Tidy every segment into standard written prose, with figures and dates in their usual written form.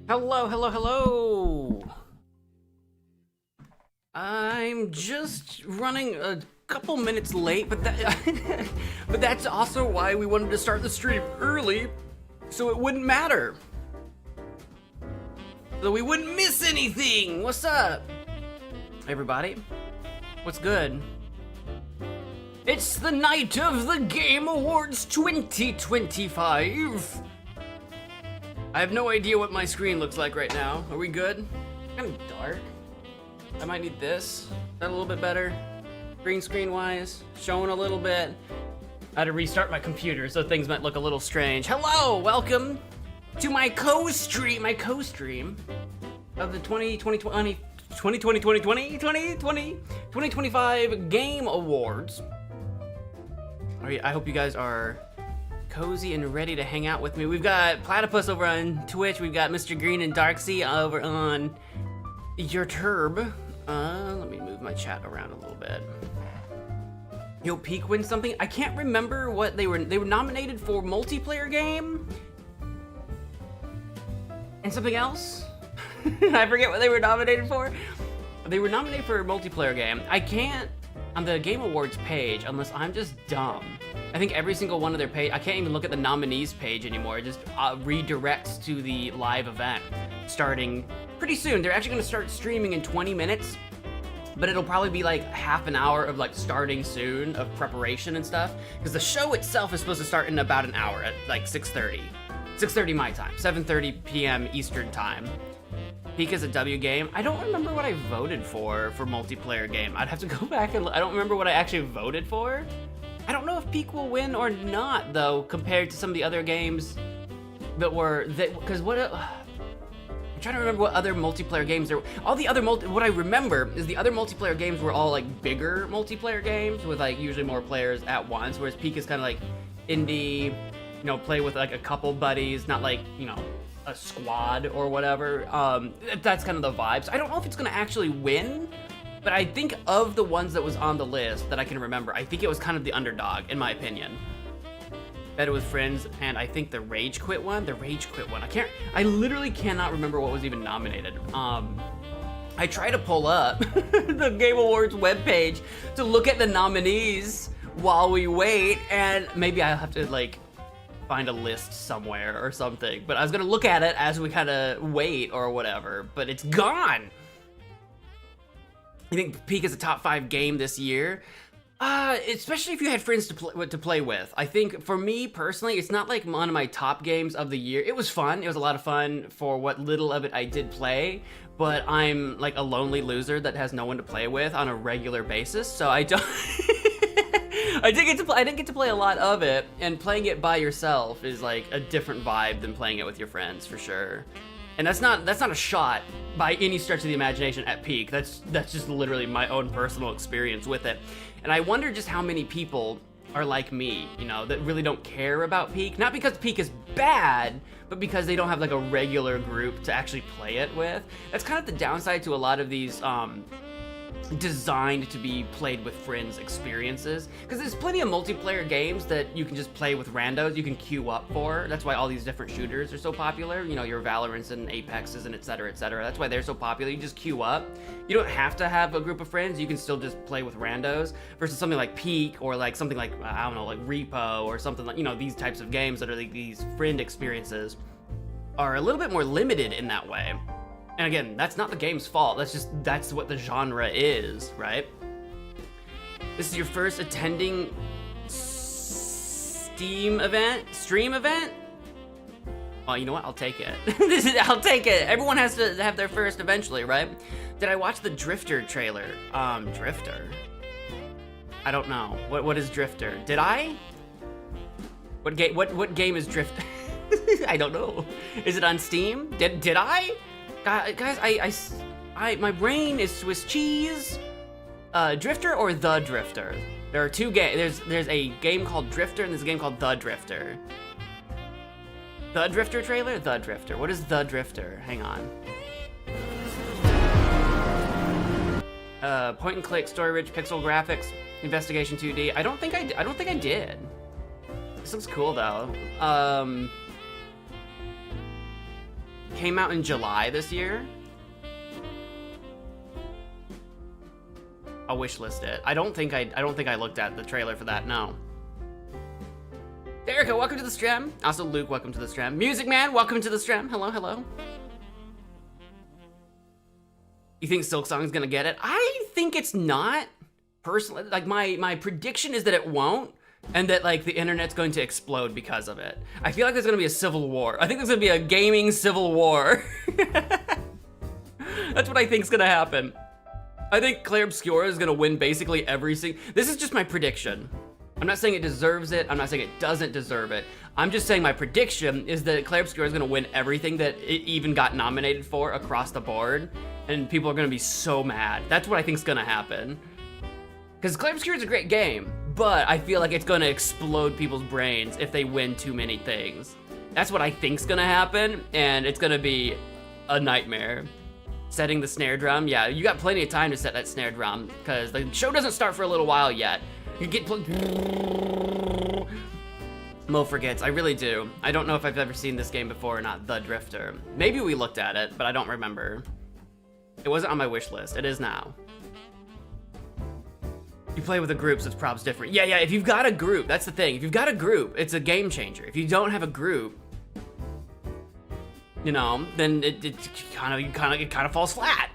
Hello, hello, hello! I'm just running a couple minutes late, but but that's also why we wanted to start the stream early, so it wouldn't matter. So we wouldn't miss anything! What's up, everybody? What's good? It's the night of the Game Awards 2025! I have no idea what my screen looks like right now. Are we good? Kind of dark. I might need this. Is that a little bit better? Green screen wise, showing a little bit. I had to restart my computer, so things might look a little strange. Hello, welcome to my co-stream of the 2025 Game Awards. I hope you guys are cozy and ready to hang out with me. We've got Platypus over on Twitch. We've got Mr. Green and Darksea over on YouTube. Let me move my chat around a little bit. Yo, Peak win something. I can't remember what they were nominated for. Multiplayer game and something else. I forget what they were nominated for. They were nominated for a multiplayer game. I can't on the Game Awards page unless I'm just dumb. I think every single one of their page, I can't even look at the nominees page anymore. It just redirects to the live event starting pretty soon. They're actually gonna start streaming in 20 minutes, but it'll probably be like half an hour of like starting soon of preparation and stuff. Because the show itself is supposed to start in about an hour at like 6:30. 6:30 my time, 7:30 p.m. Eastern time. Peak is a W game. I don't remember what I voted for multiplayer game. I'd have to go back and I don't remember what I actually voted for. I don't know if Peak will win or not though, compared to some of the other games that were because I'm trying to remember what other multiplayer games there. All the other what I remember is the other multiplayer games were all like bigger multiplayer games with like usually more players at once, whereas Peak is kind of like indie, you know, play with like a couple buddies, not like, you know, a squad or whatever. That's kind of the vibes. I don't know if it's gonna actually win, but I think of the ones that was on the list that I can remember, I think it was kind of the underdog, in my opinion. Better with Friends, and I think the Rage Quit one. I literally cannot remember what was even nominated. I try to pull up the Game Awards webpage to look at the nominees while we wait, and maybe I'll have to like find a list somewhere or something. But I was gonna look at it as we kind of wait or whatever, but it's gone. I think Peak is a top 5 game this year. Especially if you had friends to play with. I think for me personally, it's not like one of my top games of the year. It was fun. It was a lot of fun for what little of it I did play, but I'm like a lonely loser that has no one to play with on a regular basis, so I don't. I didn't get to play a lot of it, and playing it by yourself is like a different vibe than playing it with your friends for sure. And that's not a shot by any stretch of the imagination at Peak. That's just literally my own personal experience with it. And I wonder just how many people are like me, you know, that really don't care about Peak. Not because Peak is bad, but because they don't have like a regular group to actually play it with. That's kind of the downside to a lot of these designed to be played with friends experiences, because there's plenty of multiplayer games that you can just play with randos, you can queue up for. That's why all these different shooters are so popular, you know, your Valorants and Apexes and etc. That's why they're so popular. You just queue up. You don't have to have a group of friends, you can still just play with randos, versus something like Peak or like something like, I don't know, like Repo or something like, you know, these types of games that are like these friend experiences are a little bit more limited in that way. And again, that's not the game's fault. That's what the genre is, right? This is your first attending stream event? Well, you know what? I'll take it. I'll take it. Everyone has to have their first eventually, right? Did I watch the Drifter trailer? Drifter? I don't know. What is Drifter? Did I? What game is Drifter? I don't know. Is it on Steam? Did I? Guys, my brain is Swiss cheese. Drifter or The Drifter? There are two games. There's a game called Drifter and there's a game called The Drifter. The Drifter trailer? The Drifter. What is The Drifter? Hang on. Point and click, story-rich, pixel graphics, investigation 2D. I don't think I did. This looks cool though. came out in July this year. I'll wishlist it. I don't think I looked at the trailer for that, no. Erica, welcome to the stream. Also, Luke, welcome to the stream. Music Man, welcome to the stream. Hello, hello. You think Silk Song's gonna get it? I think it's not. Personally, like my prediction is that it won't, and that like the internet's going to explode because of it. I feel like there's gonna be a civil war. I think there's gonna be a gaming civil war. That's what I think's gonna happen. I think Claire Obscura is gonna win basically every single. This is just my prediction. I'm not saying it deserves it. I'm not saying it doesn't deserve it. I'm just saying my prediction is that Claire Obscura is gonna win everything that it even got nominated for across the board, and people are gonna be so mad. That's what I think's gonna happen. Because Claire Obscura is a great game, but I feel like it's gonna explode people's brains if they win too many things. That's what I think's gonna happen, and it's gonna be a nightmare. Setting the snare drum, yeah, you got plenty of time to set that snare drum, because the show doesn't start for a little while yet. You get Mo forgets, I really do. I don't know if I've ever seen this game before or not, The Drifter. Maybe we looked at it, but I don't remember. It wasn't on my wish list, it is now. You play with a group, so it's probs different. Yeah, if you've got a group, that's the thing. If you've got a group, it's a game changer. If you don't have a group, you know, then it kind of falls flat.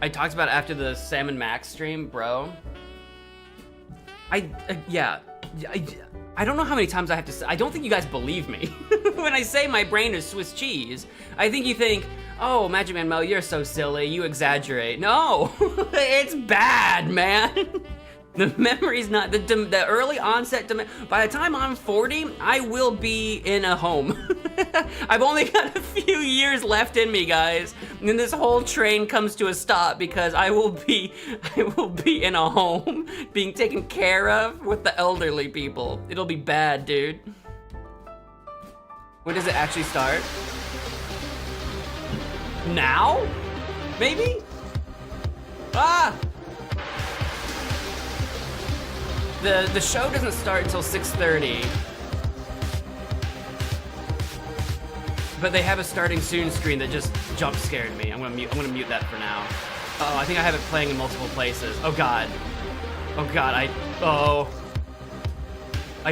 I talked about it after the Sam and Max stream, bro. I don't know how many times I have to say, I don't think you guys believe me. When I say my brain is Swiss cheese, I think you think, oh, MagicManMo, you're so silly, you exaggerate. No, it's bad, man. The memory's not, the early onset, by the time I'm 40, I will be in a home. I've only got a few years left in me, guys. And then this whole train comes to a stop because I will be in a home being taken care of with the elderly people. It'll be bad, dude. When does it actually start? Now? Maybe? Ah! The show doesn't start until 6:30. But they have a starting soon screen that just jump scared me. I'm gonna mute that for now. Oh, I think I have it playing in multiple places. Oh god. Oh god, I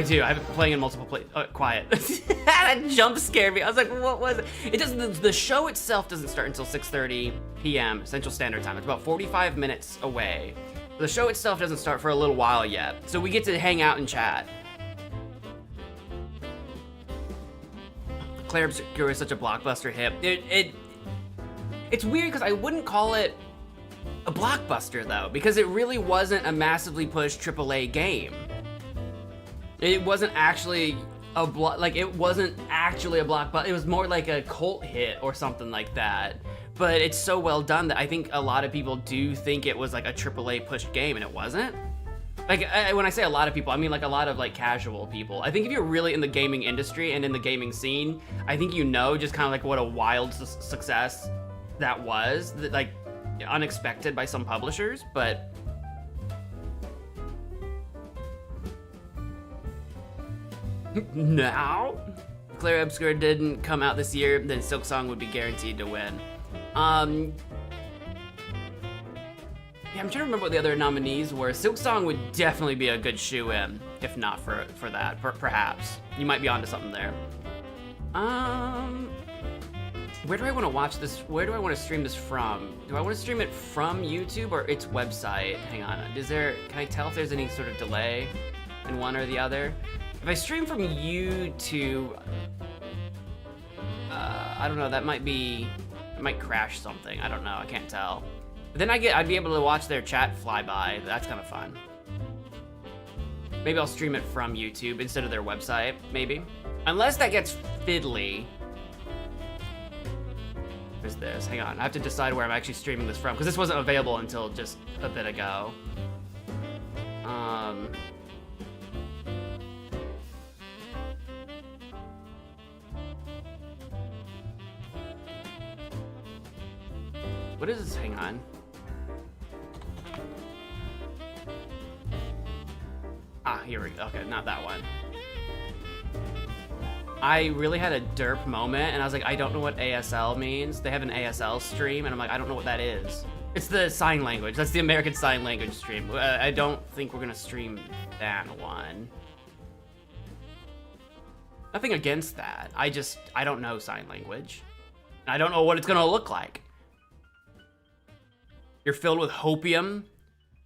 do. I have it playing in multiple places. Quiet. That jump scared me. I was like, what was it? It doesn't. The show itself doesn't start until 6:30 p.m. Central Standard Time. It's about 45 minutes away. The show itself doesn't start for a little while yet, so we get to hang out and chat. Claire Obscura is such a blockbuster hit. It's weird because I wouldn't call it a blockbuster though, because it really wasn't a massively pushed AAA game. It wasn't actually a blockbuster. It was more like a cult hit or something like that. But it's so well done that I think a lot of people do think it was like a AAA pushed game, and it wasn't. Like, when I say a lot of people, I mean like a lot of like casual people. I think if you're really in the gaming industry and in the gaming scene, I think you know just kind of like what a wild success that was, that, like unexpected by some publishers, but now, if Claire Obscura didn't come out this year, then Silk Song would be guaranteed to win. Yeah, I'm trying to remember what the other nominees were. Silk Song would definitely be a good shoe-in, if not for that. Perhaps. You might be onto something there. Where do I want to watch this? Where do I want to stream this from? Do I want to stream it from YouTube or its website? Hang on. Can I tell if there's any sort of delay in one or the other? If I stream from YouTube, I don't know. It might crash something. I don't know. I can't tell. But then I'd be able to watch their chat fly by. That's kind of fun. Maybe I'll stream it from YouTube instead of their website, maybe. Unless that gets fiddly. Where's this? Hang on, I have to decide where I'm actually streaming this from, because this wasn't available until just a bit ago. What is this? Hang on. Ah, here we go. Okay, not that one. I really had a derp moment, and I was like, I don't know what ASL means. They have an ASL stream, and I'm like, I don't know what that is. It's the sign language. That's the American Sign Language stream. I don't think we're gonna stream that one. Nothing against that. I don't know sign language. I don't know what it's gonna look like. You're filled with hopium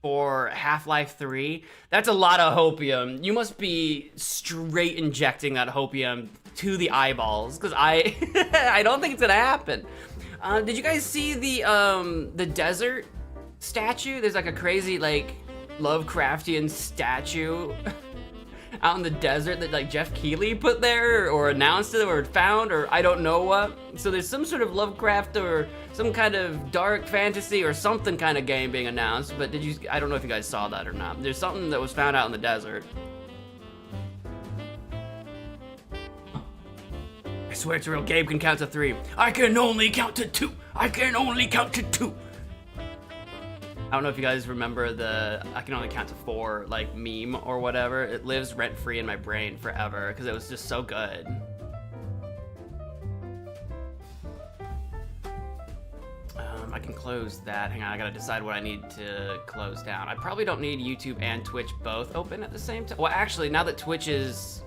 for Half-Life 3. That's a lot of hopium. You must be straight injecting that hopium to the eyeballs, because I I don't think it's gonna happen. Did you guys see the desert statue? There's like a crazy like Lovecraftian statue out in the desert that like Jeff Keighley put there or announced it or found or I don't know what. So there's some sort of Lovecraft or some kind of dark fantasy or something kind of game being announced, but I don't know if you guys saw that or not. There's something that was found out in the desert. I swear it's real. Gabe can count to 3. I can only count to 2. I can only count to 2. I don't know if you guys remember the I can only count to 4 like meme or whatever. It lives rent free in my brain forever because it was just so good. I can close that. Hang on, I gotta decide what I need to close down. I probably don't need YouTube and Twitch both open at the same time. Well, actually, now that Twitch is...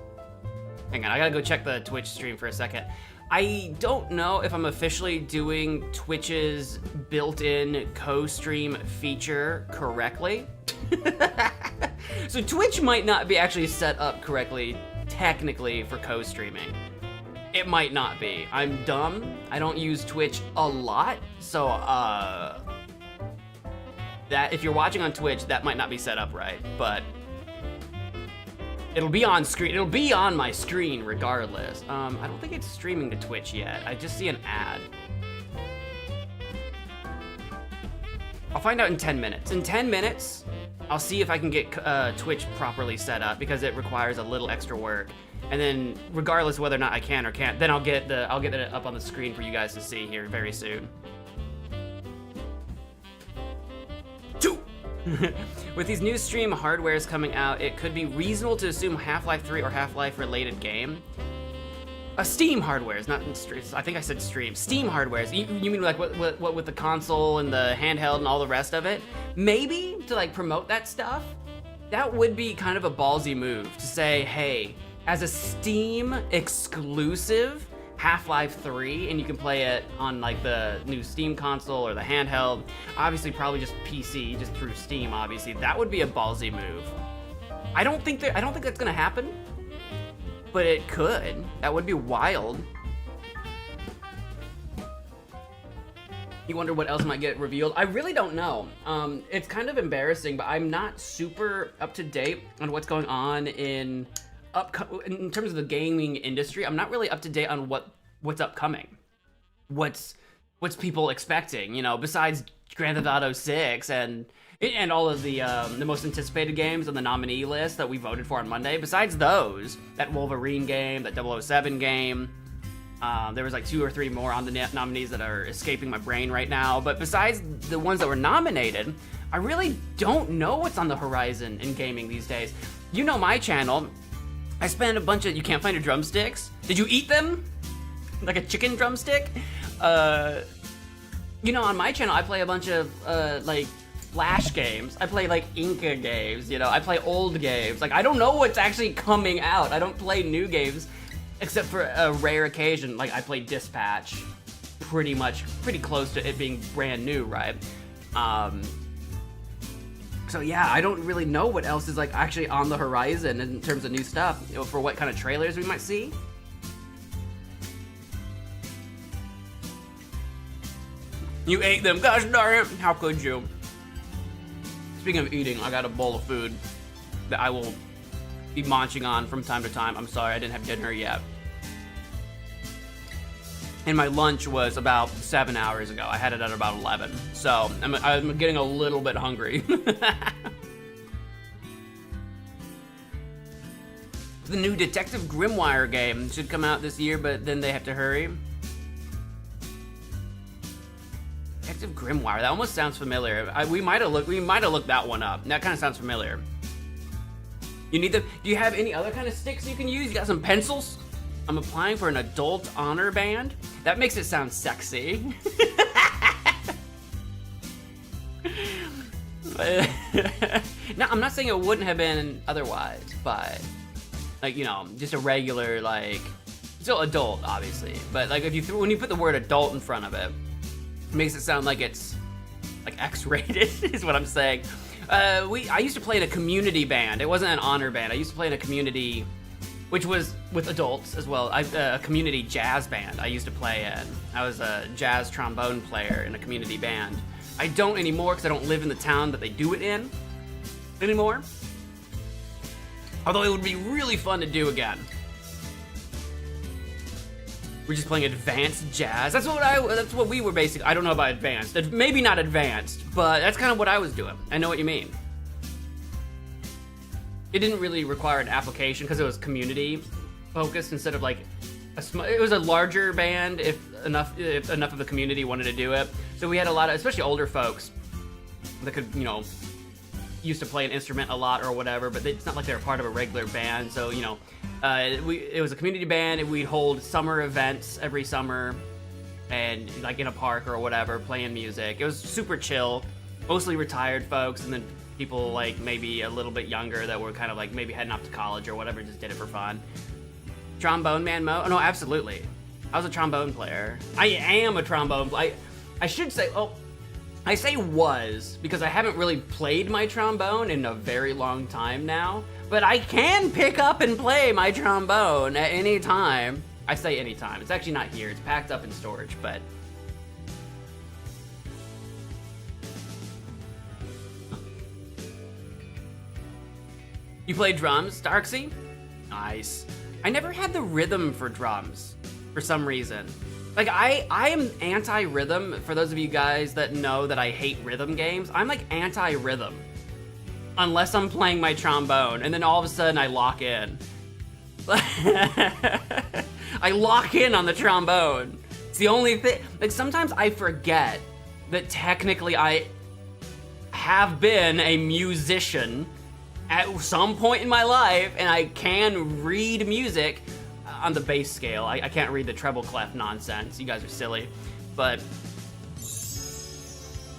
Hang on, I gotta go check the Twitch stream for a second. I don't know if I'm officially doing Twitch's built-in co-stream feature correctly. So Twitch might not be actually set up correctly, technically, for co-streaming. It might not be. I'm dumb. I don't use Twitch a lot, so that if you're watching on Twitch, that might not be set up right, but it'll be on screen. It'll be on my screen regardless. I don't think it's streaming to Twitch yet. I just see an ad. I'll find out in 10 minutes. In 10 minutes, I'll see if I can get Twitch properly set up because it requires a little extra work. And then, regardless of whether or not I can or can't, then I'll get it up on the screen for you guys to see here very soon. 2. With these new stream hardwares coming out, it could be reasonable to assume Half-Life 3 or Half-Life related game. Steam hardwares, not I think I said stream. Steam hardwares. You mean like what with the console and the handheld and all the rest of it? Maybe to like promote that stuff. That would be kind of a ballsy move to say, hey, as a Steam exclusive, Half-Life 3, and you can play it on like the new Steam console or the handheld. Obviously, probably just PC, just through Steam. Obviously, that would be a ballsy move. I don't think that's gonna happen, but it could. That would be wild. You wonder what else might get revealed? I really don't know. It's kind of embarrassing, but I'm not super up to date on what's going on in terms of the gaming industry. I'm not really up to date on what's upcoming. What's people expecting, you know, besides Grand Theft Auto 6 and all of the most anticipated games on the nominee list that we voted for on Monday. Besides those, that Wolverine game, that 007 game, there was like 2 or 3 more on the nominees that are escaping my brain right now. But besides the ones that were nominated, I really don't know what's on the horizon in gaming these days. You know my channel. I spent a bunch of... You can't find your drumsticks? Did you eat them? Like a chicken drumstick? You know, on my channel, I play a bunch of, like, Flash games. I play, like, Inca games, you know? I play old games. Like, I don't know what's actually coming out. I don't play new games, except for a rare occasion. Like, I play Dispatch. Pretty close to it being brand new, right? So yeah, I don't really know what else is like actually on the horizon in terms of new stuff, you know, for what kind of trailers we might see. You ate them, gosh darn it, how could you? Speaking of eating, I got a bowl of food that I will be munching on from time to time. I'm sorry, I didn't have dinner yet. And my lunch was about 7 hours ago. I had it at about 11. So I'm getting a little bit hungry. The new Detective Grimoire game should come out this year, but then they have to hurry. Detective Grimoire, that almost sounds familiar. We might have looked that one up. That kind of sounds familiar. Do you have any other kind of sticks you can use? You got some pencils? I'm applying for an adult honor band. That makes it sound sexy. No, I'm not saying it wouldn't have been otherwise, but like, you know, just a regular, like, still adult, obviously. But like, when you put the word adult in front of it, it makes it sound like it's like X-rated, is what I'm saying. I used to play in a community band. It wasn't an honor band. I used to play in a community, which was with adults as well. A community jazz band I used to play in. I was a jazz trombone player in a community band. I don't anymore because I don't live in the town that they do it in anymore. Although it would be really fun to do again. We're just playing advanced jazz. That's what we were basically. I don't know about advanced. Maybe not advanced, but that's kind of what I was doing. I know what you mean. It didn't really require an application because it was community focused instead of like it was a larger band if enough of the community wanted to do it. So we had a lot of, especially older folks that could, you know, used to play an instrument a lot or whatever, but it's not like they were part of a regular band. So, you know, it was a community band, and we'd hold summer events every summer, and like in a park or whatever, playing music. It was super chill, mostly retired folks, and then people like maybe a little bit younger that were kind of like maybe heading off to college or whatever, just did it for fun. MagicManMo? Oh, no, absolutely. I was a trombone player. I am a trombone player. I should say, I say was because I haven't really played my trombone in a very long time now, but I can pick up and play my trombone at any time. I say any time. It's actually not here. It's packed up in storage, but you play drums, Darksy? Nice. I never had the rhythm for drums for some reason. Like, I am anti-rhythm. For those of you guys that know that I hate rhythm games, I'm like anti-rhythm. Unless I'm playing my trombone, and then all of a sudden I lock in. I lock in on the trombone. It's the only thing. Like, sometimes I forget that technically I have been a musician at some point in my life, and I can read music on the bass scale. I can't read the treble clef nonsense. You guys are silly. But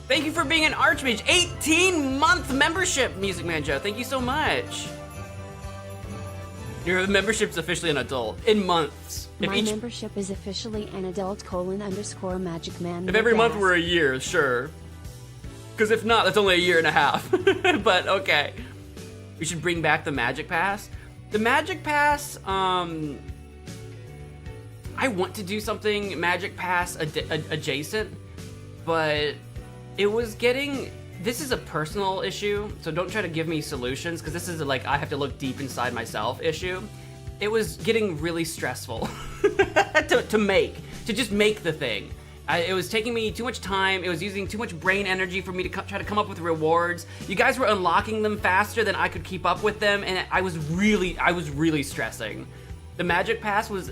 thank you for being an Archmage. 18-month membership, Music Man Joe. Thank you so much. Your membership's officially an adult. In months. My membership is officially an adult _MagicManMo. If every month were a year, sure. Because if not, that's only a year and a half. But okay. We should bring back the Magic Pass. The Magic Pass, I want to do something Magic Pass adjacent, but it was getting, this is a personal issue, so don't try to give me solutions, because this is like, I have to look deep inside myself issue. It was getting really stressful to just make the thing. It was taking me too much time. It was using too much brain energy for me to try to come up with rewards. You guys were unlocking them faster than I could keep up with them, and I was really stressing. The Magic Pass was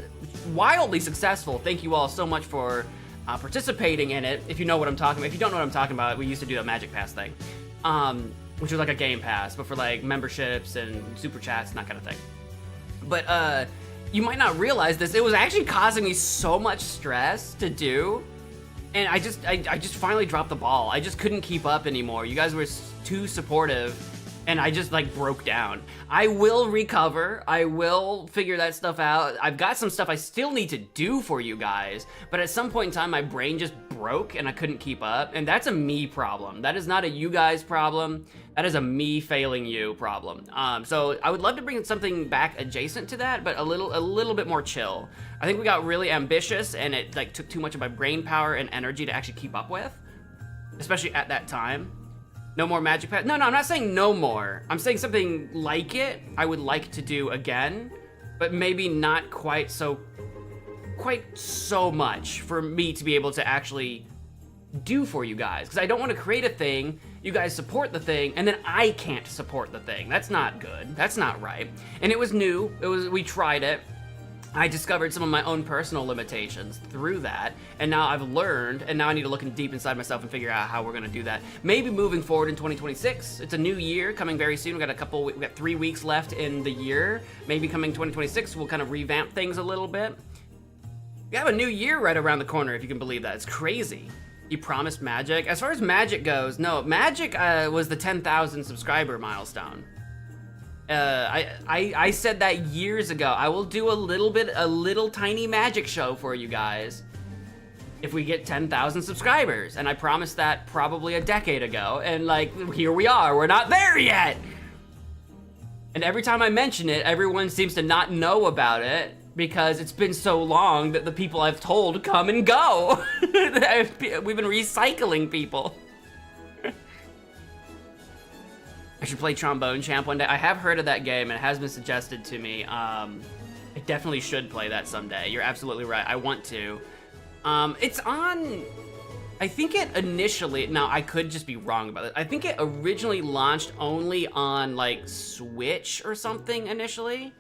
wildly successful. Thank you all so much for participating in it. If you know what I'm talking about. If you don't know what I'm talking about, we used to do a Magic Pass thing, which was like a game pass, but for like memberships and super chats and that kind of thing. But you might not realize this. It was actually causing me so much stress to do. And I just finally dropped the ball. I just couldn't keep up anymore. You guys were too supportive, and I just like broke down. I will recover. I will figure that stuff out. I've got some stuff I still need to do for you guys, but at some point in time, my brain just broke and I couldn't keep up, and that's a me problem. That is not a you guys problem. That is a me failing you problem. So I would love to bring something back adjacent to that, but a little bit more chill. I think we got really ambitious, and it like took too much of my brain power and energy to actually keep up with, especially at that time. No more Magic Pass. No, I'm not saying no more. I'm saying something like it I would like to do again, but maybe not quite so much for me to be able to actually do for you guys. Because I don't want to create a thing, you guys support the thing, and then I can't support the thing. That's not good. That's not right. And it was new. We tried it. I discovered some of my own personal limitations through that, and now I've learned, and now I need to look deep inside myself and figure out how we're gonna do that. Maybe moving forward in 2026. It's a new year coming very soon. We got 3 weeks left in the year. Maybe coming 2026, we'll kind of revamp things a little bit. We have a new year right around the corner, if you can believe that. It's crazy. You promised Magic. As far as Magic goes, no, Magic was the 10,000 subscriber milestone. I said that years ago. I will do a little tiny Magic show for you guys if we get 10,000 subscribers. And I promised that probably a decade ago. And like, here we are, we're not there yet. And every time I mention it, everyone seems to not know about it because it's been so long that the people I've told come and go. We've been recycling people. I should play Trombone Champ one day. I have heard of that game, and it has been suggested to me. I definitely should play that someday. You're absolutely right. I want to. It's on... I think it initially... Now, I could just be wrong about it. I think it originally launched only on, like, Switch or something initially.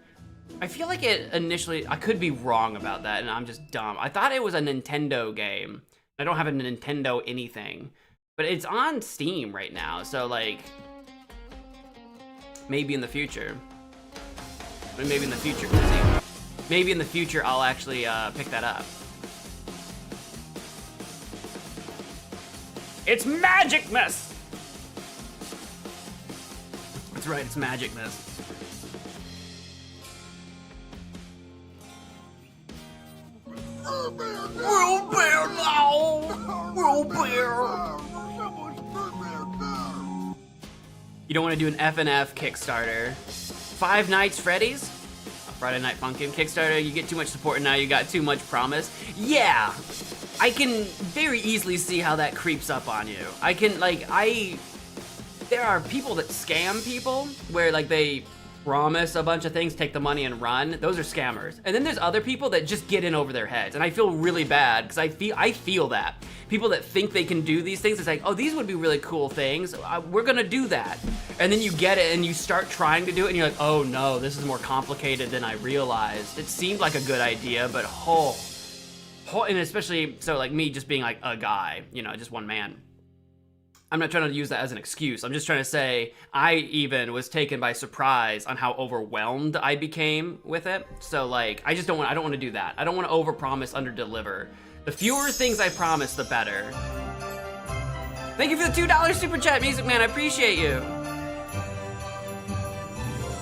I feel like it initially... I could be wrong about that, and I'm just dumb. I thought it was a Nintendo game. I don't have a Nintendo anything. But it's on Steam right now, so, like... Maybe in the future. Maybe in the future. Maybe in the future I'll actually pick that up. It's Magicmas! That's right, it's Magicmas. Real bear now! Real bear! You don't want to do an FNF Kickstarter. Five Nights Freddy's? Friday Night Funkin' Kickstarter, you get too much support and now you got too much promise. Yeah! I can very easily see how that creeps up on you. I can, like, there are people that scam people, where, like, they promise a bunch of things, take the money and run. Those are scammers. And then there's other people that just get in over their heads, and I feel really bad, because I feel that. People that think they can do these things, it's like, oh, these would be really cool things. We're gonna do that. And then you get it and you start trying to do it and you're like, oh no, this is more complicated than I realized. It seemed like a good idea, but and especially, so like me just being like a guy, you know, just one man. I'm not trying to use that as an excuse. I'm just trying to say I even was taken by surprise on how overwhelmed I became with it. So like, I don't want to do that. I don't want to overpromise, underdeliver. The fewer things I promise, the better. Thank you for the $2 super chat, Music Man. I appreciate you.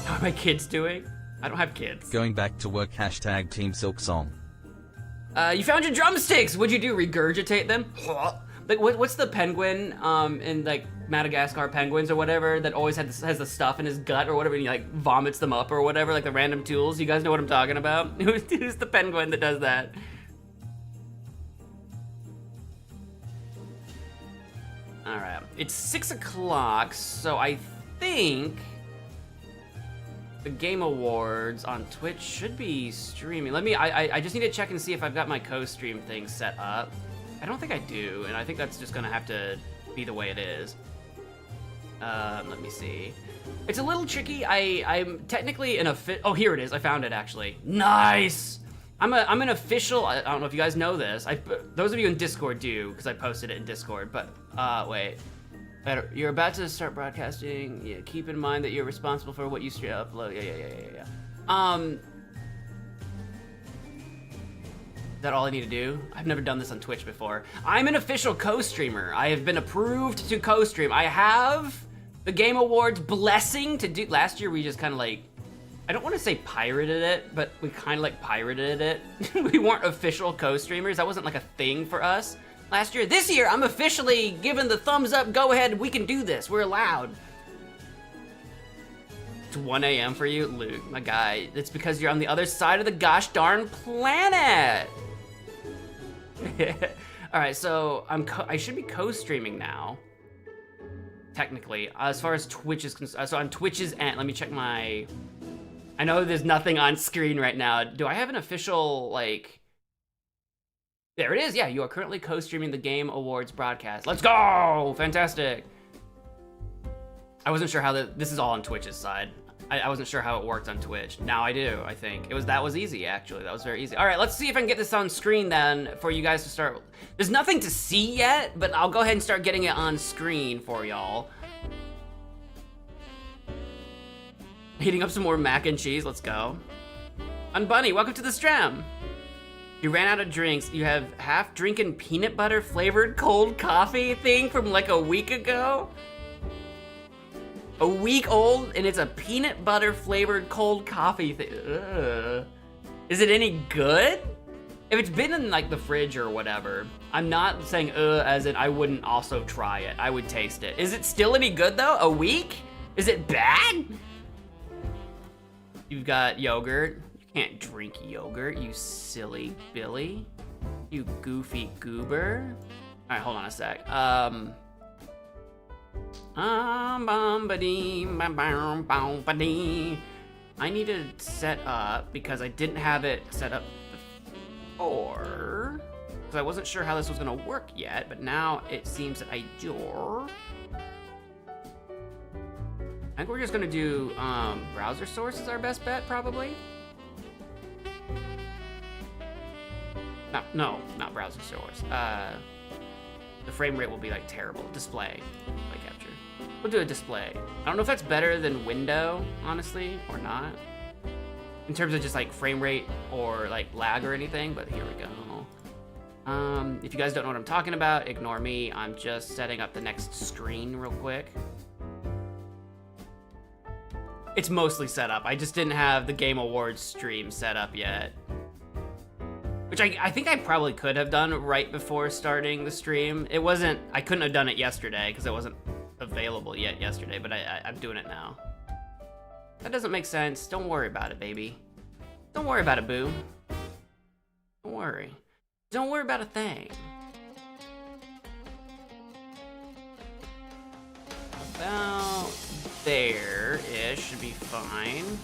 How are my kids doing? I don't have kids. Going back to work. Hashtag Team Silk Song. You found your drumsticks. What'd you do? Regurgitate them? Like what's the penguin in like Madagascar penguins or whatever that always has the stuff in his gut or whatever and he like vomits them up or whatever, like the random tools? You guys know what I'm talking about? Who's the penguin that does that? All right, it's 6 o'clock, so I think the Game Awards on Twitch should be streaming. I just need to check and see if I've got my co-stream thing set up. I don't think I do, and I think that's just gonna have to be the way it is. Let me see. It's a little tricky. I'm technically an oh, here it is. I found it actually. Nice. I'm an official. I don't know if you guys know this. Those of you in Discord do, because I posted it in Discord. But wait. You're about to start broadcasting. Yeah, keep in mind that you're responsible for what you upload. Yeah. Is that all I need to do? I've never done this on Twitch before. I'm an official co-streamer. I have been approved to co-stream. I have the Game Awards blessing to do. Last year we just kind of like, I don't want to say pirated it, but we kind of like pirated it. We weren't official co-streamers. That wasn't like a thing for us last year. This year, I'm officially given the thumbs up, go ahead, we can do this. We're allowed. It's 1 a.m. for you? Luke, my guy, it's because you're on the other side of the gosh darn planet. All right, so I should be co-streaming now. Technically, as far as Twitch is concerned. So on Twitch's end, let me check my... I know there's nothing on screen right now. Do I have an official, like... There it is, yeah, you are currently co-streaming the Game Awards broadcast. Let's go! Fantastic. I wasn't sure how this is all on Twitch's side. I wasn't sure how it worked on Twitch. Now I do, I think. That was easy, actually. That was very easy. All right, let's see if I can get this on screen then for you guys to start. There's nothing to see yet, but I'll go ahead and start getting it on screen for y'all. Heating up some more mac and cheese, let's go. Unbunny, welcome to the stream. You ran out of drinks. You have half drinking peanut butter flavored cold coffee thing from like a week ago? A week old, and it's a peanut butter flavored cold coffee thing. Ugh. Is it any good? If it's been in like the fridge or whatever, I'm not saying as in I wouldn't also try it. I would taste it. Is it still any good though? A week? Is it bad? You've got yogurt. You can't drink yogurt, you silly Billy. You goofy goober. All right, hold on a sec. I need to set up, because I didn't have it set up before, because I wasn't sure how this was gonna work yet, but now it seems that I do. I think we're just gonna do browser source is our best bet, probably. No, not browser source. The frame rate will be like terrible. Display capture. We'll do a display. I don't know if that's better than window, honestly, or not. In terms of just like frame rate or like lag or anything, but here we go. If you guys don't know what I'm talking about, ignore me. I'm just setting up the next screen real quick. It's mostly set up. I just didn't have the Game Awards stream set up yet. Which I think I probably could have done right before starting the stream. I couldn't have done it yesterday because it wasn't available yet yesterday, but I'm doing it now. That doesn't make sense. Don't worry about it, baby. Don't worry about it, boo. Don't worry. Don't worry about a thing. About there-ish should be fine.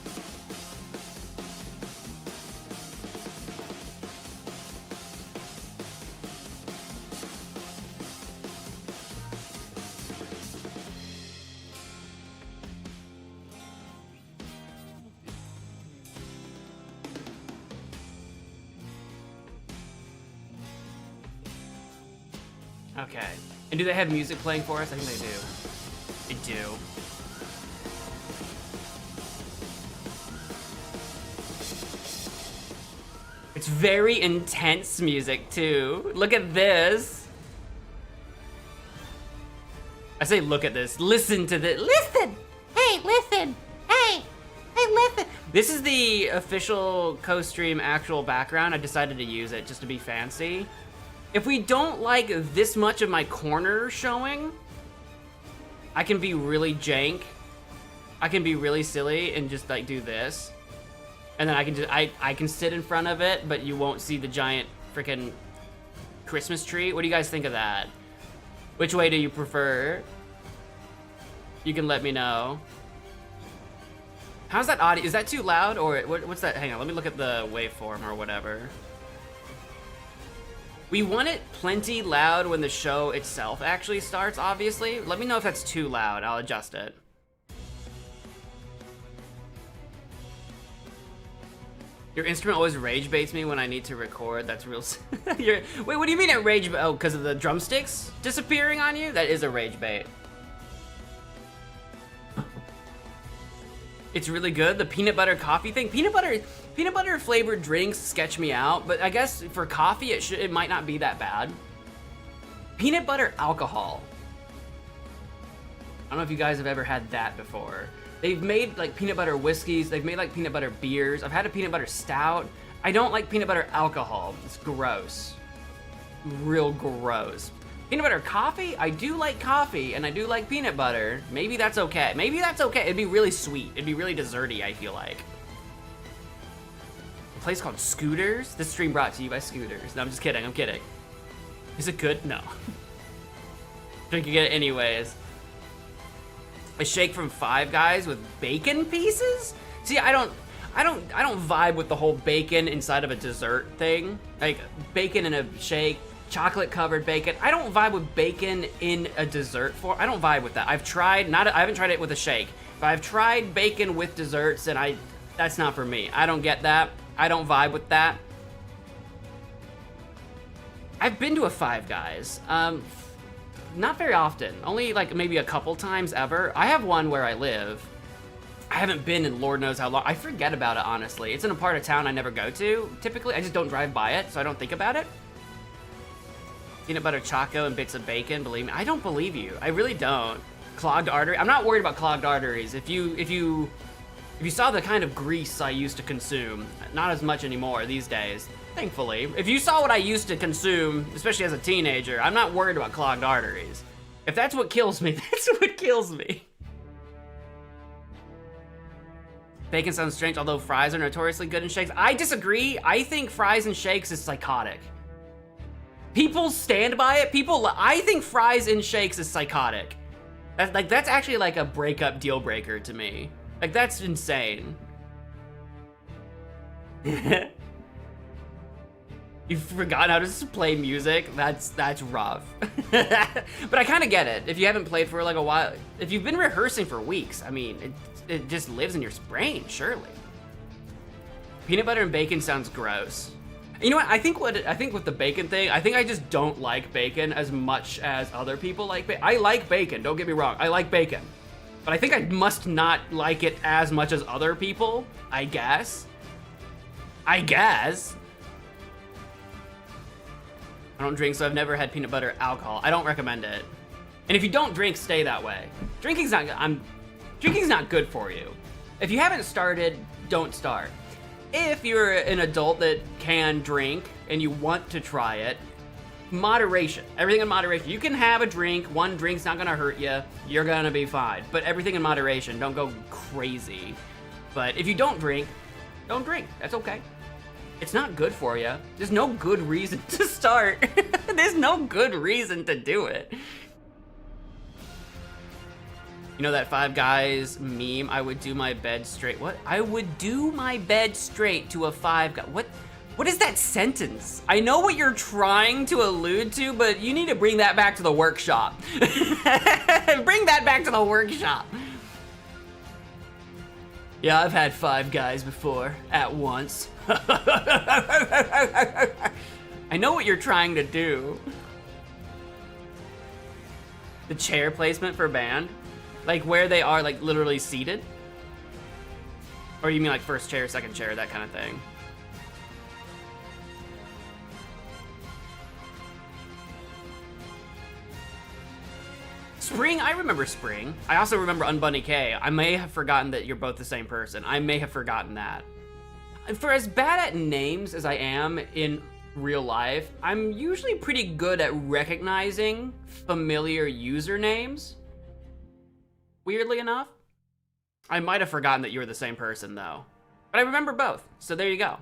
Okay. And do they have music playing for us? I think they do. They do. It's very intense music too. Look at this. I say look at this. Listen to this. Listen! Hey, listen! Hey! Hey, listen! This is the official co-stream actual background. I decided to use it just to be fancy. If we don't like this much of my corner showing, I can be really jank. I can be really silly and just like do this. And then I can sit in front of it, but you won't see the giant freaking Christmas tree. What do you guys think of that? Which way do you prefer? You can let me know. How's that audio? Is that too loud or what's that? Hang on, let me look at the waveform or whatever. We want it plenty loud when the show itself actually starts, obviously. Let me know if that's too loud, I'll adjust it. Your instrument always rage baits me when I need to record, that's real. Wait, what do you mean it rage bait? Oh, because of the drumsticks disappearing on you? That is a rage bait. It's really good, the peanut butter coffee thing. Peanut butter flavored drinks sketch me out, but I guess for coffee it might not be that bad. Peanut butter alcohol. I don't know if you guys have ever had that before. They've made like peanut butter whiskeys, they've made like peanut butter beers. I've had a peanut butter stout. I don't like peanut butter alcohol. It's gross. Real gross. Peanut butter coffee? I do like coffee and I do like peanut butter. Maybe that's okay. Maybe that's okay. It'd be really sweet. It'd be really desserty, I feel like. A place called Scooters? This stream brought to you by Scooters. No, I'm just kidding, I'm kidding. Is it good? No. Drinking it anyways. A shake from Five Guys with bacon pieces? See, I don't vibe with the whole bacon inside of a dessert thing. Like bacon in a shake, chocolate covered bacon. I don't vibe with bacon in a dessert form. I don't vibe with that. I've tried, I haven't tried it with a shake. But I've tried bacon with desserts, and that's not for me. I don't get that. I don't vibe with that. I've been to a Five Guys. Not very often. Only like maybe a couple times ever. I have one where I live. I haven't been in Lord knows how long. I forget about it, honestly. It's in a part of town I never go to, typically. I just don't drive by it, so I don't think about it. Peanut butter choco and bits of bacon, believe me. I don't believe you. I really don't. Clogged artery. I'm not worried about clogged arteries. If you saw the kind of grease I used to consume, not as much anymore these days, thankfully. If you saw what I used to consume, especially as a teenager, I'm not worried about clogged arteries. If that's what kills me, that's what kills me. Bacon sounds strange, although fries are notoriously good in shakes. I disagree. I think fries and shakes is psychotic. People stand by it. I think fries and shakes is psychotic. That's actually like a breakup deal breaker to me. Like, that's insane. You've forgotten how to play music? That's rough. But I kind of get it. If you haven't played for like a while, if you've been rehearsing for weeks, I mean, it just lives in your brain, surely. Peanut butter and bacon sounds gross. You know what? I think with the bacon thing, I think I just don't like bacon as much as other people like bacon. I like bacon, don't get me wrong. I like bacon. But I think I must not like it as much as other people, I guess. I don't drink, so I've never had peanut butter alcohol. I don't recommend it. And if you don't drink, stay that way. Drinking's not good for you. If you haven't started, don't start. If you're an adult that can drink and you want to try it, moderation. Everything in moderation. You can have a drink. One drink's not gonna hurt you. You're gonna be fine. But everything in moderation. Don't go crazy. But if you don't drink, don't drink. That's okay. It's not good for you. There's no good reason to start. There's no good reason to do it. You know that Five Guys meme? I would do my bed straight. What? I would do my bed straight to a Five Guys. What is that sentence? I know what you're trying to allude to, but you need to bring that back to the workshop. Bring that back to the workshop. Yeah, I've had Five Guys before, at once. I know what you're trying to do. The chair placement for band? Like where they are like literally seated? Or you mean like first chair, second chair, that kind of thing? Spring, I remember Spring. I also remember Unbunny K. I may have forgotten that you're both the same person. I may have forgotten that. For as bad at names as I am in real life, I'm usually pretty good at recognizing familiar usernames. Weirdly enough. I might have forgotten that you were the same person though. But I remember both, so there you go.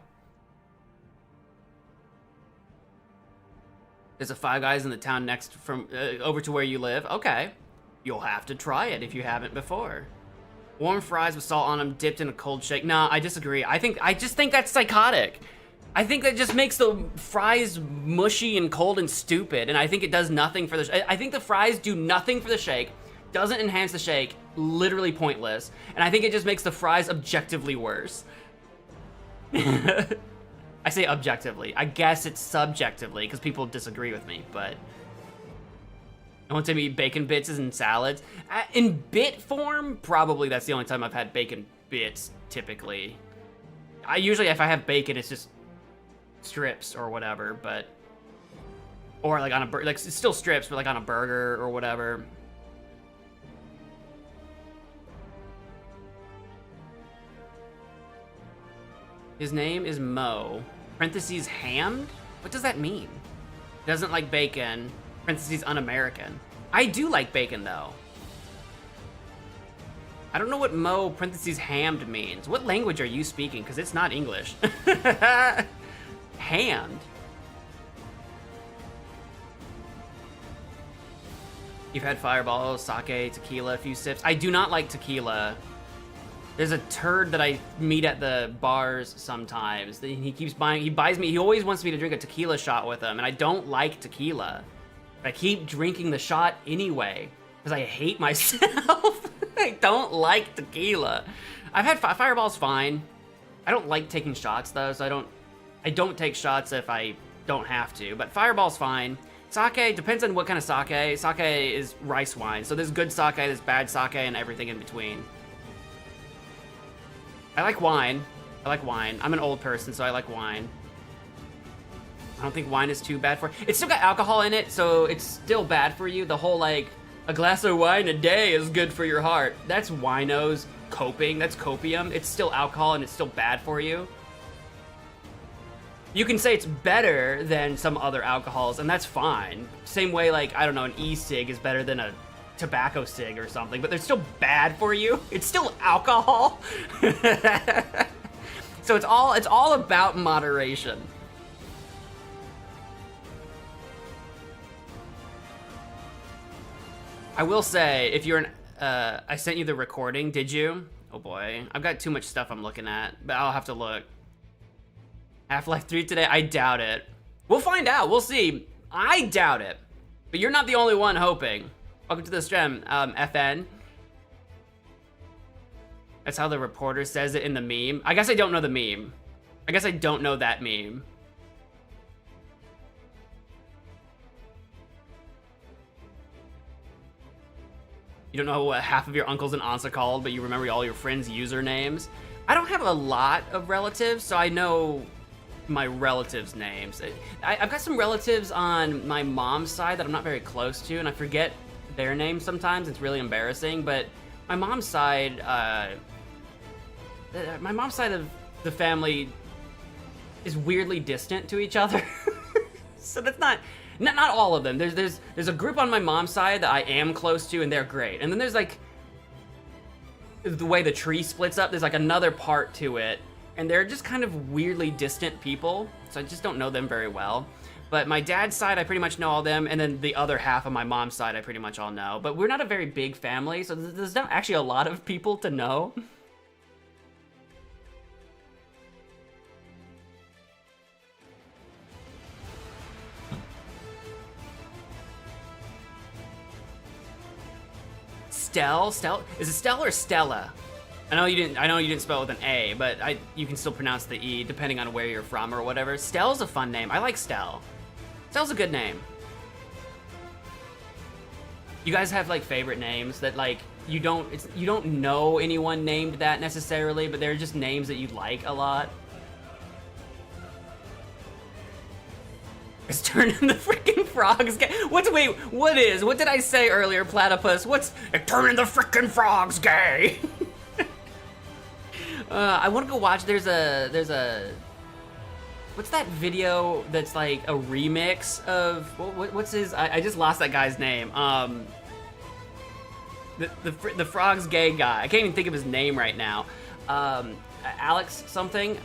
There's a Five Guys in the town next from over to where you live. Okay, you'll have to try it if you haven't before. Warm fries with salt on them, dipped in a cold shake. Nah, I disagree. I just think that's psychotic. I think that just makes the fries mushy and cold and stupid, and I think it does nothing for the. I think the fries do nothing for the shake, doesn't enhance the shake, literally pointless, and I think it just makes the fries objectively worse. I say objectively. I guess it's subjectively because people disagree with me, but I want to eat bacon bits in salads. In bit form, probably that's the only time I've had bacon bits, typically. I usually, if I have bacon, it's just strips or whatever, but... Or like on a burger, like it's still strips, but like on a burger or whatever. His name is Mo. Parentheses hammed? What does that mean? Doesn't like bacon. Parentheses un-American. I do like bacon though. I don't know what Mo parentheses hammed means. What language are you speaking? Because it's not English. Hammed. You've had Fireball, sake, tequila, a few sips. I do not like tequila. There's a turd that I meet at the bars sometimes. He keeps buying, he always wants me to drink a tequila shot with him, and I don't like tequila. But I keep drinking the shot anyway, because I hate myself. I don't like tequila. I've had Fireball's fine. I don't like taking shots though, so I don't take shots if I don't have to, but Fireball's fine. Sake, depends on what kind of sake. Sake is rice wine, so there's good sake, there's bad sake, and everything in between. I like wine. I like wine. I'm an old person, so I like wine. I don't think wine is too bad for... It's still got alcohol in it, so it's still bad for you. The whole, like, a glass of wine a day is good for your heart. That's winos coping. That's copium. It's still alcohol, and it's still bad for you. You can say it's better than some other alcohols, and that's fine. Same way, like, I don't know, an e-cig is better than a tobacco cig or something, but they're still bad for you. It's still alcohol. So it's all about moderation. I will say, if you're I sent you the recording, did you? Oh boy, I've got too much stuff I'm looking at, but I'll have to look. Half-Life 3 today? I doubt it. We'll find out. We'll see. I doubt it. But you're not the only one hoping. Welcome to the stream, FN. That's how the reporter says it in the meme. I guess I don't know the meme. I guess I don't know that meme. You don't know what half of your uncles and aunts are called, but you remember all your friends' usernames. I don't have a lot of relatives, so I know my relatives' names. I've got some relatives on my mom's side that I'm not very close to, and I forget their names sometimes. It's really embarrassing, but my mom's side of the family is weirdly distant to each other. So that's not all of them. There's a group on my mom's side that I am close to, and they're great. And then there's like the way the tree splits up. There's like another part to it, and they're just kind of weirdly distant people. So I just don't know them very well. But my dad's side, I pretty much know all them, and then the other half of my mom's side, I pretty much all know. But we're not a very big family, so there's not actually a lot of people to know. Stell? Is it Stell or Stella? I know you didn't spell it with an A, but you can still pronounce the E depending on where you're from or whatever. Stell's a fun name. I like Stell. Stell's a good name. You guys have like favorite names that like you don't know anyone named that necessarily, but they're just names that you like a lot. It's turning the freaking frogs gay. What did I say earlier, platypus? It's turning the freaking frogs gay? I want to go watch, there's a, what's that video that's like a remix of, what's his, I just lost that guy's name. The frogs gay guy. I can't even think of his name right now. Alex something.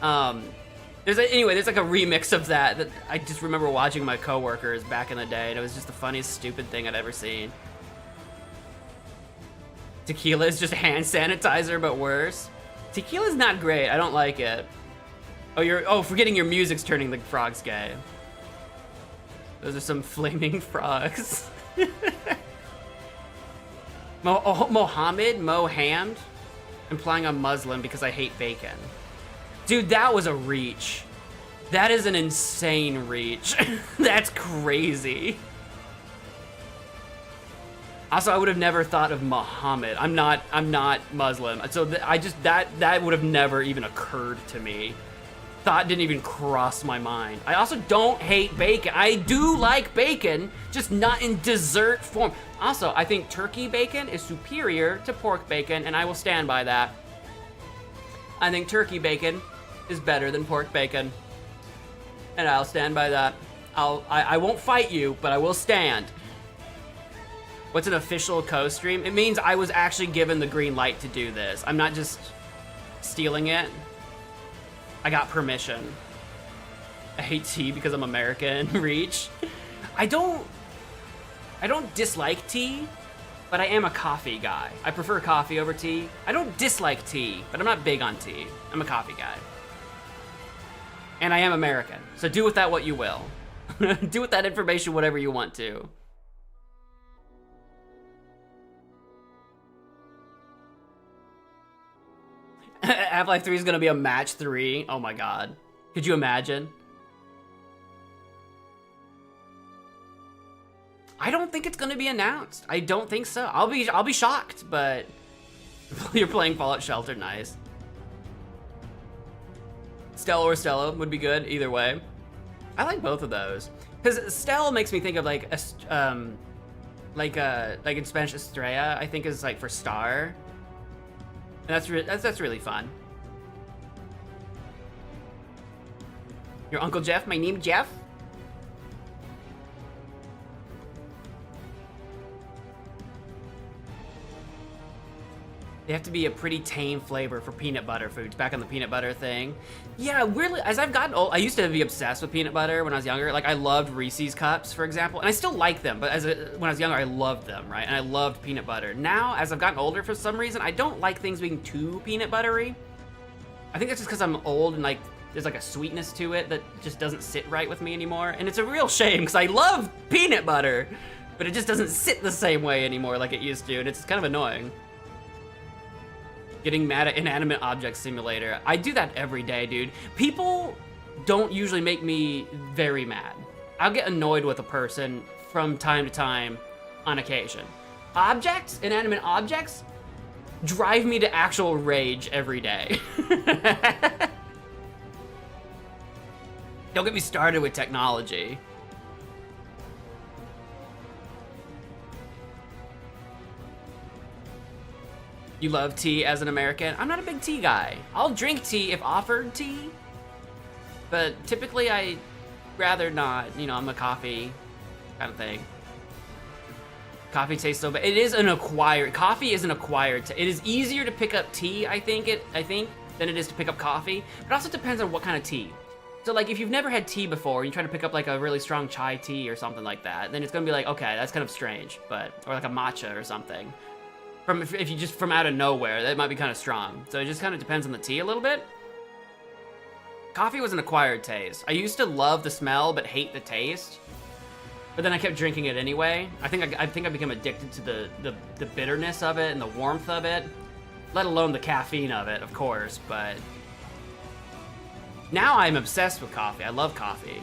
There's like a remix of that I just remember watching with my coworkers back in the day, and it was just the funniest stupid thing I'd ever seen. Tequila is just hand sanitizer, but worse. Tequila's not great. I don't like it. Forgetting your music's turning the frogs gay. Those are some flaming frogs. Mohammed, implying I'm Muslim because I hate bacon. Dude, that was a reach. That is an insane reach. That's crazy. Also, I would have never thought of Muhammad. I'm not Muslim, so that would have never even occurred to me. Thought didn't even cross my mind. I also don't hate bacon. I do like bacon, just not in dessert form. Also, I think turkey bacon is superior to pork bacon, and I will stand by that. I think turkey bacon is better than pork bacon, and I'll stand by that. I won't fight you, but I will stand. What's an official co-stream? It means I was actually given the green light to do this. I'm not just stealing it. I got permission. I hate tea because I'm American. Reach. I don't dislike tea, but I am a coffee guy. I prefer coffee over tea. I don't dislike tea, but I'm not big on tea. I'm a coffee guy. And I am American, so do with that what you will. Do with that information whatever you want to. Half-Life 3 is gonna be a match 3. Oh my god. Could you imagine? I don't think it's gonna be announced. I don't think so. I'll be shocked, but you're playing Fallout Shelter, nice. Stella or Stella would be good either way. I like both of those. Because Stella makes me think of like in Spanish Estrella, I think is like for star. And that's really fun. Your Uncle Jeff, my name Jeff. They have to be a pretty tame flavor for peanut butter foods. Back on the peanut butter thing. Yeah, weirdly, as I've gotten old, I used to be obsessed with peanut butter when I was younger. Like, I loved Reese's Cups, for example. And I still like them, but when I was younger, I loved them, right? And I loved peanut butter. Now, as I've gotten older, for some reason, I don't like things being too peanut buttery. I think that's just because I'm old and, like, there's, like, a sweetness to it that just doesn't sit right with me anymore. And it's a real shame, because I love peanut butter, but it just doesn't sit the same way anymore like it used to, and it's kind of annoying. Getting mad at Inanimate Object Simulator. I do that every day, dude. People don't usually make me very mad. I'll get annoyed with a person from time to time on occasion. Objects, inanimate objects, drive me to actual rage every day. Don't get me started with technology. You love tea as an American? I'm not a big tea guy. I'll drink tea if offered tea, but typically I rather not. You know, I'm a coffee kind of thing. Coffee tastes so bad. It is an acquired. Coffee is an acquired. It is easier to pick up tea, I think, than it is to pick up coffee. But it also depends on what kind of tea. So like if you've never had tea before, and you try to pick up like a really strong chai tea or something like that, then it's gonna be like, okay, that's kind of strange, or like a matcha or something. If you just from out of nowhere, that might be kind of strong. So it just kind of depends on the tea a little bit. Coffee was an acquired taste. I used to love the smell but hate the taste. But then I kept drinking it anyway. I think I became addicted to the bitterness of it and the warmth of it, let alone the caffeine of it, of course. But now I'm obsessed with coffee. I love coffee.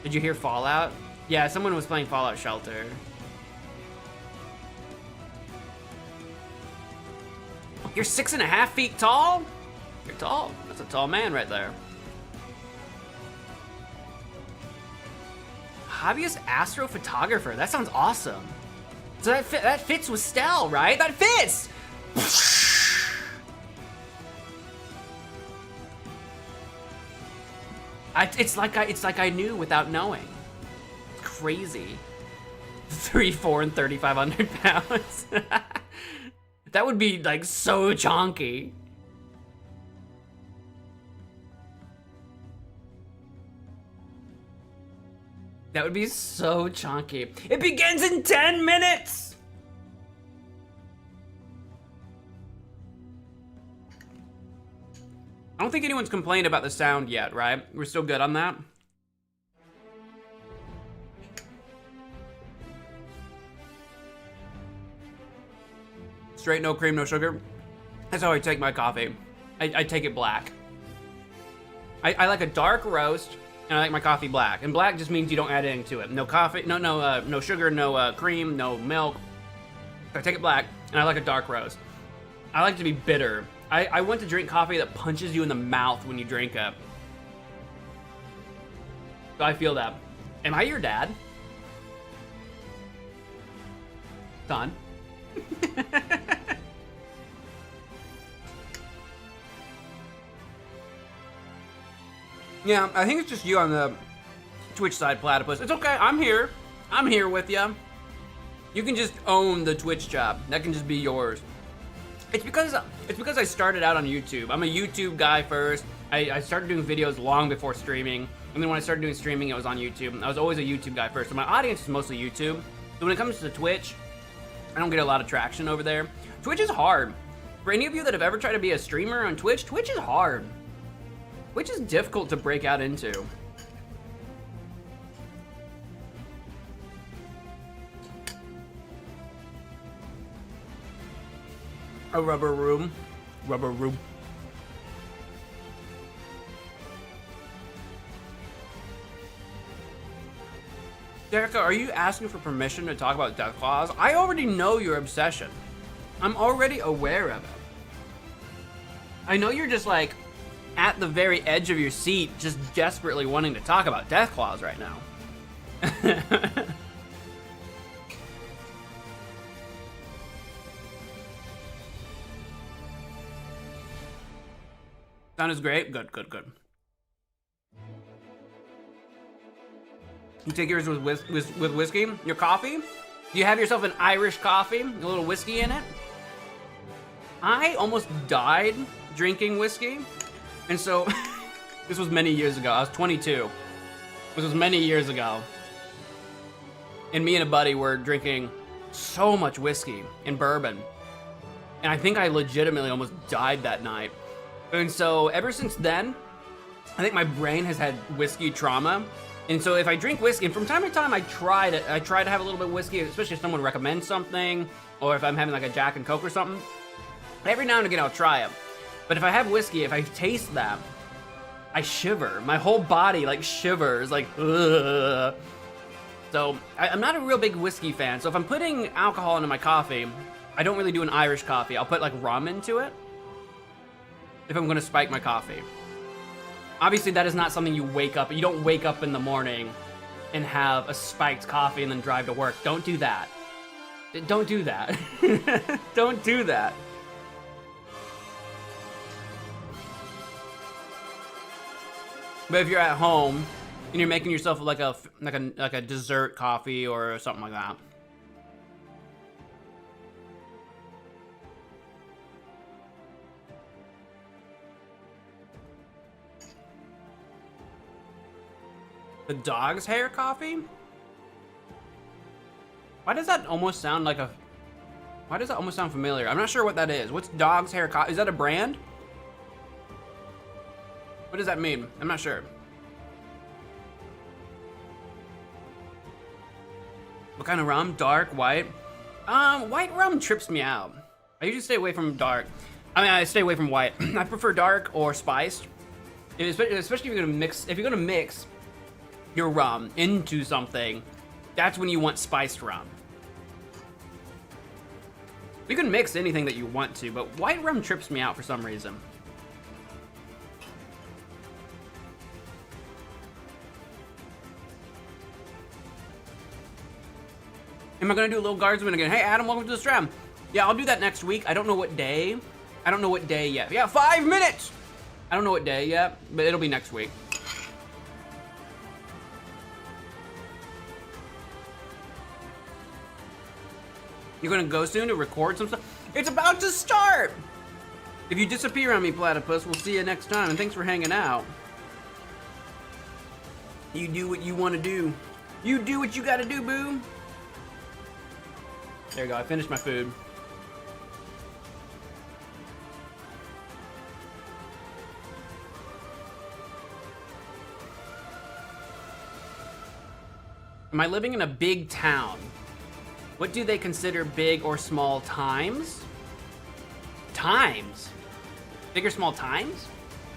Did you hear Fallout? Yeah, someone was playing Fallout Shelter. You're 6.5 feet tall? You're tall. That's a tall man right there. Hobbyist astrophotographer. That sounds awesome. So that fits with Stell, right? That fits! It's like I knew without knowing. Crazy. 3'4" and 3,500 pounds. That would be like so chonky. That would be so chonky. It begins in 10 minutes! I don't think anyone's complained about the sound yet, right? We're still good on that? Straight, no cream, no sugar. That's how I take my coffee. I take it black. I like a dark roast, and I like my coffee black. And black just means you don't add anything to it. No coffee, no sugar, no cream, no milk. So I take it black, and I like a dark roast. I like to be bitter. I want to drink coffee that punches you in the mouth when you drink it. So I feel that. Am I your dad? Son? Yeah, I think it's just you on the Twitch side, Platypus. It's okay, I'm here. I'm here with you. You can just own the Twitch job. That can just be yours. It's because I started out on YouTube. I'm a YouTube guy first. I started doing videos long before streaming. And then when I started doing streaming, it was on YouTube. I was always a YouTube guy first. So my audience is mostly YouTube. So when it comes to Twitch, I don't get a lot of traction over there. Twitch is hard. For any of you that have ever tried to be a streamer on Twitch, Twitch is hard. Twitch is difficult to break out into. A rubber room. Rubber room. Dereka, are you asking for permission to talk about Deathclaws? I already know your obsession. I'm already aware of it. I know you're just like at the very edge of your seat, just desperately wanting to talk about Deathclaws right now. Sound is great. Good, good, good. You take yours with whiskey? Your coffee? Do you have yourself an Irish coffee? A little whiskey in it? I almost died drinking whiskey. And so, this was many years ago. I was 22. This was many years ago. And me and a buddy were drinking so much whiskey and bourbon. And I think I legitimately almost died that night. And so ever since then, I think my brain has had whiskey trauma. And so if I drink whiskey, and from time to time I try to have a little bit of whiskey, especially if someone recommends something, or if I'm having like a Jack and Coke or something. Every now and again I'll try it. But if I have whiskey, if I taste that, I shiver. My whole body like shivers, like ugh. So I'm not a real big whiskey fan. So if I'm putting alcohol into my coffee, I don't really do an Irish coffee. I'll put like rum into it if I'm gonna spike my coffee. Obviously that is not something you don't wake up in the morning and have a spiked coffee and then drive to work. Don't do that. Don't do that. Don't do that. But if you're at home and you're making yourself like a dessert coffee or something like that. The dog's hair coffee? Why does that almost sound like why does that almost sound familiar? I'm not sure what that is. What's dog's hair coffee? Is that a brand? What does that mean? I'm not sure. What kind of rum? Dark, white? White rum trips me out. I usually stay away from dark. I stay away from white. I prefer dark or spiced. Especially if you're gonna mix your rum into something, that's when you want spiced rum. You can mix anything that you want to, but white rum trips me out for some reason. Am I gonna do a little guardsman again? Hey Adam, welcome to the stream. Yeah, I'll do that next week. I don't know what day. I don't know what day yet. Yeah, 5 minutes! I don't know what day yet, but it'll be next week. You're gonna go soon to record some stuff? It's about to start! If you disappear on me, Platypus, we'll see you next time, and thanks for hanging out. You do what you wanna do. You do what you gotta do, boo. There you go, I finished my food. Am I living in a big town? What do they consider big or small times? Times? Big or small times?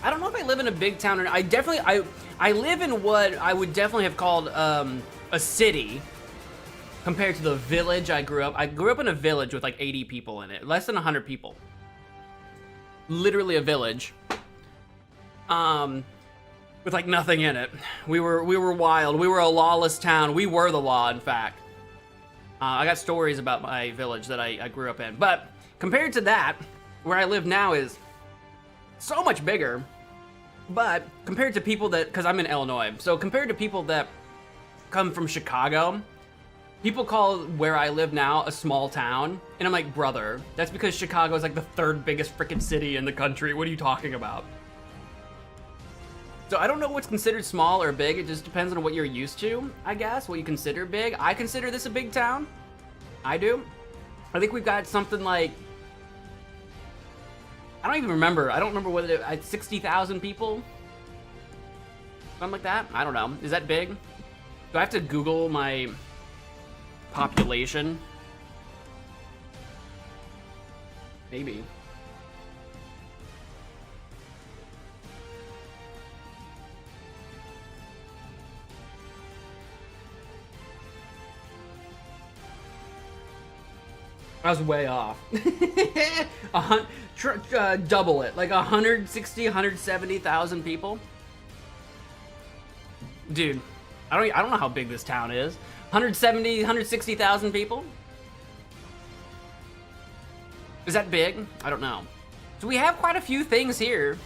I don't know if I live in a big town or not. I live in what I would definitely have called a city compared to the village I grew up. I grew up in a village with like 80 people in it, less than 100 people. Literally a village. With like nothing in it. We were wild. We were a lawless town. We were the law, in fact. I got stories about my village that I grew up in. But compared to that, where I live now is so much bigger. But compared to people that, because I'm in Illinois, so compared to people that come from Chicago, people call where I live now a small town. And I'm like, brother, that's because Chicago is like the third biggest freaking city in the country. What are you talking about? So I don't know what's considered small or big. It just depends on what you're used to, I guess, what you consider big. I consider this a big town. I do. I think we've got something like, I don't even remember. I don't remember what it is. 60,000 people? Something like that? I don't know. Is that big? Do I have to Google my population? Maybe. I was way off. Double it, like 160, 170,000 people. Dude, I don't know how big this town is. 170, 160,000 people. Is that big? I don't know. So we have quite a few things here.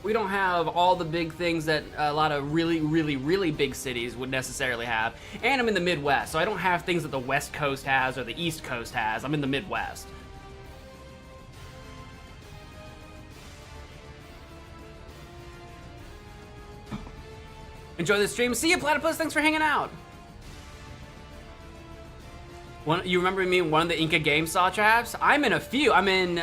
We don't have all the big things that a lot of really, really, really big cities would necessarily have. And I'm in the Midwest, so I don't have things that the West Coast has or the East Coast has. I'm in the Midwest. Enjoy the stream. See you, Platypus. Thanks for hanging out. You remember me in one of the Inca Game Saw Traps? I'm in a few. I'm in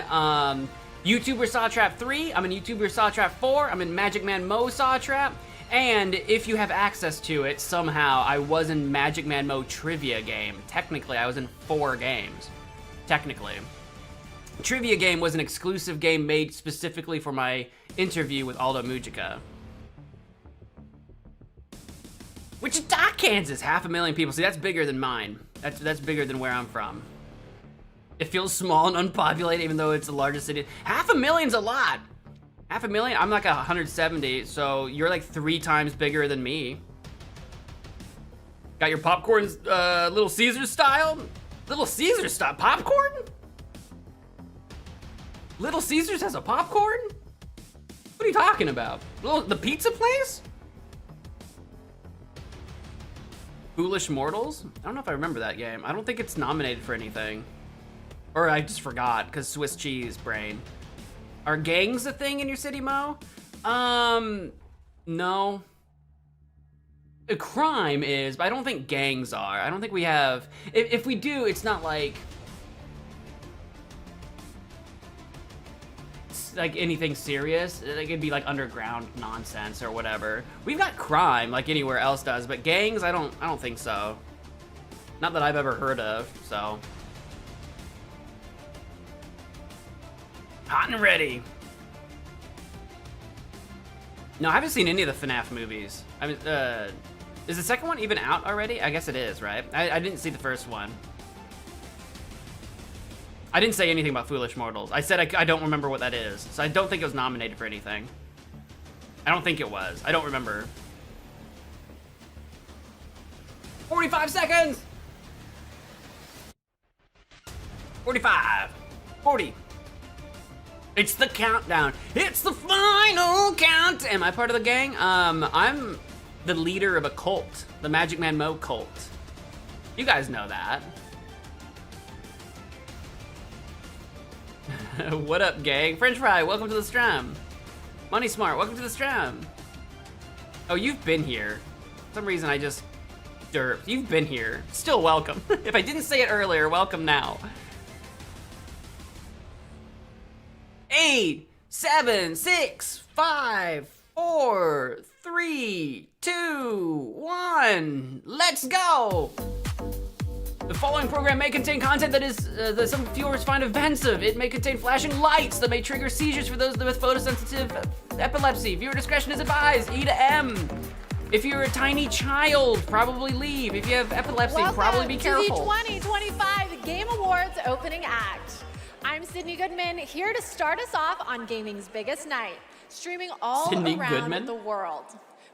YouTuber Saw Trap 3. I'm in YouTuber Saw Trap 4. I'm in MagicManMo Saw Trap. And if you have access to it, somehow, I was in MagicManMo Trivia Game. Technically, I was in 4 games. Technically. Trivia Game was an exclusive game made specifically for my interview with Aldo Mujica. Wichita, Kansas, 500,000 people. See, that's bigger than mine. That's bigger than where I'm from. It feels small and unpopulated, even though it's the largest city. 500,000's a lot. 500,000? I'm like 170, so you're like 3 times bigger than me. Got your popcorn, Little Caesars style? Little Caesars style popcorn? Little Caesars has a popcorn? What are you talking about? The pizza place? Foolish Mortals? I don't know if I remember that game. I don't think it's nominated for anything. Or I just forgot, because Swiss cheese brain. Are gangs a thing in your city, Mo? No. A crime is, but I don't think gangs are. I don't think we have, if we do, it's not like anything serious. Like, it'd be like underground nonsense or whatever. We've got crime like anywhere else does, but gangs, I don't think so. Not that I've ever heard of, so. Hot and ready. No, I haven't seen any of the FNAF movies. I mean, is the second one even out already? I guess it is, right? I didn't see the first one. I didn't say anything about Foolish Mortals. I said I don't remember what that is, so I don't think it was nominated for anything. I don't think it was. I don't remember. 45 seconds! 45. 40. It's the countdown. It's the final count. Am I part of the gang? I'm the leader of a cult, the MagicManMo cult. You guys know that. What up, gang? French Fry, welcome to the stream. Money Smart, welcome to the stream. Oh, you've been here. For some reason I just derped. You've been here. Still welcome. If I didn't say it earlier, welcome now. 8, 7, 6, 5, 4, 3, 2, 1. Let's go! The following program may contain content that is that some viewers find offensive. It may contain flashing lights that may trigger seizures for those with photosensitive epilepsy. Viewer discretion is advised. E to M. If you're a tiny child, probably leave. If you have epilepsy, probably be careful. Welcome to the 2025 Game Awards opening act. I'm Sydney Goodman, here to start us off on gaming's biggest night, streaming all around the world.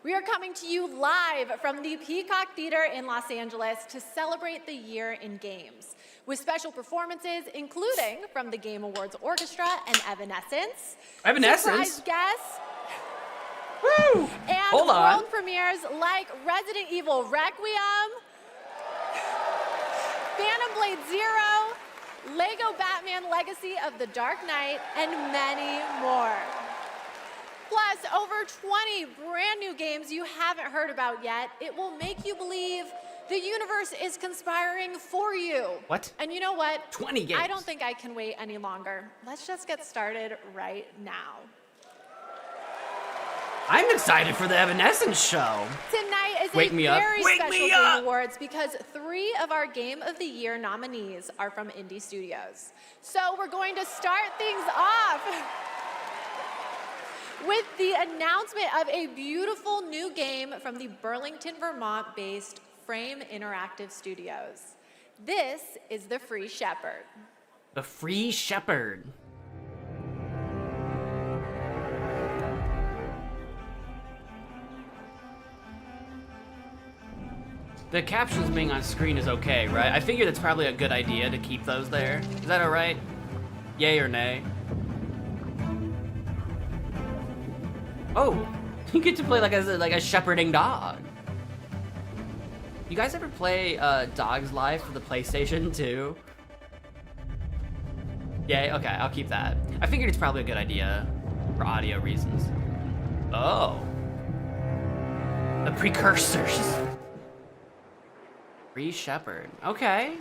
We are coming to you live from the Peacock Theater in Los Angeles to celebrate the year in games, with special performances including from the Game Awards Orchestra and Evanescence. Surprise guests. Woo! And world premieres like Resident Evil Requiem, Phantom Blade Zero, Lego Batman Legacy of the Dark Knight, and many more. Plus, over 20 brand new games you haven't heard about yet. It will make you believe the universe is conspiring for you. What? And you know what? 20 games. I don't think I can wait any longer. Let's just get started right now. I'm excited for the Evanescence show. Tonight is a very special Game Awards because 3 of our Game of the Year nominees are from indie studios. So we're going to start things off with the announcement of a beautiful new game from the Burlington, Vermont-based Frame Interactive Studios. This is The Free Shepherd. The Free Shepherd. The captions being on screen is okay, right? I figure that's probably a good idea to keep those there. Is that alright? Yay or nay? Oh, you get to play like a shepherding dog. You guys ever play Dog's Life for the PlayStation 2? Yay, okay, I'll keep that. I figured it's probably a good idea for audio reasons. Oh. The precursors. Free Shepherd. Okay.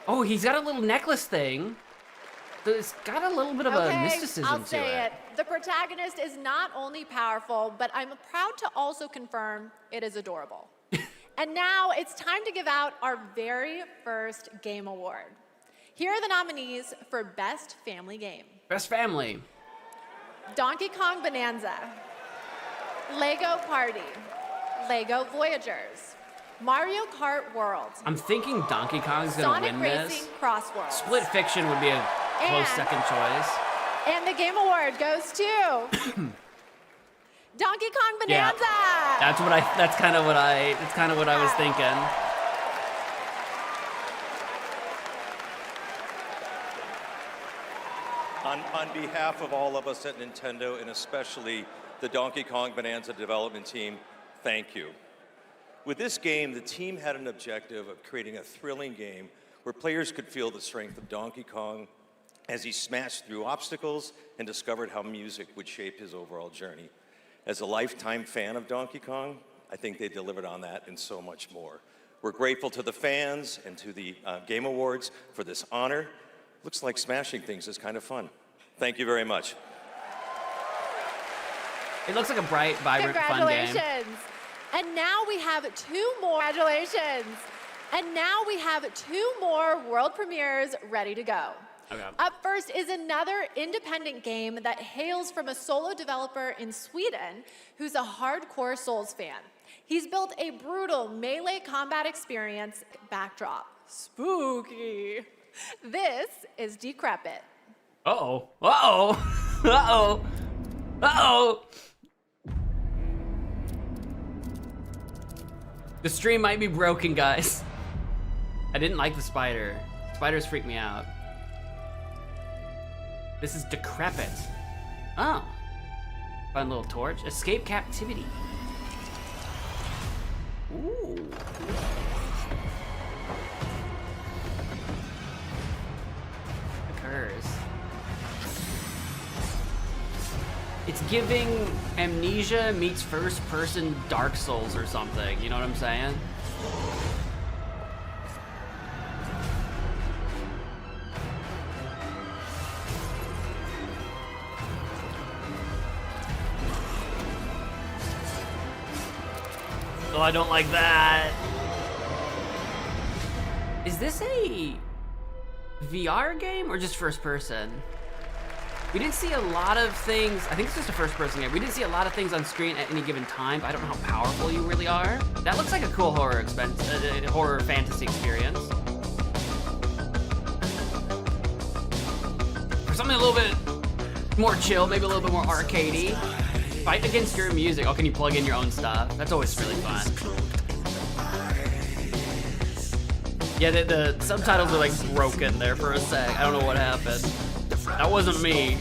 Oh, he's got a little necklace thing. It's got a little bit of a mysticism I'll to say it. The protagonist is not only powerful, but I'm proud to also confirm it is adorable. And now it's time to give out our very first game award. Here are the nominees for Best Family Game. Best Family. Donkey Kong Bonanza, Lego Party, Lego Voyagers, Mario Kart World, I'm thinking Donkey Kong's gonna Sonic win Racing this. Crosswords. Split Fiction would be a close second choice. And the game award goes to Donkey Kong Bonanza. Yeah, that's kind of what I was thinking. On behalf of all of us at Nintendo, and especially the Donkey Kong Bonanza development team, thank you. With this game, the team had an objective of creating a thrilling game where players could feel the strength of Donkey Kong as he smashed through obstacles and discovered how music would shape his overall journey. As a lifetime fan of Donkey Kong, I think they delivered on that and so much more. We're grateful to the fans and to the Game Awards for this honor. Looks like smashing things is kind of fun. Thank you very much. It looks like a bright, vibrant, fun game. Congratulations. And now we have two more. Congratulations. And now we have two more world premieres ready to go. Okay. Up first is another independent game that hails from a solo developer in Sweden who's a hardcore Souls fan. He's built a brutal melee combat experience backdrop. Spooky. This is Decrepit. Uh-oh. Uh-oh. Uh-oh. Uh-oh. The stream might be broken, guys. I didn't like the spider. Spiders freak me out. This is Decrepit. Oh. Fun little torch. Escape captivity. Ooh. Occurs. It's giving Amnesia meets first person Dark Souls or something. You know what I'm saying? Oh, I don't like that. Is this a VR game or just first person? We didn't see a lot of things. I think it's just a first person game. We didn't see a lot of things on screen at any given time. I don't know how powerful you really are. That looks like a cool horror horror fantasy experience. For something a little bit more chill, maybe a little bit more arcadey. Fight against your music. Oh, can you plug in your own stuff? That's always really fun. Yeah, the subtitles are like broken there for a sec. I don't know what happened. That wasn't me.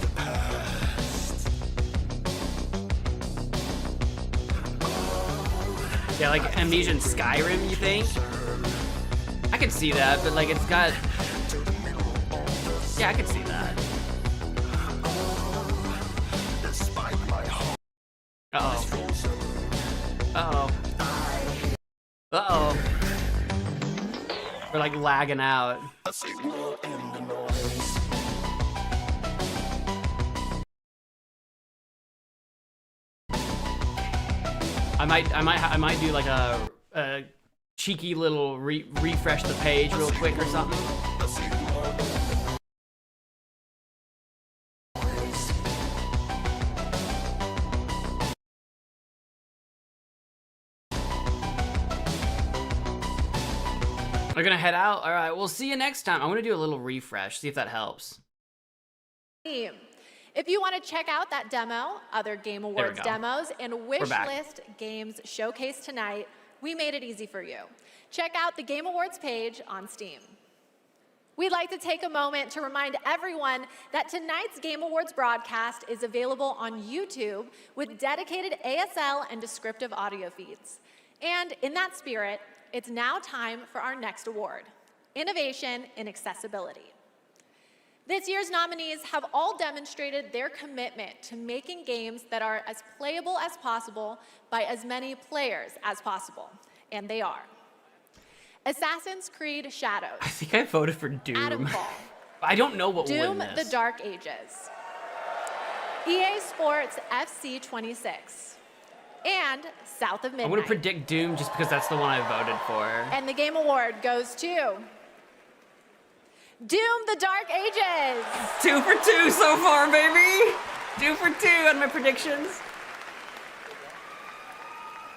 Yeah, like Amnesia and Skyrim, you think? I could see that, but like it's got... Yeah, I could see that. Uh-oh. Uh-oh. Uh-oh. We're like lagging out. I might do like a cheeky little refresh the page real quick or something. They're gonna head out? All right, we'll see you next time. I'm gonna do a little refresh, see if that helps. If you want to check out that demo, other Game Awards demos, and wish list games showcased tonight, we made it easy for you. Check out the Game Awards page on Steam. We'd like to take a moment to remind everyone that tonight's Game Awards broadcast is available on YouTube with dedicated ASL and descriptive audio feeds. And in that spirit, it's now time for our next award, Innovation in Accessibility. This year's nominees have all demonstrated their commitment to making games that are as playable as possible by as many players as possible, and they are. Assassin's Creed Shadows. I think I voted for Doom. Atomfall. I don't know what Doom: won this. The Dark Ages. EA Sports FC 26. And South of Midnight. I'm gonna predict Doom just because that's the one I voted for. And the Game Award goes to Doom: The Dark Ages. 2 for 2 so far, baby. 2 for 2 on my predictions.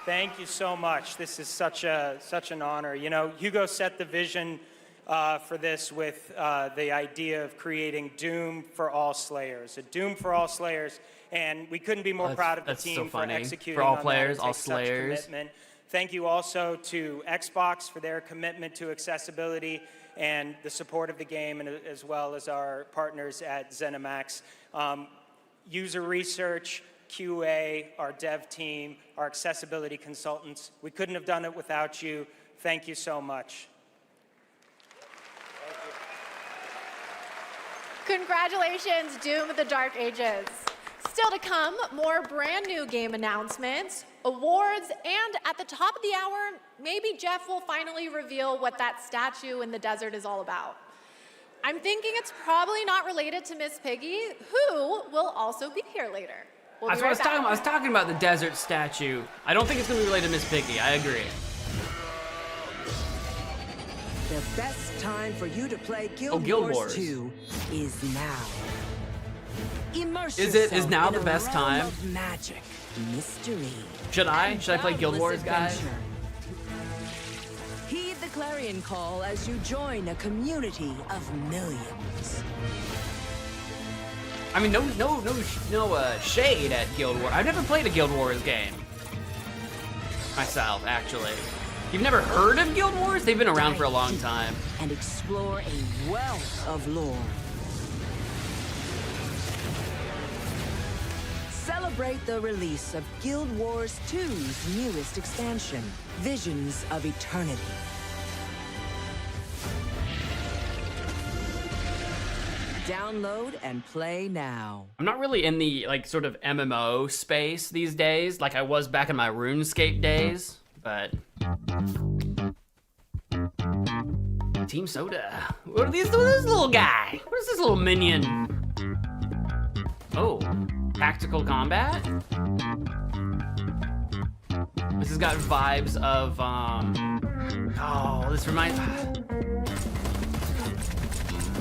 Thank you so much. This is such an honor. You know, Hugo set the vision for this with the idea of creating Doom for all Slayers, a Doom for all Slayers, and we couldn't be more proud of the team for executing for all on players, that all and take such Slayers. commitment. Thank you also to Xbox for their commitment to accessibility and the support of the game, and as well as our partners at ZeniMax. User research, QA, our dev team, our accessibility consultants. We couldn't have done it without you. Thank you so much. Congratulations, Doom: The Dark Ages. Still to come, more brand new game announcements, awards, and at the top of the hour, maybe Jeff will finally reveal what that statue in the desert is all about. I'm thinking it's probably not related to Miss Piggy, who will also be here later. That's what I was talking about. I was talking about the desert statue. I don't think it's going to be related to Miss Piggy. I agree. The best time for you to play Guild Wars Wars 2 is now. Immerse Is yourself now in the a best realm time? of magic, mystery. Should I? and Should I play Guild Wars, boundless guys? adventure. Heed the clarion call as you join a community of millions. I mean, no shade at Guild Wars. I've never played a Guild Wars game myself, actually. You've never heard of Guild Wars? They've been around for a long time. And explore a wealth of lore. Celebrate the release of Guild Wars 2's newest expansion, Visions of Eternity. Download and play now. I'm not really in the, like, sort of MMO space these days, like I was back in my RuneScape days, but... Team Soda. What are these? What is this little guy? What is this little minion? Oh, tactical combat? This has got vibes of, oh, this reminds... I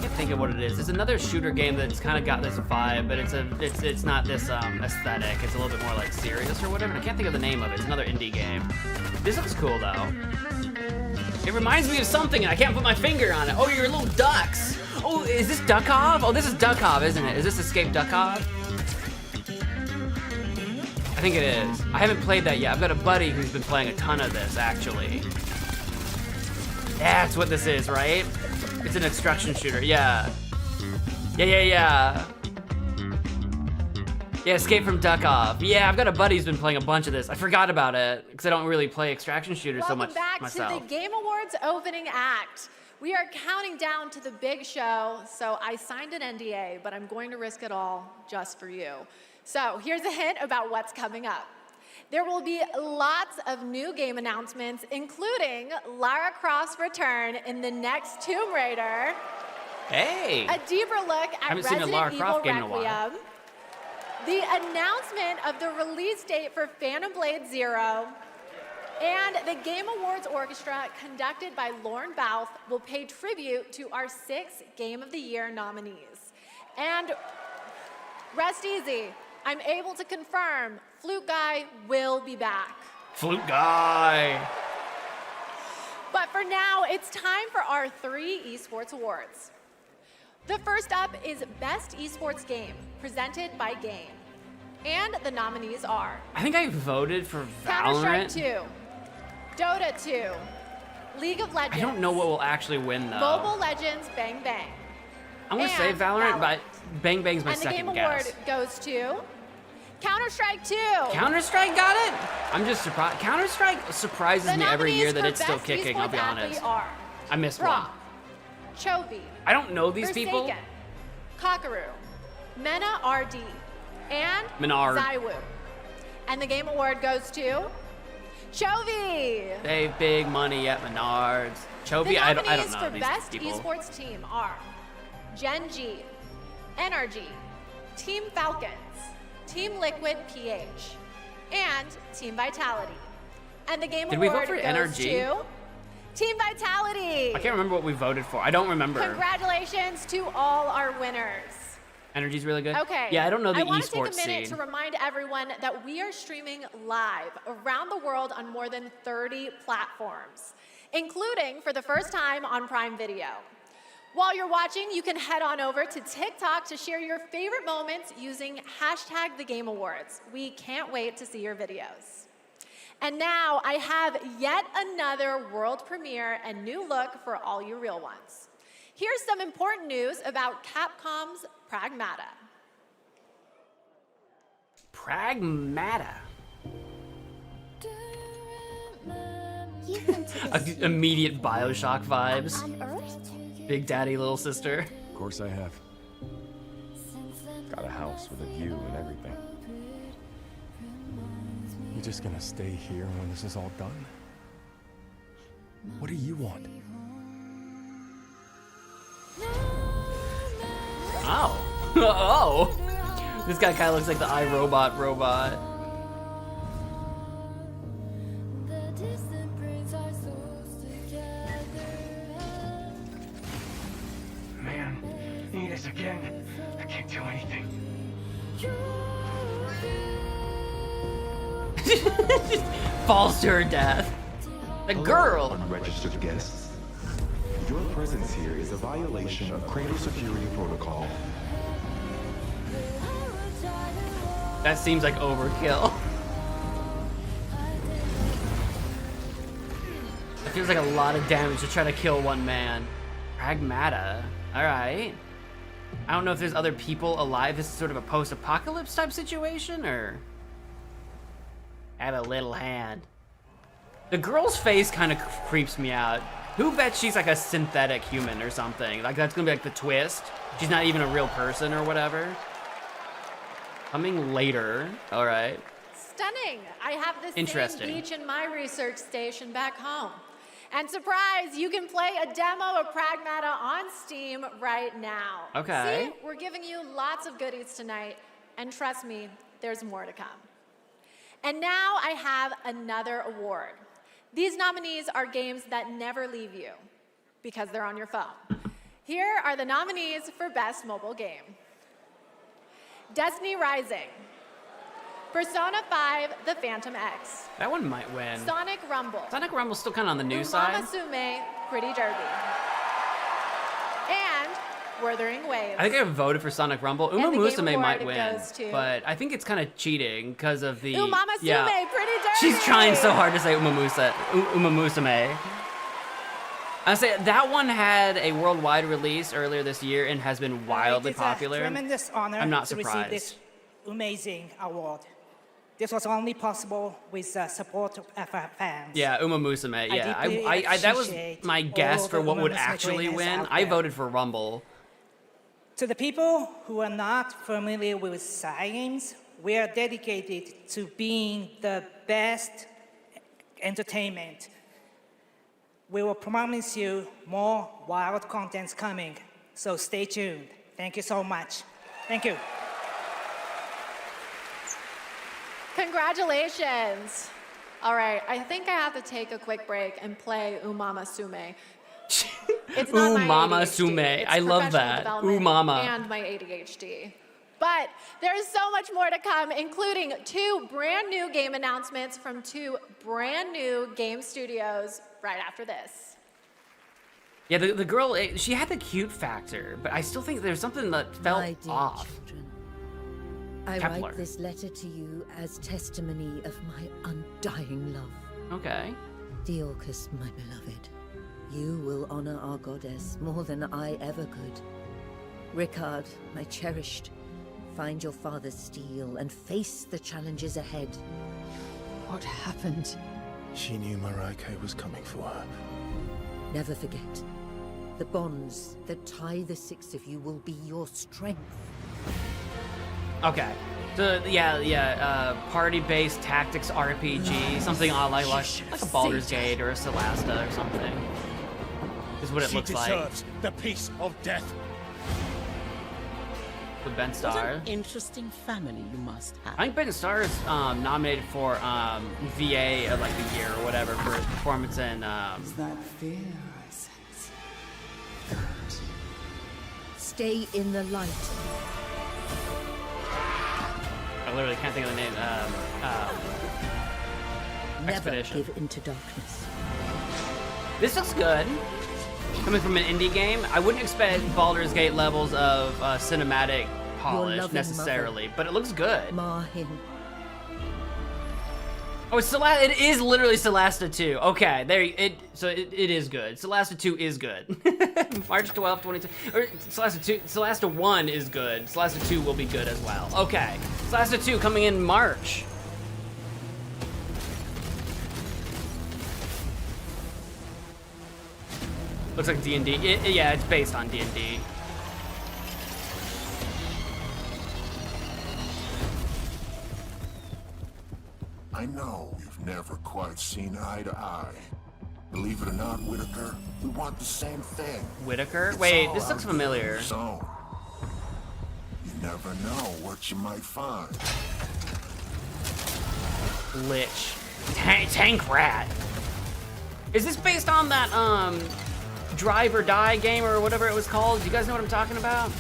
can't think of what it is. It's another shooter game that's kind of got this vibe, but it's not this aesthetic. It's a little bit more like serious or whatever. I can't think of the name of it. It's another indie game. This looks cool though. It reminds me of something, and I can't put my finger on it. Oh, you're little ducks. Oh, is this Duckov? Oh, this is Duckov, isn't it? Is this Escape Duckov? I think it is. I haven't played that yet. I've got a buddy who's been playing a ton of this, actually. That's what this is, right? It's an extraction shooter, yeah. Yeah, Escape from Duckov. Yeah, I've got a buddy who's been playing a bunch of this. I forgot about it, because I don't really play extraction shooters so much Welcome back myself. to the Game Awards opening act. We are counting down to the big show, so I signed an NDA, but I'm going to risk it all just for you. So here's a hint about what's coming up. There will be lots of new game announcements, including Lara Croft's return in the next Tomb Raider. Hey! A deeper look at Resident Evil Requiem. The announcement of the release date for Phantom Blade Zero. And the Game Awards Orchestra, conducted by Lorne Bouth, will pay tribute to our 6 Game of the Year nominees. And rest easy, I'm able to confirm Flute Guy will be back. Flute Guy! But for now, it's time for our 3 esports awards. The first up is Best Esports Game, presented by Game. And the nominees are I think I voted for Counter-Strike Valorant. 2, Dota 2, League of Legends. I don't know what will actually win though. Mobile Legends Bang Bang. I'm gonna say and Valorant, but Bang Bang's my And the Game second Award guess. goes to Counter-Strike 2. Counter-Strike got it? I'm just surprised. Counter-Strike surprises The me every nominees year that for it's still Best kicking, I'll be Esports honest. Athlete are I missed Raw, one. Chovy, I don't know these Forsaken, people. Kakaru, Mena RD, and Menard. Zywoo. And the Game Award goes to Chovy. Save big money at Menards. Chovy, The I nominees don't know for these Best people. Esports Team are Gen G, NRG, Team Falcons, Team Liquid PH, and Team Vitality. And the Game Did we Award vote for goes NRG? to Team Vitality. I can't remember what we voted for. I don't remember. Congratulations to all our winners. Energy's really good. Okay. Yeah, I don't know the I want to take esports a minute scene. to remind everyone that we are streaming live around the world on more than 30 platforms, including for the first time on Prime Video. While you're watching, you can head on over to TikTok to share your favorite moments using #TheGameAwards. We can't wait to see your videos. And now I have yet another world premiere and new look for all you real ones. Here's some important news about Capcom's Pragmata. Pragmata. You've been to the Immediate Bioshock vibes. on Earth? Big Daddy, Little Sister. Of course I have. Got a house with a view and everything. You just gonna stay here when this is all done? What do you want? Oh. Oh. This guy kind of looks like the iRobot robot. Man, you need us again. I can't do anything. Falls to her death. The girl. Unregistered guests. Your presence here is a violation of cradle security protocol. That seems like overkill. It feels like a lot of damage to try to kill one man. Pragmata. Alright. I don't know if there's other people alive. This is sort of a post-apocalypse type situation, or... Have a little hand. The girl's face kind of creeps me out. Who bets she's like a synthetic human or something? Like that's gonna be like the twist. She's not even a real person or whatever. Coming later. All right. Stunning. I have the Interesting. same beach in my research station back home. And surprise, you can play a demo of Pragmata on Steam right now. Okay. See, we're giving you lots of goodies tonight, and trust me, there's more to come. And now I have another award. These nominees are games that never leave you because they're on your phone. Here are the nominees for Best Mobile Game. Destiny Rising, Persona 5, The Phantom X, That one might win. Sonic Rumble, Sonic Rumble's still kind of on the new side. Umamasume, Pretty Derby, and Wuthering Waves. I think I voted for Sonic Rumble. And the Game Musume might Award win, goes to- but I think it's kind of cheating because of the Umamasume, Pretty Derby. She's trying so hard to say Umamusume. I say that one had a worldwide release earlier this year and has been wildly It is popular. a tremendous honor I'm not to receive surprised. this amazing award. This was only possible with the support of our fans. Yeah, Umamusume. Yeah, deeply I that was appreciate my guess all for the what would Umamusume actually trainers win. out I there. voted for Rumble. To the people who are not familiar with science, we are dedicated to being the best entertainment. We will promise you more wild contents coming, so stay tuned. Thank you so much. Thank you. Congratulations. All right, I think I have to take a quick break and play Umamasume. It's not my Umamasume. ADHD. It's I love professional that. development Umama. And my ADHD. But there's so much more to come, including 2 brand new game announcements from 2 brand new game studios right after this. Yeah, the girl, she had the cute factor, but I still think there's something that felt My dear off. children, I Kepler. write this letter to you as testimony of my undying love. Okay. Diorcus, my beloved, you will honor our goddess more than I ever could. Ricard, my cherished, find your father's steel and face the challenges ahead. What happened? She knew Marike was coming for her. Never forget, the bonds that tie the six of you will be your strength. Okay. So party-based tactics RPG, something like a Baldur's Gate or a Celasta or something, is what it looks like. She deserves the peace of death. With Ben What Starr. an interesting family you must have. I think Ben Starr is nominated for VA of like the year or whatever for his performance in. Is that fear I sense? Stay in the light. I literally can't think of the name. Never Expedition. give into darkness. This looks good. Coming from an indie game, I wouldn't expect Baldur's Gate levels of cinematic polish loving necessarily, but it looks good. Marhin. Oh, it's it is literally Celasta 2. Okay, it is good. Celasta 2 is good. March 12th, 22. Or Celasta 1 is good. Celasta 2 will be good as well. Okay. Celasta 2 coming in March. Looks like D&D. Yeah, it's based on D&D. I know we've never quite seen eye to eye. Believe it or not, Whitaker, we want the same thing. Whitaker? It's Wait, all this looks out familiar. there in the zone. You never know what you might find. Lich. Tank Rat. Is this based on that, Drive or Die game or whatever it was called? Do you guys know what I'm talking about?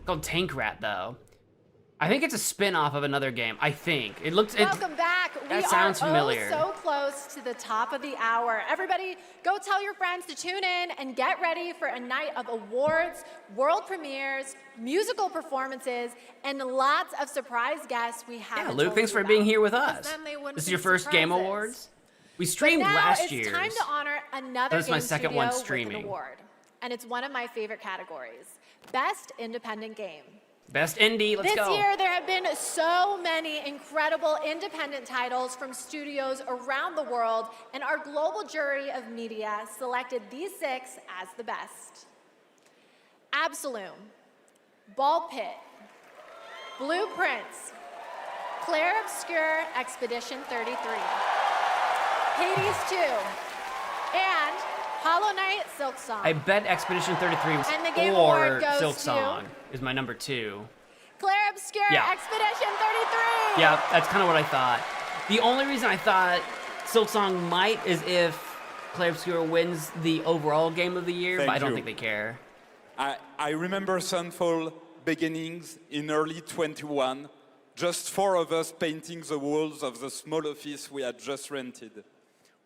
Called Tank Rat, though. I think it's a spin-off of another game. I think. It looks... Welcome back. That sounds familiar. So close to the top of the hour. Everybody, go tell your friends to tune in and get ready for a night of awards, world premieres, musical performances, and lots of surprise guests we haven't Yeah, Luke, told thanks you for being about, here with 'cause us. then they wouldn't This is be your first Game surprises. Awards? We streamed But now last it's year's. time to honor another This is my game second studio one with streaming. an award, and it's one of my favorite categories: Best Independent Game. Best Indie, let's go. This year, there have been so many incredible independent titles from studios around the world, and our global jury of media selected these 6 as the best. Absolum, Ball Pit, Blueprints, Clair Obscur Expedition 33, Hades 2, and Hollow Knight Silksong. I bet Expedition 33 And the Game or Award goes to Silksong is my number 2. Clair Obscur Yeah. Expedition 33! Yeah, that's kind of what I thought. The only reason I thought Silksong might is if Clair Obscur wins the overall Game of the Year, but I don't think they care. I remember Sunfall beginnings in early 21, just 4 of us painting the walls of the small office we had just rented.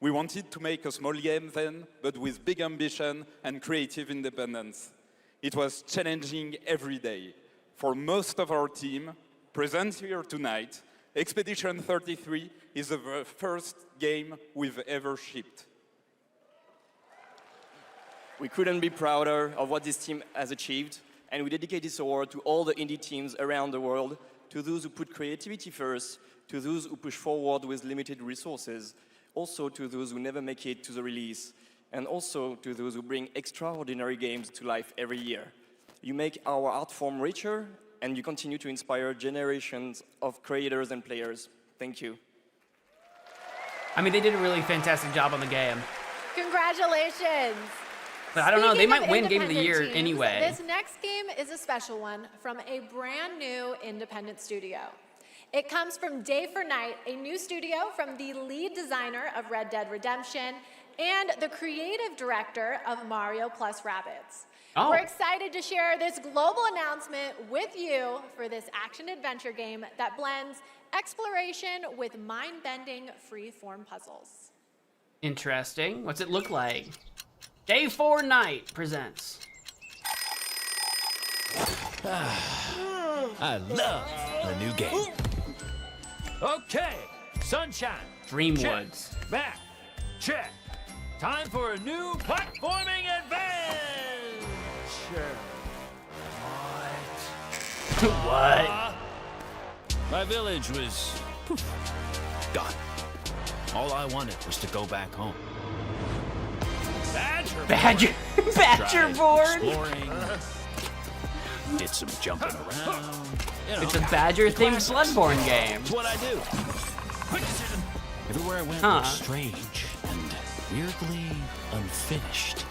We wanted to make a small game then, but with big ambition and creative independence. It was challenging every day. For most of our team, present here tonight, Expedition 33 is the first game we've ever shipped. We couldn't be prouder of what this team has achieved, and we dedicate this award to all the indie teams around the world, to those who put creativity first, to those who push forward with limited resources, also to those who never make it to the release, and also to those who bring extraordinary games to life every year. You make our art form richer, and you continue to inspire generations of creators and players. Thank you. I mean, they did a really fantastic job on the game. Congratulations! But I don't know, they Speaking might of win Game of the Year independent teams, anyway. This next game is a special one from a brand new independent studio. It comes from Day for Night, a new studio from the lead designer of Red Dead Redemption and the creative director of Mario plus Rabbids. Oh. We're excited to share this global announcement with you for this action-adventure game that blends exploration with mind-bending free-form puzzles. Interesting. What's it look like? Day 4 Night presents. I love the new game. Okay, Sunshine. Dreamwoods. Check. Back. Check. Time for a new platforming adventure. What? My village was gone. All I wanted was to go back home. Badger board. Exploring. Did some jumping around. You know, It's a Badger-themed Bloodborne game. It's what I do. Everywhere I went was strange and weirdly unfinished.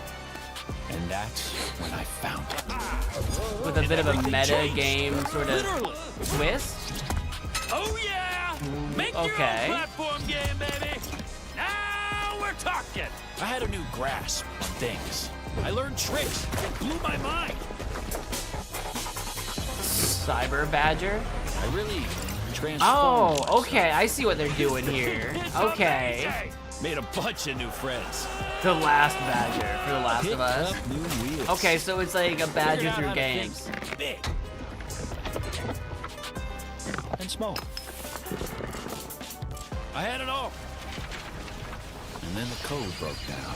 And that's when I found it. With a bit of a meta game sort of twist. Oh yeah! Make your own platform game, baby! Now we're talking! I had a new grasp on things. I learned tricks that blew my mind. Cyber Badger? I really transformed myself. Okay, I see what they're doing here. Okay. Made a bunch of new friends. The Last Badger for The Last of Us. Okay, so it's like a Badger through games. Big. And small. I had it all. And then the code broke down.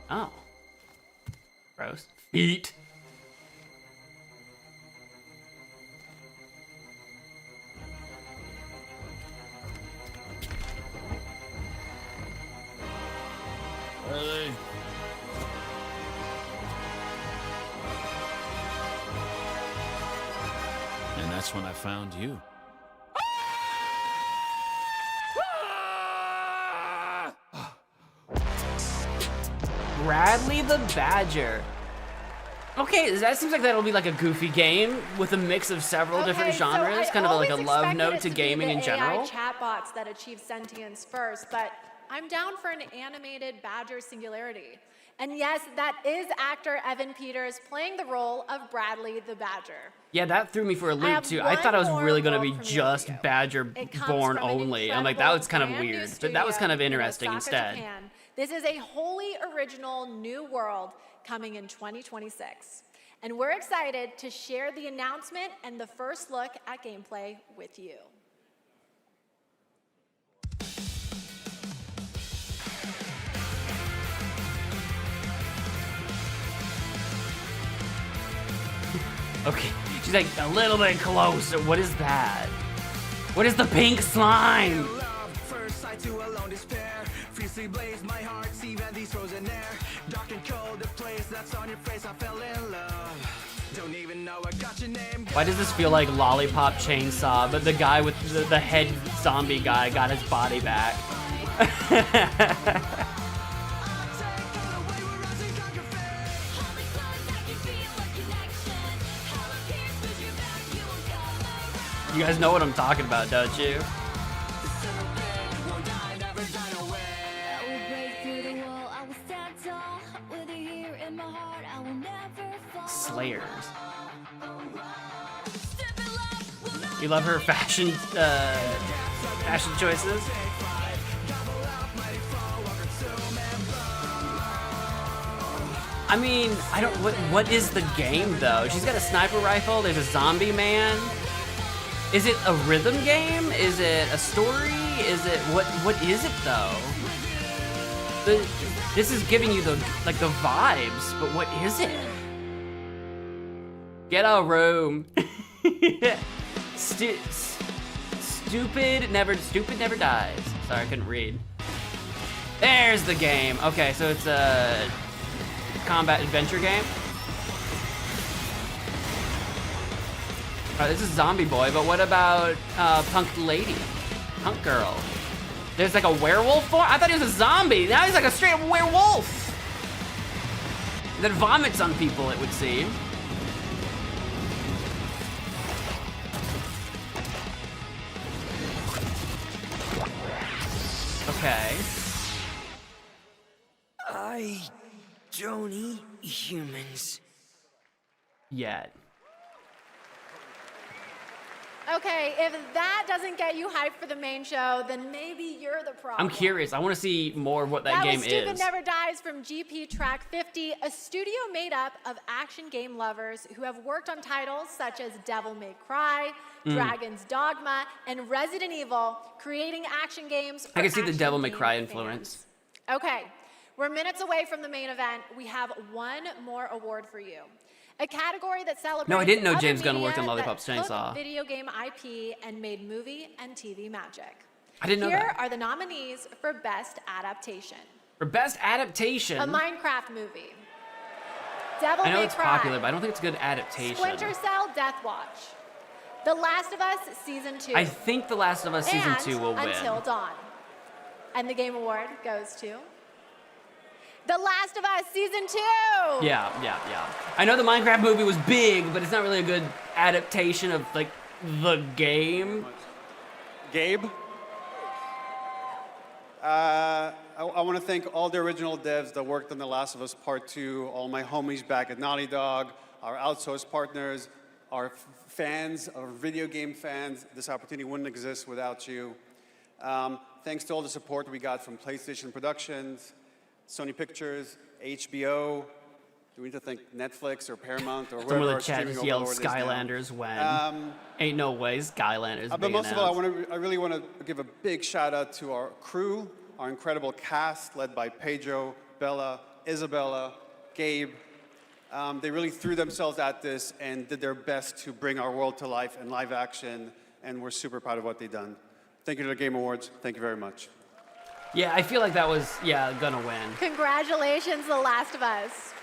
Oh. Gross. Feet. Really? And that's when I found you. Bradley the Badger. Okay, that seems like that'll be like a goofy game with a mix of several different genres, so kind of like a love always note expected to gaming in general. AI chatbots that achieve sentience first, but I'm down for an animated Badger singularity. And yes, that is actor Evan Peters playing the role of Bradley the Badger. Yeah, that threw me for a loop have too. I thought it was one really going to more be quote from just you. Badger It comes born from an only. I'm like, that was kind of incredible weird, brand but that was kind of new interesting studio in Osaka, instead. Japan. This is a wholly original new world coming in 2026. And we're excited to share the announcement and the first look at gameplay with you. Okay, she's like a little bit closer. What is that? What is the pink slime? First sight to alone despair. Fiercely blazed my heart, see that these frozen air. Dark and cold, the place that's on your face, I fell in love. Don't even know I got your name. Why does this feel like Lollipop Chainsaw, but the guy with the head zombie guy got his body back? You guys know what I'm talking about, don't you? Slayers. You love her fashion choices? I mean, I don't. What is the game though? She's got a sniper rifle. There's a zombie man. Is it a rhythm game? Is it a story? Is it what is it though? This is giving you the vibes, but what is it? Get a room. Stupid never dies. Sorry, I couldn't read. There's the game. Okay, so it's a combat adventure game. This is Zombie Boy, but what about Punk Lady? Punk Girl. There's like a werewolf form? I thought he was a zombie. Now he's like a straight up werewolf. That vomits on people, it would seem. Okay. I don't eat humans. Yet. Okay, if that doesn't get you hyped for the main show, then maybe you're the problem. I'm curious. I want to see more of what that game was Stupid is. Never Dies from GP Track 50, a studio made up of action game lovers who have worked on titles such as Devil May Cry, Dragon's Dogma, and Resident Evil, creating action games for I can see the action Devil May game Cry fans. influence. Okay, we're minutes away from the main event. We have one more award for you. A category that celebrates No, I didn't know other James Gunn media worked on that Lollipop's took Chainsaw. video game IP and made movie and TV magic. I didn't know Here that. are the nominees for Best Adaptation. For best adaptation, A Minecraft movie. Devil I know May it's Cry. popular, but I don't think it's a good adaptation. Splinter Cell Death Watch. The Last of Us Season 2. I think The Last of Us Season 2 will win. Until Dawn. And the Game Award goes to The Last of Us Season 2. Yeah. I know the Minecraft movie was big, but it's not really a good adaptation of, like, the game. Gabe? I want to thank all the original devs that worked on The Last of Us Part 2, all my homies back at Naughty Dog, our outsourced partners, our fans, our video game fans. This opportunity wouldn't exist without you. Thanks to all the support we got from PlayStation Productions, Sony Pictures, HBO. Do we need to thank Netflix or Paramount or Some wherever of our the chat streaming just yelled overlord is now. Skylanders when. Ain't no way Skylanders But being most of all, announced. I really want to give a big shout out to our crew, our incredible cast led by Pedro, Bella, Isabella, Gabe. They really threw themselves at this and did their best to bring our world to life in live action, and we're super proud of what they've done. Thank you to the Game Awards. Thank you very much. Yeah, I feel like that was, gonna win. Congratulations, The Last of Us.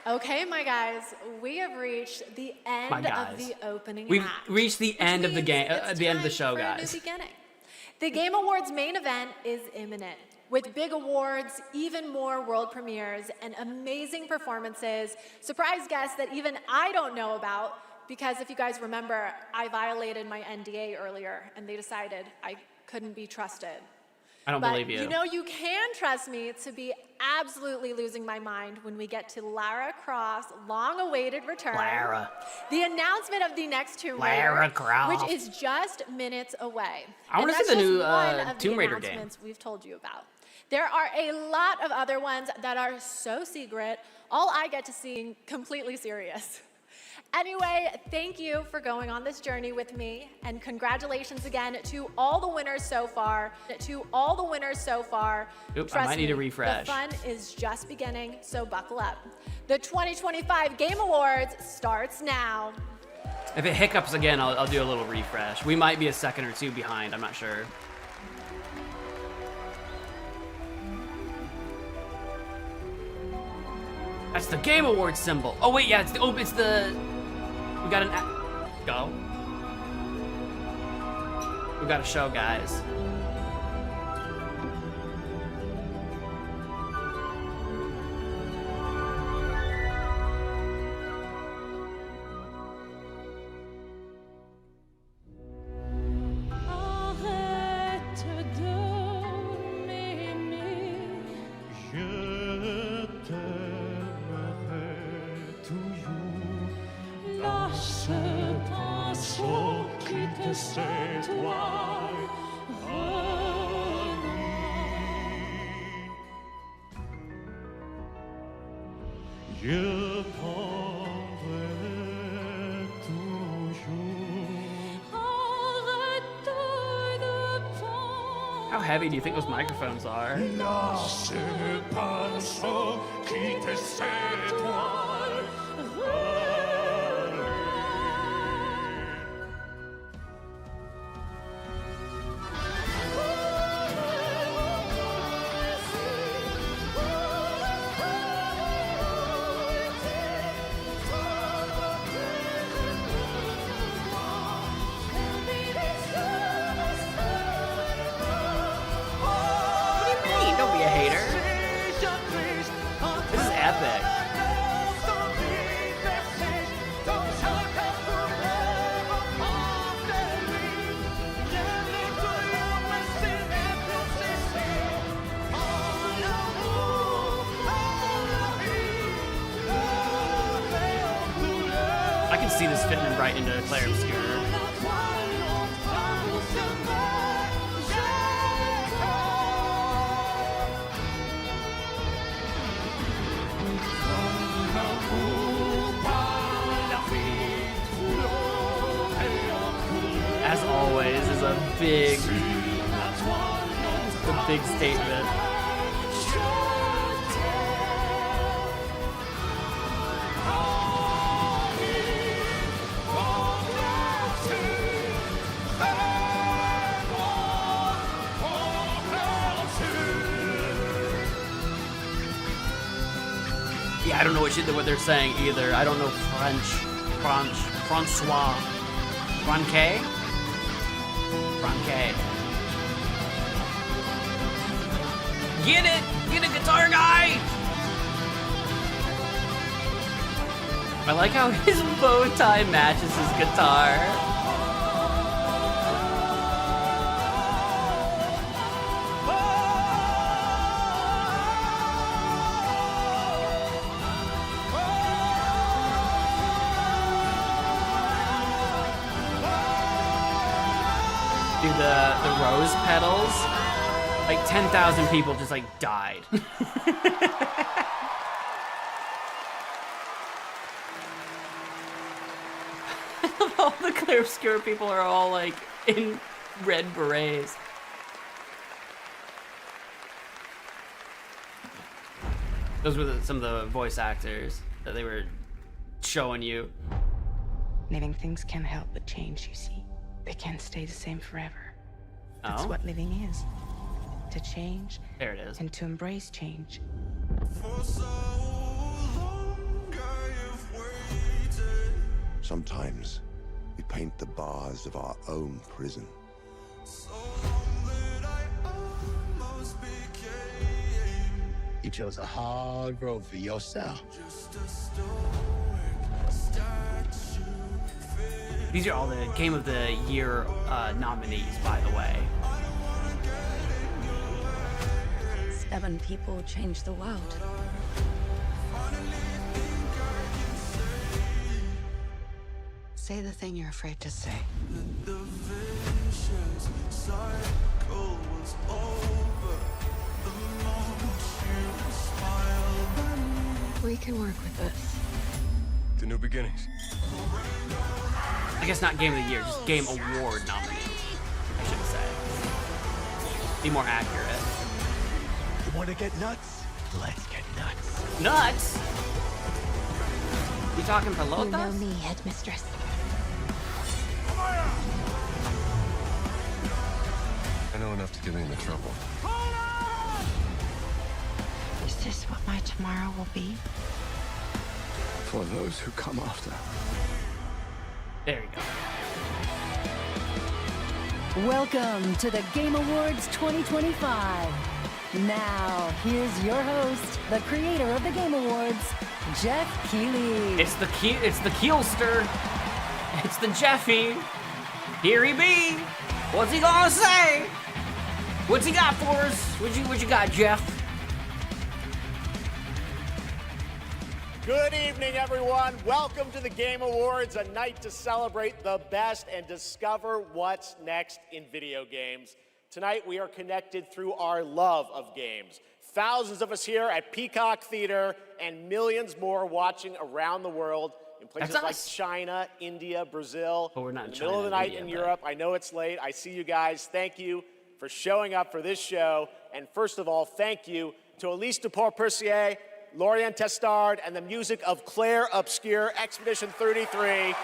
Okay, my guys, we have reached the end of the opening We've act. reached the end of the game, It's the end of the time show, for a new guys. beginning. The Game Awards main event is imminent. With big awards, even more world premieres, and amazing performances, surprise guests that even I don't know about, because if you guys remember, I violated my NDA earlier, and they decided I couldn't be trusted. I don't believe you. You know, you can trust me to be absolutely losing my mind when we get to Lara Croft's long-awaited return. Lara. The announcement of the next Tomb Lara Raider, Croft. which is just minutes away. I wanna And see the that's new, just one of Tomb the Raider game. announcements we've told you about. There are a lot of other ones that are so secret, all I get to see completely serious. Anyway, thank you for going on this journey with me, and congratulations again to all the winners so far. Oops, I Trust might need to me, refresh. The fun is just beginning, so buckle up. The 2025 Game Awards starts now. If it hiccups again, I'll do a little refresh. We might be a second or two behind, I'm not sure. That's the Game Awards symbol. Oh wait, yeah, it's the, we got go. We got a show, guys. How heavy do you think those microphones are? Don't be a hater. This is epic. can see this fitting him right into Claire Obscure. As always, is a big statement. Yeah, I don't know what they're saying either. I don't know Francois. Franquet? Franquet. Get it! Get a guitar guy! I like how his bow tie matches his guitar. Dude, the rose petals, like 10,000 people just like died. All the Claire Obscure people are all like in red berets. Those were some of the voice actors that they were showing you. Living things can't help but change, you see. They can't stay the same forever. That's what living is. To change. There it is. And to embrace change. Sometimes we paint the bars of our own prison. You chose a hard road for yourself. These are all the Game of the Year nominees, by the way. 7 people changed the world. Say the thing you're afraid to say. We can work with this. The new beginnings. I guess not Game of the Year, just Game Award nominees, I should say. Be more accurate. You want to get nuts? Let's get nuts. Nuts? You talking pelotas? You know me, headmistress. I know enough to get me into trouble. Is this what my tomorrow will be? For those who come after. There you go. Welcome to the Game Awards 2025. Now, here's your host, the creator of the Game Awards, Jeff Keighley. It's the Keelster. It's the Jeffy. Here he be. What's he gonna say? What's he got for us? What you got, Jeff? Good evening, everyone. Welcome to the Game Awards, a night to celebrate the best and discover what's next in video games. Tonight, we are connected through our love of games. Thousands of us here at Peacock Theater and millions more watching around the world in places like China, India, Brazil, but we're not in the middle of the night in Europe. I know it's late. I see you guys. Thank you for showing up for this show. And first of all, thank you to Elise Duport-Percier, Lorian Testard, and the music of Claire Obscure. Expedition 33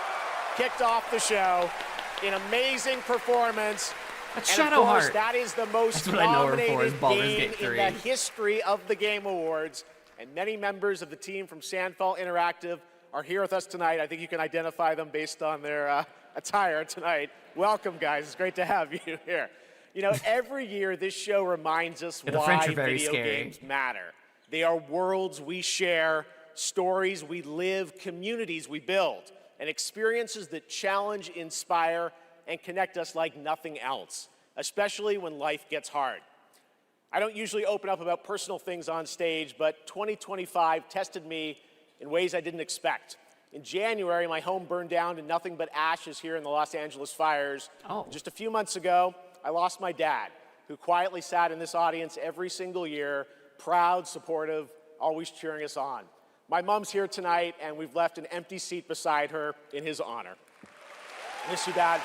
kicked off the show. An amazing performance. That's and of course, Shadowheart. that is the most nominated game in the history of the Game Awards. And many members of the team from Sandfall Interactive are here with us tonight. I think you can identify them based on their attire tonight. Welcome, guys. It's great to have you here. You know, every year this show reminds us why video games matter. They are worlds we share, stories we live, communities we build, and experiences that challenge, inspire, and connect us like nothing else, especially when life gets hard. I don't usually open up about personal things on stage, but 2025 tested me in ways I didn't expect. In January, my home burned down to nothing but ashes here in the Los Angeles fires. Oh. Just a few months ago, I lost my dad, who quietly sat in this audience every single year, proud, supportive, always cheering us on. My mom's here tonight, and we've left an empty seat beside her in his honor. Miss you, Dad.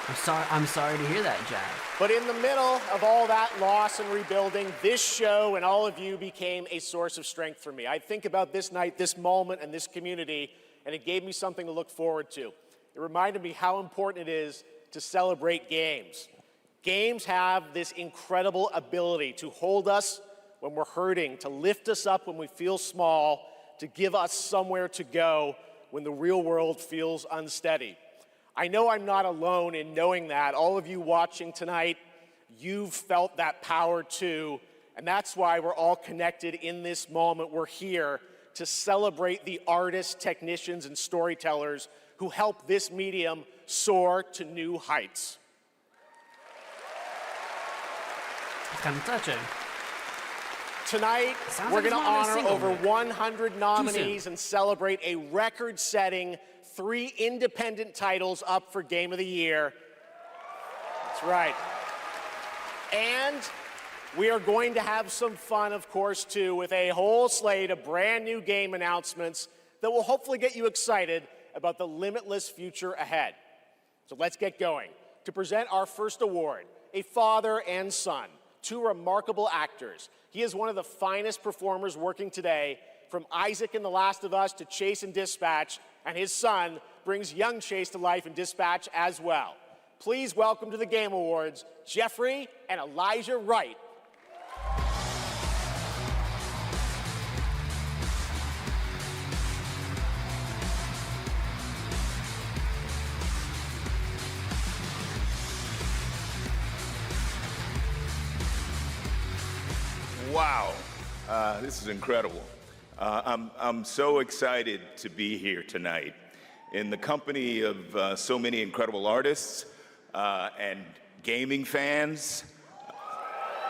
I'm sorry to hear that, Jack. But in the middle of all that loss and rebuilding, this show and all of you became a source of strength for me. I think about this night, this moment, and this community, and it gave me something to look forward to. It reminded me how important it is to celebrate games. Games have this incredible ability to hold us when we're hurting, to lift us up when we feel small, to give us somewhere to go when the real world feels unsteady. I know I'm not alone in knowing that. All of you watching tonight, you've felt that power too, and that's why we're all connected in this moment. We're here to celebrate the artists, technicians, and storytellers who help this medium soar to new heights. It's kind of touching. Tonight, we're going to honor over 100 nominees and celebrate a record-setting 3 independent titles up for Game of the Year. That's right. And we are going to have some fun, of course, too, with a whole slate of brand new game announcements that will hopefully get you excited about the limitless future ahead. So let's get going. To present our first award, a father and son, 2 remarkable actors. He is one of the finest performers working today, from Isaac in The Last of Us to Chase in Dispatch, and his son brings young Chase to life in Dispatch as well. Please welcome to the Game Awards, Jeffrey and Elijah Wright. Wow, this is incredible. I'm so excited to be here tonight in the company of so many incredible artists and gaming fans.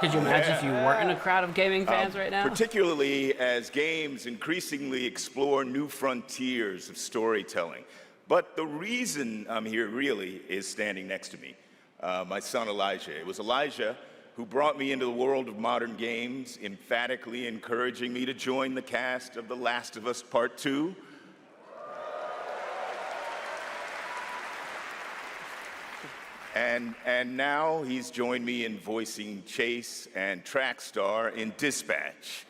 Could you imagine if you weren't in a crowd of gaming fans right now? Particularly as games increasingly explore new frontiers of storytelling. But the reason I'm here really is standing next to me, my son Elijah. It was Elijah who brought me into the world of modern games, emphatically encouraging me to join the cast of The Last of Us Part 2. And now he's joined me in voicing Chase and Trackstar in Dispatch.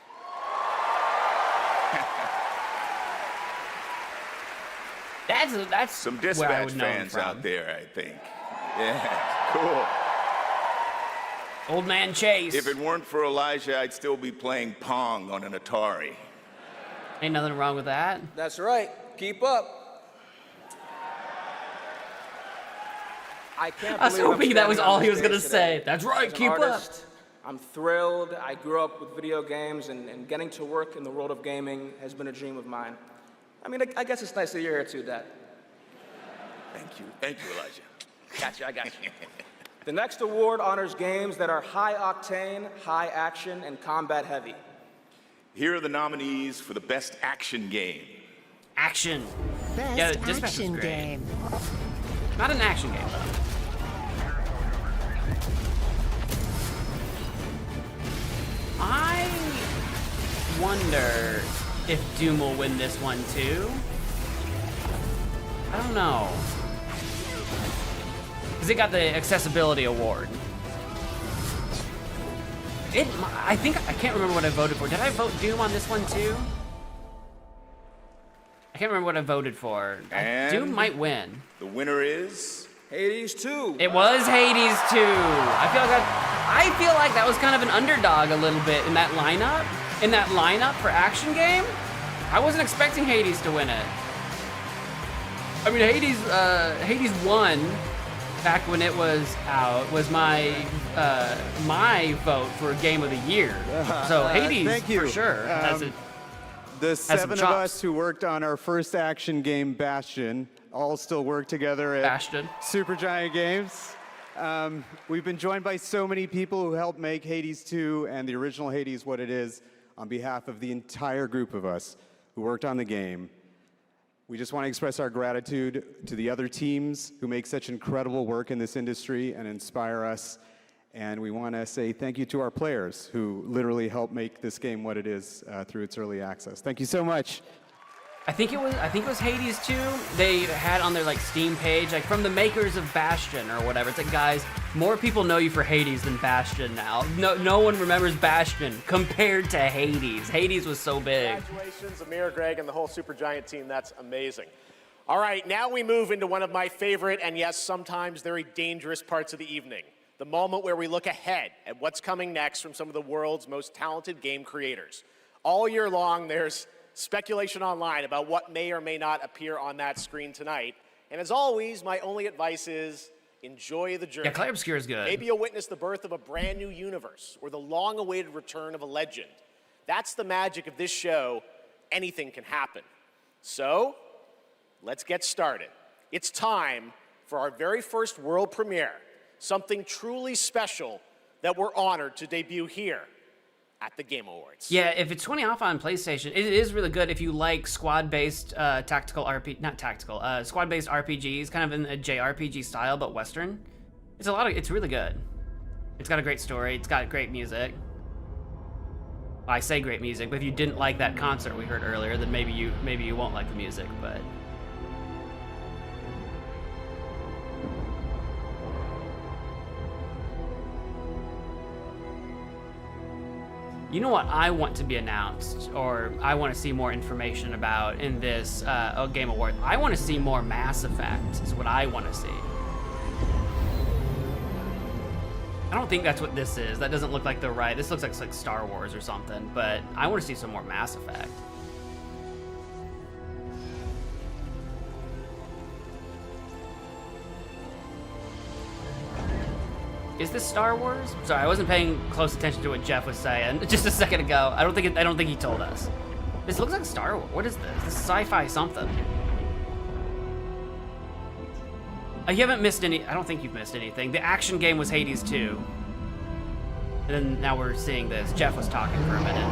That's some Dispatch fans out there, I think. Yeah, cool. Old man Chase. If it weren't for Elijah, I'd still be playing Pong on an Atari. Ain't nothing wrong with that. That's right. Keep up. I can't believe I was hoping that was all he was going to say. That's right, keep up. I'm thrilled. I grew up with video games, and getting to work in the world of gaming has been a dream of mine. I mean, I guess it's nice that you're here too, Dad. Thank you. Thank you, Elijah. Gotcha, I got you. The next award honors games that are high octane, high action, and combat heavy. Here are the nominees for the best action game. Action. Best action game. Not an action game, though. I wonder if Doom will win this one too. I don't know. Because it got the accessibility award. I can't remember what I voted for. Did I vote Doom on this one too? I can't remember what I voted for. Doom might win. The winner is Hades 2. It was Hades 2. I feel like that was kind of an underdog a little bit in that lineup. In that lineup for action game, I wasn't expecting Hades to win it. I mean, Hades 1 back when it was out was my vote for Game of the Year. So Hades thank you. for sure has it. The 7 of us who worked on our first action game, Bastion, all still work together at Supergiant Games. We've been joined by so many people who helped make Hades 2 and the original Hades what it is on behalf of the entire group of us who worked on the game. We just want to express our gratitude to the other teams who make such incredible work in this industry and inspire us. And we want to say thank you to our players who literally help make this game what it is through its early access. Thank you so much. I think it was Hades too. They had on their like Steam page, like from the makers of Bastion or whatever. It's like, guys, more people know you for Hades than Bastion now. No one remembers Bastion compared to Hades. Hades was so big. Congratulations, Amir, Greg, and the whole Supergiant team. That's amazing. All right, now we move into one of my favorite and yes, sometimes very dangerous parts of the evening. The moment where we look ahead at what's coming next from some of the world's most talented game creators. All year long, there's speculation online about what may or may not appear on that screen tonight. And as always, my only advice is enjoy the journey. Yeah, Clair Obscur is good. Maybe you'll witness the birth of a brand new universe or the long-awaited return of a legend. That's the magic of this show. Anything can happen. So, let's get started. It's time for our very first world premiere, something truly special that we're honored to debut here at the Game Awards. Yeah, if it's 20 off on PlayStation, it is really good if you like squad-based squad-based RPGs, kind of in a JRPG style, but Western. It's really good. It's got a great story, it's got great music. I say great music, but if you didn't like that concert we heard earlier, then maybe you won't like the music, but... You know what I want to be announced, or I want to see more information about in this Game Award? I want to see more Mass Effect, is what I want to see. I don't think that's what this is. That doesn't look like the right... This looks like Star Wars or something, but I want to see some more Mass Effect. Is this Star Wars? Sorry, I wasn't paying close attention to what Jeff was saying just a second ago. I don't think he told us. This looks like Star Wars. What is this? This is sci-fi something. You haven't missed any. I don't think you've missed anything. The action game was Hades 2. And then now we're seeing this. Jeff was talking for a minute.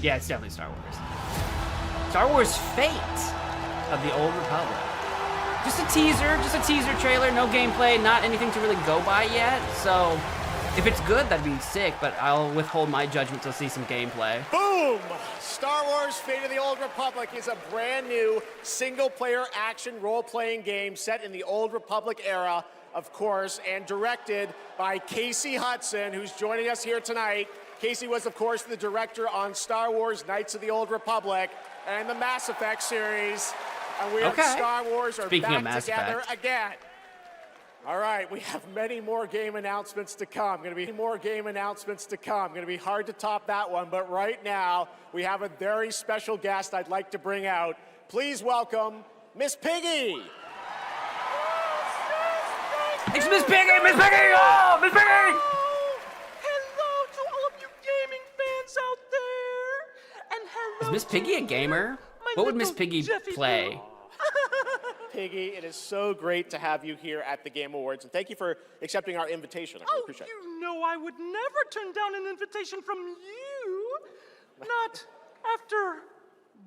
Yeah, it's definitely Star Wars. Star Wars Fate of the Old Republic. Just a teaser trailer, no gameplay, not anything to really go by yet. So if it's good, that'd be sick, but I'll withhold my judgment to see some gameplay. Boom! Star Wars Fate of the Old Republic is a brand new single-player action role-playing game set in the Old Republic era, of course, and directed by Casey Hudson, who's joining us here tonight. Casey was, of course, the director on Star Wars Knights of the Old Republic and the Mass Effect series. And we at Star Wars are back together again. All right, we have many more game announcements to come. Going to be hard to top that one, but right now we have a very special guest I'd like to bring out. Please welcome Miss Piggy. It's Miss Piggy! Miss Piggy! Oh, Miss Piggy! Hello to all of you gaming fans out there, and hello. Is Miss Piggy a gamer? What would Miss Piggy play? Piggy, it is so great to have you here at the Game Awards, and thank you for accepting our invitation. I really appreciate it. You know I would never turn down an invitation from you. Not after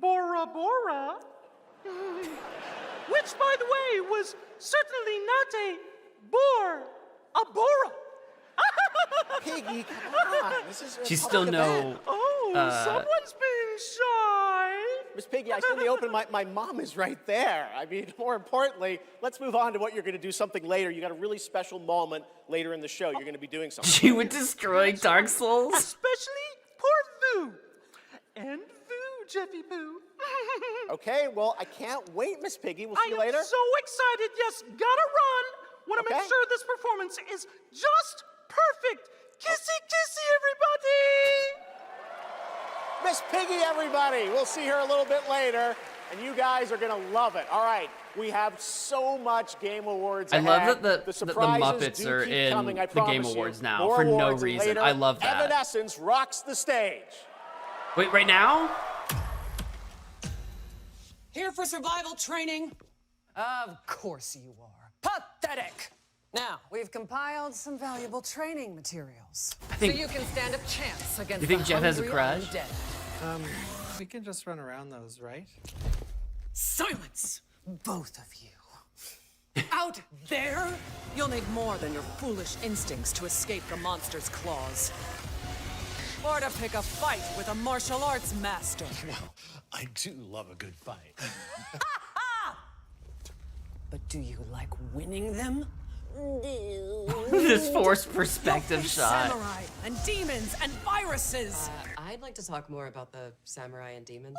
Bora Bora. Which, by the way, was certainly not a Bora. Piggy, come on. This is She's still no... someone's being shy. Miss Piggy, I said in the open, my mom is right there. I mean, more importantly, let's move on to what you're going to do something later. You got a really special moment later in the show. You're going to be doing something. She would destroy Dark Souls? Especially poor Vu. And Vu, Jeffy Poo. Okay, well, I can't wait, Miss Piggy. We'll see you later. I am so excited. Yes, gotta run. Want to make sure this performance is just perfect. Kissy, kissy, everybody. Miss Piggy, everybody. We'll see her a little bit later, and you guys are going to love it. All right, we have so much Game Awards ahead. I love that the Muppets are in the Game Awards now for no reason. I love that. Evanescence rocks the stage. Wait, right now? Here for survival training? Of course you are. Pathetic! Now, we've compiled some valuable training materials. I think, so you can stand a chance against you think the Jeff has a hungry crush? undead. We can just run around those, right? Silence, both of you. Out there, you'll need more than your foolish instincts to escape the monster's claws. Or to pick a fight with a martial arts master. Well, I do love a good fight. But do you like winning them? This forced perspective shot. Samurai and demons and viruses. I'd like to talk more about the samurai and demons.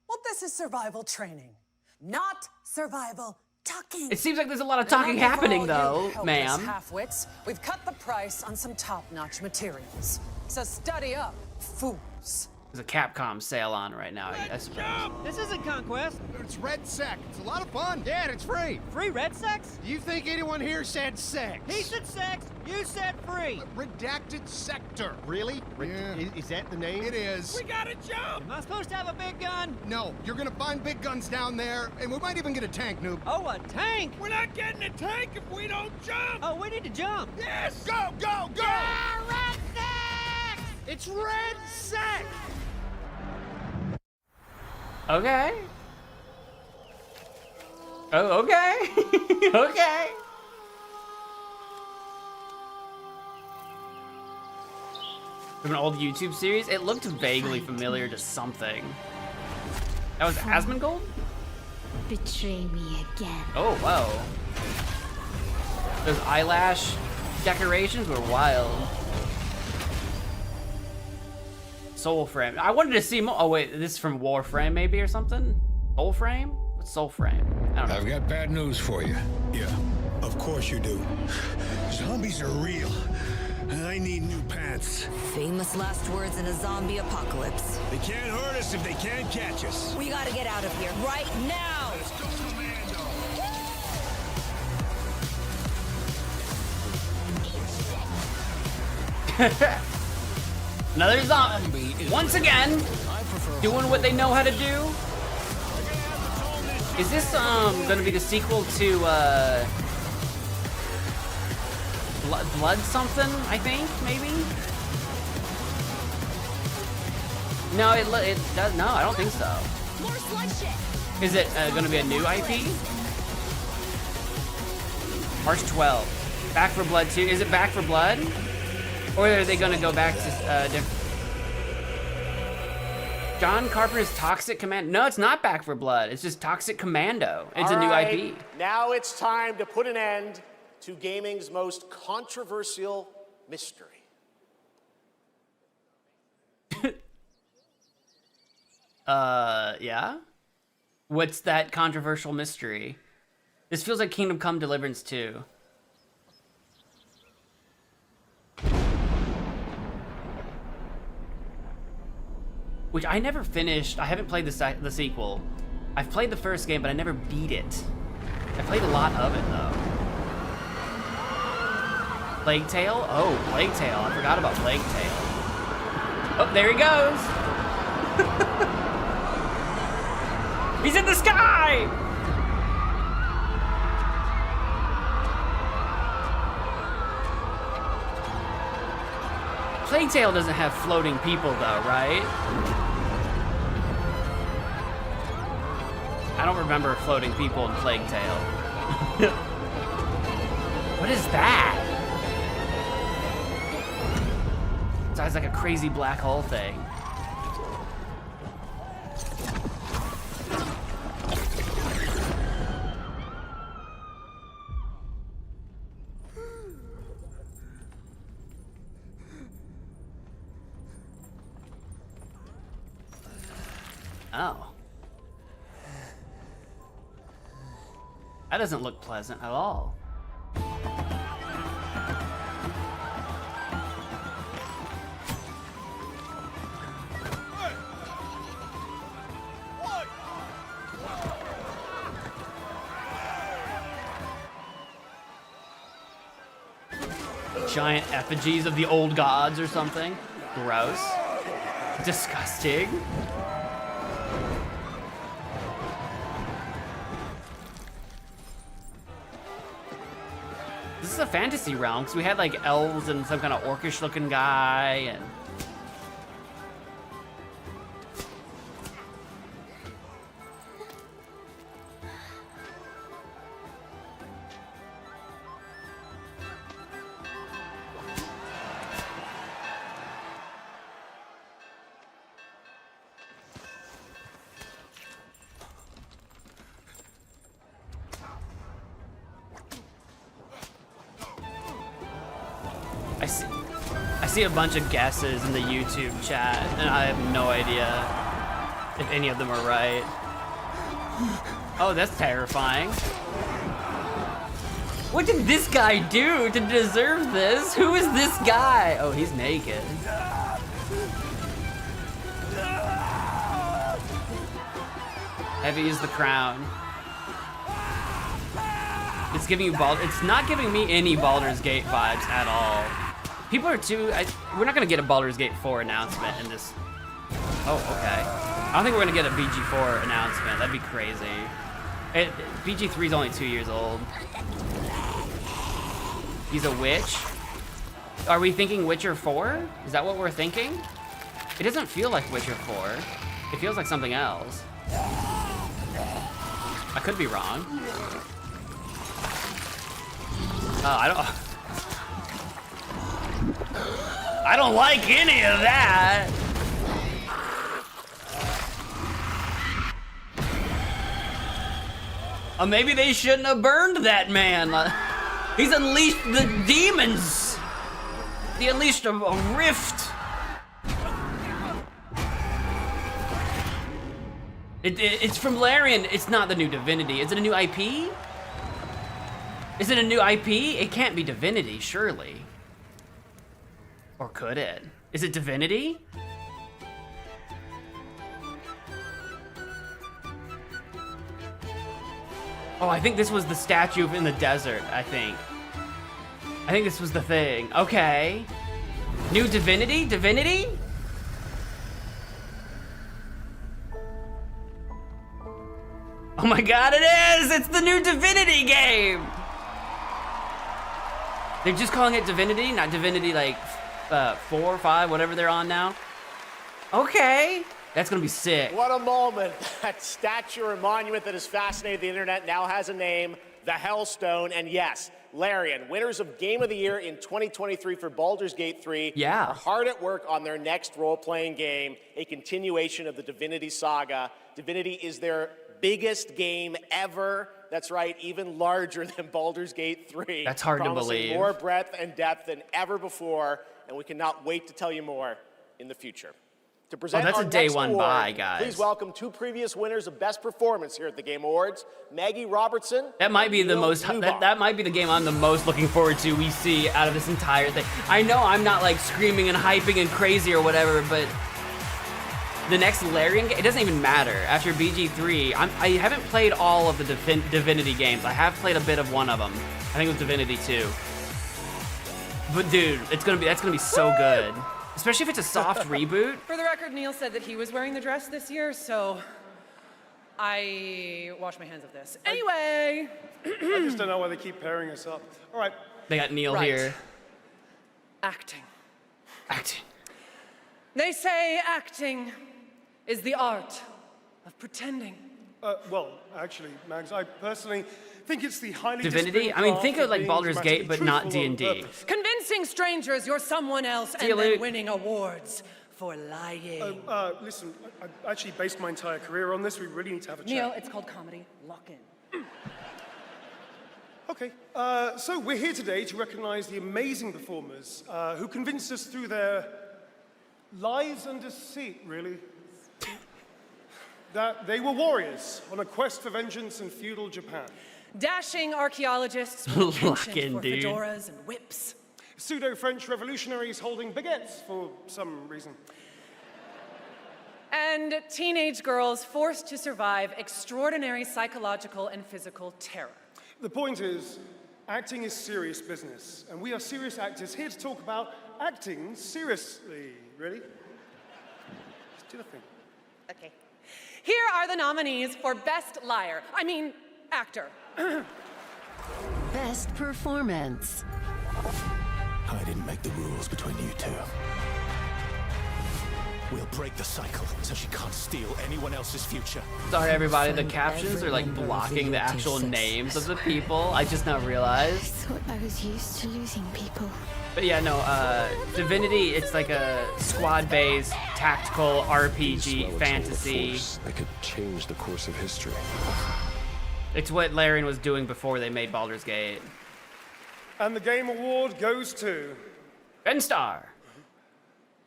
Well, this is survival training, not survival talking. It seems like there's a lot of talking happening, though, ma'am. Half-wits, we've cut the price on some top-notch materials. So study up, fools. There's a Capcom sale on right now, I suppose. This isn't Conquest. It's Red Sec. It's a lot of fun. Yeah, and it's free. Free Red Sex? Do you think anyone here said sex? He said sex. You said free. Redacted Sector. Really? Yeah. Is that the name? It is. We gotta jump. Am I supposed to have a big gun? No, you're gonna find big guns down there, and we might even get a tank, noob. Oh, a tank? We're not getting a tank if we don't jump. Oh, we need to jump. Yes. Go, go, go! Yeah, Red Sex! It's Red Sec! Okay. Oh, okay. Okay. From an old YouTube series, it looked vaguely familiar to something. That was Asmongold? Betray me again. Oh, whoa. Those eyelash decorations were wild. Soulframe. I wanted to see more. Oh wait, this is from Warframe maybe or something? Soulframe? What's Soulframe? I don't know. I've got bad news for you. Yeah, of course you do. Zombies are real. I need new pants. Famous last words in a zombie apocalypse. They can't hurt us if they can't catch us. We gotta get out of here right now! Let's go, Commando! Another zombie. Once again, doing what they know how to do. Is this gonna be the sequel to Blood something? I think maybe. No, it does. No, I don't think so. More sludge shit. Is it gonna be a new IP? March 12th. Back for Blood 2. Is it Back for Blood? Or are they gonna go back to different? John Carpenter's Toxic Commando. No, it's not Back for Blood. It's just Toxic Commando. It's a new IP. Now it's time to put an end to gaming's most controversial mystery. Yeah? What's that controversial mystery? This feels like Kingdom Come Deliverance 2. Which I never finished. I haven't played the sequel. I've played the first game, but I never beat it. I played a lot of it, though. Plague Tale? Oh, Plague Tale. I forgot about Plague Tale. Oh, there he goes! He's in the sky! Plague Tale doesn't have floating people, though, right? I don't remember floating people in Plague Tale. What is that? It's like a crazy black hole thing. Oh. That doesn't look pleasant at all. Giant effigies of the old gods or something. Gross. Disgusting. This is a fantasy realm, because we had like elves and some kind of orcish looking guy and I see a bunch of guesses in the YouTube chat, and I have no idea if any of them are right. Oh, that's terrifying. What did this guy do to deserve this? Who is this guy? Oh, he's naked. Heavy is the crown. It's giving you it's not giving me any Baldur's Gate vibes at all. People are too, we're not gonna get a Baldur's Gate 4 announcement in this. Oh, okay. I don't think we're gonna get a BG4 announcement. That'd be crazy. BG3 is only 2 years old. He's a witch? Are we thinking Witcher 4? Is that what we're thinking? It doesn't feel like Witcher 4. It feels like something else. I could be wrong. I don't like any of that. Maybe they shouldn't have burned that man. He's unleashed the demons. He unleashed a rift. It's from Larian. It's not the new Divinity. Is it a new IP? Is it a new IP? It can't be Divinity, surely. Or could it? Is it Divinity? Oh, I think this was the statue in the desert, I think. I think this was the thing. Okay. New Divinity? Divinity? Oh my god, it is! It's the new Divinity game! They're just calling it Divinity, not Divinity like 4 or 5, whatever they're on now. Okay. That's gonna be sick. What a moment. That statue or monument that has fascinated the internet now has a name, the Hellstone. And yes, Larian, winners of Game of the Year in 2023 for Baldur's Gate 3, are hard at work on their next role-playing game, a continuation of the Divinity saga. Divinity is their biggest game ever. That's right, even larger than Baldur's Gate 3. That's hard to believe. More breadth and depth than ever before, and we cannot wait to tell you more in the future. To present that's our a day next one award, buy, guys. Please welcome 2 previous winners of Best Performance here at the Game Awards, Maggie Robertson. That might be the most. That might be the game I'm the most looking forward to. We see out of this entire thing. I know I'm not like screaming and hyping and crazy or whatever, but the next Larian game, it doesn't even matter. After BG3, I haven't played all of the Divinity games. I have played a bit of one of them. I think it was Divinity 2. But dude, that's gonna be so good. Especially if it's a soft reboot. For the record, Neil said that he was wearing the dress this year, so I wash my hands of this. Anyway. I just don't know why they keep pairing us up. All right. They got Neil here. Acting. Acting. They say acting is the art of pretending. Well, actually, Mags, I personally think it's the highly Divinity? I mean, think of like Baldur's Gate, but not D&D. Convincing strangers you're someone else and then winning awards for lying. Listen, I actually based my entire career on this. We really need to have a chat. Neil, it's called comedy. Lock in. Okay, so we're here today to recognize the amazing performers who convinced us through their lies and deceit, really, that they were warriors on a quest for vengeance in feudal Japan. Dashing archaeologists with a penchant for fedoras and whips. Pseudo-French revolutionaries holding baguettes for some reason. And teenage girls forced to survive extraordinary psychological and physical terror. The point is, acting is serious business, and we are serious actors here to talk about acting seriously. Really? Just do the thing. Okay. Here are the nominees for Best Liar. I mean, Actor. Best Performance. I didn't make the rules between you two. We'll break the cycle so she can't steal anyone else's future. Sorry, everybody. The captions are like blocking the actual names of the people. I just now realized. I thought I was used to losing people. But yeah, no, Divinity, it's like a squad-based, tactical RPG, fantasy. That could change the course of history. It's what Larian was doing before they made Baldur's Gate. And the Game Award goes to... Ben Starr.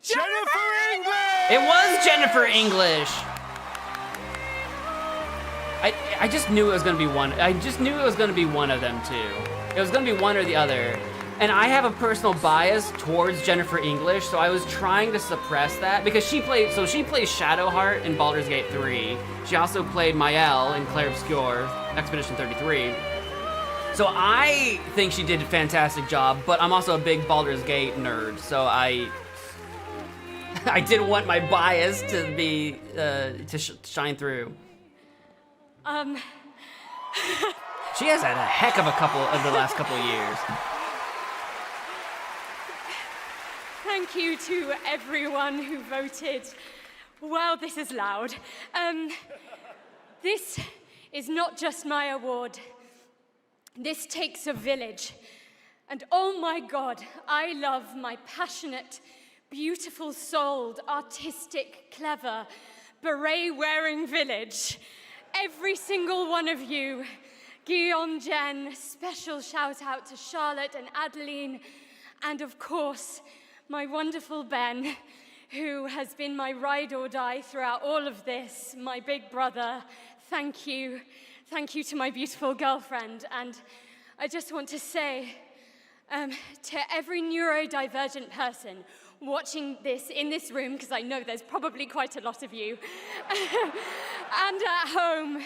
Jennifer English! It was Jennifer English. I just knew it was gonna be one. I just knew it was gonna be one of them two. It was gonna be one or the other. And I have a personal bias towards Jennifer English, so I was trying to suppress that because she plays Shadowheart in Baldur's Gate 3. She also played Mael in Clair Obscur, Expedition 33. So I think she did a fantastic job, but I'm also a big Baldur's Gate nerd, so I didn't want my bias to be shine through. She has had a heck of a couple of the last couple of years. Thank you to everyone who voted. Wow, this is loud. This is not just my award. This takes a village. And oh my God, I love my passionate, beautiful-souled, artistic, clever, beret-wearing village. Every single one of you. Guillaume, Jen, special shout out to Charlotte and Adeline, and of course, my wonderful Ben, who has been my ride or die throughout all of this, my big brother. Thank you. Thank you to my beautiful girlfriend. And I just want to say to every neurodivergent person watching this in this room, because I know there's probably quite a lot of you, and at home,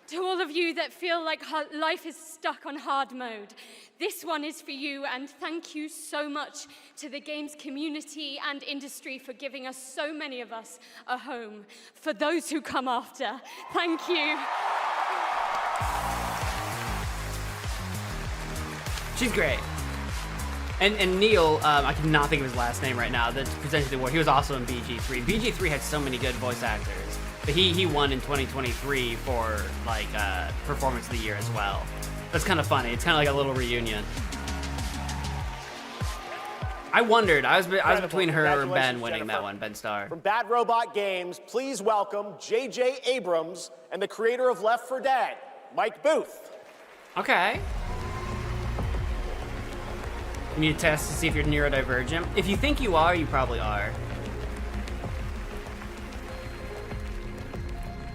to all of you that feel like life is stuck on hard mode, this one is for you, and thank you so much to the games community and industry for giving us, so many of us, a home. For those who come after, thank you. She's great. And Neil, I cannot think of his last name right now, that presented the award. He was also in BG3. BG3 had so many good voice actors. But he won in 2023 for like performance of the year as well. That's kind of funny. It's kind of like a little reunion. I wondered. I was between her or Ben winning Jennifer. that one. Ben Starr. From Bad Robot Games, please welcome J.J. Abrams and the creator of Left 4 Dead, Mike Booth. Okay. You need a test to see if you're neurodivergent. If you think you are, you probably are.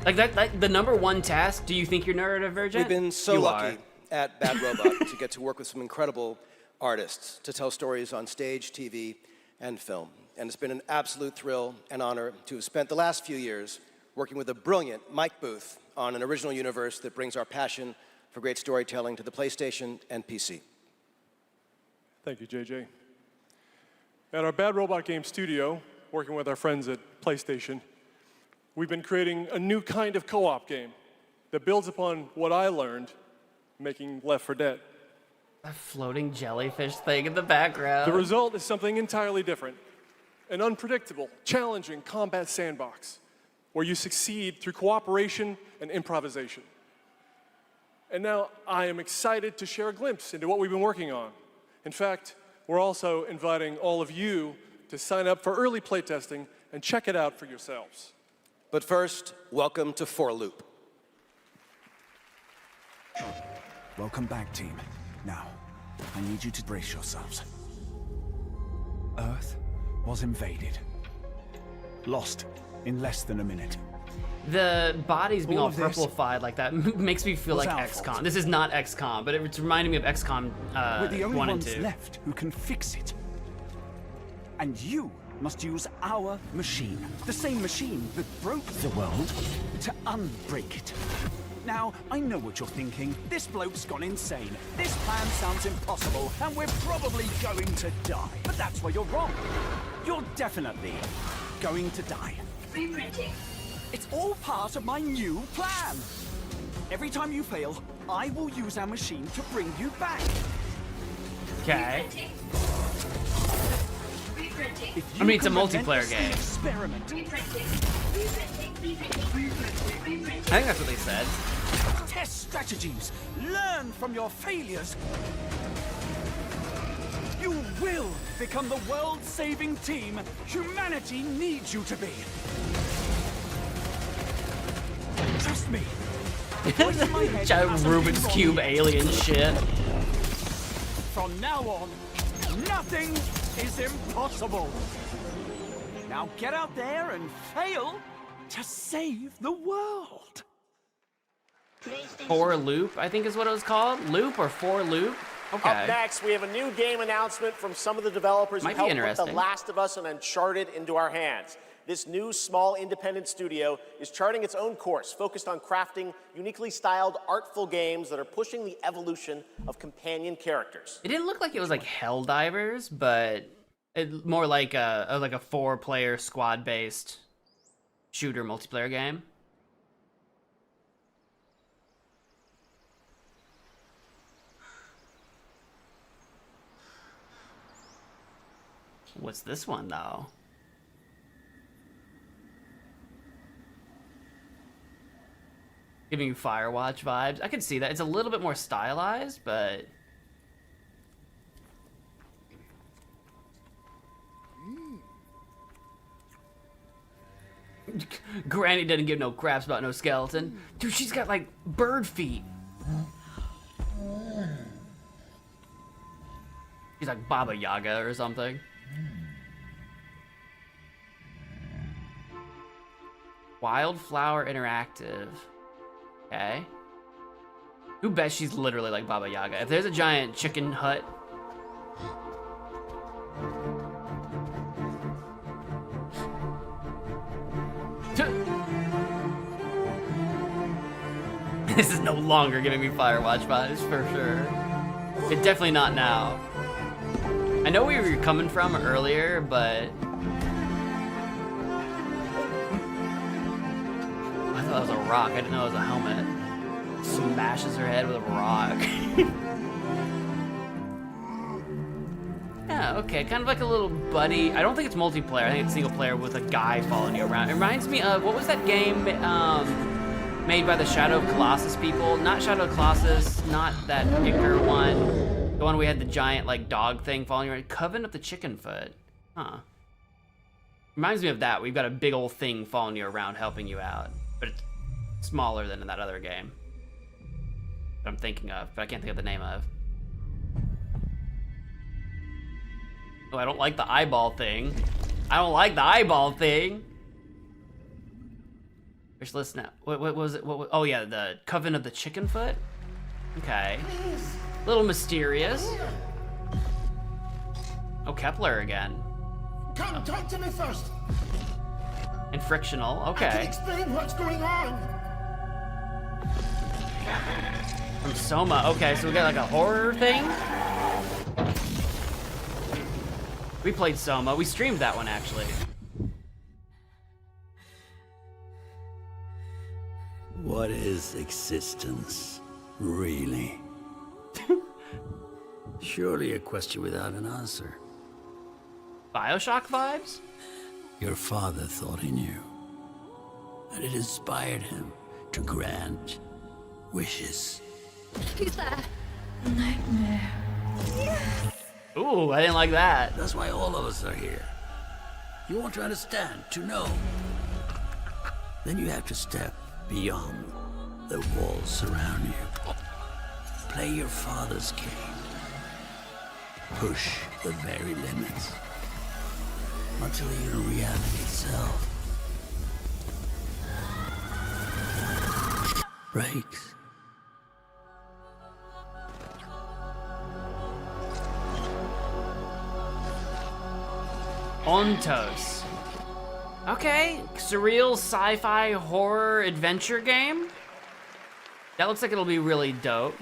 Like that, the number one test, do you think you're neurodivergent? We've been so lucky at Bad Robot to get to work with some incredible artists to tell stories on stage, TV, and film. And it's been an absolute thrill and honor to have spent the last few years working with a brilliant Mike Booth on an original universe that brings our passion for great storytelling to the PlayStation and PC. Thank you, JJ. At our Bad Robot Game studio, working with our friends at PlayStation, we've been creating a new kind of co-op game that builds upon what I learned making Left 4 Dead. A floating jellyfish thing in the background. The result is something entirely different. An unpredictable, challenging combat sandbox where you succeed through cooperation and improvisation. And now I am excited to share a glimpse into what we've been working on. In fact, we're also inviting all of you to sign up for early playtesting and check it out for yourselves. But first, welcome to 4 Loop. Welcome back, team. Now, I need you to brace yourselves. Earth was invaded. Lost in less than a minute. The bodies being all All of this purplified like that makes me feel was like our XCOM. fault. This is not XCOM, but it's reminding me of XCOM We're the only 1 and ones 2. left who can fix it. And you must use our machine, the same machine that broke the world, to unbreak it. Now, I know what you're thinking. This bloke's gone insane. This plan sounds impossible, and we're probably going to die. But that's where you're wrong. You're definitely going to die. Reprinting. It's all part of my new plan. Every time you fail, I will use our machine to bring you back. Okay. Reprinting. I mean, it's a multiplayer game. Experiment. I think that's what they said. Test strategies. Learn from your failures. You will become the world-saving team humanity needs you to be. Trust me. Giant Rubik's Cube alien shit. From now on, Nothing is impossible. Now get out there and fail to save the world. For Loop, I think is what it was called. Loop or For Loop? Okay. Up next, we have a new game announcement from some of the developers who helped put The Last of Us and Uncharted into our hands. This new, small, independent studio is charting its own course, focused on crafting uniquely styled, artful games that are pushing the evolution of companion characters. It didn't look like it was like Helldivers, but more like a 4-player squad-based shooter multiplayer game. What's this one though? Giving you Firewatch vibes. I can see that. It's a little bit more stylized, but Granny doesn't give no craps about no skeleton. Dude, she's got like bird feet. She's like Baba Yaga or something. Wildflower Interactive. Okay. Who bets she's literally like Baba Yaga? If there's a giant chicken hut. This is no longer giving me Firewatch vibes for sure. It's definitely not now. I know where you were coming from earlier, but I thought that was a rock. I didn't know it was a helmet. Smashes her head with a rock. Yeah, okay, kind of like a little buddy. I don't think it's multiplayer. I think it's single player with a guy following you around. It reminds me of, what was that game made by the Shadow of Colossus people? Not Shadow of Colossus, not that Icar one. The one we had the giant like dog thing following you around. Coven of the Chicken Foot. Huh. Reminds me of that. We've got a big old thing following you around helping you out. But it's smaller than in that other game that I'm thinking of, but I can't think of the name of. Oh, I don't like the eyeball thing. I don't like the eyeball thing. Wish list now. What was it? Oh yeah, the Coven of the Chicken Foot. Okay. A little mysterious. Oh, Kepler again. Come, talk to me first. And frictional. Okay. I can explain what's going on. From Soma. Okay, so we got like a horror thing. We played Soma. We streamed that one actually. What is existence, really? Surely a question without an answer. BioShock vibes? Your father thought he knew, and it inspired him to grant wishes. Who's that? Nightmare. Ooh, I didn't like that. That's why all of us are here. You want to understand, to know. Then you have to step beyond the walls surround you. Play your father's game. Push the very limits. Until you're reality itself. Breaks. Ontos. Okay, surreal sci-fi horror adventure game. That looks like it'll be really dope.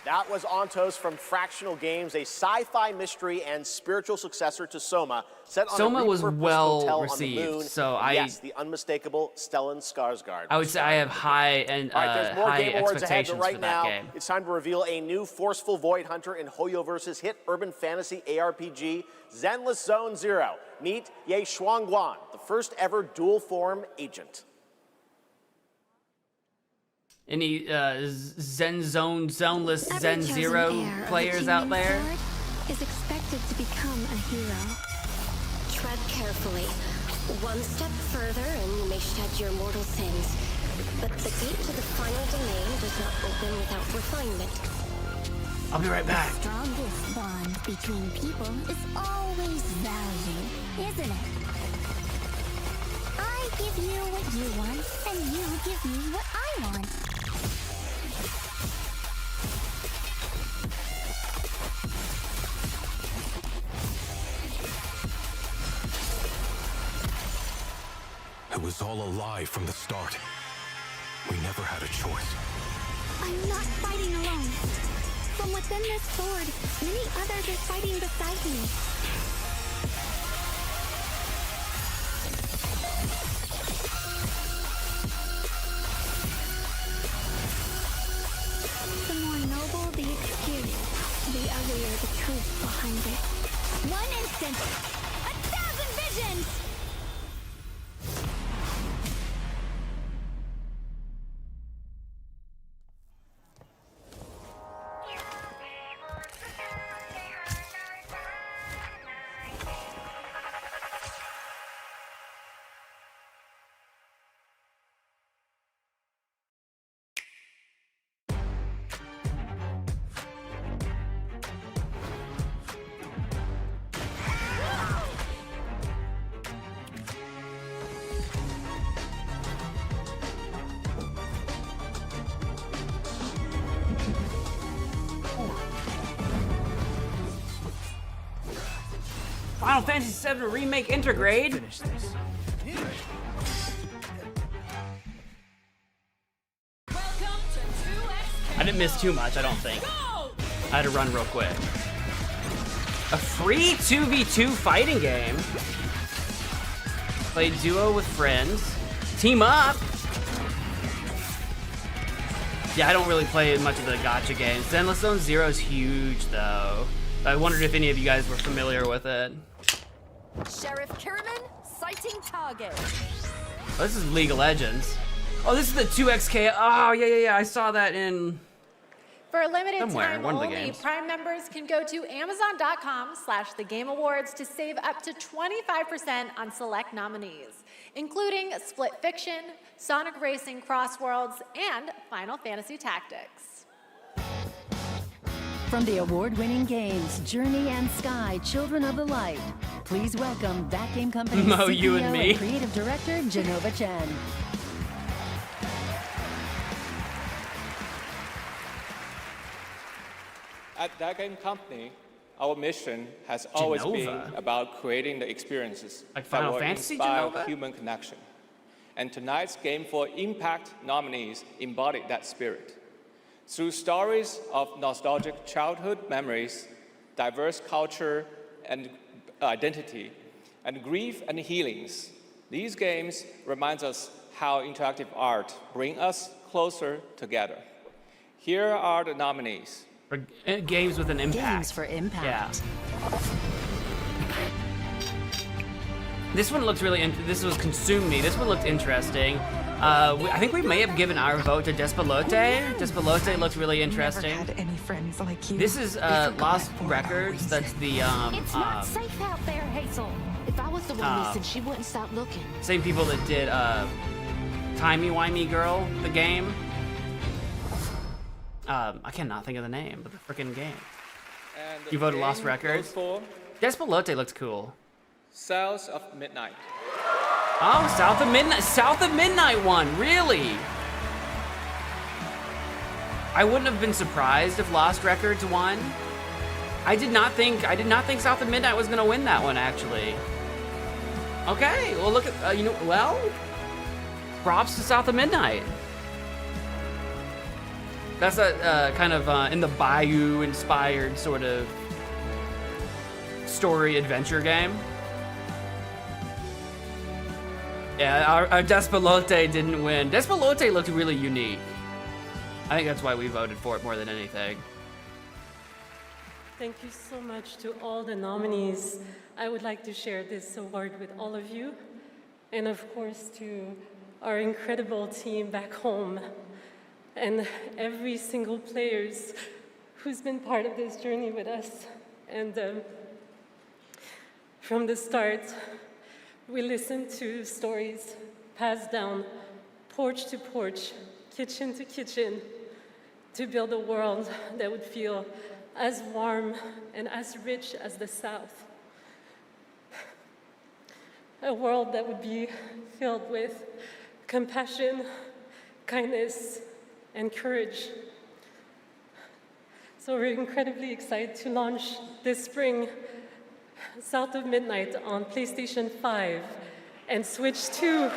That was Ontos from Fractional Games, a sci-fi mystery and spiritual successor to Soma, set on Soma a was repurposed well hotel received, on the moon. so yes, the unmistakable Stellan Skarsgård. I would say I have high and All right, there's more high Game Awards ahead, expectations but right for that now game. it's time to reveal a new forceful Void Hunter in Hoyoverse's hit urban fantasy ARPG, Zenless Zone Zero. Meet Ye Shuangguan, the first ever dual form agent. Any zoneless Zen Zero players out there? Is expected to become a hero. Tread carefully. One step further and you may shed your mortal sins. But the gate to the final domain does not open without refinement. I'll be right back. The strongest bond between people is always value, isn't it? I give you what you want, and you give me what I want. It was all a lie from the start. We never had a choice. I'm not fighting alone. From within this sword, many others are fighting beside me. The more noble the excuse, the uglier the truth behind it. One instant, 1,000 visions! Final Fantasy VII Remake Intergrade. Finish this. I didn't miss too much, I don't think. I had to run real quick. A free 2v2 fighting game. Play duo with friends. Team up. Yeah, I don't really play much of the gacha games. Zenless Zone Zero is huge, though. I wondered if any of you guys were familiar with it. Sheriff Kierman, sighting target. Oh, this is League of Legends. Oh, this is the 2XK. Oh, yeah. I saw that in... For a limited somewhere, time one of the only, games. Prime members can go to Amazon.com/thegameawards to save up to 25% on select nominees, including Split Fiction, Sonic Racing Cross Worlds, and Final Fantasy Tactics. From the award-winning games Journey and Sky, Children of the Light, please welcome that game company's Mo, CEO you and me. creative director, Genova Chen. At that game company, our mission has always been about creating the experiences like that Final will Fantasy inspire Genova? human connection. And tonight's Game for Impact nominees embody that spirit. Through stories of nostalgic childhood memories, diverse culture and identity, and grief and healings, these games remind us how interactive art brings us closer together. Here are the nominees. For games with an impact. Games for impact. Yeah. This one looked really. This was Consume Me. This one looked interesting. I think we may have given our vote to Despelote. Despelote looked really interesting. Never had any friends like you. This is Lost Records. That's the It's not safe out there, Hazel. If I was the one missing, she wouldn't stop looking. same people that did Timey Wimey Girl, the game. I cannot think of the name, but the freaking game. And You voted the Lost game Records? goes for Despelote looked cool. Cells of Midnight. Oh, South of Midnight. South of Midnight won, really? I wouldn't have been surprised if Lost Records won. I did not think South of Midnight was gonna win that one, actually. Okay, well look at props to South of Midnight. That's a kind of in the Bayou inspired sort of story adventure game. Yeah, our Despelote didn't win. Despelote looked really unique. I think that's why we voted for it more than anything. Thank you so much to all the nominees. I would like to share this award with all of you, and of course to our incredible team back home, and every single players who's been part of this journey with us. And from the start, we listened to stories passed down porch to porch, kitchen to kitchen, to build a world that would feel as warm and as rich as the South. A world that would be filled with compassion, kindness, and courage. So we're incredibly excited to launch this spring South of Midnight on PlayStation 5 and Switch 2.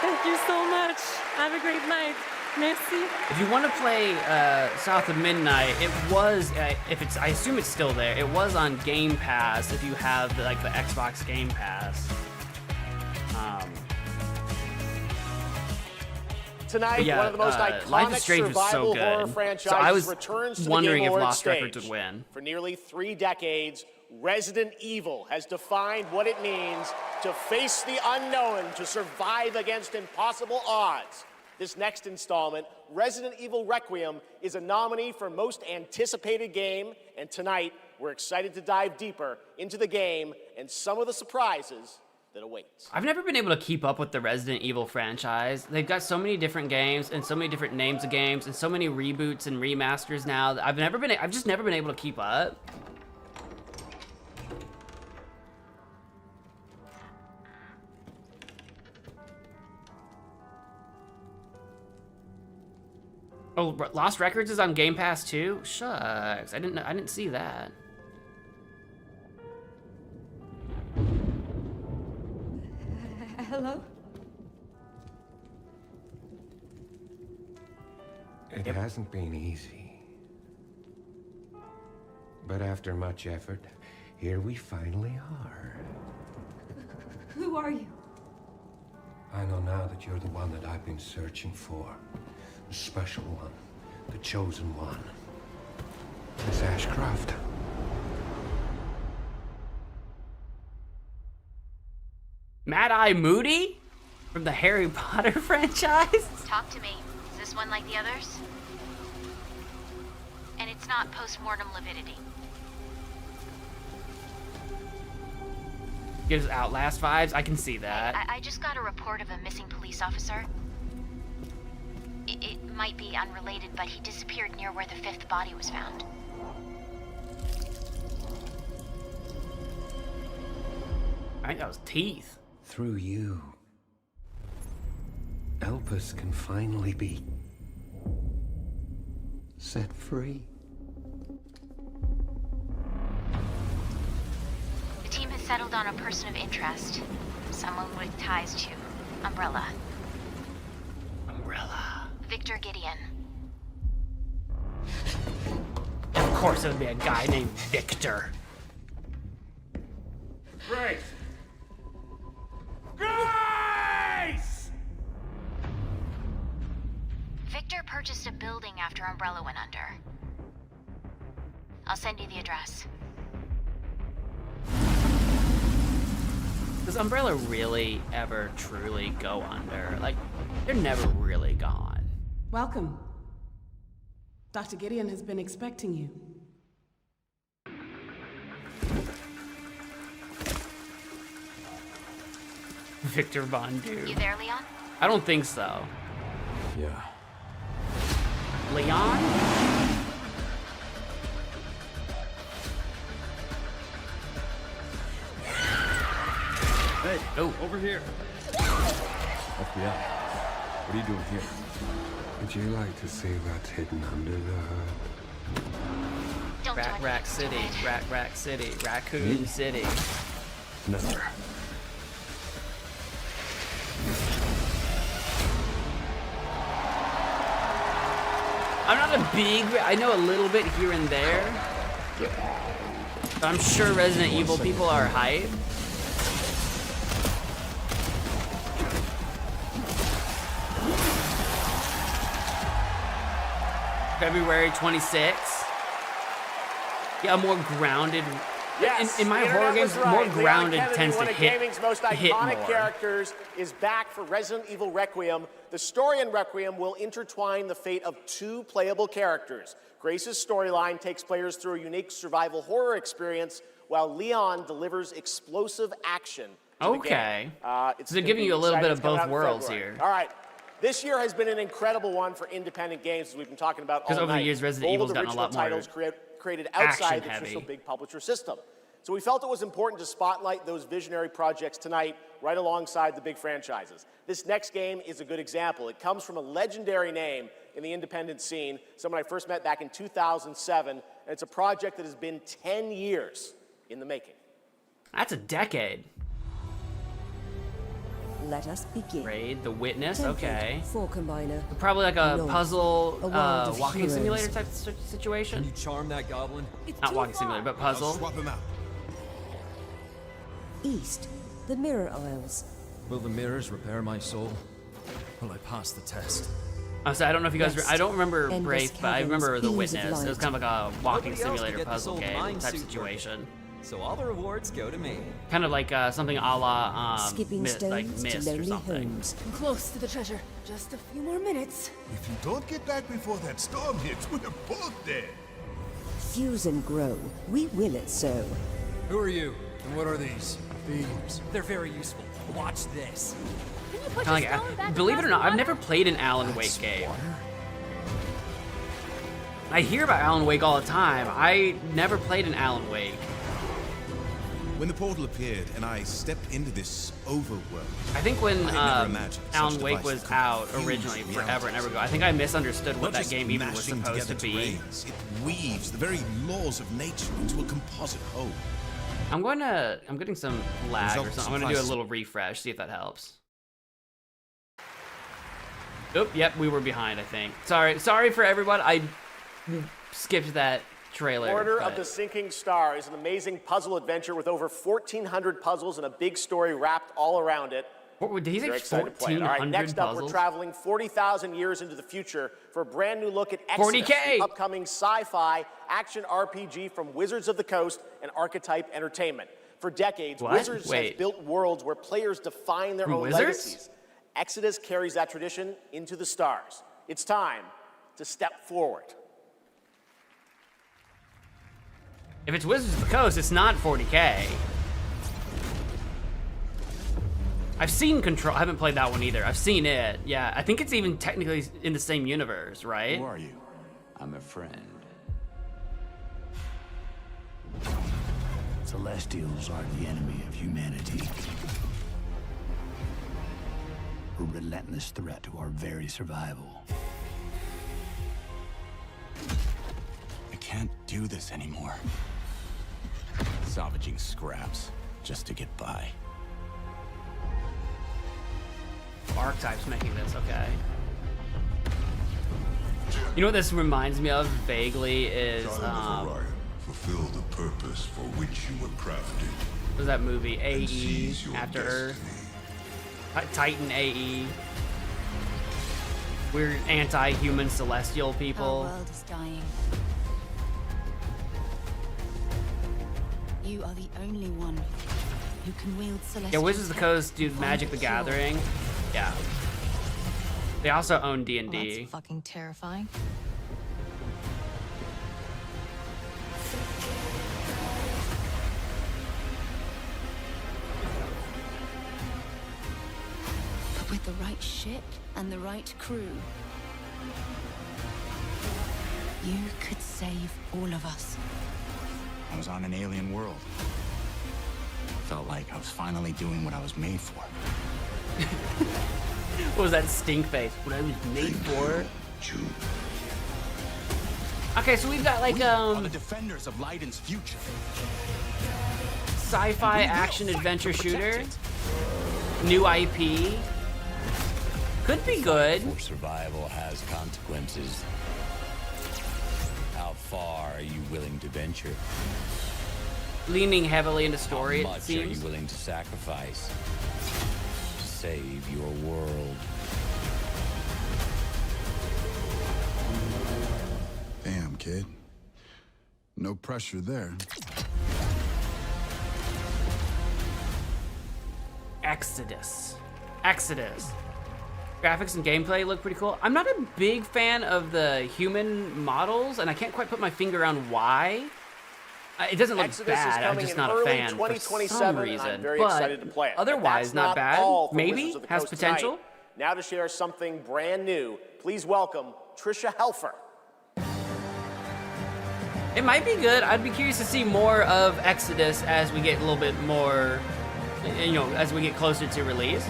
Thank you so much. Have a great night. Merci. If you want to play South of Midnight, it was, I assume it's still there. It was on Game Pass if you have the Xbox Game Pass. Tonight, yeah, one of the most Life iconic is Strange was so survival good. horror franchises So I was returns to the wondering Game if Awards Lost stage. Records would win. For nearly 3 decades, Resident Evil has defined what it means to face the unknown, to survive against impossible odds. This next installment, Resident Evil Requiem, is a nominee for Most Anticipated Game, and tonight we're excited to dive deeper into the game and some of the surprises that awaits. I've never been able to keep up with the Resident Evil franchise. They've got so many different games and so many different names of games and so many reboots and remasters now. I've just never been able to keep up. Oh, Lost Records is on Game Pass too? Shucks, I didn't see that. Hello? It hasn't been easy. But after much effort, here we finally are. Who are you? I know now that you're the one that I've been searching for. The special one. The chosen one. Miss Ashcroft. Mad Eye Moody? From the Harry Potter franchise? Talk to me. Is this one like the others? And it's not post-mortem lividity. Gives Outlast vibes? I can see that. I just got a report of a missing police officer. It might be unrelated, but he disappeared near where the 5th body was found. I think that was teeth. Through you, Elpis can finally be set free. The team has settled on a person of interest. Someone with ties to Umbrella. Umbrella. Victor Gideon. Of course it would be a guy named Victor. Grace! Grace! Victor purchased a building after Umbrella went under. I'll send you the address. Does Umbrella really ever truly go under? Like, they're never really gone. Welcome. Dr. Gideon has been expecting you. Victor Von Doom. You there, Leon? I don't think so. Yeah. Leon? Hey, oh, over here. FBI. What are you doing here? Would you like to see what's hidden under the hood? Rack City, Rack City, Raccoon City. Never. I'm not a big, I know a little bit here and there. But I'm sure Resident Evil people are hype. February 26th. Yeah, more grounded. Yes, in my the horror internet games, was right. more Leon grounded Kennedy, tends to one of gaming's most hit iconic more. characters, is back for Resident Evil Requiem. The story in Requiem will intertwine the fate of 2 playable characters. Grace's storyline takes players through a unique survival horror experience, while Leon delivers explosive action to the game. So they're giving you a little bit of both worlds here. All right. This year has been an incredible one for independent games, as we've been talking about all night. Because over the years, Resident Evil's gotten a lot more created outside the Action-heavy. traditional big publisher system. So we felt it was important to spotlight those visionary projects tonight, right alongside the big franchises. This next game is a good example. It comes from a legendary name in the independent scene, someone I first met back in 2007, and it's a project that has been 10 years in the making. That's a decade. Let us begin. Raid, The Witness, Template okay. for combiner. Probably like a North, puzzle, a world of walking heroes. simulator type situation. Can you charm that goblin? Not walking simulator, but puzzle. I'll swap him out. East, the Mirror Isles. Will the mirrors repair my soul? Will I pass the test? So I don't know if you guys. I don't remember Endless Wraith, but I remember caverns, The beams of Witness. It was light. kind of like a walking Nobody else can simulator get this puzzle old game mind type suit situation. So all the rewards go to me. Kind of like something a la Skipping like stones to Mist or lonely something. homes. I'm close to the treasure. Just a few more minutes. If you don't get back before that storm hits, we're both dead. Fuse and grow. We will it so. Who are you? And what are these? Thieves. They're very useful. Watch this. Can you put Kinda your stone back believe it or across not, the I've water? never played an Alan Wake game. I hear about Alan Wake all the time. I never played an Alan Wake. When the portal appeared and I stepped into this overworld, I think when I had never imagined such Alan Wake devices was could out fuse originally, reality. forever and ever ago, I think I misunderstood what Not that just game even was mashing supposed to together be. terrains, it weaves the very laws of nature into a composite whole. I'm getting some lag or Results something. I'm gonna do a suffice. little refresh, see if that helps. Oop, yep, we were behind, I think. Sorry for everyone. I skipped that trailer. Order of but- the Sinking Star is an amazing puzzle adventure with over 1,400 puzzles and a big story wrapped all around it. What, did he say Very excited to play it. All right, 1,400 next up, we're puzzles? traveling 40,000 years into the future for a brand new look at Exodus, 40K. the upcoming sci-fi action RPG from Wizards of the Coast and Archetype Entertainment. For decades, What? Wizards has Wait. built worlds where players define their From own Wizards? legacies. Exodus carries that tradition into the stars. It's time to step forward. If it's Wizards of the Coast, it's not 40K. I've seen Control. I haven't played that one either. I've seen it. Yeah, I think it's even technically in the same universe, right? Who are you? I'm a friend. Celestials are the enemy of humanity. A relentless threat to our very survival. I can't do this anymore. Salvaging scraps just to get by. Archetype's making this, okay. You know what this reminds me of vaguely is fulfill the purpose for which you were crafted. what was that movie? AE seize your After Earth. Titan AE. We're anti-human celestial people. Our world is dying. You are the only one who can wield Yeah, celestial Wizards of the Coast do Magic the Gathering. Yeah. They also own Well, D&D. that's fucking terrifying. But with the right ship and the right crew, you could save all of us. I was on an alien world. Felt like I was finally doing what I was made for. What was that stink face? What I was made for? Okay, so we've got like the defenders of Leiden's future. sci-fi action adventure shooter. New IP. Could be good. For survival has consequences. How far are you willing to venture? Leaning heavily into story, How it much are seems. you willing to sacrifice to save your world? Damn, kid. No pressure there. Exodus. Graphics and gameplay look pretty cool. I'm not a big fan of the human models, and I can't quite put my finger on why. It doesn't look Exodus is bad. I'm coming just in not a early fan for 2027, some and I'm reason. very But excited to play it. But otherwise, that's not bad. all for Maybe Wizards of the has Coast potential. tonight. Now to share something brand new, please welcome Trisha Helfer. It might be good. I'd be curious to see more of Exodus as we get a little bit more, you know, as we get closer to release.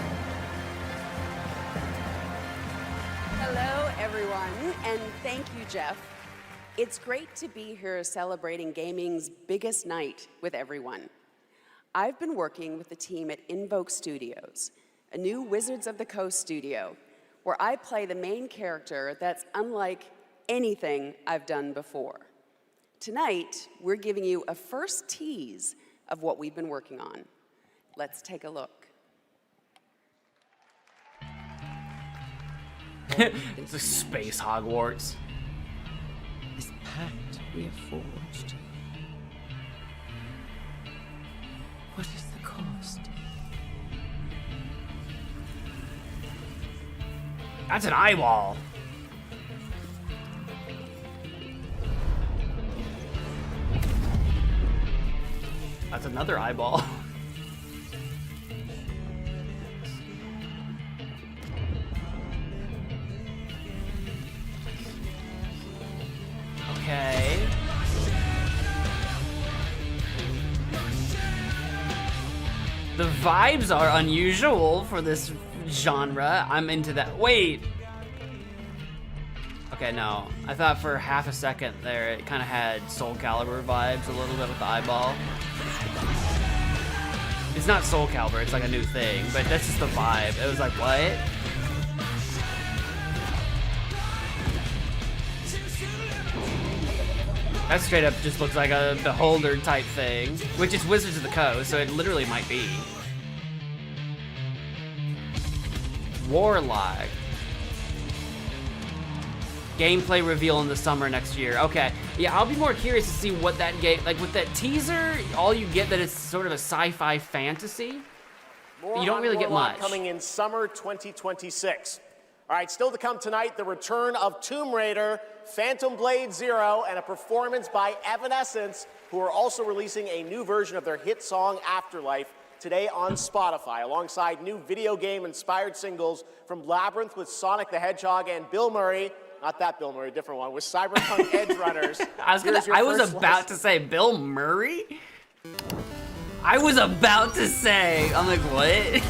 Hello, everyone, and thank you, Jeff. It's great to be here celebrating gaming's biggest night with everyone. I've been working with the team at Invoke Studios, a new Wizards of the Coast studio, where I play the main character that's unlike anything I've done before. Tonight, we're giving you a first tease of what we've been working on. Let's take a look. It's a space Hogwarts. This pact we have forged. What is the cost? That's an eyeball. That's another eyeball. Okay. The vibes are unusual for this genre. I'm into that. Wait. Okay, no. I thought for half a second there it kind of had Soul Calibur vibes a little bit with the eyeball. It's not Soul Calibur, it's like a new thing, but that's just the vibe. It was like, what? That straight up just looks like a Beholder type thing, which is Wizards of the Coast, so it literally might be. Warlock. Gameplay reveal in the summer next year. Okay, yeah, I'll be more curious to see what that game, like with that teaser, all you get that it's sort of a sci-fi fantasy. You don't really get much. Coming in summer 2026. All right, still to come tonight, the return of Tomb Raider, Phantom Blade Zero, and a performance by Evanescence, who are also releasing a new version of their hit song Afterlife today on Spotify, alongside new video game-inspired singles from Labyrinth with Sonic the Hedgehog and Bill Murray. Not that Bill Murray, different one, with Cyberpunk Edge Runners. I was about to say Bill Murray? I was about to say, I'm like, what?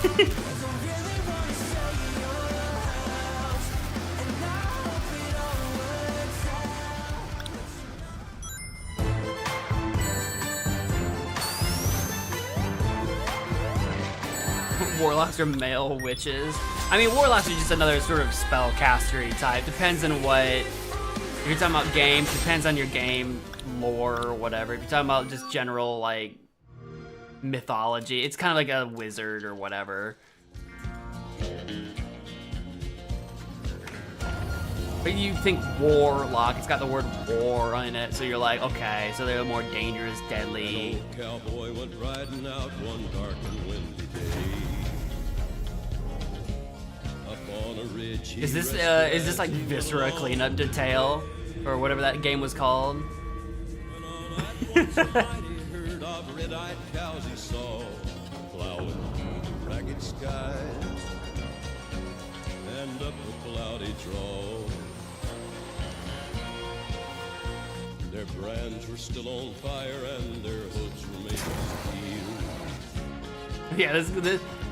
Warlocks are male witches. I mean, warlocks are just another sort of spellcastery type. Depends on what. If you're talking about games, depends on your game lore or whatever. If you're talking about just general, like, mythology, it's kind of like a wizard or whatever. But you think warlock, it's got the word war in it, so you're like, okay, so they're more dangerous, deadly. An old cowboy went riding out one dark and windy day. Up on a ridge, is this like Viscera cleanup detail or whatever that game was called? Heard of red-eyed cows he saw plowing through the ragged skies and up a cloudy draw. Their brands were still on fire and their hoods were made of steel. Yeah,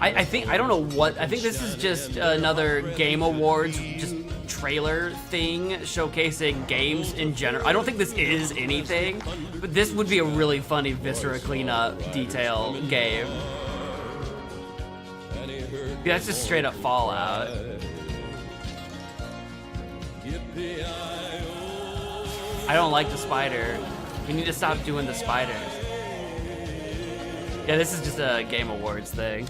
I think, I don't know what, I think this is just another Game Awards just trailer thing showcasing games in general. I don't think this is anything, but this would be a really funny Viscera cleanup detail game. Yeah, that's just straight up Fallout. I don't like the spider. We need to stop doing the spiders. Yeah, this is just a Game Awards thing.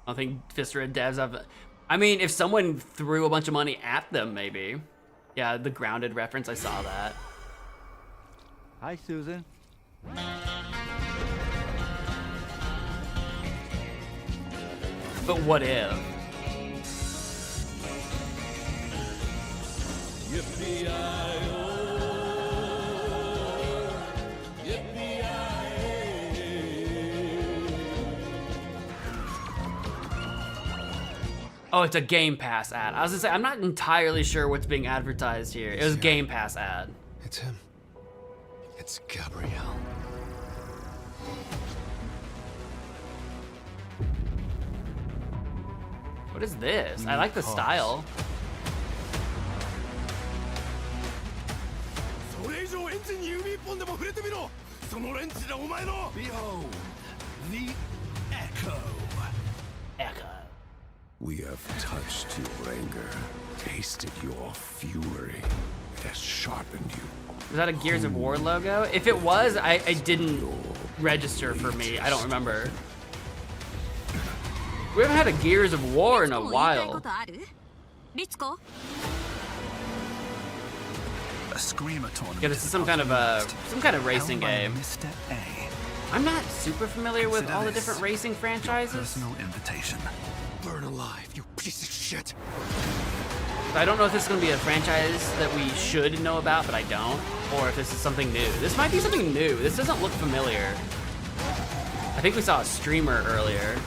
I don't think Viscera devs have. I mean, if someone threw a bunch of money at them, maybe. Yeah, the Grounded reference, I saw that. Hi, Susan. But what if? Oh, it's a Game Pass ad. I was gonna say, I'm not entirely sure what's being advertised here. It was a Game Pass ad. It's him. It's Gabrielle. What is this? I like the style. Behold, the Echo. We have touched your anger, tasted your fury. It has sharpened you. Was that a Gears of War logo? If it was, I didn't register for me. I don't remember. We haven't had a Gears of War in a while. A screamer tournament. Yeah, this is some kind of racing game. I'm not super familiar with all the different racing franchises. Personal invitation. Burn alive, you piece of shit. I don't know if this is going to be a franchise that we should know about, but I don't. Or if this is something new. This might be something new. This doesn't look familiar. I think we saw a streamer earlier.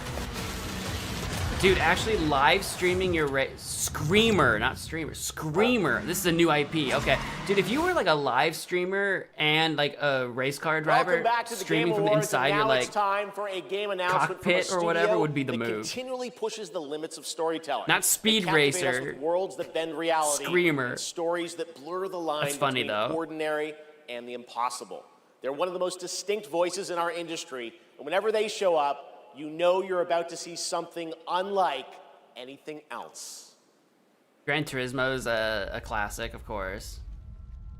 Dude, actually live streaming your Screamer, not streamer. Screamer. This is a new IP. Okay. Dude, if you were like a live streamer and like a race car driver streaming from inside your like time for a game announcement cockpit or whatever would be the move. Continually pushes the limits of storytelling. Not Speed Racer. Worlds that bend reality. Screamer. Stories that blur the line between ordinary and the impossible. They're one of the most distinct voices in our industry, and whenever they show up, you know you're about to see something unlike anything else. Gran Turismo is a classic, of course.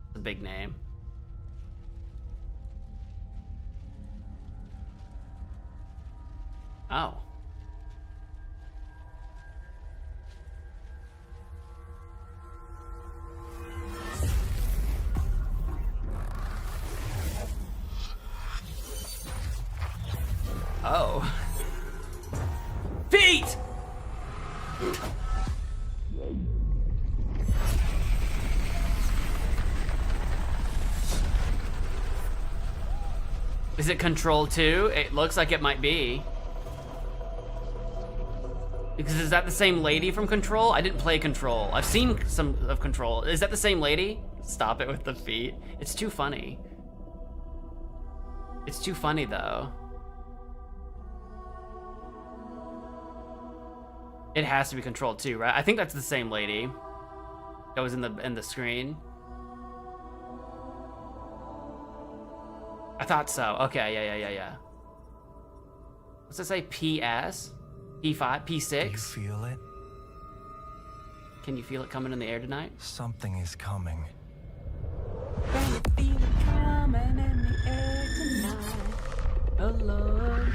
It's a big name. Oh. Oh. Feet! Is it Control 2? It looks like it might be. Because is that the same lady from Control? I didn't play Control. I've seen some of Control. Is that the same lady? Stop it with the feet. It's too funny. It's too funny though. It has to be Control 2, right? I think that's the same lady that was in the screen. I thought so. Okay, yeah. What's it say? PS? P5? P6? Can you feel it? Can you feel it coming in the air tonight? Something is coming. Can you feel it coming in the air tonight? Oh Lord.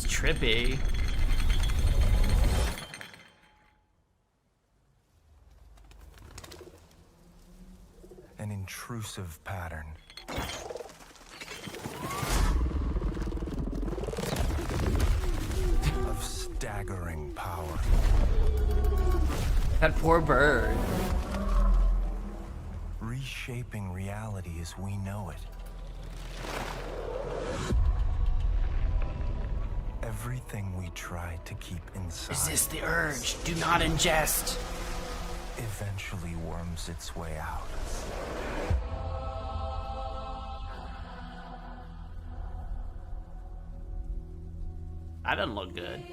Trippy. An intrusive pattern. Of staggering power. That poor bird. Reshaping reality as we know it. Everything we try to keep inside. Resist the urge. Do not ingest. Eventually worms its way out. That doesn't look good.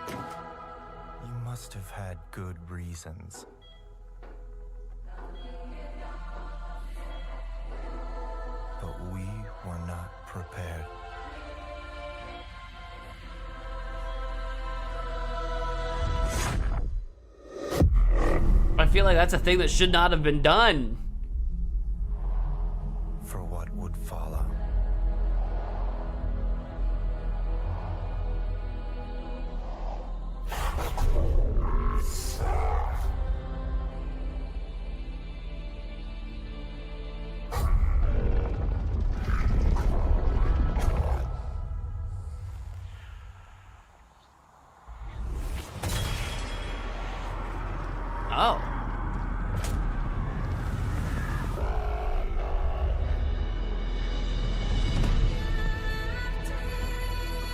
You must have had good reasons. But we were not prepared. I feel like that's a thing that should not have been done. For what would follow.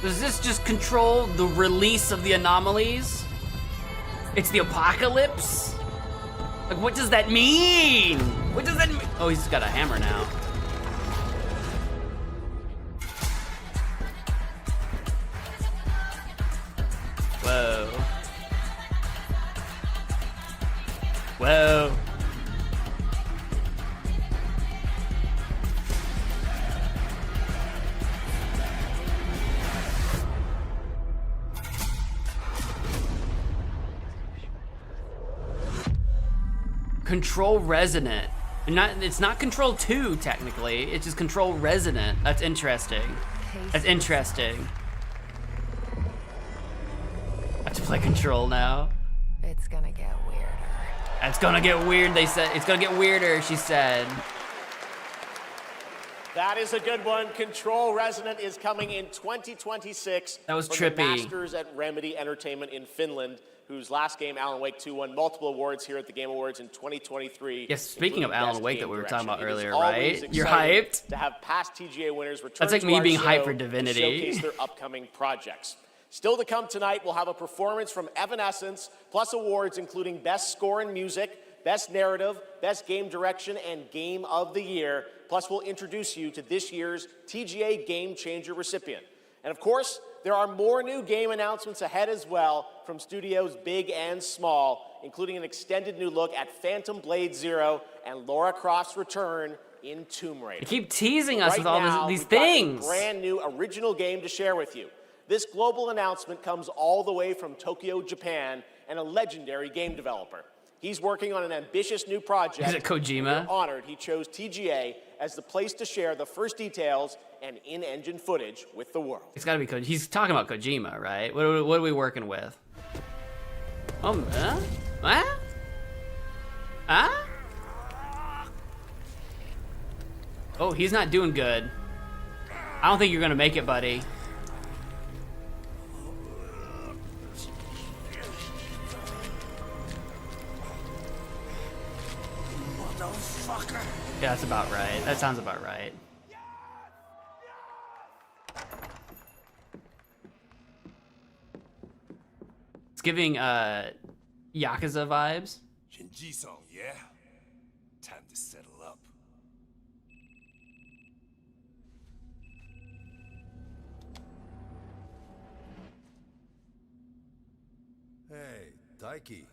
Does this just control the release of the anomalies? It's the apocalypse? Like, what does that mean? What does that mean? Oh, he's got a hammer now. Whoa. Whoa. Control Resonant. It's not Control 2, technically. It's just Control Resonant. That's interesting. That's interesting. I have to play Control now. It's gonna get weirder. It's gonna get weird, they said. It's gonna get weirder, she said. That is a good one. Control Resonant is coming in 2026. That was from trippy. The masters at Remedy Entertainment in Finland, whose last game, Alan Wake 2, won multiple awards here at the Game Awards in 2023. Yes, speaking of Alan Wake that we were talking about earlier, right? You're hyped? To have past TGA winners return That's like to me our being show hyped for to Divinity. showcase their upcoming projects. Still to come tonight, we'll have a performance from Evanescence, plus awards including Best Score in Music, Best Narrative, Best Game Direction, and Game of the Year. Plus, we'll introduce you to this year's TGA Game Changer recipient. And of course, there are more new game announcements ahead as well from studios big and small, including an extended new look at Phantom Blade Zero and Lara Croft's return in Tomb Raider. You keep teasing us Right with all now, these we've got things. a brand new original game to share with you. This global announcement comes all the way from Tokyo, Japan, and a legendary game developer. He's working on an ambitious new project. Is it Kojima? We're honored he chose TGA as the place to share the first details and in-engine footage with the world. It's gotta be Kojima. He's talking about Kojima, right? What are we working with? Oh, Oh, he's not doing good. I don't think you're gonna make it, buddy. Yeah, that's about right. That sounds about right. It's giving Yakuza vibes. Shinji-san, yeah? Time to settle up. Hey, Daiki.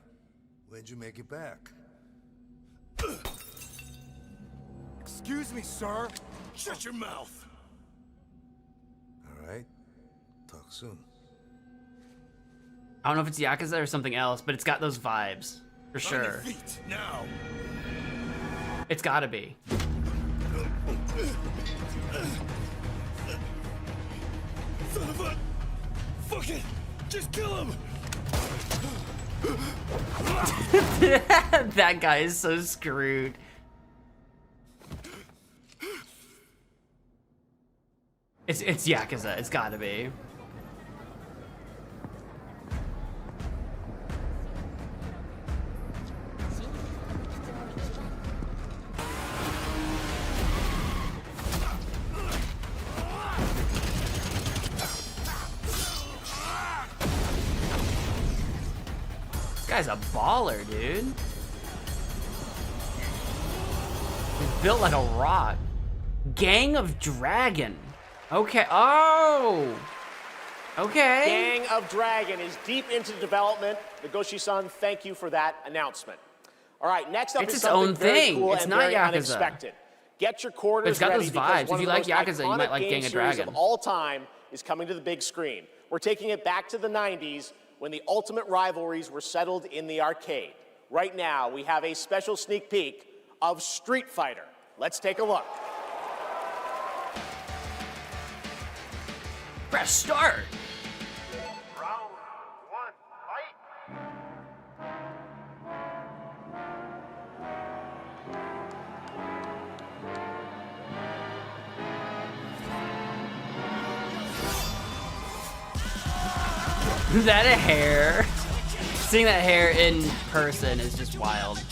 When'd you make it back? Excuse me, sir. Shut your mouth. All right. Talk soon. I don't know if it's Yakuza or something else, but it's got those vibes for On your sure. feet, now. It's gotta be. Son of a... Fuck it. Just kill him. That guy is so screwed. It's Yakuza. It's gotta be. This guy's a baller, dude. He's built like a rock. Gang of Dragon. Okay. Oh. Okay. Gang of Dragon is deep into development. Nagoshi-san, thank you for that announcement. All right, next up It's is its something own very thing. cool It's and not very Yakuza. unexpected. Get your quarters It's got ready those because vibes. one If you of like the most Yakuza, you might iconic like game Gang of series Dragon. of all time is coming to the big screen. We're taking it back to the 90s when the ultimate rivalries were settled in the arcade. Right now, we have a special sneak peek of Street Fighter. Let's take a look. Press start. Is that a hair? Seeing that hair in person is just wild.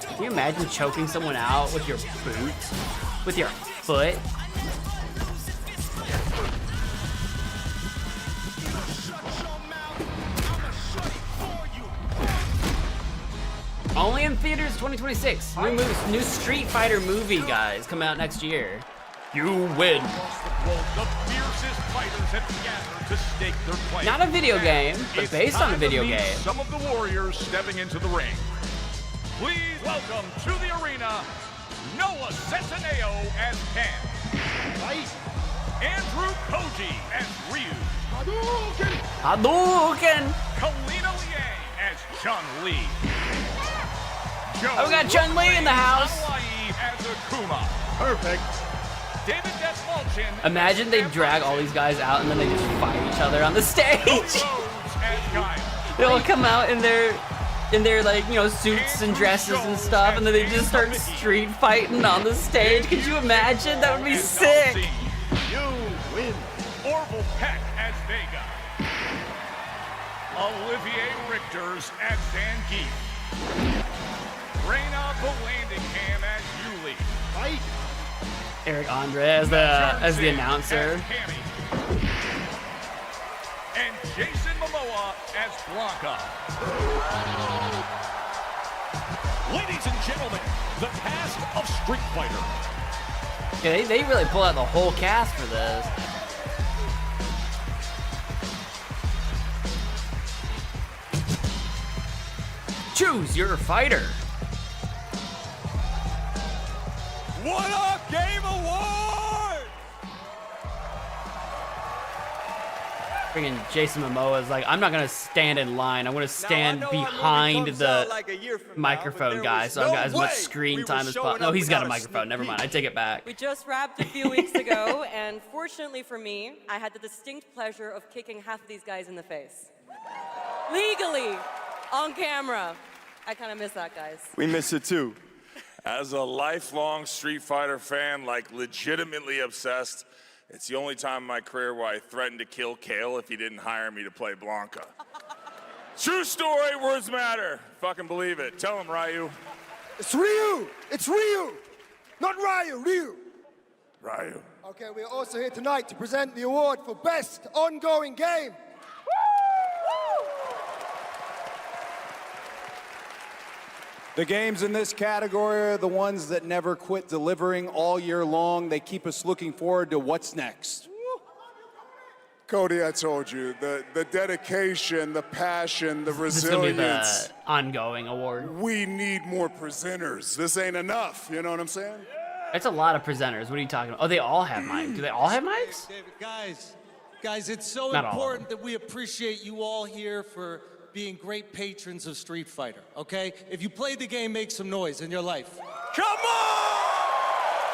Can you imagine choking someone out with your boot? With your foot? Only in theaters 2026. New Street Fighter movie, guys, coming out next year. You win. The fiercest fighters have gathered to stake their claim. Not a video game, but based on a video game. Some of the warriors stepping into the ring. Please welcome to the arena, Noah Centineo as Ken. Andrew Koji as Ryu. Hadouken! Kalina Liang as Chun-Li. Oh, we got Chun-Li in the house. Hawaii as Akuma. Perfect. David Desmalchin. Imagine they drag all these guys out and then they just fight each other on the stage. They all come out in their like, you know, suits and dresses and stuff, and then they just start street fighting on the stage. Could you imagine? That would be sick. You win. Orville Peck as Vega. Olivier Richters as Zangief. Reyna Vallandigham as Yuli. Fight. Eric Andre as the announcer. And Jason Momoa as Blanca. Ladies and gentlemen, the cast of Street Fighter. Yeah, they really pull out the whole cast for this. Choose your fighter. What up, Game Award? Freaking Jason Momoa is like, I'm not gonna stand in line. I'm gonna stand behind the microphone guy, so I've got as much screen time as possible. No, he's got a microphone. Never mind. I take it back. We just wrapped a few weeks ago, and fortunately for me, I had the distinct pleasure of kicking half of these guys in the face. Legally, on camera. I kind of miss that, guys. We miss it too. As a lifelong Street Fighter fan, like legitimately obsessed, it's the only time in my career where I threatened to kill Kale if he didn't hire me to play Blanca. True story, words matter. Fucking believe it. Tell him, Ryu. It's Ryu! It's Ryu! Not Ryu, Ryu! Ryu. Okay, we're also here tonight to present the award for Best Ongoing Game. The games in this category are the ones that never quit delivering all year long. They keep us looking forward to what's next. Cody, I told you, the dedication, the passion, the resilience. This is gonna be the ongoing award. We need more presenters. This ain't enough, you know what I'm saying? It's a lot of presenters. What are you talking about? Oh, they all have mics. Do they all have mics? David, guys, it's so Not all of important that we appreciate you all here for being great patrons of Street Fighter, okay? If you played the game, make some noise in your life. Come on!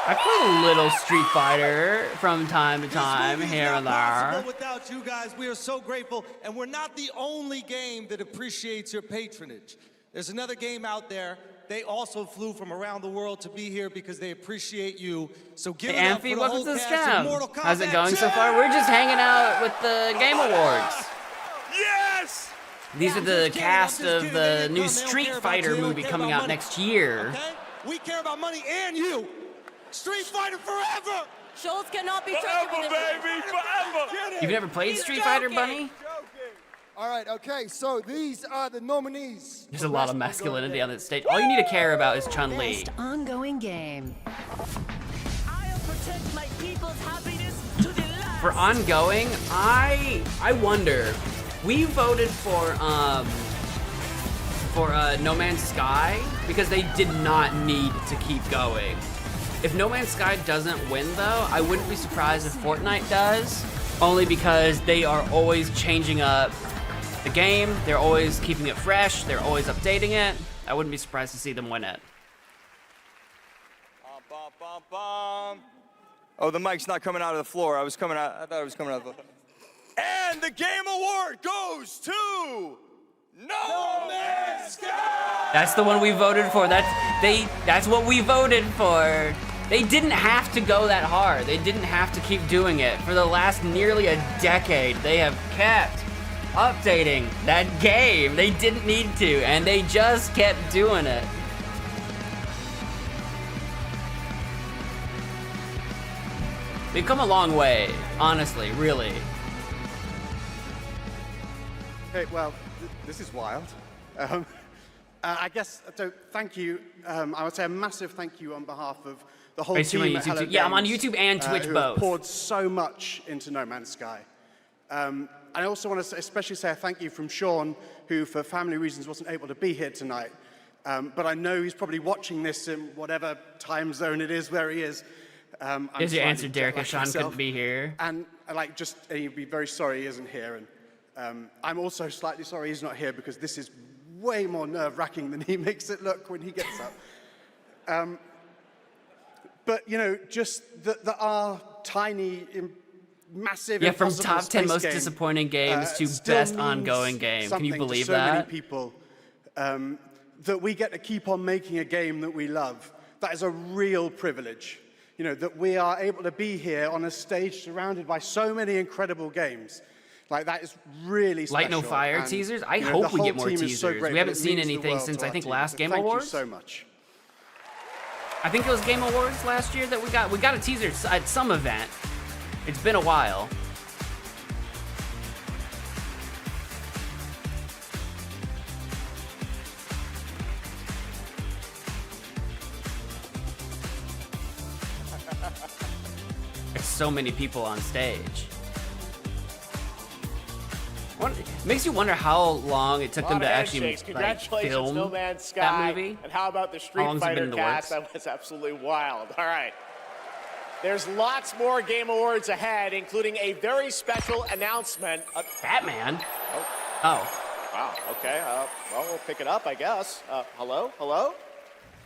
I play a little Street Fighter from time to time, here and there. Without you guys, we are so grateful, and we're not the only game that appreciates your patronage. There's another game out there. They also flew from around the world to be here because they appreciate you. So give it up for the welcome whole to the cast of Mortal scam. Kombat. How's it going so far? We're just hanging out with the Game Awards. Yes! These are the cast of the new Street Fighter movie coming out next year. Okay? We care about money and you. Street Fighter forever! Schultz cannot be forever, baby, forever! You've never played Street Fighter, Bunny? All right, okay, so these are the nominees. There's a lot of masculinity on this stage. All you need to care about is Chun-Li. Best ongoing game. I'll protect my people's happiness to the last. For ongoing, I wonder. We voted for No Man's Sky because they did not need to keep going. If No Man's Sky doesn't win though, I wouldn't be surprised if Fortnite does, only because they are always changing up the game, they're always keeping it fresh, they're always updating it. I wouldn't be surprised to see them win it. Oh, the mic's not coming out of the floor. I thought it was coming out of the floor. And the Game Award goes to No Man's Sky! That's the one we voted for. That's what we voted for. They didn't have to go that hard. They didn't have to keep doing it. For the last nearly a decade, they have kept updating that game. They didn't need to, and they just kept doing it. We've come a long way, honestly, really. Okay, well, this is wild. I guess, so thank you. I would say a massive thank you on behalf of the whole team at Hello Games, yeah, I'm on YouTube and Twitch who both. have poured so much into No Man's Sky. I also want to especially say a thank you from Sean, who for family reasons wasn't able to be here tonight. But I know he's probably watching this in whatever time zone it is where he is. Here's your answer, Derek, if Sean couldn't be here. And he'd be very sorry he isn't here. And I'm also slightly sorry he's not here because this is way more nerve-wracking than he makes it look when he gets up. But, you know, just that our tiny, massive, yeah, from impossible top 10 space most game, disappointing games to still best means ongoing game. Can you something believe to so that? many people, that we get to keep on making a game that we love. That is a real privilege. You know, that we are able to be here on a stage surrounded by so many incredible games. Like, that is really special. Light No Fire And, teasers? I you know, hope the we get whole more team is so teasers. great, We haven't but it seen means the anything world since, to I our think, team. last So Game thank Awards. you so much. I think it was Game Awards last year that we got a teaser at some event. It's been a while. There's so many people on stage. It makes you wonder how long it took them to actually Congratulations, film No Man's Sky. that movie. And how about the Street Fighter cast? That was absolutely wild. All right. There's lots more Game Awards ahead, including a very special announcement. Batman? Oh. Wow, okay. Well, we'll pick it up, I guess. Hello? Hello?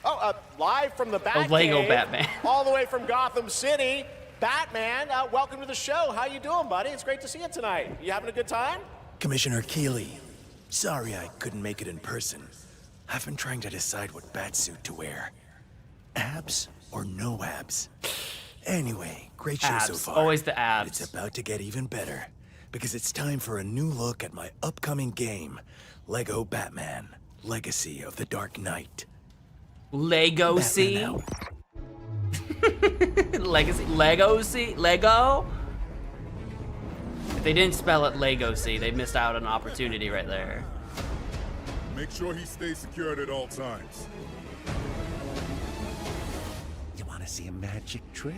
Oh, live from the Batcave. Lego Batman. All the way from Gotham City. Batman, welcome to the show. How you doing, buddy? It's great to see you tonight. You having a good time? Commissioner Keeley, sorry I couldn't make it in person. I've been trying to decide what batsuit to wear. Abs or no abs? Anyway, great show so far. Always the abs. But it's about to get even better, because it's time for a new look at my upcoming game, Lego Batman, Legacy of the Dark Knight. Legacy? Legacy? Legacy? Lego? If they didn't spell it Legacy, they missed out on an opportunity right there. Make sure he stays secured at all times. You want to see a magic trick?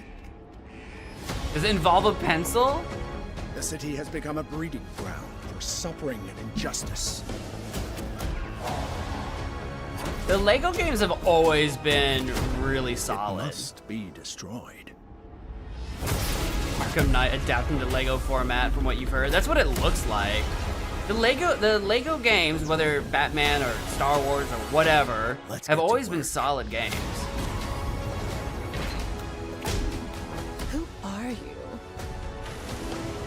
Does it involve a pencil? The city has become a breeding ground for suffering and injustice. The Lego games have always been really solid. It must be destroyed. Arkham Knight adapting to Lego format from what you've heard. That's what it looks like. The Lego games, whether Batman or Star Wars or whatever, have always been solid games. Who are you?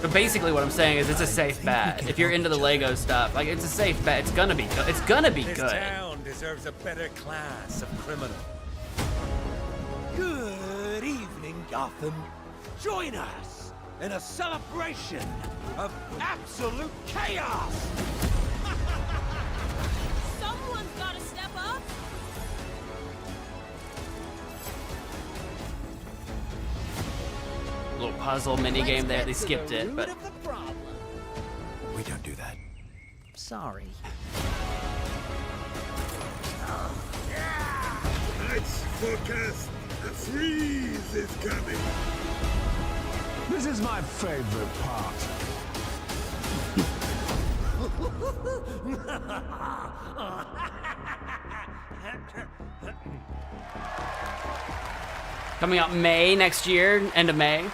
But basically what I'm saying is it's a safe bet. If you're into the Lego stuff, like, it's a safe bet. It's gonna be good. It's gonna be This good. town deserves a better class of criminal. Good evening, Gotham. Join us in a celebration of absolute chaos. Someone's gotta step up. Little puzzle mini game there. They skipped it, but We don't do that. Sorry. Tonight's forecast, a freeze is coming. This is my favorite part. coming out May next year, end of May.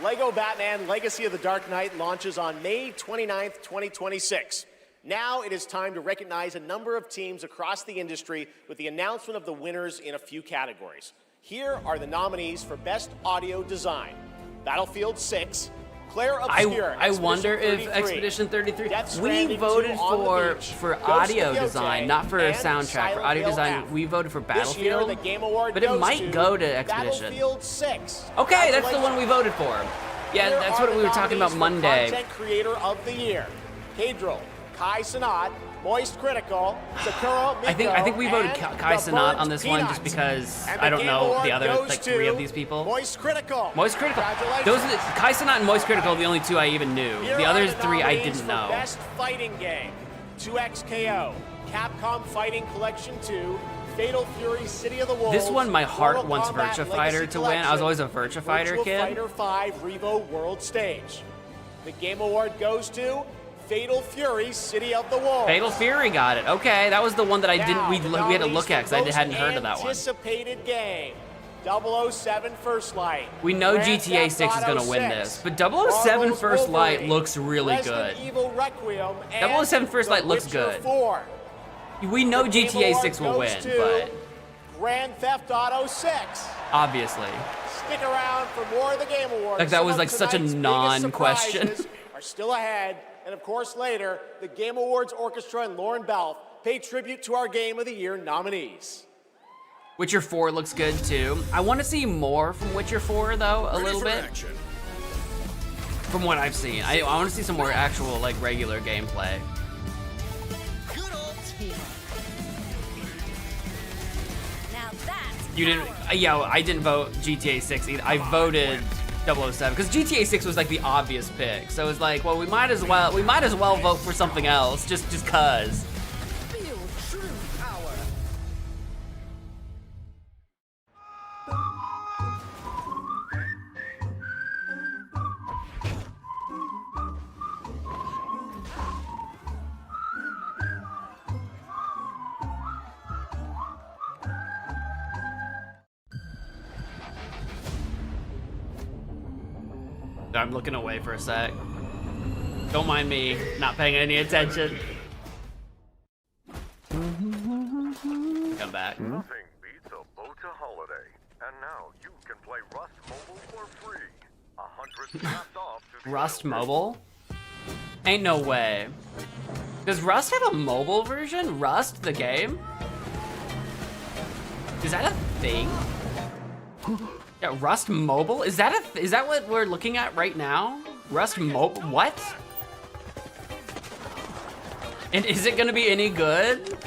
Lego Batman Legacy of the Dark Knight launches on May 29th, 2026. Now it is time to recognize a number of teams across the industry with the announcement of the winners in a few categories. Here are the nominees for Best Audio Design. Battlefield 6, Claire Obscura, I wonder if Expedition 33. We voted for audio design, not for a soundtrack. For audio design, we voted for Battlefield, but it might go to Expedition. Battlefield 6. Okay, that's the one we voted for. Yeah, that's what we were talking about Monday. Content Creator of the Year: Cadril, Kai Sanat, Moist Critical, Sakura Miko, I think we voted and Kai the Cenat Burnt on this one just Peanut. because And I the don't Game know Award the other goes like to 3 of these people. Moist Critical. Moist Critical. Those are the, Kai Cenat and Moist Critical are the only 2 I even knew. Here The are others the 3 I nominees didn't for know. Best Fighting Game: 2XKO, Capcom Fighting Collection 2, Fatal Fury City of the Wolves. This one, my heart Mortal wants Kombat Virtua Fighter Legacy to win. I was Collection, always a Virtua Fighter Virtua kid. Fighter 5 Revo World Stage. The Game Award goes to Fatal Fury City of the Wolves. Fatal Fury got it. Okay, that was the one that I didn't. We had to look at because I hadn't heard of that one. Anticipated game: 007 First Light. We know Grand GTA Theft 6 is Auto gonna win 6, this, but 007 Marvel's First Light Wolverine, looks really Resident good. Evil Requiem, and 007 First Light The looks Witcher good. 4. We know The Game GTA Award 6 will goes win, to but Grand Theft Auto 6. obviously. Stick around for more of the Game Awards. Like, that Some was of like such a tonight's biggest non-question. surprises are still ahead, and of course later, the Game Awards Orchestra and Lauren Belf pay tribute to our Game of the Year nominees. Witcher 4 looks good too. I want to see more from Witcher 4 though, a little bit. From what I've seen. I want to see some more actual like regular gameplay. Good old team. Now that's You didn't, yeah, I didn't vote GTA 6 either. I voted 007 because GTA 6 was like the obvious pick. So it's like, well, we might as well vote for something else just cause. feel true power. I'm looking away for a sec. Don't mind me not paying any attention. Come back. Nothing beats a Bota holiday. And now you can play Rust Mobile for free. 100 snaps off to the Rust Mobile? Ain't no way. Does Rust have a mobile version? Rust, the game? Is that a thing? Yeah, Rust Mobile? Is that what we're looking at right now? Rust Mobile? What? And is it gonna be any good?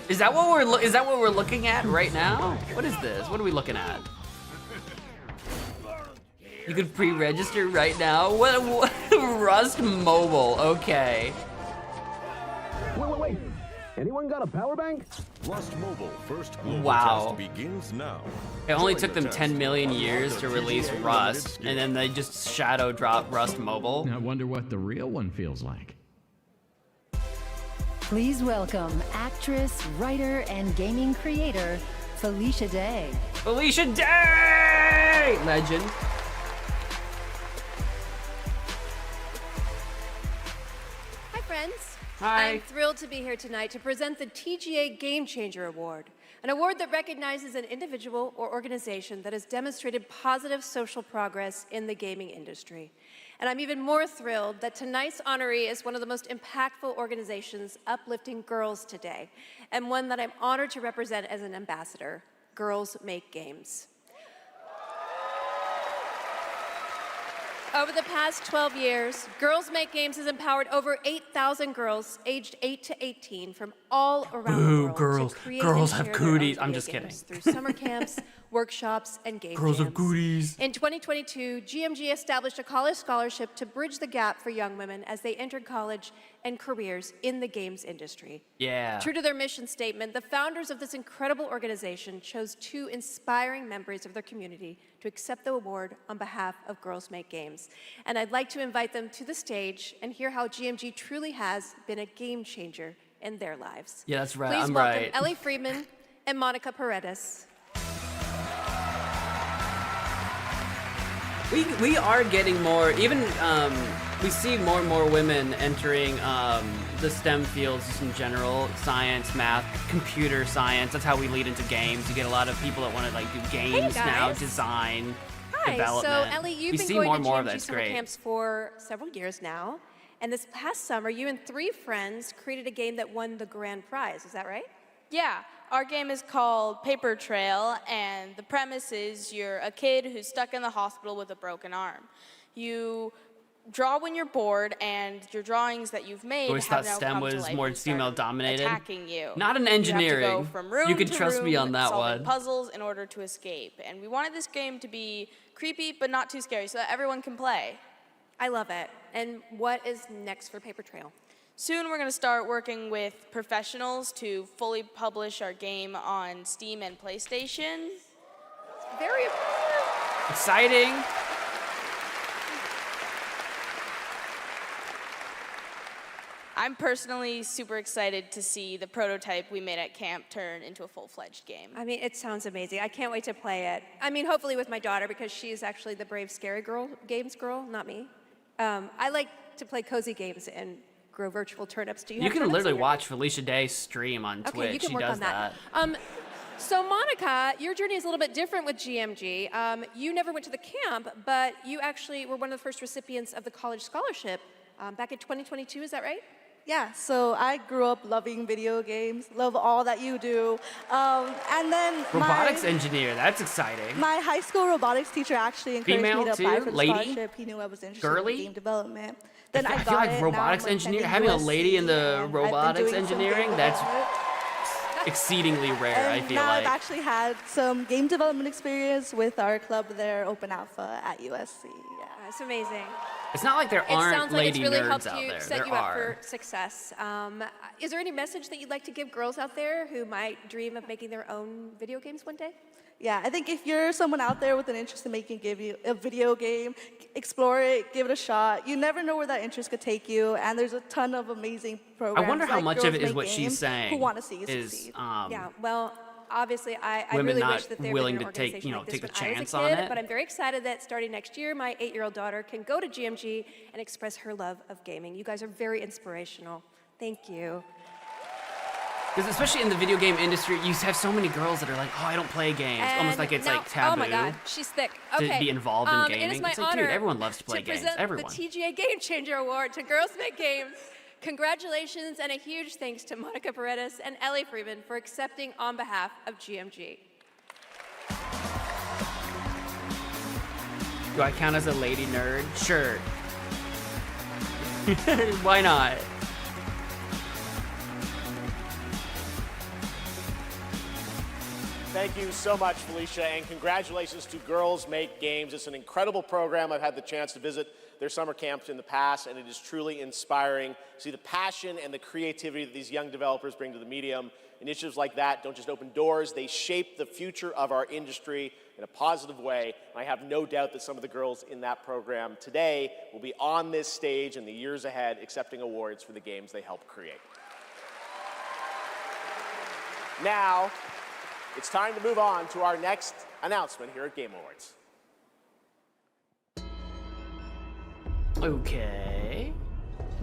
Is that what we're looking at right now? What is this? What are we looking at? You could pre-register right now? What Rust Mobile, okay. Wait. Anyone got a power bank? Rust Mobile first global Wow. test begins now. It only Join took the them test. 10 million years to release Rust, and then they just shadow drop Rust Mobile. I wonder what the real one feels like. Please welcome actress, writer, and gaming creator, Felicia Day. Felicia Day! Legend. Hi, friends. Hi. I'm thrilled to be here tonight to present the TGA Game Changer Award, an award that recognizes an individual or organization that has demonstrated positive social progress in the gaming industry. And I'm even more thrilled that tonight's honoree is one of the most impactful organizations uplifting girls today, and one that I'm honored to represent as an ambassador, Girls Make Games. Over the past 12 years, Girls Make Games has empowered over 8,000 girls aged 8 to 18 from all around the world girls. to create Girls and have share their own cooties. I'm video just kidding. games through summer camps, workshops, and game Girls have jams. goodies. In 2022, GMG established a college scholarship to bridge the gap for young women as they entered college and careers in the games industry. Yeah. True to their mission statement, the founders of this incredible organization chose 2 inspiring members of their community to accept the award on behalf of Girls Make Games. And I'd like to invite them to the stage and hear how GMG truly has been a game changer in their lives. Yeah, that's right. Please I'm welcome right. Ellie Friedman and Monica Paredes. We are getting more, even we see more and more women entering the STEM fields just in general, science, math, computer science. That's how we lead into games. You get a lot of people that want to like do games now, guys. design, Hi, development. so Ellie, you've we been see going more to and more of GMG that. It's summer great. camps for several years now. And this past summer, you and 3 friends created a game that won the grand prize. Is that right? Yeah, our game is called Paper Trail, and the premise is you're a kid who's stuck in the hospital with a broken arm. You draw when you're bored, and your drawings that you've made Always have thought now STEM come to was life more and started female dominated. attacking you. Not in You have to engineering. go from room You can to trust me room, on that solving one. puzzles in order to escape. And we wanted this game to be creepy but not too scary so that everyone can play. I love it. And what is next for Paper Trail? Soon we're going to start working with professionals to fully publish our game on Steam and PlayStation. Very exciting. I'm personally super excited to see the prototype we made at camp turn into a full-fledged game. I mean, it sounds amazing. I can't wait to play it. I mean, hopefully with my daughter, because she's actually the brave, scary games girl, not me. I like to play cozy games and grow virtual turnips. Do you? You have can turnips literally in your- watch Felicia Day stream on Okay, Twitch. you can She work does on that. So Monica, your journey is a little bit different with GMG. You never went to the camp, but you actually were one of the first recipients of the college scholarship back in 2022. Is that right? Yeah, so I grew up loving video games, love all that you do. And then Robotics engineer, that's exciting. my high school robotics teacher actually encouraged Female me to apply too? for the Lady? scholarship. He knew I was interested Girly? in game development. Then I I got feel like it. robotics now I'm engineer, attending having a lady in USC, the and I've been robotics doing some engineering, game that's development. exceedingly rare, I And feel now like. I've actually had some game development experience with our club there, Open Alpha at USC. Yeah. That's amazing. It's not like there It aren't sounds like it's lady really nerds helped out you there. set There you up are. for success. Is there any message that you'd like to give girls out there who might dream of making their own video games one day? Yeah, I think if you're someone out there with an interest in making a video game, explore it, give it a shot. You never know where that interest could take you, and there's a ton of amazing programs. I wonder how like much of Girls it is Make what she's Games saying Who want to see you is, succeed. Yeah, well, obviously, I women really not wish that there willing was an to take, organization you know, like this take the when I was chance a on kid, it. but I'm very excited that starting next year, my 8-year-old daughter can go to GMG and express her love of gaming. You guys are very inspirational. Thank you. Because especially in the video game industry, you have so many girls that are like, oh, I don't play games. Almost like it's now, like taboo. Oh my God, she's thick. to Okay. be involved in It gaming. is my It's like, honor dude, everyone loves to play to games. present Everyone. the TGA Game Changer Award to Girls Make Games. Congratulations and a huge thanks to Monica Paredes and Ellie Freeman for accepting on behalf of GMG. Do I count as a lady nerd? Sure. Why not? Thank you so much, Felicia, and congratulations to Girls Make Games. It's an incredible program. I've had the chance to visit their summer camps in the past, and it is truly inspiring to see the passion and the creativity that these young developers bring to the medium. Initiatives like that don't just open doors, they shape the future of our industry in a positive way. And I have no doubt that some of the girls in that program today will be on this stage in the years ahead accepting awards for the games they helped create. Now, it's time to move on to our next announcement here at Game Awards. Okay.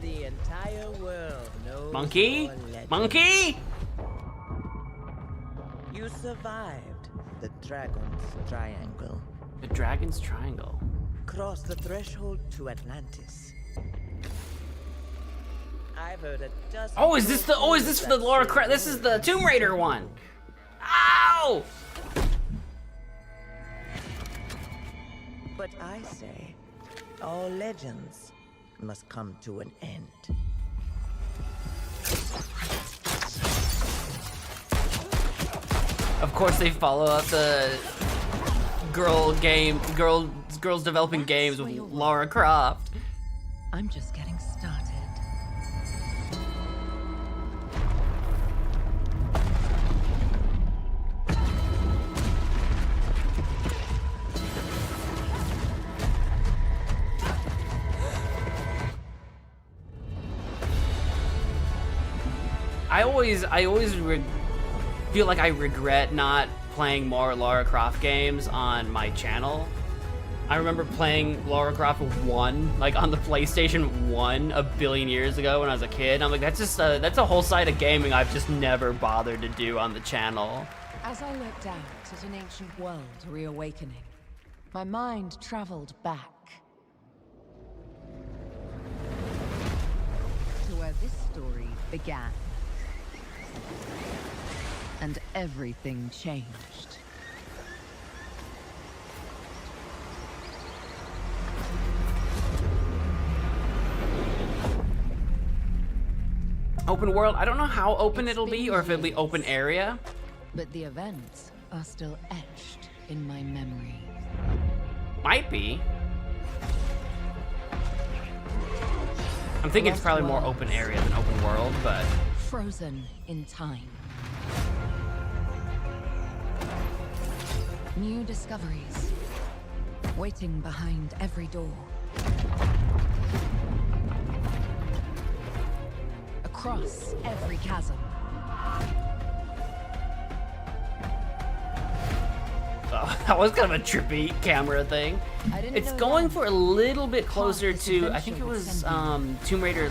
The entire world knows Monkey? your legend. Monkey? You survived the Dragon's Triangle. The Dragon's Triangle. Crossed the threshold to Atlantis. I've heard a dozen. Oh, is this for the Laura Croft? This is the Tomb Raider one. Ow! But I say, all legends must come to an end. Of course, they follow up the girls developing games with Lara Croft. I'm just getting started. I always feel like I regret not playing more Lara Croft games on my channel. I remember playing Lara Croft 1, like on the PlayStation 1 a billion years ago when I was a kid. I'm like, that's a whole side of gaming I've just never bothered to do on the channel. As I looked out at an ancient world reawakening, my mind traveled back to where this story began. And everything changed. Open world, I don't know how open it'll be or if it'll be open area. But the events are still etched in my memory. Might be. I'm thinking it's probably more open area than open world, but... Frozen in time. New discoveries, waiting behind every door. Across every chasm. Oh, that was kind of a trippy camera thing. It's going for a little bit closer to, I think it was Tomb Raider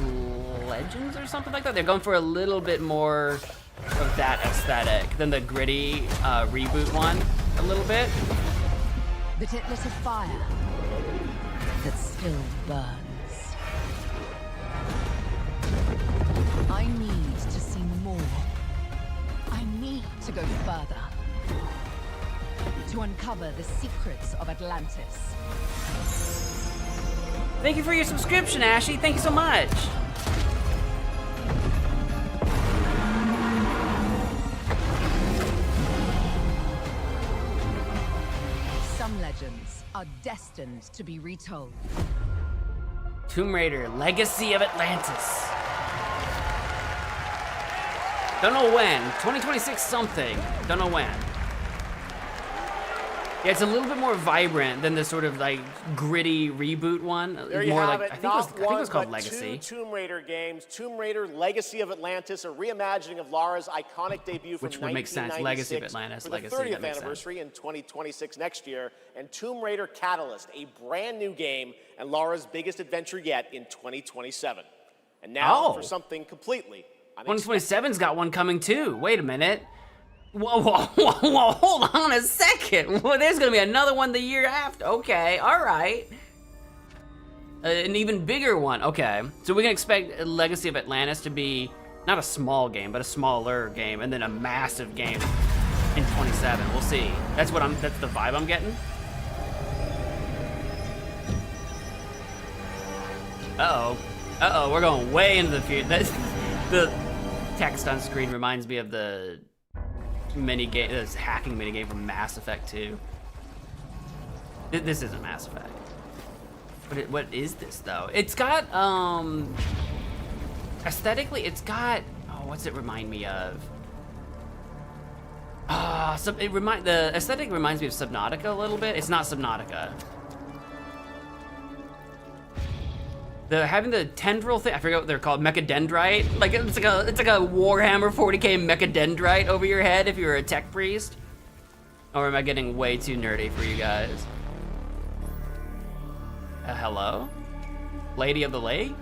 Legends or something like that. They're going for a little bit more of that aesthetic than the gritty reboot one, a little bit. But it lit a fire that still burns. I need to see more. I need to go further. To uncover the secrets of Atlantis. Thank you for your subscription, Ashy. Thank you so much. Some legends are destined to be retold. Tomb Raider, Legacy of Atlantis. Don't know when. 2026 something. Don't know when. Yeah, it's a little bit more vibrant than the sort of like gritty reboot one. There you more have like it. I think it was called but Legacy. two Tomb Raider games. Tomb Raider Legacy of Atlantis, a reimagining of Lara's iconic debut from Which would make sense. 1996 Legacy of Atlantis, for Legacy, the that 30th makes anniversary in 2026 next year, and Tomb Raider Catalyst, a brand new game and Lara's biggest adventure yet in 2027. And now for something completely unexpected. 2027's got one coming too. Wait a minute. Whoa, hold on a second. Well, there's gonna be another one the year after. Okay, all right. An even bigger one. Okay, so we can expect Legacy of Atlantis to be not a small game, but a smaller game, and then a massive game in 27. We'll see. That's the vibe I'm getting. Uh-oh, we're going way into the future. The text on screen reminds me of the this hacking minigame from Mass Effect 2. This isn't Mass Effect. What is this though? It's got aesthetically, it's got what's it remind me of? The aesthetic reminds me of Subnautica a little bit. It's not Subnautica. Having the tendril thing, I forget what they're called, mechadendrite. Like it's like a Warhammer 40k mechadendrite over your head if you're a tech priest. Or am I getting way too nerdy for you guys? Hello? Lady of the Lake?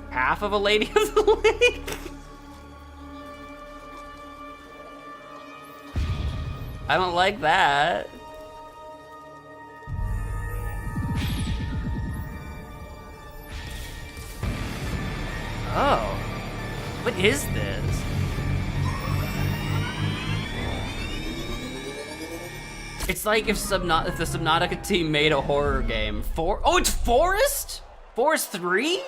Half of a Lady of the Lake? I don't like that. Oh, what is this? It's like if the Subnautica team made a horror game. Oh, it's Forest? Forest 3?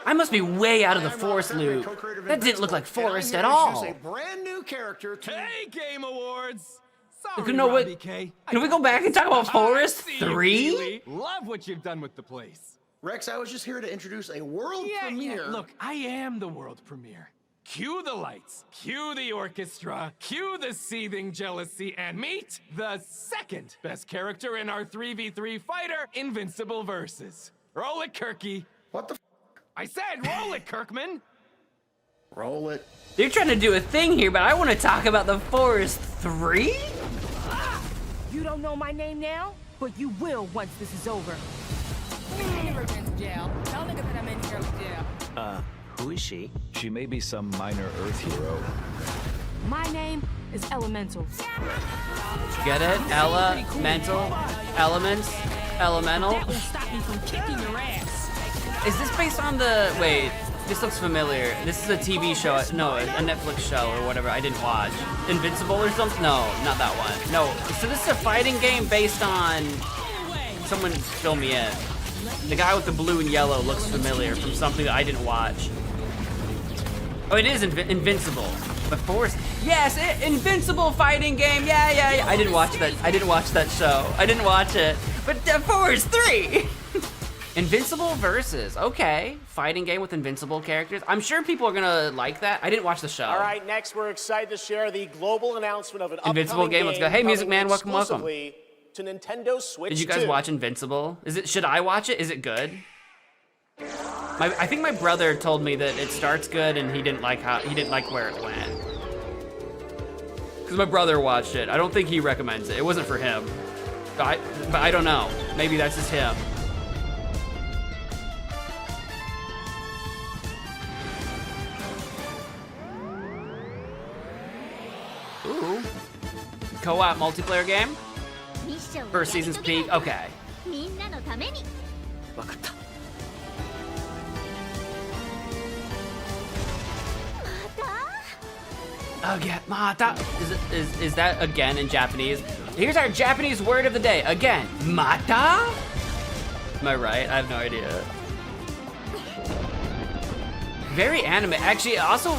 I must be way out of the Forest loop. That didn't look like Forest at all. A brand new character to Hey, Game Awards! You know what? Can we go back and talk about Forest 3? Love what you've done with the place. Rex, I was just here to introduce a world premiere. Yeah, look, I am the world premiere. Cue the lights, cue the orchestra, cue the seething jealousy, and meet the second best character in our 3v3 fighter Invincible Versus. Roll it, Kirky. What the f? I said roll it, Kirkman. Roll it. They're trying to do a thing here, but I want to talk about the Forest 3? You don't know my name now, but you will once this is over. Never been to jail. Tell nigga that I'm in here with jail. Who is she? She may be some minor Earth hero. My name is Elemental. Get it? Elemental? Elements? Elemental? That will stop me from kicking your ass. Is this based on the... Wait, this looks familiar. This is a TV show. No, a Netflix show or whatever I didn't watch. Invincible or something? No, not that one. No, so this is a fighting game based on... Someone fill me in. The guy with the blue and yellow looks familiar from something that I didn't watch. Oh, it is Invincible. But Force, yes, Invincible fighting game. Yeah. I didn't watch that. I didn't watch that show. I didn't watch it. But Force 3. Invincible versus, okay. Fighting game with invincible characters. I'm sure people are gonna like that. I didn't watch the show. All right, next we're excited to share the global announcement of an Invincible game. Let's go. Hey, Music Man, welcome. To Nintendo Switch. Did you guys 2. watch Invincible? Should I watch it? Is it good? I think my brother told me that it starts good and he didn't like where it went. Because my brother watched it. I don't think he recommends it. It wasn't for him. But I don't know. Maybe that's just him. Ooh. Co-op multiplayer game? First season's peak. Okay. Again, mata. Is that again in Japanese? Here's our Japanese word of the day. Again, mata? Am I right? I have no idea. Very anime. Actually, also,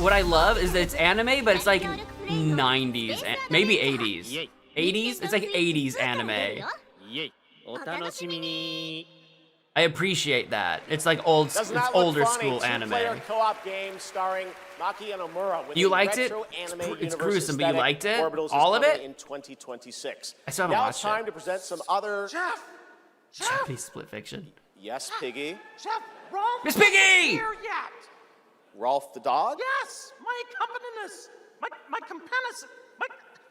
what I love is that it's anime, but it's like 90s, maybe 80s. 80s? It's like 80s anime. I appreciate that. It's like older school anime. Co-op game starring Maki and Omura with you liked it? It's gruesome, but you liked it? All of it? In 2026. I still haven't now watched it's time it. to present some other Japanese split fiction. Yes, Piggy. Chef, Rolf Miss Piggy! isn't here yet. Rolf the dog? Yes, my accompanist, my accompanist,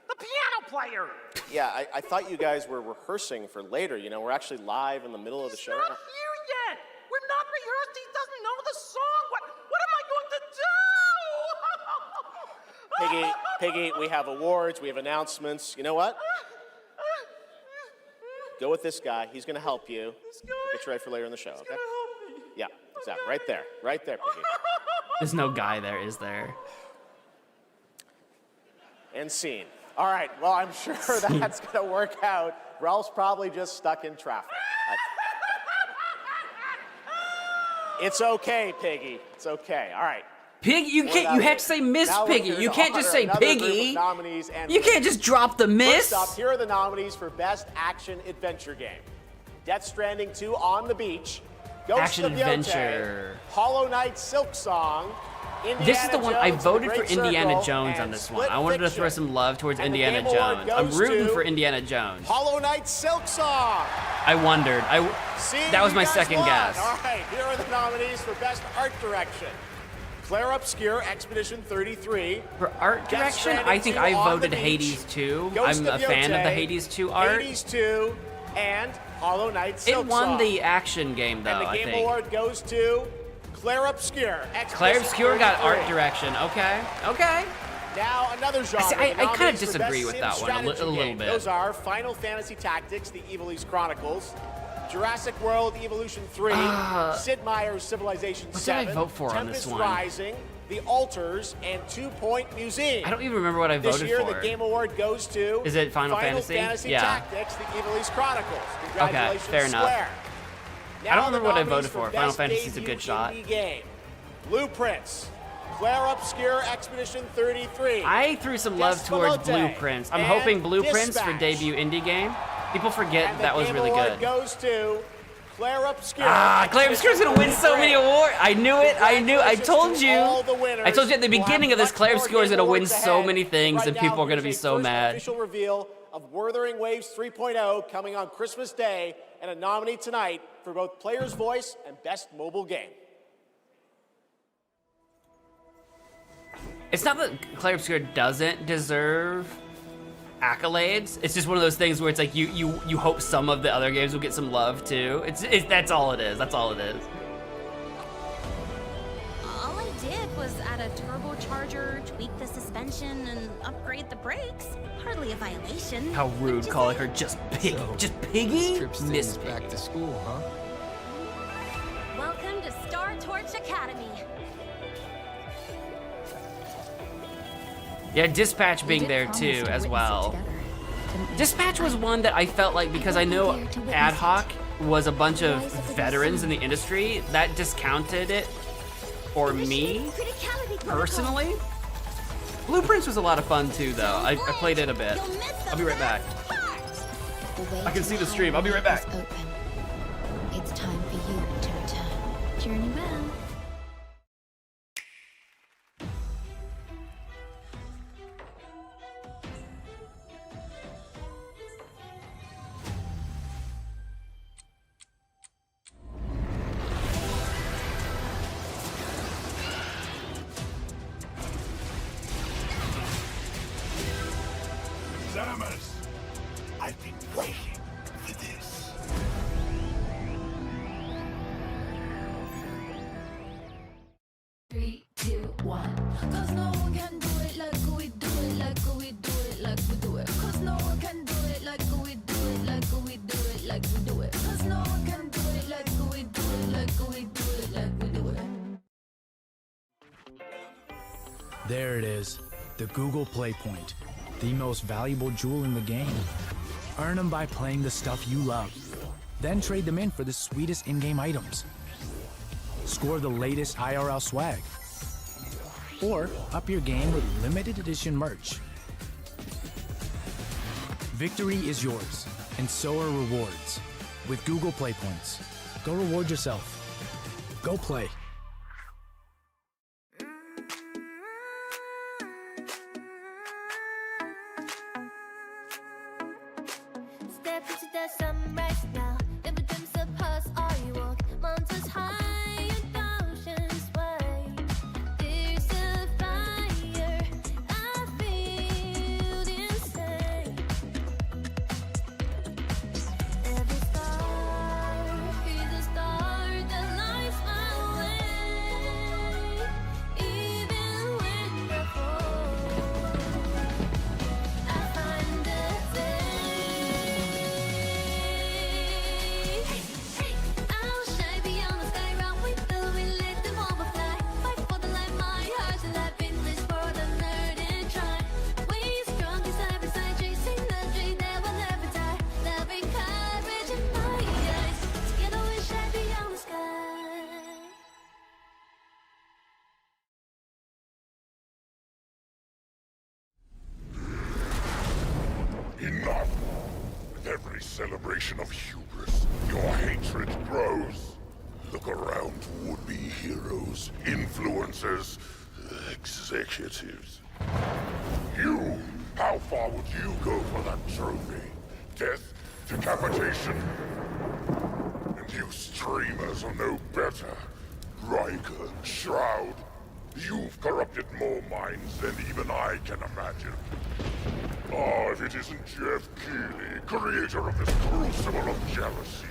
the piano player. Yeah, I thought you guys were rehearsing for later. You know, we're actually live in the middle of the show. He's not here yet. We're not rehearsed. He doesn't know the song. What am I going to do? Piggy, we have awards, we have announcements. You know what? Go with this guy. He's going to help you. Get you ready for later in the show, okay? Yeah, exactly. Right there, Piggy. There's no guy there, is there? And scene. All right, well, I'm sure that's going to work out. Ralph's probably just stuck in traffic. It's okay, Piggy. It's okay. All right. Pig, you have to say Miss Piggy. You can't just say Piggy. You can't just drop the Miss. First up, here are the nominees for Best Action Adventure Game. Death Stranding 2 On the Beach, Ghost Action of Yotei, Adventure. Hollow Knight Silk Song, Indiana This is the one I Jones voted and for the Great Indiana Circle, Jones on and this one. Split I wanted to throw Fiction. some love towards And the Indiana Game Award Jones. I'm goes rooting to for Indiana Jones. Hollow Knight Silk Song. I wondered. That was my second guess. All right, here are the nominees for Best Art Direction. Claire Obscure, Expedition 33. For art direction, I think I voted Hades 2. I'm a fan of the Hades 2 art. Hades 2 and Hollow Knight Silk It won Song. the action game, though, And the I Game think. Award goes to Claire Obscure. Claire Obscure got 33. art direction. Okay. Now another genre. See, I The kind of nominees for disagree Best with Sim that one a Strategy little Game. bit. Those are Final Fantasy Tactics, The Evil East Chronicles, Jurassic World Evolution 3, Sid Meier's Civilization What did 7, I vote for on Tempest this one? Rising, The Altars, and 2 Point Museum. I don't even remember what I voted This year, for. the Game Award goes to Is it Final Fantasy? Yeah. Tactics, The Evil East Chronicles. Congratulations, fair enough. Square. I don't Now the remember what I nominees voted for. Best Final Fantasy's a Debut good shot. Indie Game. Blueprints, Claire Obscure Expedition 33. I threw some love towards Despalote, Blueprints. I'm and hoping Blueprints for Dispatch. debut indie game. People forget And the that was Game really Award good. goes to Claire Obscure. Claire Obscure's gonna win so many awards. I knew it. I told you. I told you at the beginning of this, Claire Obscure is gonna win so many things, and people are gonna be so mad. Official reveal of Wuthering Waves 3.0 coming on Christmas Day, and a nominee tonight for both Player's Voice and Best Mobile Game. It's not that Claire Obscure doesn't deserve accolades. It's just one of those things where it's like you hope some of the other games will get some love too. That's all it is. That's all it is. All I did was add a turbocharger, tweak the suspension, and upgrade the brakes. Hardly a violation. How rude calling her just Piggy. Just Piggy? Miss back to school, huh? Welcome to Star Torch Academy. Yeah, Dispatch being there too as well. Dispatch was one that I felt like, because I know Ad Hoc was a bunch of veterans in the industry, that discounted it or me, personally. Blueprints was a lot of fun too, though. I played it a bit. I'll be right back. I can see the stream. I'll be right back. It's time for you to return. Journey well. Zamas, I've been waiting for this. Three, two, one. 'Cause no one can do it like we do it, like we do it, like we do it. 'Cause no one can do it like we do it, like we do it, like we do it. 'Cause no one can do it like we do it, like we do it, like we do it. There it is, the Google Play Point, the most valuable jewel in the game. Earn them by playing the stuff you love. Then trade them in for the sweetest in-game items. Score the latest IRL swag. Or up your game with limited edition merch. Victory is yours, and so are rewards. With Google Play Points, go reward yourself. Go play. Step into the sunrise now. Never dreams of us, all you walk. Mountains high and oceans wide. There's a fire I feel inside. Every star is a star that lights my way. Even when I fall, I find a day. I'll shine beyond the sky, run with the wind, let them overfly. Fight for the light, my heart's alive in this world, I'm learning, try. We strong side by side, chasing the dream that will never die. Loving courage in my eyes, together we shine beyond the sky. Enough! With every celebration of hubris, your hatred grows. Look around would-be heroes, influencers, executives. You! How far would you go for that trophy? Death? Decapitation? And you streamers are no better. Riker, Shroud, you've corrupted more minds than even I can imagine. Ah, if it isn't Jeff Keighley, creator of this crucible of jealousy.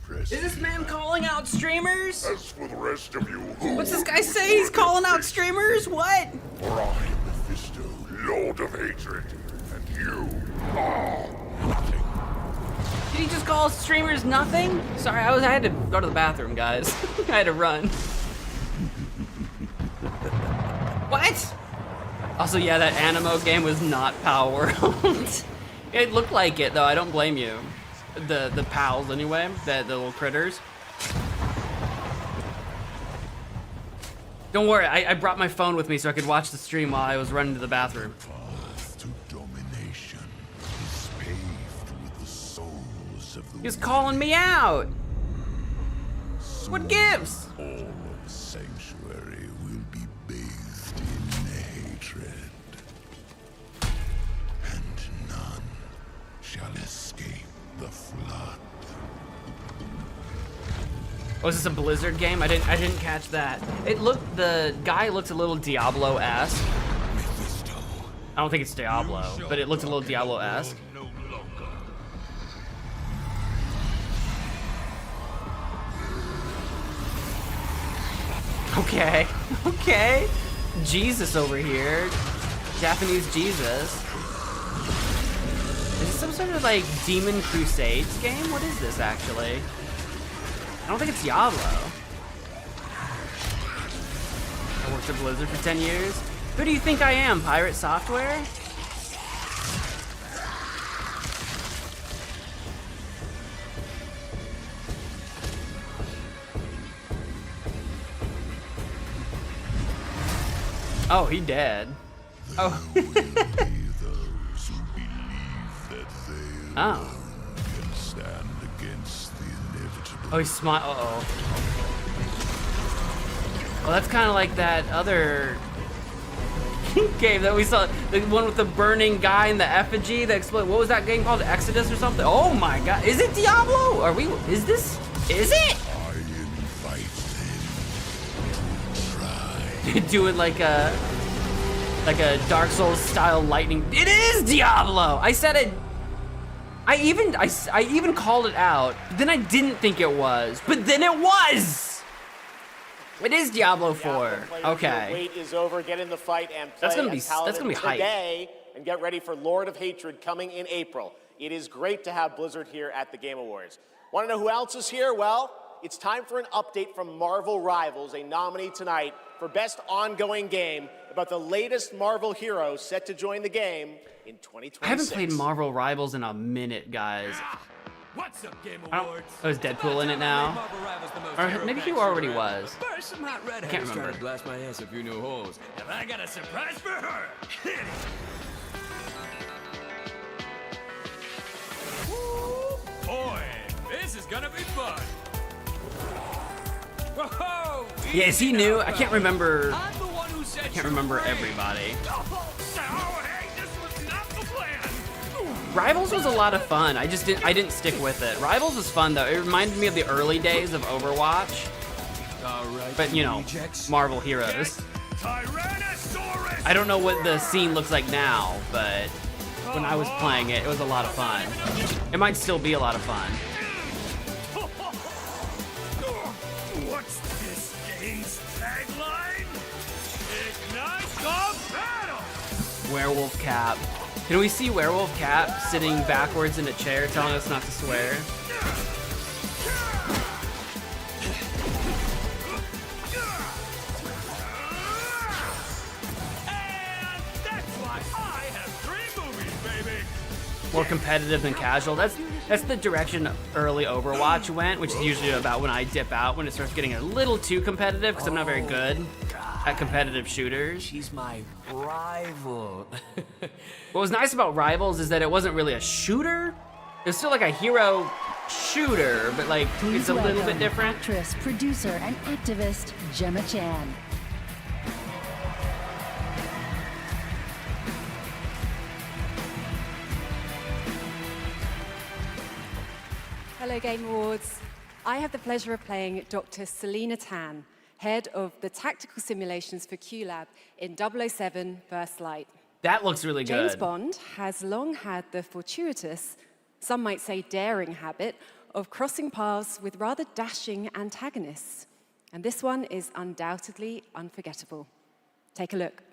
Is this man calling out streamers? As for the rest of you, who What's this guy say? He's calling out streamers? What? For I am Mephisto, Lord of Hatred, and you are nothing. Did he just call streamers nothing? Sorry, I had to go to the bathroom, guys. I had to run. What? Also, yeah, that Animo game was not Power World. It looked like it, though. I don't blame you. The pals, anyway. The little critters. Don't worry, I brought my phone with me so I could watch the stream while I was running to the bathroom. Path to domination is paved with the souls of the He's calling me out. What gives? All of Sanctuary will be bathed in hatred, and none shall escape the flood. Oh, is this a Blizzard game? I didn't catch that. The guy looks a little Diablo-esque. I don't think it's Diablo, but it looked a little Diablo-esque. Okay, okay. Jesus over here. Japanese Jesus. Is this some sort of like Demon Crusades game? What is this actually? I don't think it's Diablo. I worked at Blizzard for 10 years. Who do you think I am, Pirate Software? Oh, he dead. Oh. Oh. Oh, he's smart. Uh-oh. Well, that's kind of like that other game that we saw, the one with the burning guy in the effigy that exploded. What was that game called? Exodus or something? Oh my god. Is it Diablo? Are we, is this, is it? Doing like a Dark Souls style lightning. It is Diablo! I said it. I even called it out, but then I didn't think it was, but then it was! It is Diablo 4. Okay. Wait is over. Get in the fight and play That's gonna be hype. today, and get ready for Lord of Hatred coming in April. It is great to have Blizzard here at the Game Awards. Want to know who else is here? Well, it's time for an update from Marvel Rivals, a nominee tonight for Best Ongoing Game about the latest Marvel hero set to join the game in 2026. I haven't played Marvel Rivals in a minute, guys. What's up, Game Awards? Oh, is Deadpool in it now? Or maybe he already was. First, some hot I redheads can't trying remember. to blast my ass a few new holes, and I got a surprise for her. Boy, this is gonna be fun. Whoa! Yeah, is he new? I can't remember. I'm the one who said I can't remember everybody. Oh, hey, this was not the plan. Rivals was a lot of fun. I didn't stick with it. Rivals was fun though. It reminded me of the early days of Overwatch. But you know, Marvel heroes. I don't know what the scene looks like now, but when I was playing it, it was a lot of fun. It might still be a lot of fun. What's this game's tagline? Ignite the battle! Werewolf Cap. Can we see Werewolf Cap sitting backwards in a chair telling us not to swear? More competitive than casual. That's the direction early Overwatch went, which is usually about when I dip out, when it starts getting a little too competitive, because I'm not very good at competitive shooters. She's my rival. What was nice about Rivals is that it wasn't really a shooter. It was still like a hero shooter, but like it's a little bit different. Actress, producer, and activist Gemma Chan. Hello, Game Awards. I have the pleasure of playing Dr. Selena Tan, head of the tactical simulations for QLab in 007 First Light. That looks really good. James Bond has long had the fortuitous, some might say daring habit of crossing paths with rather dashing antagonists. And this one is undoubtedly unforgettable. Take a look.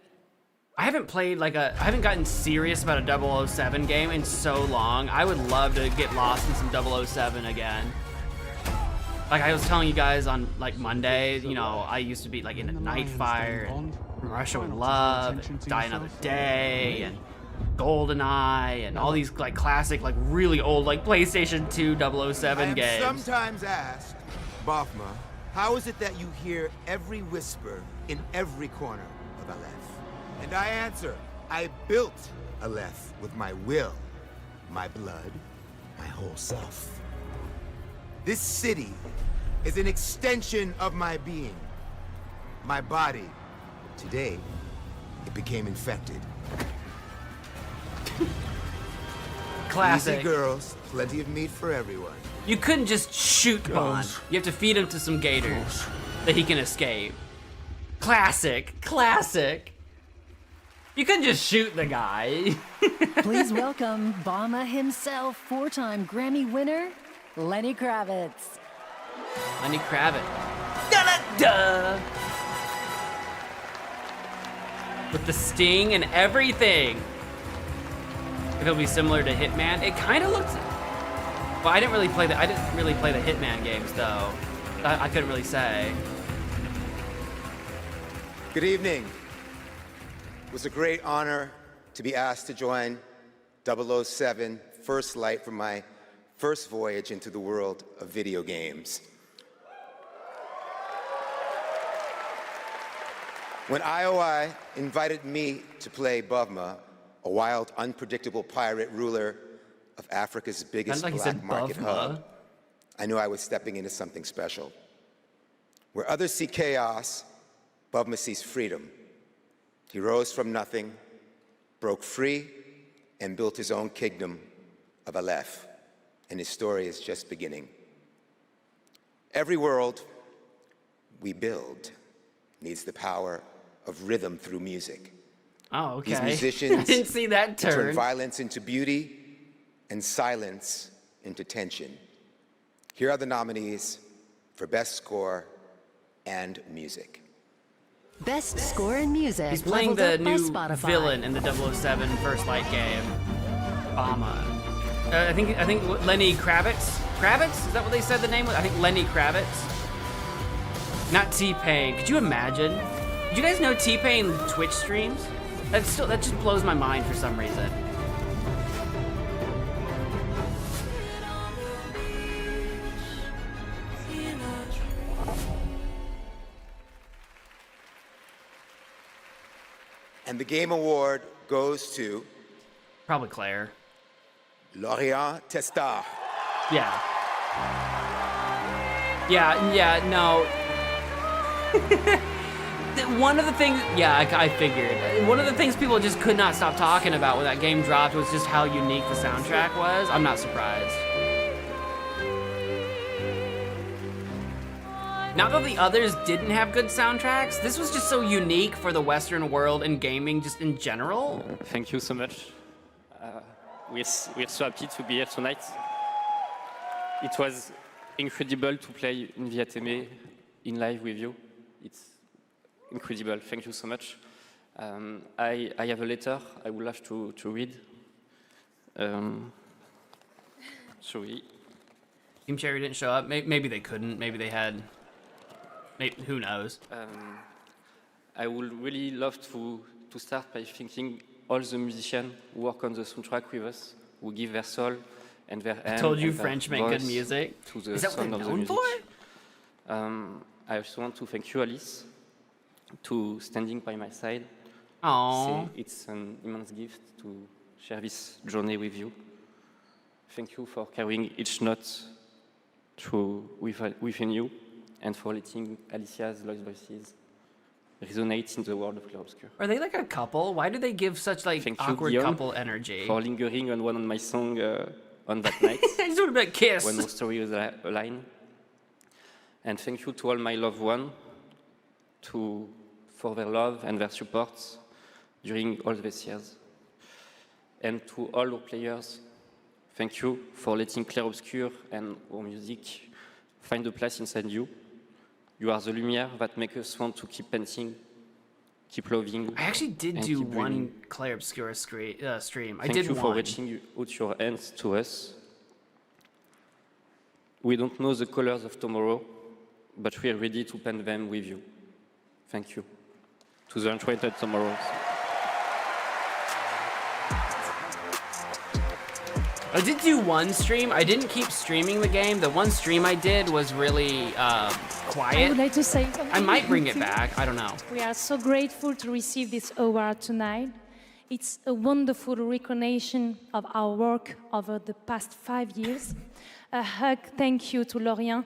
I haven't gotten serious about a 007 game in so long. I would love to get lost in some 007 again. Like I was telling you guys on like Monday, you know, I used to be like into Nightfire and Russia with Love, and Die Another Day, and GoldenEye, and all these like classic, like really old, like PlayStation 2 007 games. Sometimes asked, Bafma, how is it that you hear every whisper in every corner of Aleph? And I answer, I built Aleph with my will, my blood, my whole self. This city is an extension of my being, my body. Today, it became infected. Classic. Easy girls, plenty of meat for everyone. You couldn't just shoot Bond. You have to feed him to some gators that he can escape. Classic, classic. You couldn't just shoot the guy. Please welcome Obama himself, four-time Grammy winner, Lenny Kravitz. Lenny Kravitz. Da-da-da! With the sting and everything. If it'll be similar to Hitman, it kind of looks. Well, I didn't really play the Hitman games though. I couldn't really say. Good evening. It was a great honor to be asked to join 007 First Light for my first voyage into the world of video games. When IOI invited me to play Bavma, a wild, unpredictable pirate ruler of Africa's biggest Sounds like he black said market Bavma. hub, I knew I was stepping into something special. Where others see chaos, Bavma sees freedom. He rose from nothing, broke free, and built his own kingdom of Aleph, and his story is just beginning. Every world we build needs the power of rhythm through music. Oh, okay. These musicians I didn't see that turn. violence into beauty and silence into tension. Here are the nominees for Best Score and Music. Best Score in Music. He's playing leveled the up by new Spotify. villain in the 007 First Light game. I think Lenny Kravitz. Kravitz? Is that what they said the name was? I think Lenny Kravitz. Not T-Pain. Could you imagine? Did you guys know T-Pain Twitch streams? That just blows my mind for some reason. And the Game Award goes to... Probably Claire. Lorient Testa. Yeah. Yeah, no. One of the things, I figured. One of the things people just could not stop talking about when that game dropped was just how unique the soundtrack was. I'm not surprised. Not that the others didn't have good soundtracks, this was just so unique for the Western world and gaming just in general. Thank you so much. We're so happy to be here tonight. It was incredible to play in Viateme in live with you. It's incredible. Thank you so much. I have a letter I would love to read. Sorry. Team Cherry didn't show up. Maybe they couldn't. Maybe they had. Maybe, who knows? I would really love to start by thanking all the musicians who work on the soundtrack with us, who give their soul and their hand. I told you and their French make good voice music. To the Is that what sound they're of the known music. for? I also want to thank you, Alice, to standing by my side. Aww. It's an immense gift to share this journey with you. Thank you for carrying each note within you, and for letting Alicia's lost voices resonate in the world of Clarobscur. Are they like a couple? Why do they give such like Thank awkward you, Guillaume, couple energy? for lingering on one of my songs on that night. I just want to kiss. When our story was aligned. And thank you to all my loved ones for their love and their support during all these years. And to all our players, thank you for letting Clarobscur and our music find a place inside you. You are the lumière that makes us want to keep painting, keep loving. I actually did and do keep one dreaming. Claire Obscura stream. I Thank did you for one. reaching out your hands to us. We don't know the colors of tomorrow, but we are ready to paint them with you. Thank you. To the Enchanted Tomorrows. I did do one stream. I didn't keep streaming the game. The one stream I did was really quiet. I would like to say something. I might bring it back. I don't know. We are so grateful to receive this award tonight. It's a wonderful recognition of our work over the past 5 years. A hug thank you to Lorient,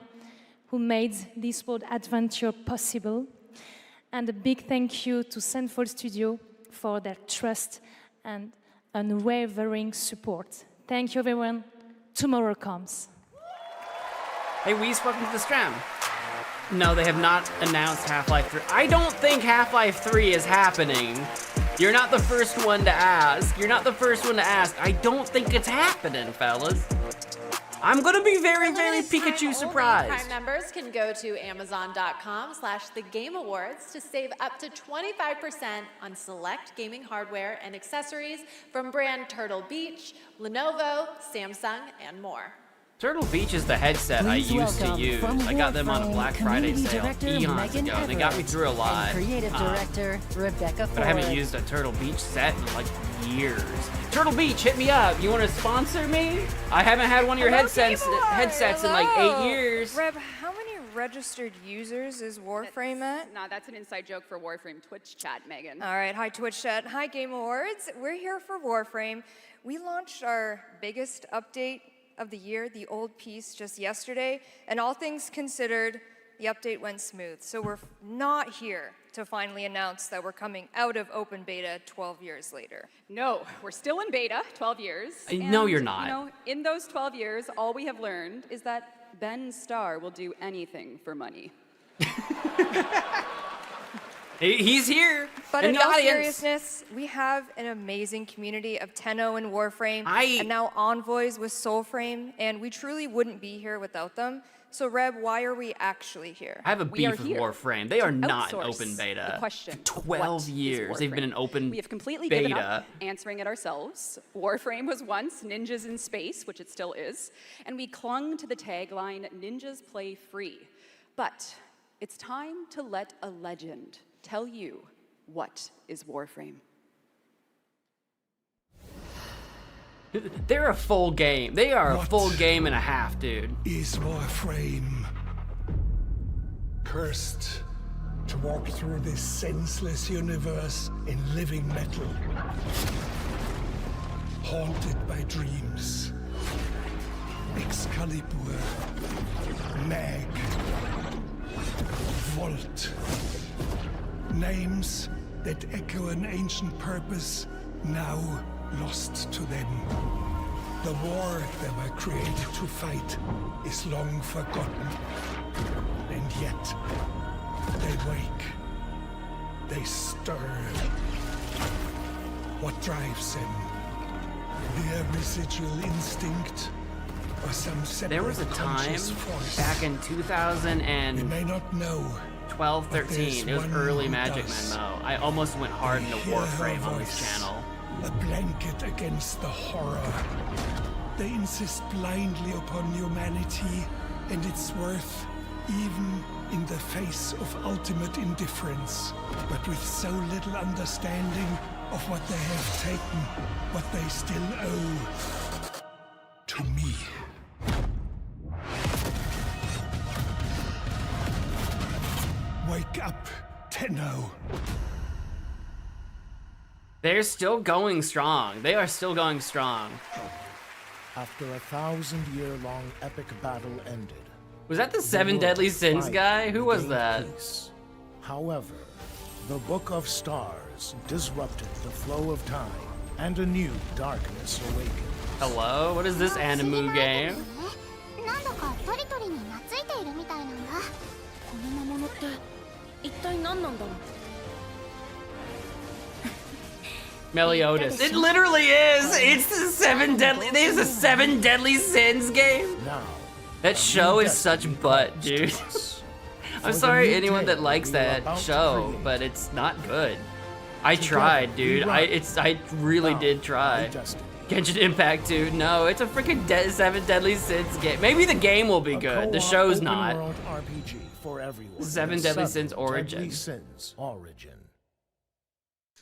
who made this world adventure possible. And a big thank you to Sandfall Studio for their trust and unwavering support. Thank you, everyone. Tomorrow comes. Hey, Weez, welcome to the stream. No, they have not announced Half-Life 3. I don't think Half-Life 3 is happening. You're not the first one to ask. You're not the first one to ask. I don't think it's happening, fellas. I'm gonna be very, very Pikachu surprised. Prime members can go to Amazon.com/thegameawards to save up to 25% on select gaming hardware and accessories from brand Turtle Beach, Lenovo, Samsung, and more. Turtle Beach is the headset I used to use. I got them on a Black Friday sale eons ago, and they got me through a lot. Creative director Rebecca But I haven't Ford. used a Turtle Beach set in like years. Turtle Beach, hit me up. You want to sponsor me? I haven't had one of your headsets in like 8 years. Reb, how many registered users is Warframe at? Nah, that's an inside joke for Warframe Twitch chat, Megan. All right, hi Twitch chat, hi Game Awards. We're here for Warframe. We launched our biggest update of the year, the old piece, just yesterday, and all things considered, the update went smooth. So we're not here to finally announce that we're coming out of open beta 12 years later. No, we're still in beta, 12 years. No, and, you're not. You know, in those 12 years, all we have learned is that Ben Starr will do anything for money. He's here. But in in the all audience. seriousness, we have an amazing community of Tenno and Warframe, and now Envoys with Soulframe, and we truly wouldn't be here without them. So Reb, why are we actually here? I have a beef with Warframe. They are not in open beta. The question, For 12 years. They've been in open We have completely beta. given up answering it ourselves. Warframe was once Ninjas in Space, which it still is, and we clung to the tagline, Ninjas play free. But it's time to let a legend tell you what is Warframe. They're a full game. They are a full game and a half, dude. Is Warframe cursed to walk through this senseless universe in living metal, haunted by dreams? Excalibur, Mag, Volt, names that echo an ancient purpose now lost to them. The war they were created to fight is long forgotten. And yet, they wake. They stir. What drives them? Their residual instinct? Or some separate There was a time conscious force? back in 2000 and They may not know. 12, but 13. there's It was one early who Magic does. Man Mo. I almost went hard into Hear her Warframe on this voice. channel. A blanket against the horror. They insist blindly upon humanity and its worth, even in the face of ultimate indifference, but with so little understanding of what they have taken, what they still owe to me. Wake up, Tenno. They're still going strong. They are still going strong. After a 1,000-year-long epic battle ended. Was that the Seven Deadly Sins finally guy? Who was regained that? peace. However, the Book of Stars disrupted the flow of time, and a new darkness awakened. Hello? What is this anime game? なんだかトリトリに懐いているみたいなんだ。この魔物って一体何なんだろう。 Meliodas. It literally is! It's the Seven Deadly. There's a Seven Deadly Sins game. That show is such butt, dude. I'm sorry anyone that likes that show, but it's not good. I tried, dude. I really did try. Genshin Impact 2. No, it's a freaking Seven Deadly Sins game. Maybe the game will be good. The show's not. RPG for everyone. Seven Deadly Sins Origin. Deadly Sins Origin.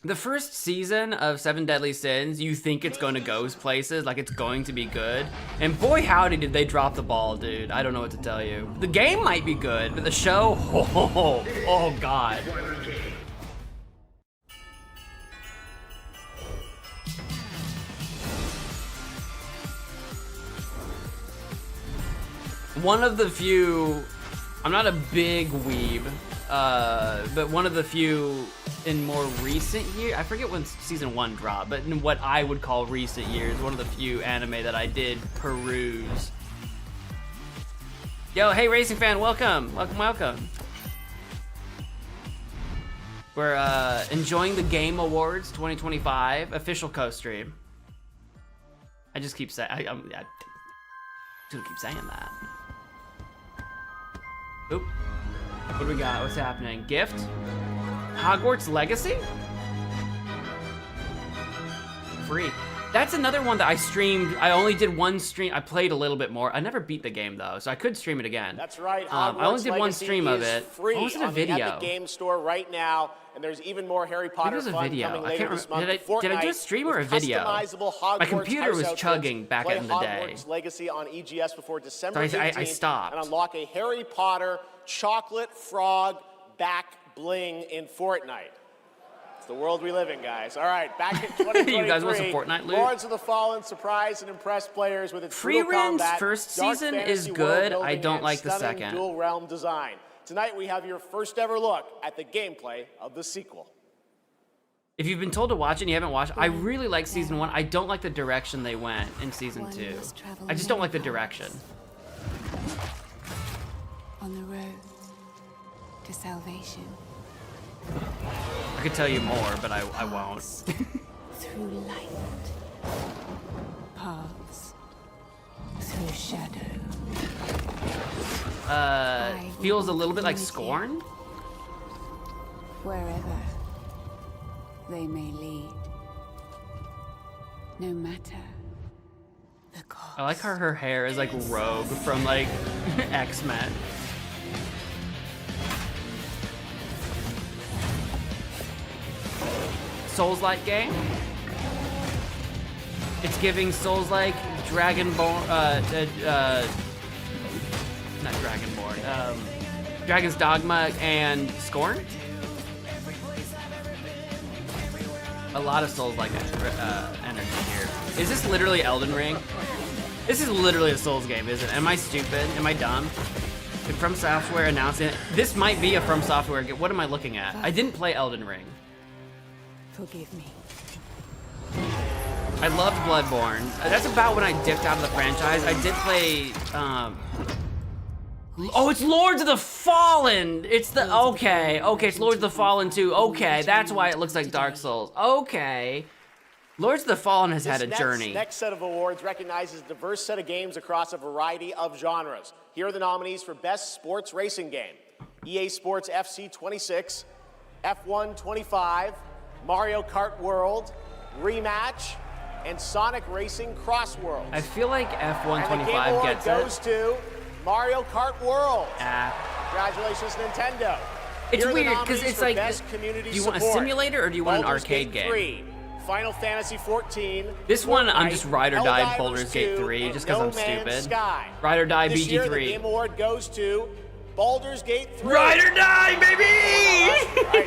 The first season of Seven Deadly Sins, you think it's going to go places, like it's going to be good. And boy howdy did they drop the ball, dude. I don't know what to tell you. The game might be good, but the show, oh god. One of the few, I'm not a big weeb, but one of the few in more recent years, I forget when season 1 dropped, but in what I would call recent years, one of the few anime that I did peruse. Yo, hey Racing Fan, welcome, welcome, welcome. We're enjoying the Game Awards 2025 official co-stream. I just keep saying, I just keep saying that. Oop. What do we got? What's happening? Gift? Hogwarts Legacy? Free. That's another one that I streamed. I only did one stream. I played a little bit more. I never beat the game though, so I could stream it again. That's right. I only did one Legacy stream of is it. Free What was it, a on the video? Epic Game Store right now, and there's even more Harry Potter was a fun video. coming I later can't this remember. month. Did I do a Fortnite stream or a with video? customizable My Hogwarts computer was house chugging outfits. back Play in the day. Hogwarts Legacy on EGS before December So I 18th stopped. and unlock a Harry Potter chocolate frog back bling in Fortnite. It's the world we live in, guys. All right, back in 2023, You guys want some Fortnite loot? Lords of the Fallen surprised and impressed players with its brutal Freeren's combat, first dark season fantasy is world good. I building, don't and like the stunning second. dual realm design. Tonight we have your first ever look at the gameplay of the sequel. If you've been told to watch it and you haven't watched, I really like season 1. I don't like the direction they went in season 2. I just don't like the direction. On the road to salvation. I could tell you more, but I won't. Through light. Paths. Through shadow. Feels a little bit like Scorn. Wherever they may lead. No matter the cost. I like how her hair is like Rogue from like X-Men. Souls-like game. It's giving Souls-like Dragonborn, not Dragonborn, Dragon's Dogma and Scorn. A lot of Souls-like energy here. Is this literally Elden Ring? This is literally a Souls game, isn't it? Am I stupid? Am I dumb? Did From Software announce it? This might be a From Software game. What am I looking at? I didn't play Elden Ring. Forgive me. I loved Bloodborne. That's about when I dipped out of the franchise. I did play, oh, it's Lords of the Fallen! It's the, okay, it's Lords of the Fallen 2. Okay, that's why it looks like Dark Souls. Okay. Lords of the Fallen has had a journey. Next set of awards recognizes a diverse set of games across a variety of genres. Here are the nominees for Best Sports Racing Game. EA Sports FC 26, F1 25, Mario Kart World, Rematch, and Sonic Racing Cross Worlds. I feel like F1 And the Game 25 Award gets goes it. to Mario Kart World. Congratulations, Nintendo. It's Here are the weird, 'cause nominees it's for like, Best Community do you want a Support. simulator or do you want an Baldur's arcade Gate game? 3, Final Fantasy 14. This one, I'm Fortnite, just ride or die Helldivers Baldur's Gate 2, 3 and just because I'm No Man's stupid. Sky. Ride or die This year, the BG3. Game Award goes to Baldur's Gate 3. Ride or die, baby!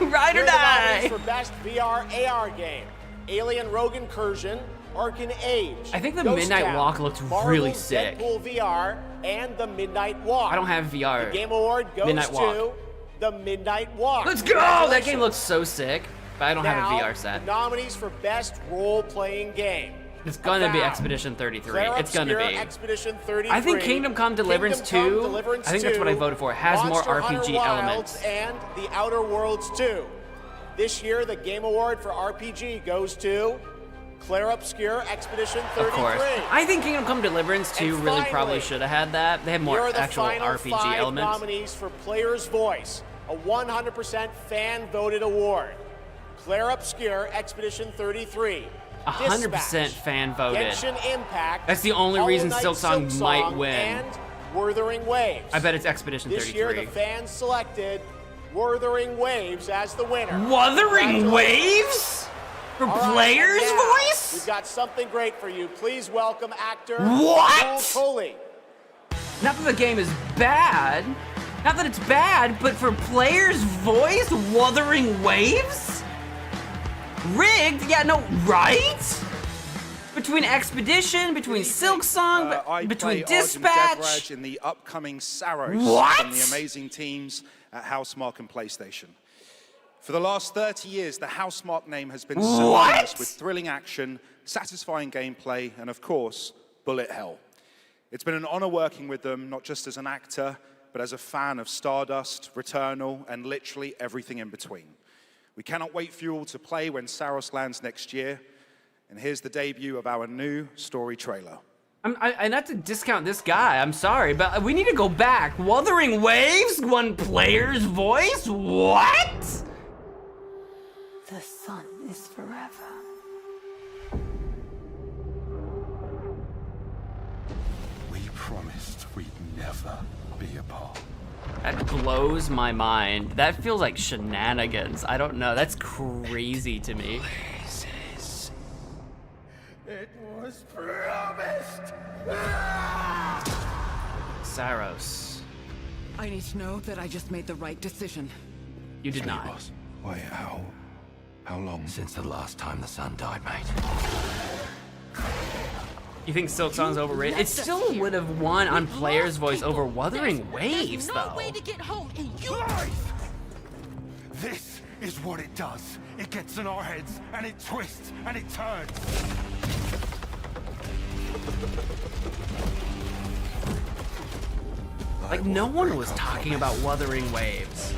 Ride or Here are the die! nominees for Best VR AR Game. Alien Rogue Incursion, Arcan Age. I think the Ghost Midnight Town, Walk looked Marvel's really sick. Deadpool VR, and the Midnight Walk. I don't have VR. The Game Award goes Midnight Walk. to the Midnight Walk. Let's go! That game looks so sick, but I don't have a Now, VR set. the nominees for Best Role-Playing Game. It's gonna be Avowed, Expedition 33. Claire It's gonna Obscure be. Expedition 33. I think Kingdom Come Deliverance 2, Deliverance I think that's what I 2, voted for. It has more Monster Hunter RPG Wilds, elements. And The Outer Worlds 2. This year, the Game Award for RPG goes to Claire Obscure Expedition 33. Of course. I think Kingdom Come Deliverance 2 And really finally, probably should have had that. They had Here more are the actual final RPG 5 elements. nominees for Player's Voice, a 100% fan-voted award. Claire Obscure Expedition 33. 100% fan voted. Genshin Impact. That's the only Hollow reason Knight Silksong might win. And Wuthering Waves. I bet it's Expedition This 33. year, the fans selected Wuthering Waves as the winner. Wuthering Congratulations. Waves? For All right, Player's and now, Voice? We've got something great for you. Please welcome actor What? Joel Coley. Not that the game is bad. Not that it's bad, but for Player's Voice, Wuthering Waves? Rigged? Yeah, no, right? Between Expedition, between Silksong, I between play Dispatch. Arjun Devraj in the upcoming Saros What? from the amazing teams at Housemarque and PlayStation. For the last 30 years, the Housemarque name has been synonymous with thrilling action, satisfying gameplay, and of course, bullet hell. It's been an honor working with them, not just as an actor, but as a fan of Stardust, Returnal, and literally everything in between. We cannot wait for you all to play when Saros lands next year. And here's the debut of our new story trailer. I not to discount this guy, I'm sorry, but we need to go back. Wuthering Waves, one Player's Voice? What? The sun is forever. We promised we'd never be apart. That blows my mind. That feels like shenanigans. I don't know. That's crazy to me. It was promised. Saros. I need to know that I just made the right decision. You did not. Wait, how long? Since the last time the sun died, mate. You think Silk Song's overrated? It still would have won on Player's Voice over Wuthering Waves, though. To get home and you... This is what it does. It gets in our heads, and it twists, and it turns. Like, no one was talking about Wuthering Waves.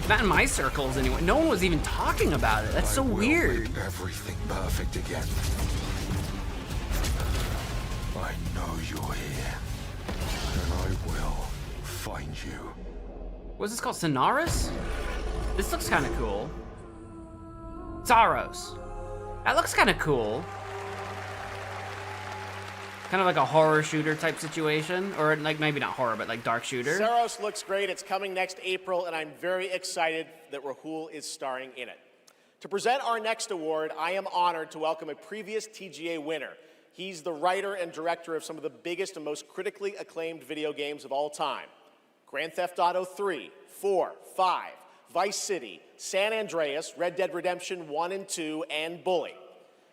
Not in my circles, anyway. No one was even talking about it. That's so weird. Make everything perfect again. I know you're here, and I will find you. What's this called? Sonaris? This looks kind of cool. Saros. That looks kind of cool. Kind of like a horror shooter type situation, or like maybe not horror, but like dark shooter. Saros looks great. It's coming next April, and I'm very excited that Rahul is starring in it. To present our next award, I am honored to welcome a previous TGA winner. He's the writer and director of some of the biggest and most critically acclaimed video games of all time. Grand Theft Auto 3, 4, 5, Vice City, San Andreas, Red Dead Redemption 1 and 2, and Bully.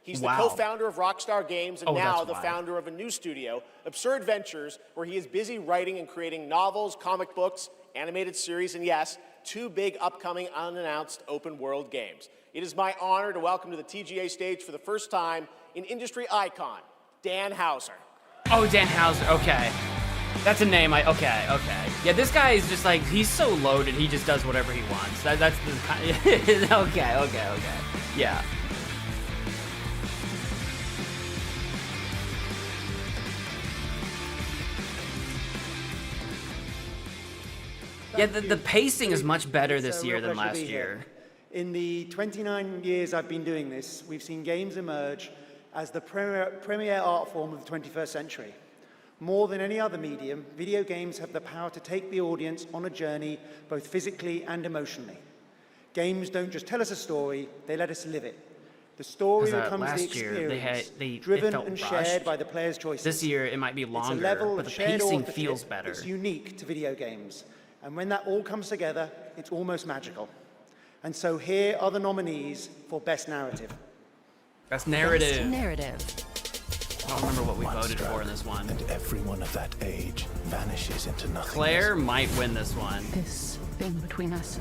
He's the co-founder of Rockstar Games and now the founder of a new studio, Absurd Ventures, where he is busy writing and creating novels, comic books, animated series, and yes, 2 big upcoming unannounced open world games. It is my honor to welcome to the TGA stage for the first time an industry icon, Dan Houser. Oh, Dan Houser, okay. That's a name okay. Yeah, this guy is just like, he's so loaded, he just does whatever he wants. That's the kind okay. Yeah. Yeah, the pacing is much better this year than last year. In the 29 years I've been doing this, we've seen games emerge as the premier art form of the 21st century. More than any other medium, video games have the power to take the audience on a journey, both physically and emotionally. Games don't just tell us a story, they let us live it. The story becomes the experience, driven and shared by the player's choices. This year, it might be longer, it's a level but of the shared pacing authorship feels better. that's unique to video games. And when that all comes together, it's almost magical. And so here are the nominees for Best Narrative. Best Narrative. Best Narrative. I don't remember what we voted for in this one. And everyone of that age vanishes into nothing. Claire might win this one. This thing between us.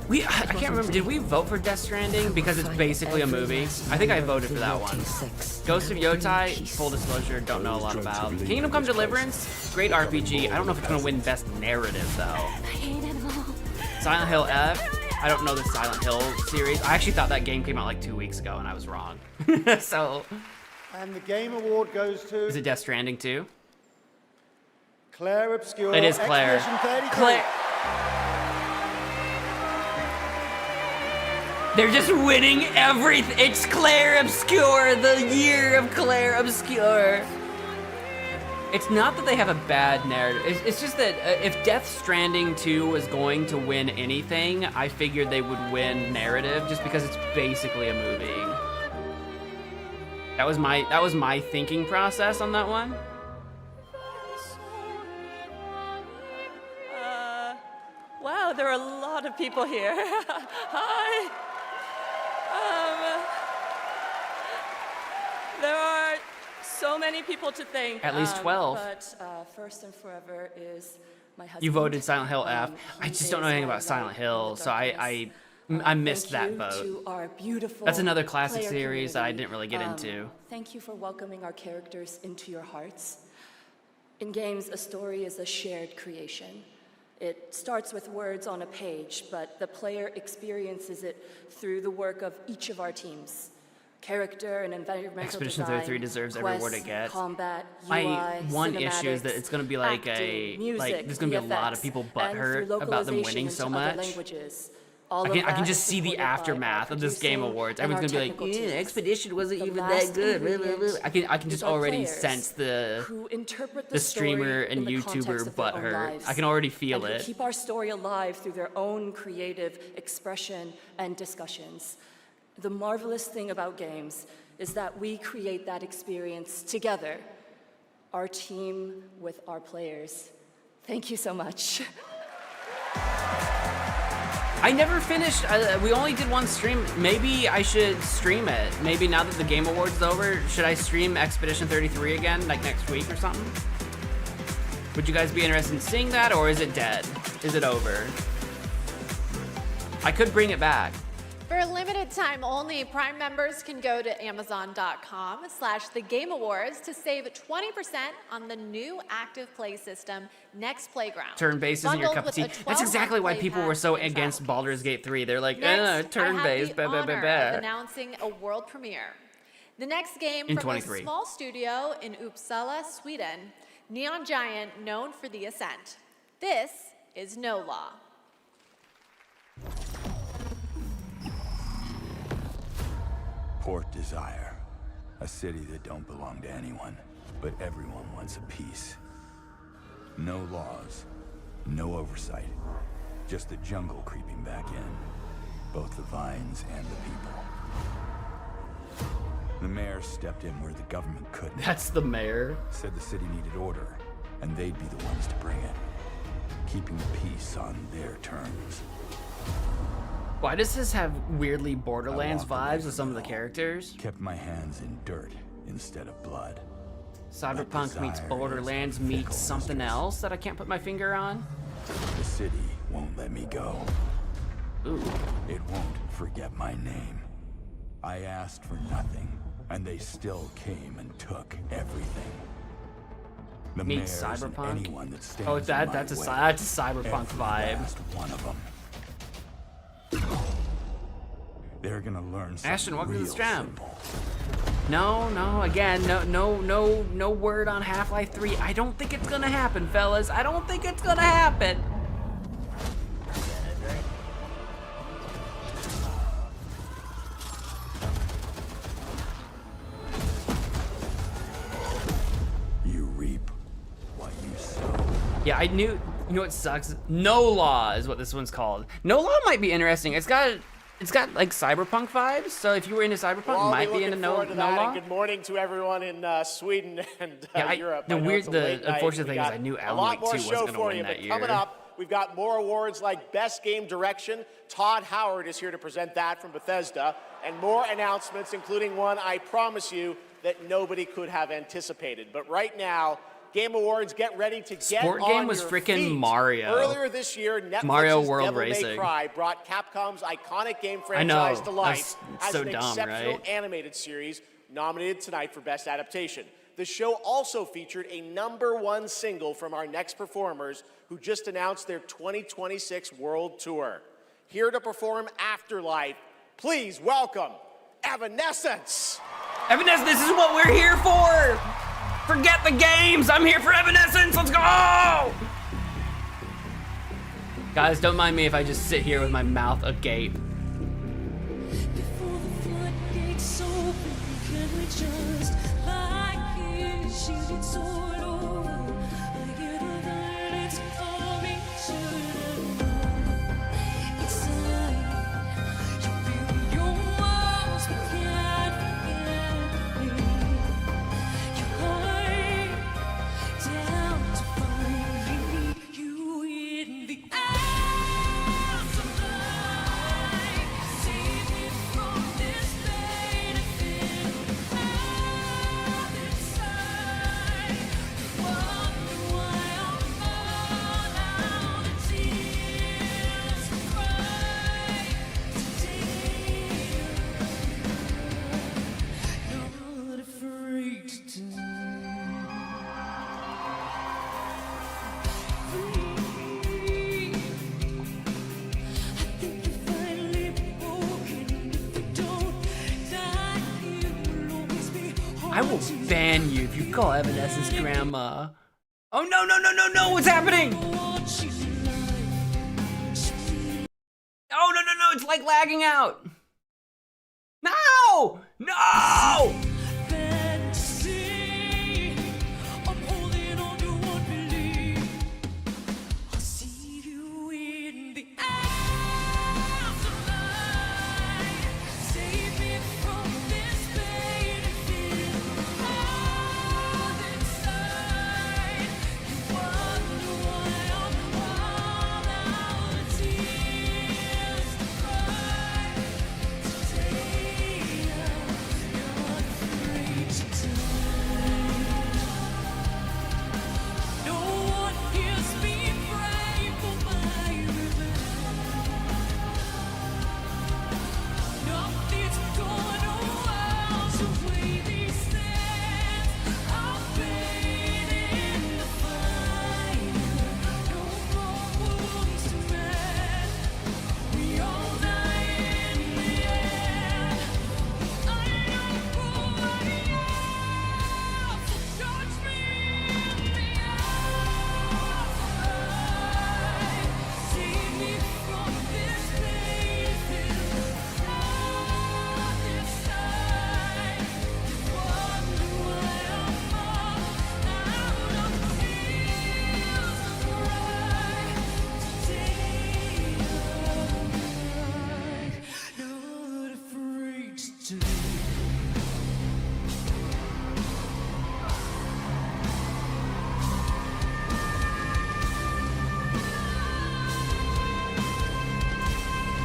I can't remember, did we vote for Death Stranding because it's basically a movie? I think I voted for that one. Ghost of Yotai, full disclosure, don't know a lot about. Kingdom Come Deliverance, great RPG. I don't know if it's gonna win Best Narrative though. I hate it all. Silent Hill F, I don't know the Silent Hill series. I actually thought that game came out like 2 weeks ago and I was wrong. So. And the Game Award goes to... Is it Death Stranding too? Claire Obscure. It is Claire. Claire. They're just winning everything. It's Claire Obscure, the year of Claire Obscure. It's not that they have a bad narrative. It's just that if Death Stranding 2 was going to win anything, I figured they would win narrative just because it's basically a movie. That was my thinking process on that one. Wow, there are a lot of people here. Hi. There are so many people to thank. At least 12. But first and forever is my husband. You voted Silent Hill F. I just don't know anything about Silent Hill, so I missed that vote. To our beautiful That's another classic player series that I community. didn't really get into. Thank you for welcoming our characters into your hearts. In games, a story is a shared creation. It starts with words on a page, but the player experiences it through the work of each of our teams. Character and environmental Expedition design, 33 deserves every award it quests, gets. combat, My UI, one issue is that it's going to be like acting, music, there's going to be a lot of VFX, people and butthurt through about them winning localization so into other much. languages. I can just see the aftermath of this Game Awards. Everyone's gonna be like, Expedition wasn't even that good. Blah, blah, blah. I can just already sense the streamer and YouTuber butthurt. I can already feel and it. Keep our story alive through their own creative expression and discussions. The marvelous thing about games is that we create that experience together, our team with our players. Thank you so much. I never finished. We only did one stream. Maybe I should stream it. Maybe now that the Game Awards is over, should I stream Expedition 33 again, like next week or something? Would you guys be interested in seeing that, or is it dead? Is it over? I could bring it back. For a limited time only, Prime members can go to Amazon.com/thegameawards to save 20% on the new active play system, Next Playground. Turn-based isn't your cup of tea. That's exactly why people were so against Baldur's Gate 3. They're like, turn-based, I have the honor of announcing a world premiere. The next game In from 23. a small studio in Uppsala, Sweden, Neon Giant, known for The Ascent. This is No Law. Port Desire. A city that don't belong to anyone, but everyone wants a piece. No laws, no oversight. Just the jungle creeping back in. Both the vines and the people. The mayor stepped in where the government couldn't. That's the mayor. Said the city needed order, and they'd be the ones to bring it. Keeping the peace on their terms. Why does this have weirdly Borderlands vibes with some of the characters? Kept my hands in dirt instead of blood. Cyberpunk meets Borderlands meets something else that I can't put my finger on. The city won't let me go. Ooh. It won't forget my name. I asked for nothing, and they still came and took everything. The Meets mayor isn't Cyberpunk? anyone that stands Oh, in that's a my way. that's a Cyberpunk Every vibe. last one of them. They're gonna learn something. Ashton, welcome to the real stream. simple. No, again, no word on Half-Life 3. I don't think it's gonna happen, fellas. I don't think it's gonna happen. You reap what you sow. Yeah, I knew. You know what sucks? No Law is what this one's called. No Law might be interesting. It's got like cyberpunk vibes. So if you were into cyberpunk, We'll all might be looking into No forward to that, Law. and good morning to everyone in Sweden and Europe. The I know weird, it's a late the night. unfortunate We thing is got I knew a Alan lot Wake 2 more wasn't show going to for win you, that but year. coming up, we've got more awards like Best Game Direction. Todd Howard is here to present that from Bethesda, and more announcements, including one I promise you that nobody could have anticipated. But right now, Game Awards, get ready to get Sport on game was your freaking feet. Mario. Earlier this year, Netflix's Mario World Devil May Racing. Cry brought Capcom's iconic game I know. franchise to life That's as so an dumb, exceptional right? animated series nominated tonight for Best Adaptation. The show also featured a #1 single from our next performers who just announced their 2026 World Tour. Here to perform Afterlife, please welcome Evanescence. Evanescence, this is what we're here for. Forget the games. I'm here for Evanescence. Let's go. Guys, don't mind me if I just sit here with my mouth agape. I will ban you if you call Evanescence grandma. Oh no, what's happening? Oh no, it's like lagging out. No!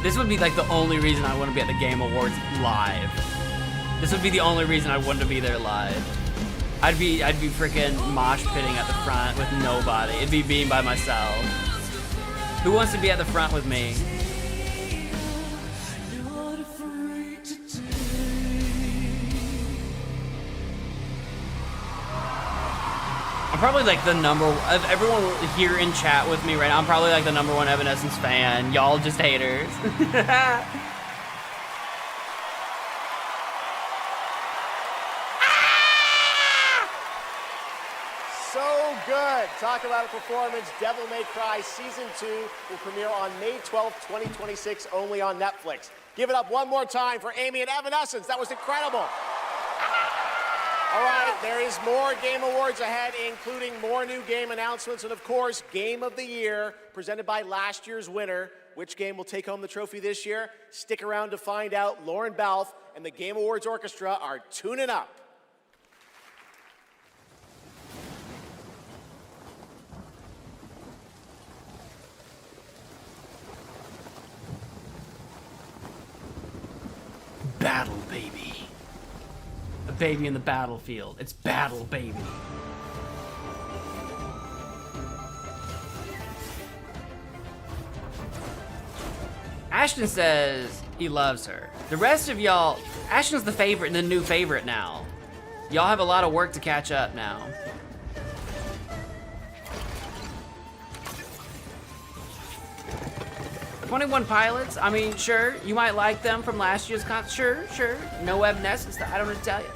This would be like the only reason I want to be at the Game Awards live. This would be the only reason I wanted to be there live. I'd be freaking mosh pitting at the front with nobody. It'd be being by myself. Who wants to be at the front with me? I'm probably like the of everyone here in chat with me right now, I'm probably like the #1 Evanescence fan. Y'all just haters. So good. Talk about a performance. Devil May Cry Season 2 will premiere on May 12th, 2026, only on Netflix. Give it up one more time for Amy and Evanescence. That was incredible. All right, there is more Game Awards ahead, including more new game announcements and, of course, Game of the Year, presented by last year's winner. Which game will take home the trophy this year? Stick around to find out. Lauren Balfe and the Game Awards Orchestra are tuning up. Battle, baby. A baby in the battlefield. It's battle, baby. Ashton says he loves her. The rest of y'all, Ashton's the favorite, the new favorite now. Y'all have a lot of work to catch up now. The 21 Pilots, I mean, sure, you might like them from last year's concert. Sure. No Evanescence, I don't know what to tell you.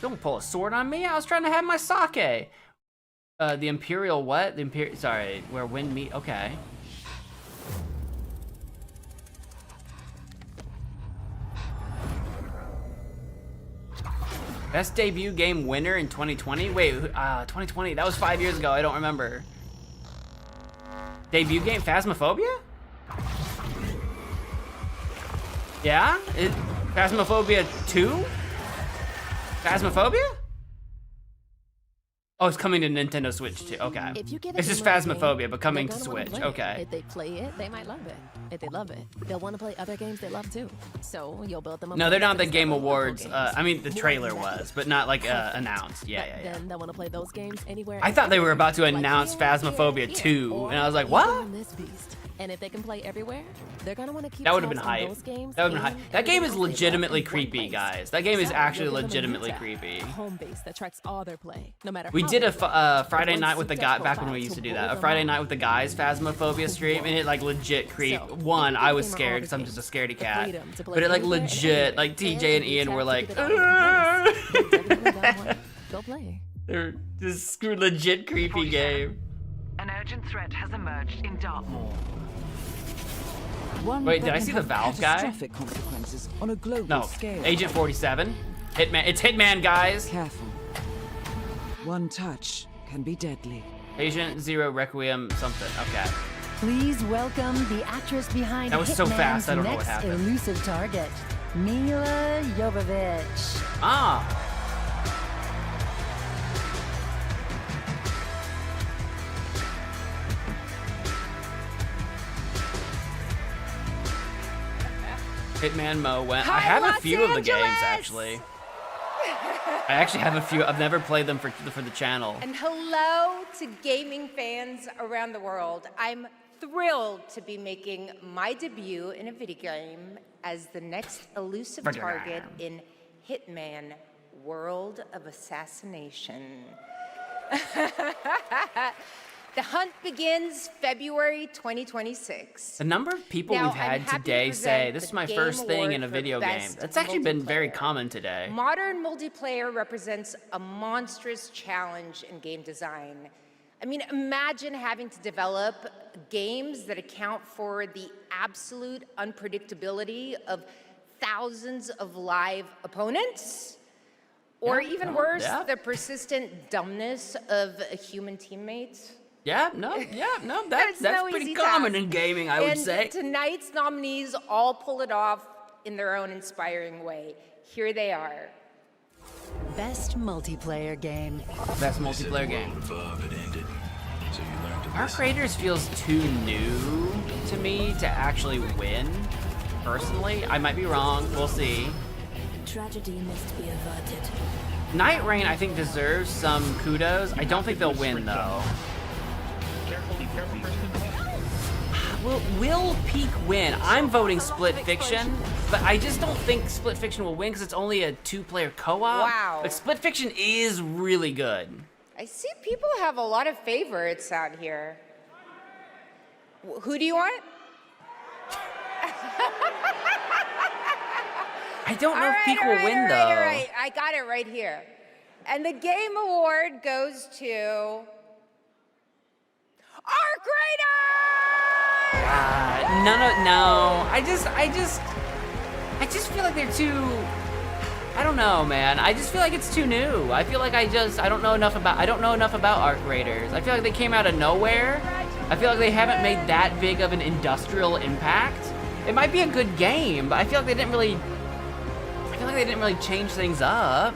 Don't pull a sword on me. I was trying to have my sake. The Imperial what? The Imperial, sorry, where wind meet, okay. Best debut game winner in 2020? Wait, 2020, that was 5 years ago, I don't remember. Debut game, Phasmophobia? Yeah? Phasmophobia 2? Phasmophobia? Oh, it's coming to Nintendo Switch too, okay. If you give It's just Phasmophobia, but coming to Switch, okay. If they play it, they might love it. If they love it, they'll want to play other games they love too. So you'll build them up. No, they're not the Game Awards. I mean, the trailer was, but not like announced. Yeah. Then they'll want to play those games anywhere. I thought they were about to announce Phasmophobia 2, and I was like, what? And if they can play everywhere, they're gonna want to keep. That would have been tabs on hype. those games That would have been hype. That game is and they legitimately love in one creepy, place. guys. That game is So actually you'll give them a legitimately tab, creepy. a home base that tracks all their play, no matter. We how did they a play. Friday With night one with the super guy back when profile we used to do that. A roll Friday them night up. with the guys Phasmophobia stream, and it like legit creep. One, I was scared because I'm just a scaredy cat, freedom to play but it like anywhere and legit, like anywhere. TJ and Ian were like, Go play. they're this legit creepy game. An urgent threat has emerged in Dartmoor. Wait, did I see the Valve guy? Catastrophic consequences on a global No, scale. Agent 47. Hitman. It's Hitman, guys. Careful. One touch can be deadly. Agent Zero Requiem something. Okay. Please welcome the actress behind That was so Hitman's fast, I don't know what next happened. elusive target, Mila Jovovich. Ah. MagicManMo went. I have a few of the games actually. I actually have a few. I've never played them for the channel. And hello to gaming fans around the world. I'm thrilled to be making my debut in a video game as the next elusive Video target in Hitman World of Assassination. The hunt begins February 2026. The number of people Now, we've I'm had happy to today say present this is the my Game first thing Award in a for video game. Best That's actually been very Multiplayer. common today. Modern multiplayer represents a monstrous challenge in game design. I mean, imagine having to develop games that account for the absolute unpredictability of thousands of live opponents. Or Yeah, even no, worse, yeah. the persistent dumbness of a human teammate. That's no pretty easy common task. in gaming, I would And say. tonight's nominees all pull it off in their own inspiring way. Here they are. Best multiplayer game. Best multiplayer game. Arc Raiders feels too new to me to actually win, personally. I might be wrong, we'll see. Tragedy must be averted. Night Rain, I think, deserves some kudos. I don't think they'll win, though. Will Peak win? I'm voting Split Fiction, but I just don't think Split Fiction will win because it's only a 2-player co-op. Wow. But Split Fiction is really good. I see people have a lot of favorites out here. Who do you want? I don't know if Peak will win, though. All right, I got it right here. And the game award goes to Arc Raiders! No. I just feel like they're too. I don't know, man. I just feel like it's too new. I feel like I don't know enough about Arc Raiders. I feel like they came out of nowhere. I feel like they haven't made that big of an industrial impact. It might be a good game, but I feel like they didn't really change things up.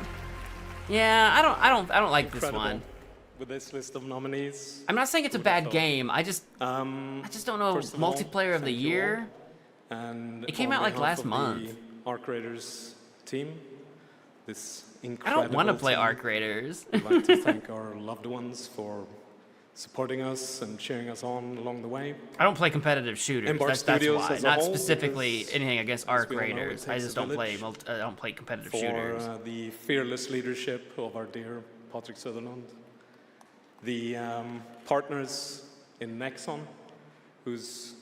Yeah, I don't like this one. With this list of nominees. I'm not saying it's a bad game. I just don't know. Multiplayer of the year. And it came out like last month. Arc Raiders team. This I incredible don't want to play team. Arc Raiders. I'd like to thank our loved ones for supporting us and cheering us on along the way. I don't play competitive shooters. Embark That's Studios why. as a Not whole, specifically because anything against Arc we all know it Raiders. I takes just a don't play. village I don't play competitive for shooters. the fearless leadership of our dear Patrick Sutherland, the partners in Nexon, whose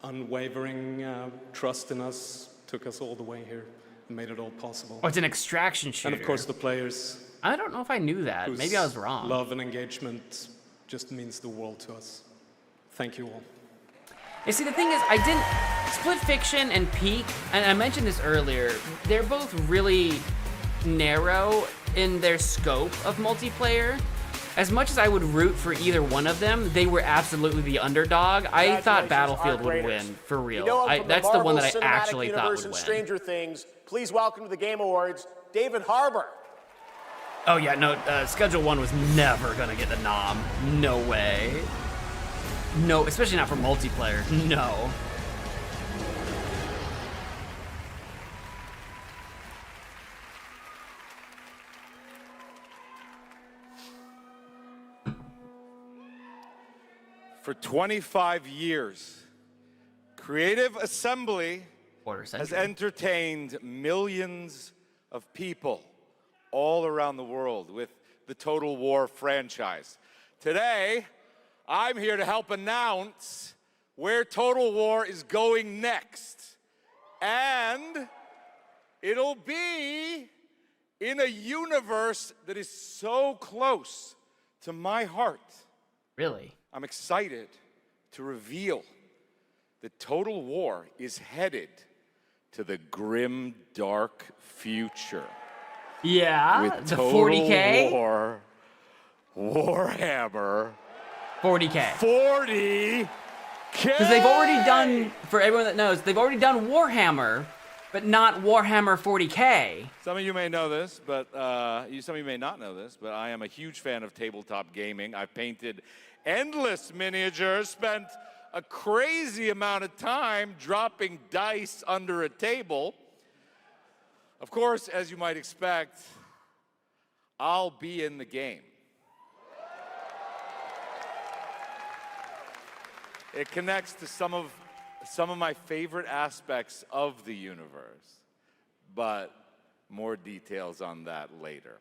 unwavering trust in us took us all the way here and made it all possible. Oh, it's an extraction shooter. And of course the players. I don't know if I knew that. Maybe I was wrong. Love and engagement just means the world to us. Thank you all. You see, the thing is, Split Fiction and Peak, and I mentioned this earlier, they're both really narrow in their scope of multiplayer. As much as I would root for either one of them, they were absolutely the underdog. I thought Battlefield would win, for real. You know him from That's the one that I Marvel Cinematic actually thought Universe would and win. Stranger Things. Please welcome to the Game Awards, David Harbour. Oh yeah, no, Schedule 1 was never gonna get the nom. No way. No, especially not for multiplayer. No. For 25 years, Creative Assembly has century. entertained millions of people all around the world with the Total War franchise. Today, I'm here to help announce where Total War is going next. And it'll be in a universe that is so close to my heart. Really? I'm excited to reveal that Total War is headed to the grim, dark future. Yeah, with the Total 40K? War, Warhammer. 40K. 40K! Because they've already done, for everyone that knows, they've already done Warhammer, but not Warhammer 40K. Some of you may know this, but some of you may not know this, but I am a huge fan of tabletop gaming. I've painted endless miniatures, spent a crazy amount of time dropping dice under a table. Of course, as you might expect, I'll be in the game. It connects to some of my favorite aspects of the universe, but more details on that later.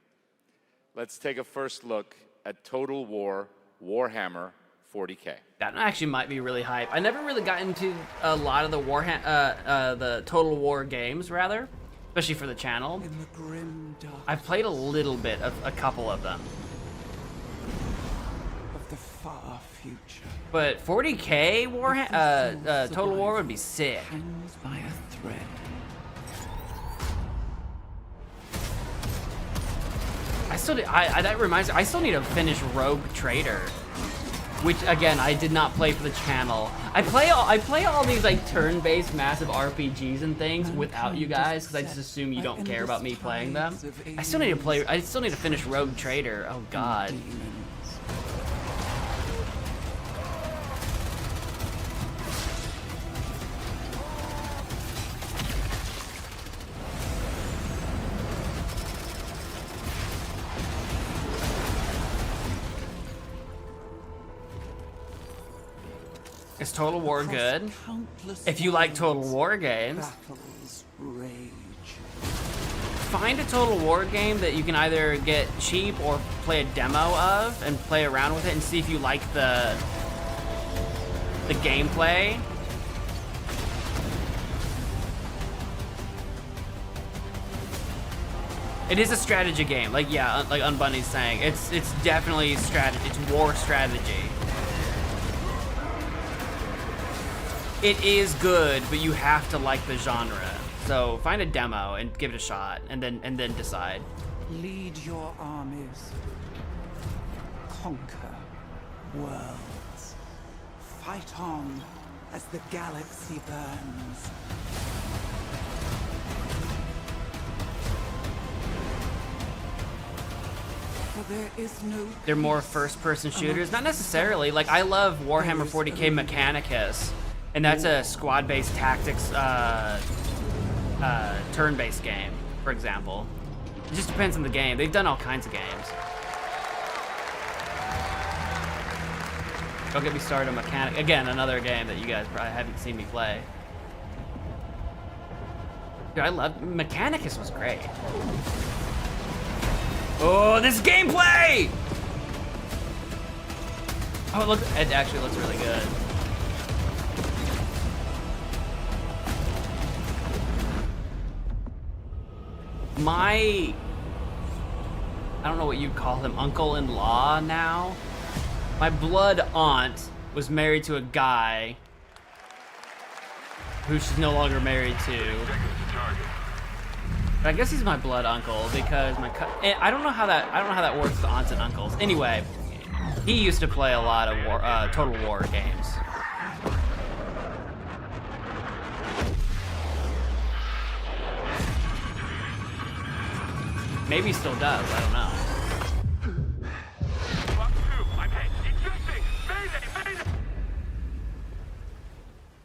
Let's take a first look at Total War Warhammer 40K. That actually might be really hype. I never really got into a lot of the the Total War games, rather, especially for the channel. In the grim dark I've played a little bit of a couple of them. of the far future. But 40K Total War would be sick. Hangs by a thread. That reminds me, I still need to finish Rogue Trader. which again I did not play for the channel. I play all these like turn-based massive RPGs and things without you guys because I just assume you don't care about me playing them. I still need to finish Rogue Trader. Oh god. Is Total War good? If you like Total War games, find a Total War game that you can either get cheap or play a demo of and play around with it and see if you like the gameplay. It is a strategy game, like yeah, like Unbunny's saying. It's definitely strategy. It's war strategy. It is good, but you have to like the genre. So find a demo and give it a shot, and then decide. Lead your armies. Conquer worlds. Fight on as the galaxy burns. For there is no They're more first-person shooters, not necessarily. Like I love Warhammer 40K Mechanicus. And that's a squad-based tactics, turn-based game, for example. It just depends on the game. They've done all kinds of games. Don't get me started on Mechanic. Again, another game that you guys probably haven't seen me play. Dude, I love Mechanicus was great. Oh, this gameplay! Oh, it actually looks really good. I don't know what you'd call him, uncle-in-law now. My blood aunt was married to a guy who she's no longer married to. But I guess he's my blood uncle because I don't know how that works with aunts and uncles. Anyway, he used to play a lot of Total War games. Maybe he still does, I don't know.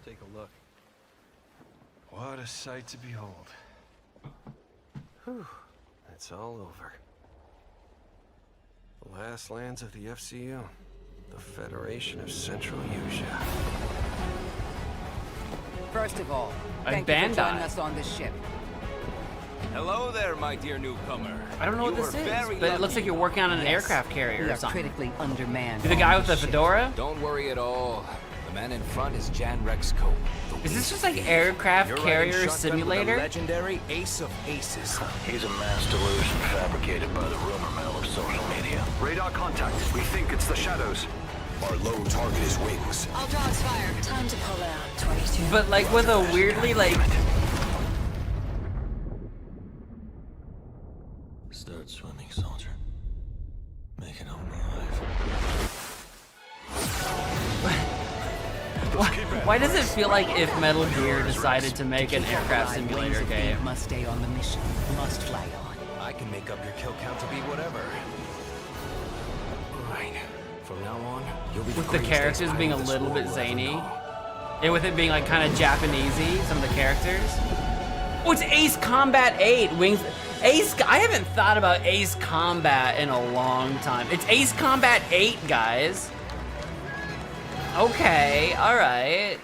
Take a look. What a sight to behold. Whew, it's all over. The last lands of the FCU, the Federation of Central Asia. First of all, thank you for joining us on this ship. Hello there, my dear newcomer. I don't know what this is, but it looks like you're working on an aircraft carrier or something. Critically undermanned. The guy with the fedora? Don't worry at all. The man in front is Jan Rexco. Is this just like aircraft carrier simulator? Legendary ace of aces. He's a mass delusion fabricated by the rumor mill of social media. Radar contact. We think it's the shadows. Our lone target is wings. All dogs fire. Time to pull out. 22. But like with a weirdly like. Start swimming, soldier. Make it home alive. Why does it feel like if Metal Gear decided to make an aircraft simulator game? Must stay on the mission. Must fly on. I can make up your kill count to be whatever. Right. From now on, you'll be With the characters being a little bit zany. And with it being like kind of Japanesey, some of the characters. Oh, it's Ace Combat 8. Wings. I haven't thought about Ace Combat in a long time. It's Ace Combat 8, guys. Okay, all right.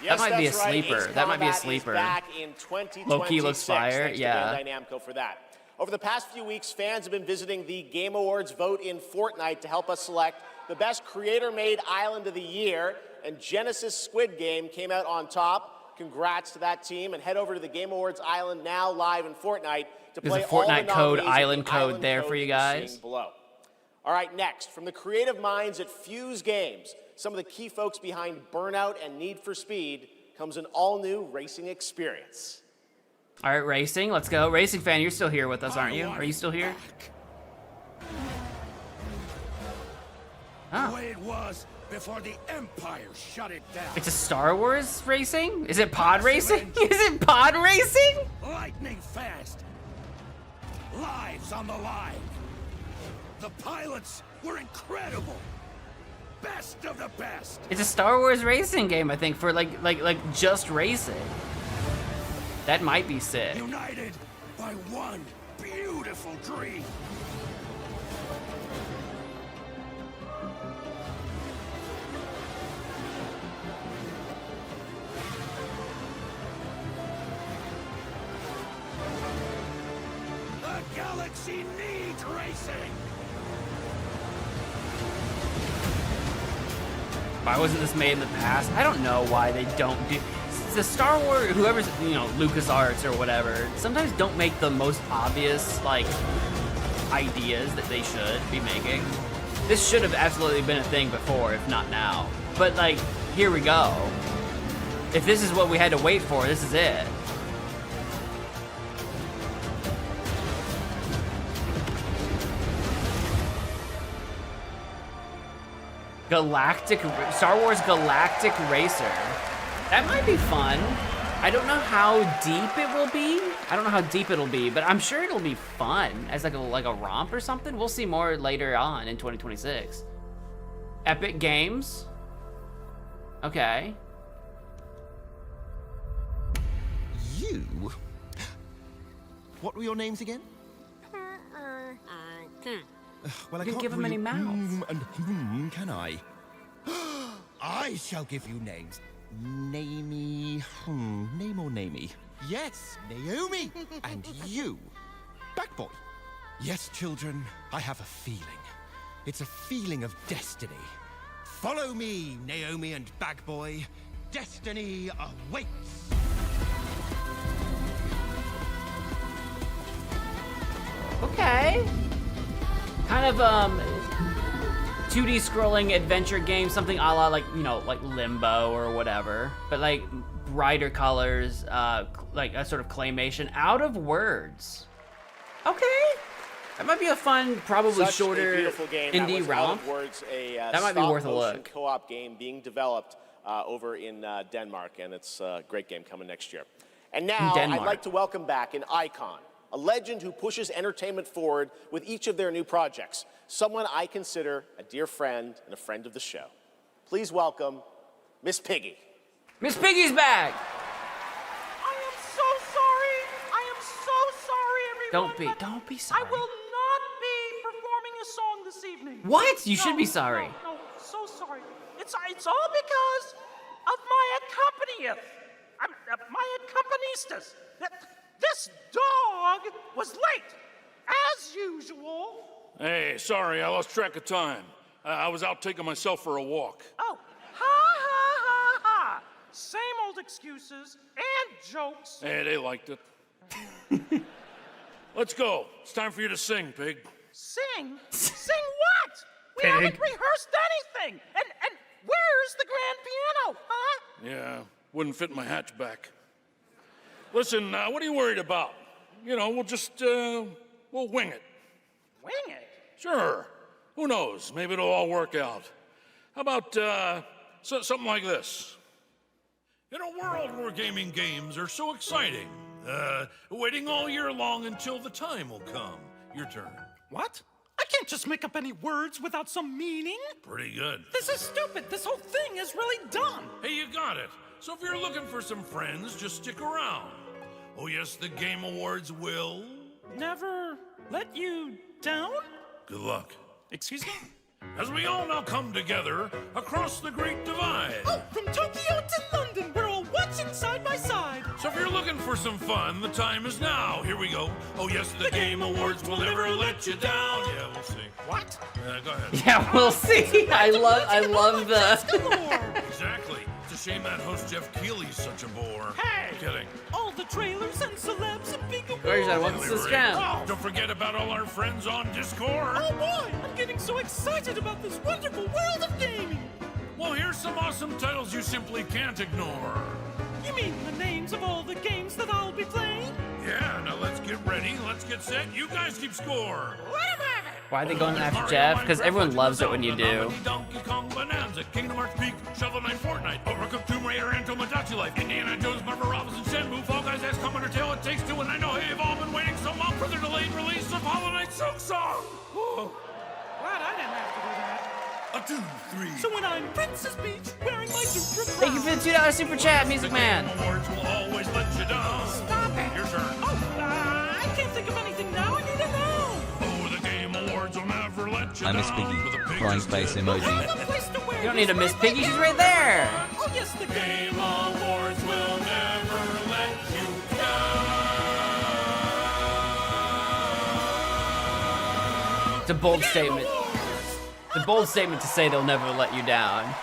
Yes, that might be a that's right. sleeper. Ace That might be a Combat sleeper. Is back in 2026. Low-key looks fire, Thanks yeah. to Bandai Namco for that. Over the past few weeks, fans have been visiting the Game Awards vote in Fortnite to help us select the best creator-made island of the year, and Genesis Squid Game came out on top. Congrats to that team, and head over to the Game Awards Island now live in Fortnite to play all the There's a Fortnite code, nominees island with the code there for you guys. seeing below. All right, next, from the creative minds at Fuse Games, some of the key folks behind Burnout and Need for Speed, comes an all-new racing experience. All right, racing, let's go. Racing fan, you're still here with us, aren't you? Are you still here? Oh. The way it was before the Empire shut it down. It's a Star Wars racing? Is it pod racing? Is it pod racing? Lightning fast. Lives on the line. The pilots were incredible. Best of the best. It's a Star Wars racing game, I think, for like just racing. That might be sick. United by one beautiful dream. The galaxy needs racing. Why wasn't this made in the past? I don't know why they don't do. The Star Wars, whoever's, LucasArts or whatever, sometimes don't make the most obvious, like, ideas that they should be making. This should have absolutely been a thing before, if not now. But, like, here we go. If this is what we had to wait for, this is it. Star Wars Galactic Racer. That might be fun. I don't know how deep it will be. I don't know how deep it'll be, but I'm sure it'll be fun as like a romp or something. We'll see more later on in 2026. Epic Games. Okay. You? What were your names again? Well, I You can't give him any really mouths. And can I? I shall give you names. Name or namey? Yes, Naomi. And you, Backboy. Yes, children, I have a feeling. It's a feeling of destiny. Follow me, Naomi and Backboy. Destiny awaits. Okay. Kind of 2D scrolling adventure game, something a la like Limbo or whatever, but like brighter colors, like a sort of claymation out of words. Okay. That might be a fun, probably Such shorter a beautiful game. indie that was, romp. Out of words, a That might be worth a stop-motion look. co-op game being developed over in Denmark, and it's a great game coming next year. And now I'd Denmark. like to welcome back an icon, a legend who pushes entertainment forward with each of their new projects, someone I consider a dear friend and a friend of the show. Please welcome Miss Piggy. Miss Piggy's back. I am so sorry. I am so sorry, everyone. Don't be sorry. I will not be performing a song this evening. What? You should be sorry. No, so sorry. It's all because of my accompanist. My accompanist. This dog was late, as usual. Hey, sorry, I lost track of time. I was out taking myself for a walk. Oh, ha. Same old excuses and jokes. Hey, they liked it. Let's go. It's time for you to sing, Pig. Sing? Sing what? We haven't rehearsed anything. And where's the grand piano, huh? Yeah, wouldn't fit in my hatchback. Listen, what are you worried about? We'll just, we'll wing it. Wing it? Sure. Who knows? Maybe it'll all work out. How about, something like this? In a world where gaming games are so exciting, waiting all year long until the time will come. Your turn. What? I can't just make up any words without some meaning. Pretty good. This is stupid. This whole thing is really dumb. Hey, you got it. So if you're looking for some friends, just stick around. Oh yes, the Game Awards will... Never let you down? Good luck. Excuse me? As we all now come together across the Great Divide. Oh, from Tokyo to London, we're all watching side by side. So if you're looking for some fun, the time is now. Here we go. Oh yes, the Game Awards will never let you down. Yeah, we'll see. What? Go ahead. Yeah, we'll see. I love the... Exactly. It's a shame that host Jeff Keighley's such a bore. Hey! Kidding. All the trailers and celebs and big awards. Where's that? What's the scam? Oh, don't forget about all our friends on Discord. Oh boy, I'm getting so excited about this wonderful world of gaming. Well, here's some awesome titles you simply can't ignore. You mean the names of all the games that I'll be playing? Yeah, now let's get ready, let's get set. You guys keep score. Let 'em have it. Why are they going after Jeff? Because everyone loves it when you do. Donkey Kong Bonanza, Kingdom Hearts Peak, Shovel Knight Fortnite, Overcooked Tomb Raider, and Tomodachi Life, Indiana Jones, Marvel Robinson, Shenmue, Fall Guys, XCOM, Undertale, It Takes Two, and I know you've all been waiting so long for the delayed release of Hollow Knight Silk Song. Whoa. Glad I didn't have to do that. A 2, 3. So when I'm Princess Peach wearing my super Thank you for the $2 super chat, Music Man. Awards will always let you down. Stop it. Your turn. Oh, I can't think of anything now. I need to know. Oh, the Game Awards will never let you I down. miss Piggy. Crying face emoji. You don't need to miss Piggy, she's right there. Oh, yes, the Game Awards will never let you down. It's a bold statement. It's a bold statement to say they'll never let you down.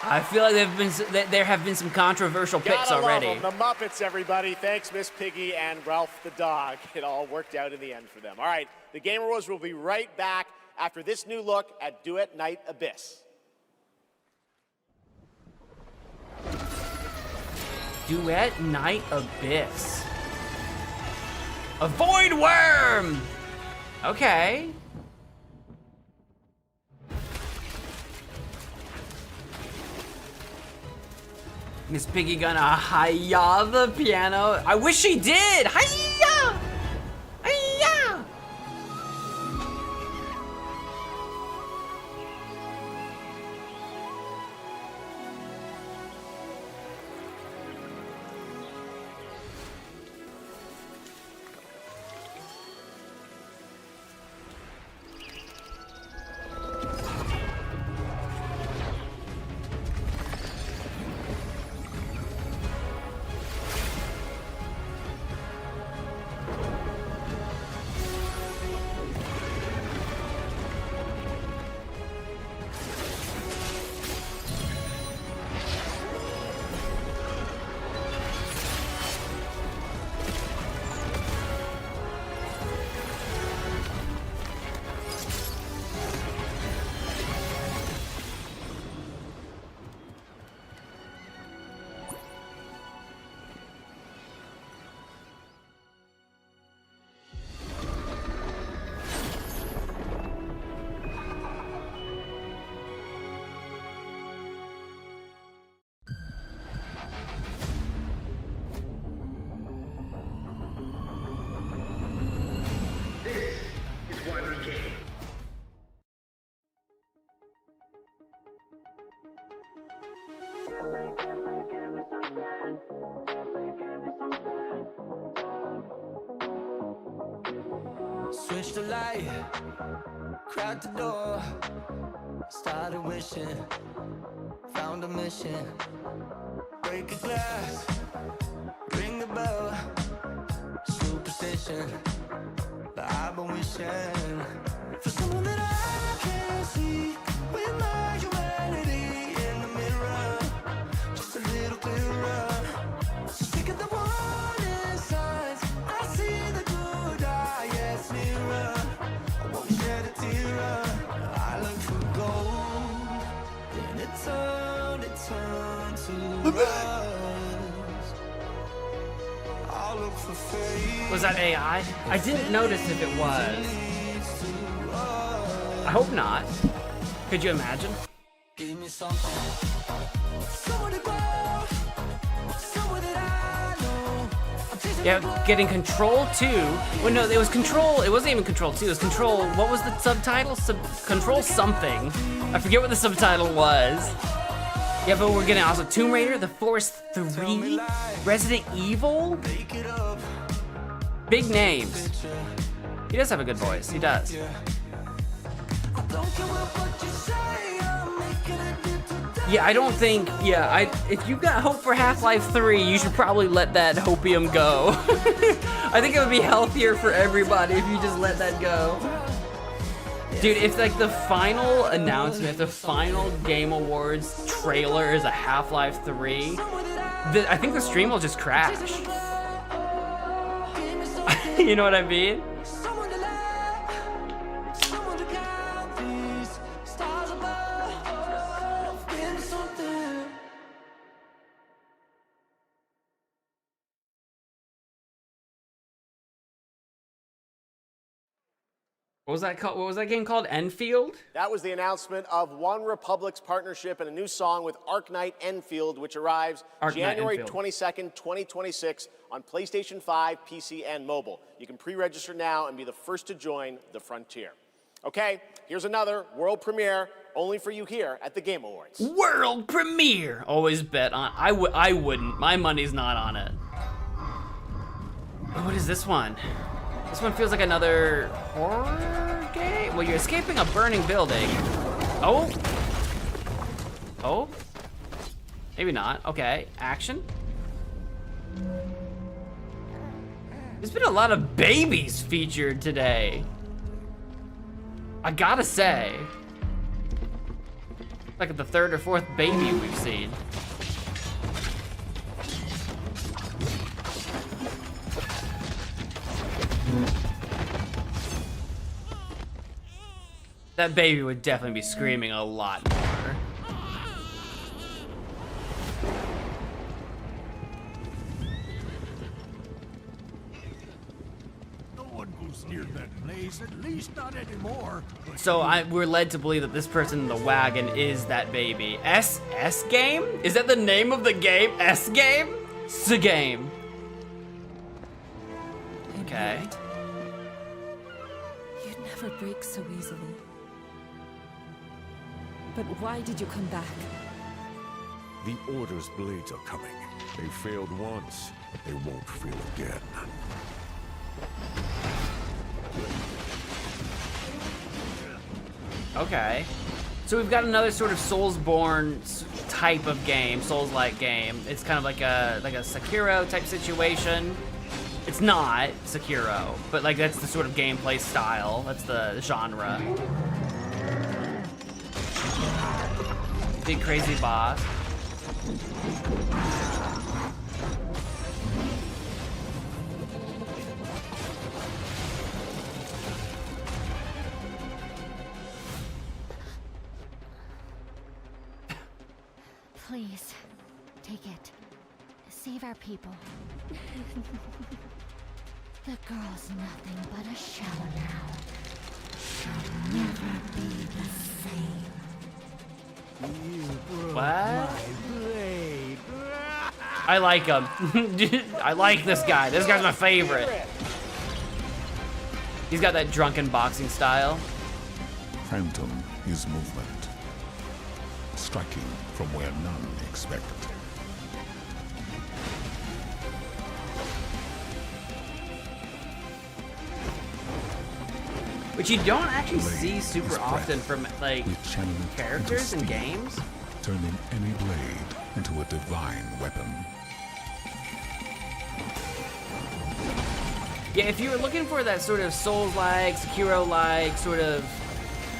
I feel like there have been some controversial picks Gotta already. love 'em. The Muppets, everybody. Thanks, Miss Piggy and Ralph the dog. It all worked out in the end for them. All right, the Game Awards will be right back after this new look at Duet Night Abyss. Duet Night Abyss. A void worm! Okay. Miss Piggy gonna hi-ya the piano. I wish she did! Hi-ya! Hi-ya! Switch the light, crack the door, started wishing, found a mission, break a glass, ring the bell, superstition, but I've been wishing for someone that I can see with my humanity in the mirror, just a little clearer. So sick of the warning signs, I see the good eye, yes, nearer. I won't shed a tear. I look for gold, then it turned to rust. I'll look for fate. Was that AI? I didn't notice if it was. I hope not. Could you imagine? Give me something. Somewhere to go, somewhere that I know. Yeah, getting Control 2. Well, no, it was Control. It wasn't even Control 2. It was Control. What was the subtitle? Control something. I forget what the subtitle was. Yeah, but we're getting also Tomb Raider, The Forest 3, Resident Evil. Big names. He does have a good voice. He does. Yeah, I don't think. Yeah, if you've got hope for Half-Life 3, you should probably let that hopium go. I think it would be healthier for everybody if you just let that go. Dude, if like the final announcement, if the final Game Awards trailer is a Half-Life 3, I think the stream will just crash. You know what I mean? What was that called? What was that game called? Enfield? That was the announcement of One Republic's partnership and a new song with Arknight Enfield, which arrives January 22nd, 2026 on PlayStation 5, PC, and mobile. You can pre-register now and be the first to join the frontier. Okay, here's another world premiere only for you here at the Game Awards. World premiere! Always bet on. I wouldn't. My money's not on it. What is this one? This one feels like another horror game? Well, you're escaping a burning building. Oh. Oh. Maybe not. Okay. Action. There's been a lot of babies featured today. I gotta say. Like the third or fourth baby we've seen. That baby would definitely be screaming a lot more. No one goes near that place, at least not anymore. So we're led to believe that this person in the wagon is that baby. S game? Is that the name of the game? S game? S-game. Okay. You'd never break so easily. But why did you come back? The Order's blades are coming. They failed once, but they won't fail again. Okay. So we've got another sort of Soulsborne type of game, Souls-like game. It's kind of like a Sekiro type situation. It's not Sekiro, but like that's the sort of gameplay style. That's the genre. Big crazy boss. Please, take it. Save our people. The girl's nothing but a shell now. She'll never be the same. What? I like him. I like this guy. This guy's my favorite. He's got that drunken boxing style. Phantom is movement, striking from where none expected. Which you don't actually see super often from like characters in games. Turning any blade into a divine weapon. Yeah, if you were looking for that sort of Souls-like, Sekiro-like sort of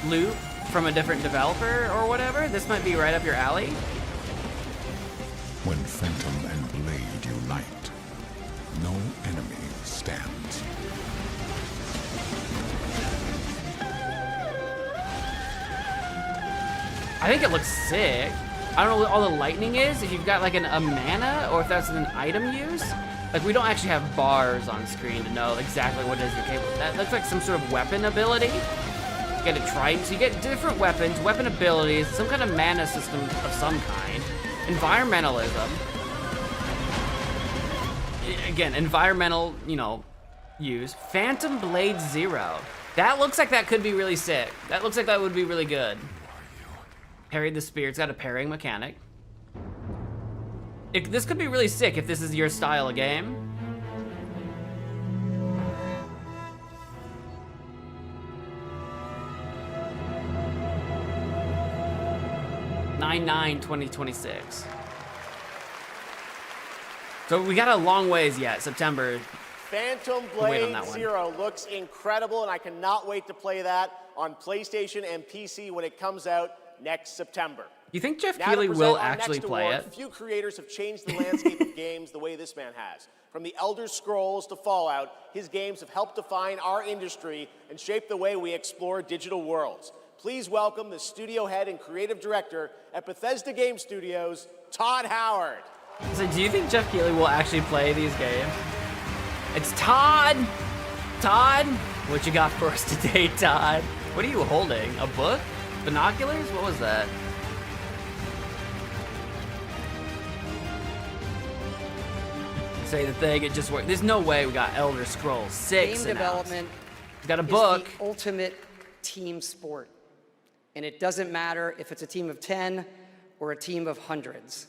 loop from a different developer or whatever, this might be right up your alley. When Phantom and blade unite, no enemy stands. I think it looks sick. I don't know what all the lightning is, if you've got like a mana, or if that's an item use. Like, we don't actually have bars on screen to know exactly what it is you're capable of. That looks like some sort of weapon ability. You get a trident, so you get different weapons, weapon abilities, some kind of mana system of some kind. Environmentalism. Again, environmental, you know, use. Phantom Blade Zero. That looks like that could be really sick. That looks like that would be really good. Parry the spear. It's got a parrying mechanic. This could be really sick if this is your style of game. (9/9/2026). So we got a long ways yet. September. Phantom Blade Zero looks incredible, and I cannot wait to play that on PlayStation and PC when it comes out next September. You think Jeff Keighley will actually play it? Few creators have changed the landscape of games the way this man has. From the Elder Scrolls to Fallout, his games have helped define our industry and shape the way we explore digital worlds. Please welcome the studio head and creative director at Bethesda Game Studios, Todd Howard. So do you think Jeff Keighley will actually play these games? It's Todd! Todd! What you got for us today, Todd? What are you holding? A book? Binoculars? What was that? Say the thing, it just worked. There's no way we got Elder Scrolls 6 Game development we got a book. is the ultimate team sport. And it doesn't matter if it's a team of 10 or a team of hundreds.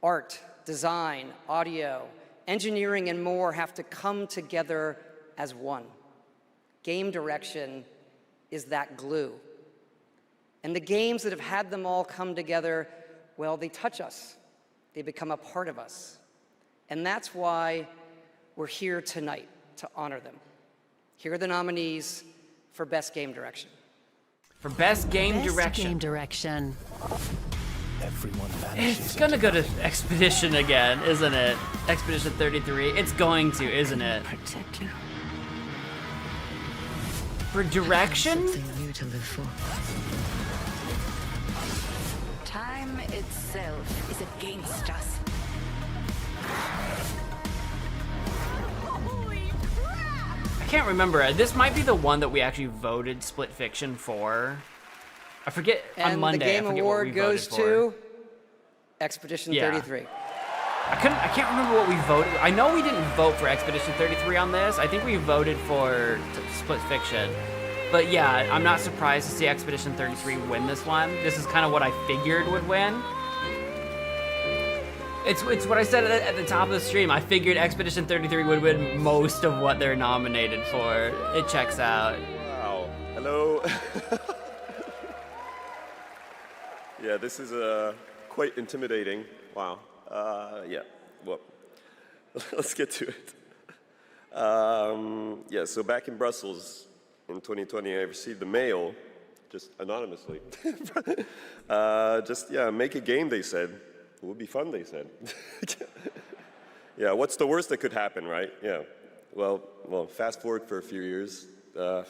Art, design, audio, engineering, and more have to come together as one. Game direction is that glue. And the games that have had them all come together, well, they touch us. They become a part of us. And that's why we're here tonight, to honor them. Here are the nominees for Best Game Direction. For Best Game Best Direction. Game Direction. Everyone vanishes. It's gonna go to Expedition again, isn't it? Expedition 33. It's going to, isn't it? Protect you. For direction? Something new to live for. Time itself is against us. I can't remember. This might be the one that we actually voted Split Fiction for. I forget on And Monday. the Game I forget Award what we voted goes for. to Expedition Yeah. 33. I can't remember what we voted. I know we didn't vote for Expedition 33 on this. I think we voted for Split Fiction. But yeah, I'm not surprised to see Expedition 33 win this one. This is kind of what I figured would win. It's what I said at the top of the stream. I figured Expedition 33 would win most of what they're nominated for. It checks out. Wow. Hello. Yeah, this is quite intimidating. Wow. Yeah. Well, let's get to it. Yeah. So back in Brussels in 2020, I received a mail, just anonymously. Make a game. They said. It would be fun, they said. Yeah, what's the worst that could happen, right? Yeah. Well, fast forward for a few years. And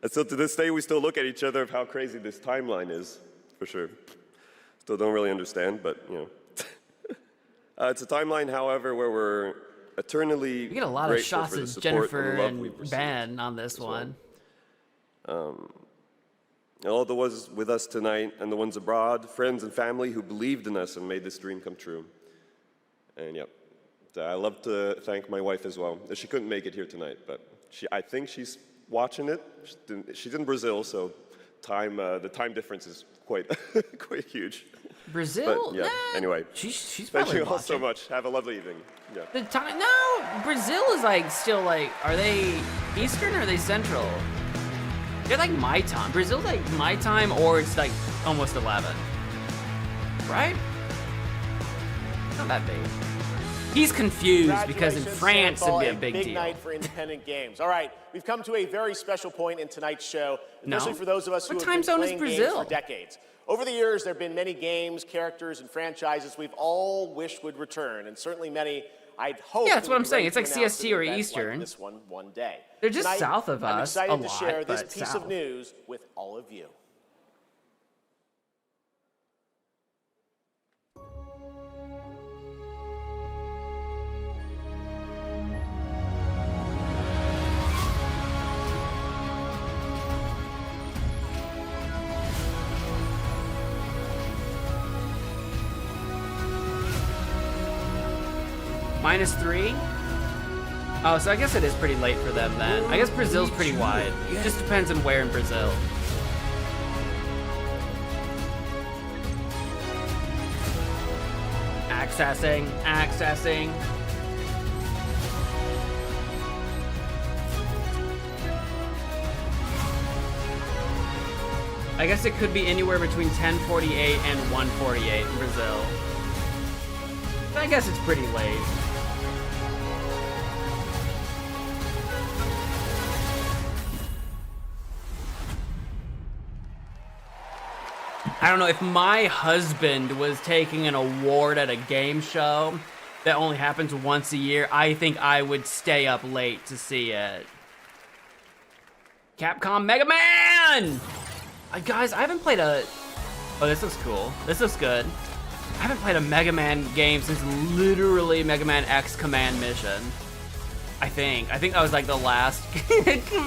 so to this day, we still look at each other of how crazy this timeline is, for sure. Still don't really understand, but, you know. It's a timeline, however, where we're eternally We get a lot of grateful shots for the of support Jennifer and love we've and received Ben on this one. And all the ones with us tonight and the ones abroad, friends and family who believed in us and made this dream come true. And yep, I love to thank my wife as well. She couldn't make it here tonight, but I think she's watching it. She's in Brazil, so the time difference is quite quite huge. Brazil? But, yeah. Anyway, she's thank probably you all so watching. much. Have a lovely evening. Yeah. The time? No, Brazil is like still like. Are they Eastern or are they Central? They're like my time. Brazil's like my time, or it's like almost 11, right? Not that big. He's confused because in France it'd be a big deal. night for independent games. All right, we've come to a very special point in tonight's show, especially for those of us who have been playing games for decades. Over the years, there have been many games, characters, and franchises we've all wished would return, and certainly many I'd hope. Yeah, that's what I'm saying. It's like announce CST or an event Eastern. Like this one day. They're just Tonight, south of I'm us excited a to lot, share this but piece south. of news with all of you. -3? Oh, so I guess it is pretty late for them then. I guess Brazil's pretty wide. It just depends on where in Brazil. Accessing. I guess it could be anywhere between 1048 and 148 in Brazil. I guess it's pretty late. I don't know, if my husband was taking an award at a game show that only happens once a year, I think I would stay up late to see it. Capcom Mega Man! Guys, I haven't played a... Oh, this looks cool. This looks good. I haven't played a Mega Man game since literally Mega Man X Command Mission. I think that was like the last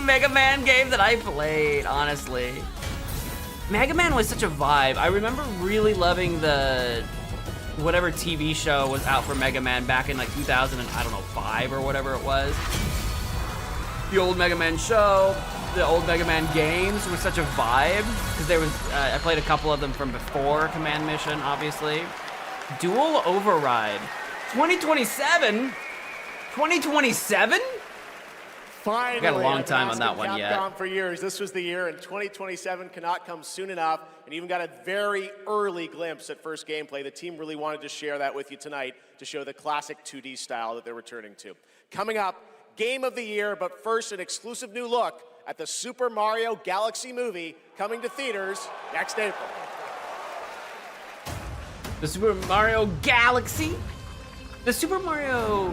Mega Man game that I played, honestly. Mega Man was such a vibe. I remember really loving the whatever TV show was out for Mega Man back in like 2005 or whatever it was. The old Mega Man show, the old Mega Man games were such a vibe because there was I played a couple of them from before Command Mission, obviously. Dual Override, 2027. 2027? Finally, I got a long I've time been on that asking one yet. Capcom for years. This was the year, and 2027 cannot come soon enough. And even got a very early glimpse at first gameplay. The team really wanted to share that with you tonight to show the classic 2D style that they're returning to. Coming up, Game of the Year, but first an exclusive new look at the Super Mario Galaxy movie coming to theaters next April. The Super Mario Galaxy? The Super Mario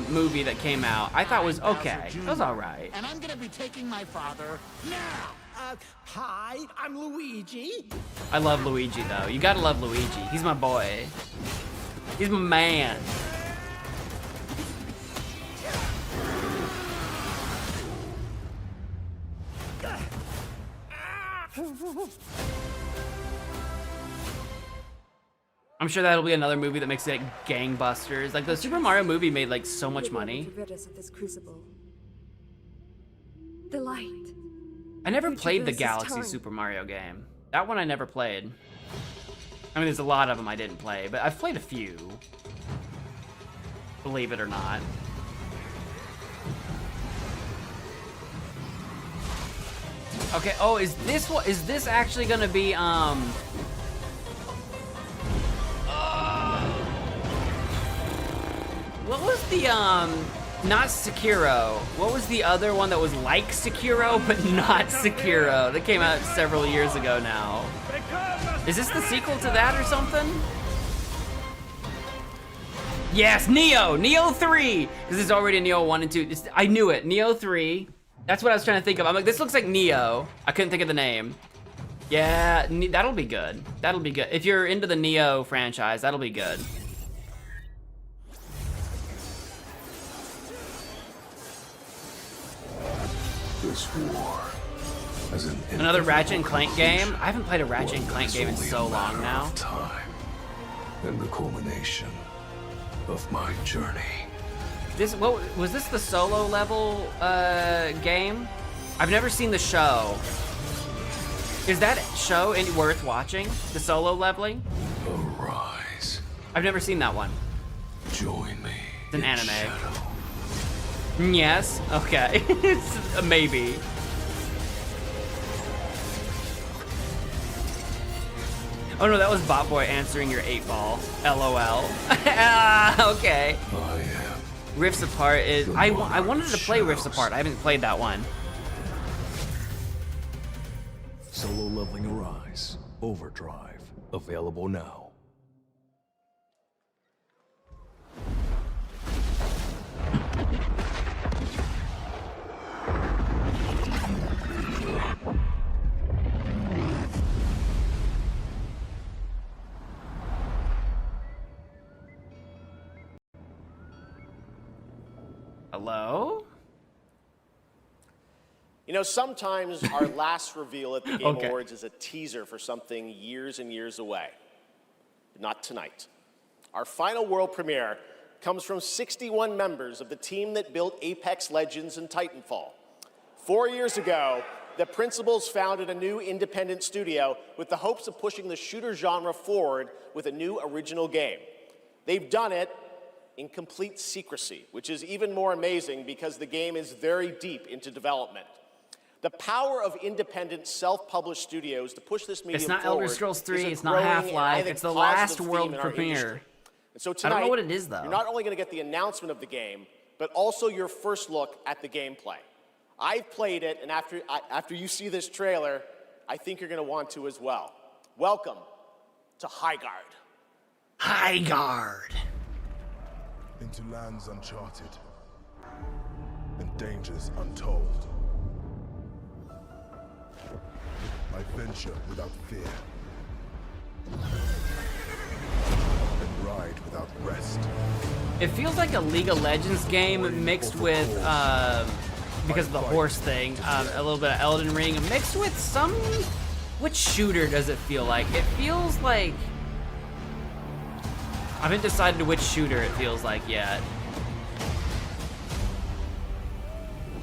movie that came out, I thought was okay. It was all right. And I'm gonna be taking my father now. Hi, I'm Luigi. I love Luigi, though. You gotta love Luigi. He's my boy. He's my man. I'm sure that'll be another movie that makes it gangbusters. Like the Super Mario movie made like so much money. Rid us of this crucible. The light. I never played the traverse Galaxy time. Super Mario game. That one I never played. I mean, there's a lot of them I didn't play, but I've played a few. Believe it or not. Okay. Oh, is this actually gonna be what was the not Sekiro? What was the other one that was like Sekiro but not Sekiro that came out several years ago now? Is this the sequel to that or something? Yes, Neo 3, because there's already Neo 1 and 2. I knew it, Neo 3. That's what I was trying to think of. I'm like, this looks like Neo. I couldn't think of the name. Yeah, that'll be good. That'll be good. If you're into the Neo franchise, that'll be good. This war as an Another Ratchet and Clank game? I haven't played a Ratchet and Clank game in so long now. time and the culmination of my journey. What was this, the solo level game? I've never seen the show. Is that show any worth watching? The solo leveling? Arise. I've never seen that one. Join me. It's an anime. Yes. Okay. It's a maybe. Oh no, that was Bot Boy answering your 8-ball. LOL. Okay. Rifts Apart is. I wanted to play Rifts Apart. I haven't played that one. Solo leveling Arise. Overdrive. Available now. Hello? You know, sometimes our last reveal at the Game Okay. Awards is a teaser for something years and years away. But not tonight. Our final world premiere comes from 61 members of the team that built Apex Legends and Titanfall. 4 years ago, the principals founded a new independent studio with the hopes of pushing the shooter genre forward with a new original game. They've done it in complete secrecy, which is even more amazing because the game is very deep into development. The power of independent, self-published studios to push this medium It's not forward Elder Scrolls 3, is a it's not growing and I Half-Life, think it's the positive last theme world in our industry. premiere. And so I tonight, don't know what it is, though. you're not only going to get the announcement of the game, but also your first look at the gameplay. I've played it, and after you see this trailer, I think you're going to want to as well. Welcome to Highguard. Highguard. Into lands uncharted and dangers untold. I venture without fear and ride without rest. It feels like a League of Legends game mixed with, because of the horse thing, a little bit of Elden Ring mixed with some... Which shooter does it feel like? It feels like... I haven't decided which shooter it feels like yet.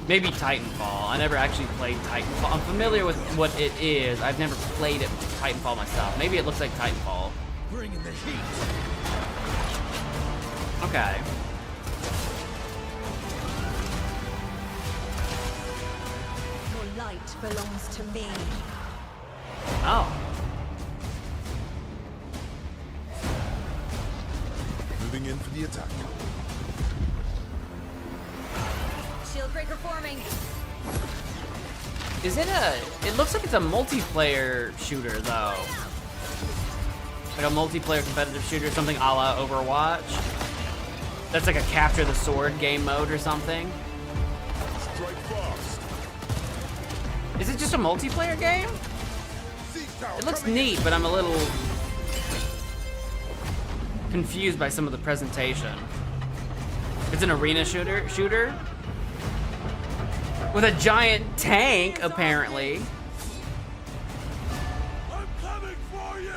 Maybe Titanfall. I never actually played Titanfall. I'm familiar with what it is. I've never played it Titanfall myself. Maybe it looks like Titanfall. Bring in the heat. Okay. Your light belongs to me. Oh. Moving in for the attack. Shield breaker forming. Is it a... It looks like it's a multiplayer shooter, though. Like a multiplayer competitive shooter, something a la Overwatch. That's like a capture the sword game mode or something. Strike fast. Is it just a multiplayer game? It looks neat, but I'm a little confused by some of the presentation. It's an arena shooter with a giant tank, apparently. I'm coming for you.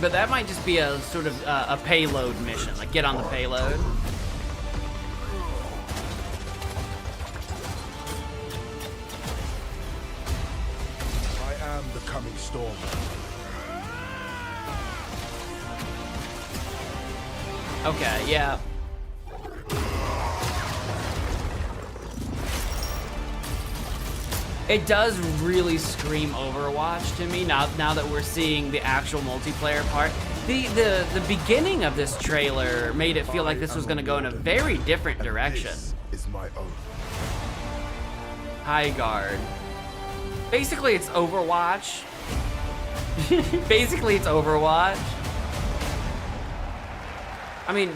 But that might just be a sort of a payload mission, like get on the payload. I am the coming storm. Okay, yeah. It does really scream Overwatch to me now that we're seeing the actual multiplayer part. The beginning of this trailer made it feel like this was gonna go in a very different direction. Is my oath. High guard. Basically it's Overwatch. Basically it's Overwatch. I mean,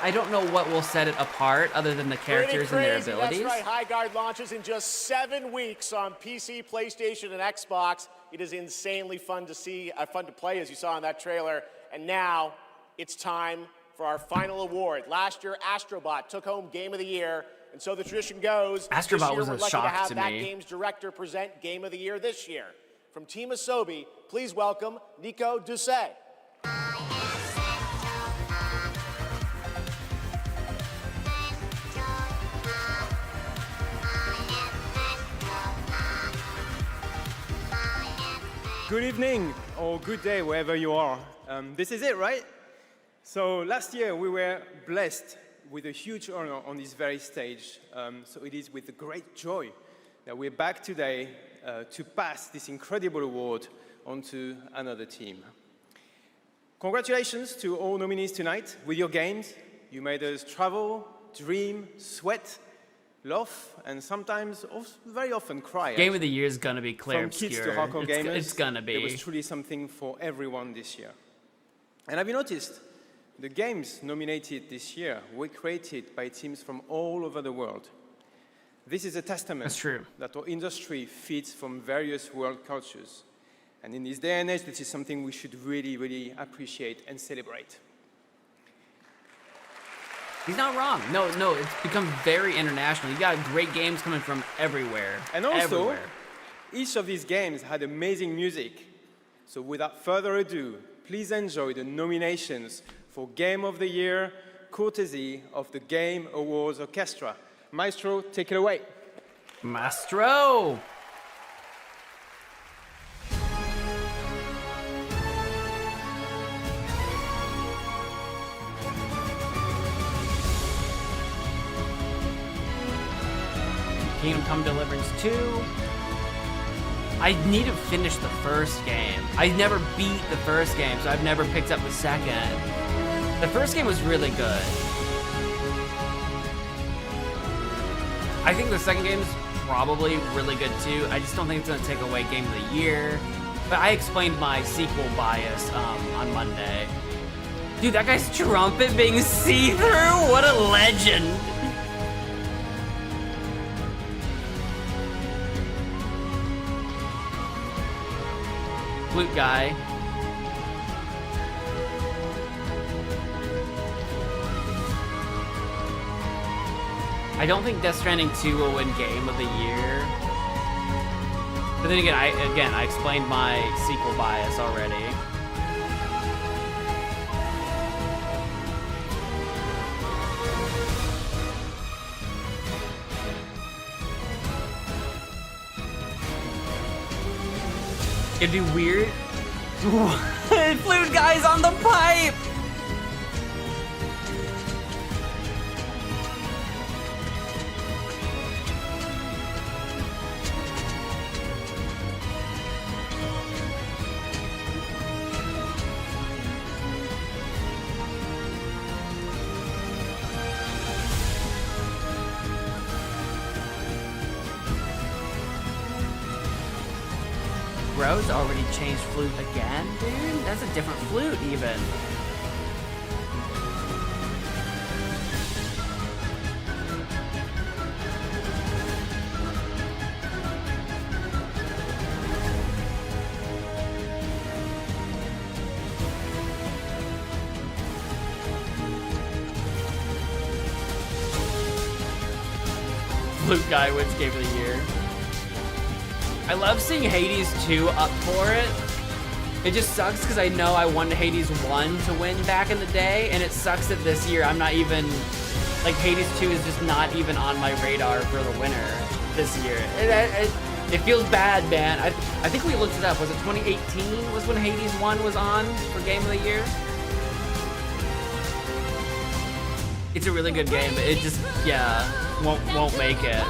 I don't know what will set it apart other than the characters and their abilities. That's right, High Guard launches in just 7 weeks on PC, PlayStation, and Xbox. It is insanely fun to see, fun to play, as you saw in that trailer. And now it's time for our final award. Last year, Astrobot took home Game of the Year, and so the tradition goes. Astrobot was a shock to me. We're lucky to have that game's director present Game of the Year this year. From Team Asobi, please welcome Nico Doucet. Good evening, or good day, wherever you are. This is it, right? So last year we were blessed with a huge honor on this very stage. So it is with great joy that we're back today to pass this incredible award onto another team. Congratulations to all nominees tonight. With your games, you made us travel, dream, sweat, laugh, and sometimes, very often, cry. Game of the Year is gonna be Claire From Obscure. kids to hardcore gamers, it's gonna be. There was truly something for everyone this year. And have you noticed? The games nominated this year were created by teams from all over the world. This is a testament that our industry feeds from various world cultures. And in this day and age, this is something we should really, really appreciate and celebrate. He's not wrong. No, it's become very international. You got great games coming from everywhere. And also, everywhere. Each of these games had amazing music. So without further ado, please enjoy the nominations for Game of the Year, courtesy of the Game Awards Orchestra. Maestro, take it away. Maestro! Kingdom Come Deliverance 2. I need to finish the first game. I never beat the first game, so I've never picked up the second. The first game was really good. I think the second game is probably really good too. I just don't think it's gonna take away Game of the Year. But I explained my sequel bias on Monday. Dude, that guy's trumpet being see-through? What a legend! Flute guy. I don't think Death Stranding 2 will win Game of the Year. But then again, I explained my sequel bias already. It'd be weird. Flute guy's on the pipe! Bro's already changed flute again, dude? That's a different flute, even. Flute guy wins Game of the Year. I love seeing Hades 2 up for it. It just sucks because I know I wanted Hades 1 to win back in the day, and it sucks that this year I'm not even, like, Hades 2 is just not even on my radar for the winner this year. It feels bad, man. I think we looked it up. Was it 2018 was when Hades 1 was on for Game of the Year? It's a really good game, but it just, yeah, won't make it.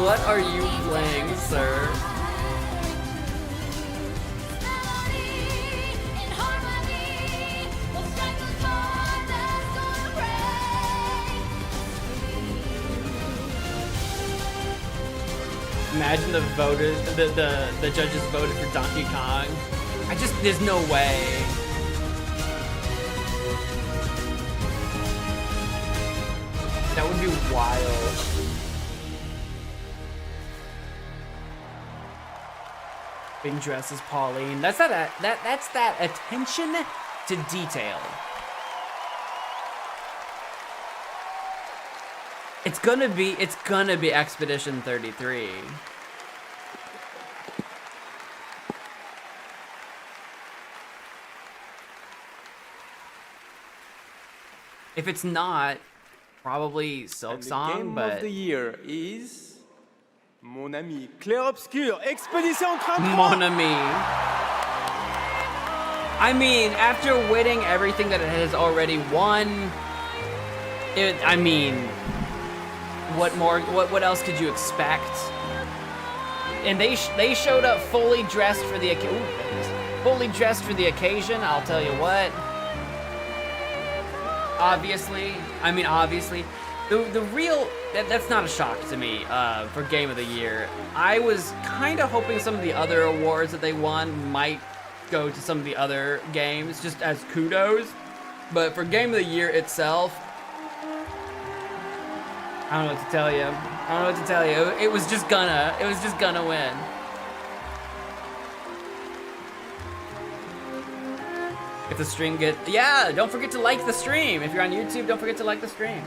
What are you playing, sir? Imagine the judges voted for Donkey Kong. There's no way. That would be wild. Being dressed as Pauline. That's that attention to detail. It's gonna be Expedition 33. If it's not, probably Silk Song, Game but of the Year is Mon Ami Clair Obscur Expedition 33. Mon Ami. I mean, after winning everything that it has already won, what else could you expect? And they showed up fully dressed for the occasion. I'll tell you what. Obviously, the real that's not a shock to me for Game of the Year. I was kind of hoping some of the other awards that they won might go to some of the other games just as kudos, but for Game of the Year itself, I don't know what to tell you. It was just gonna win. If the stream don't forget to like the stream. If you're on YouTube, don't forget to like the stream.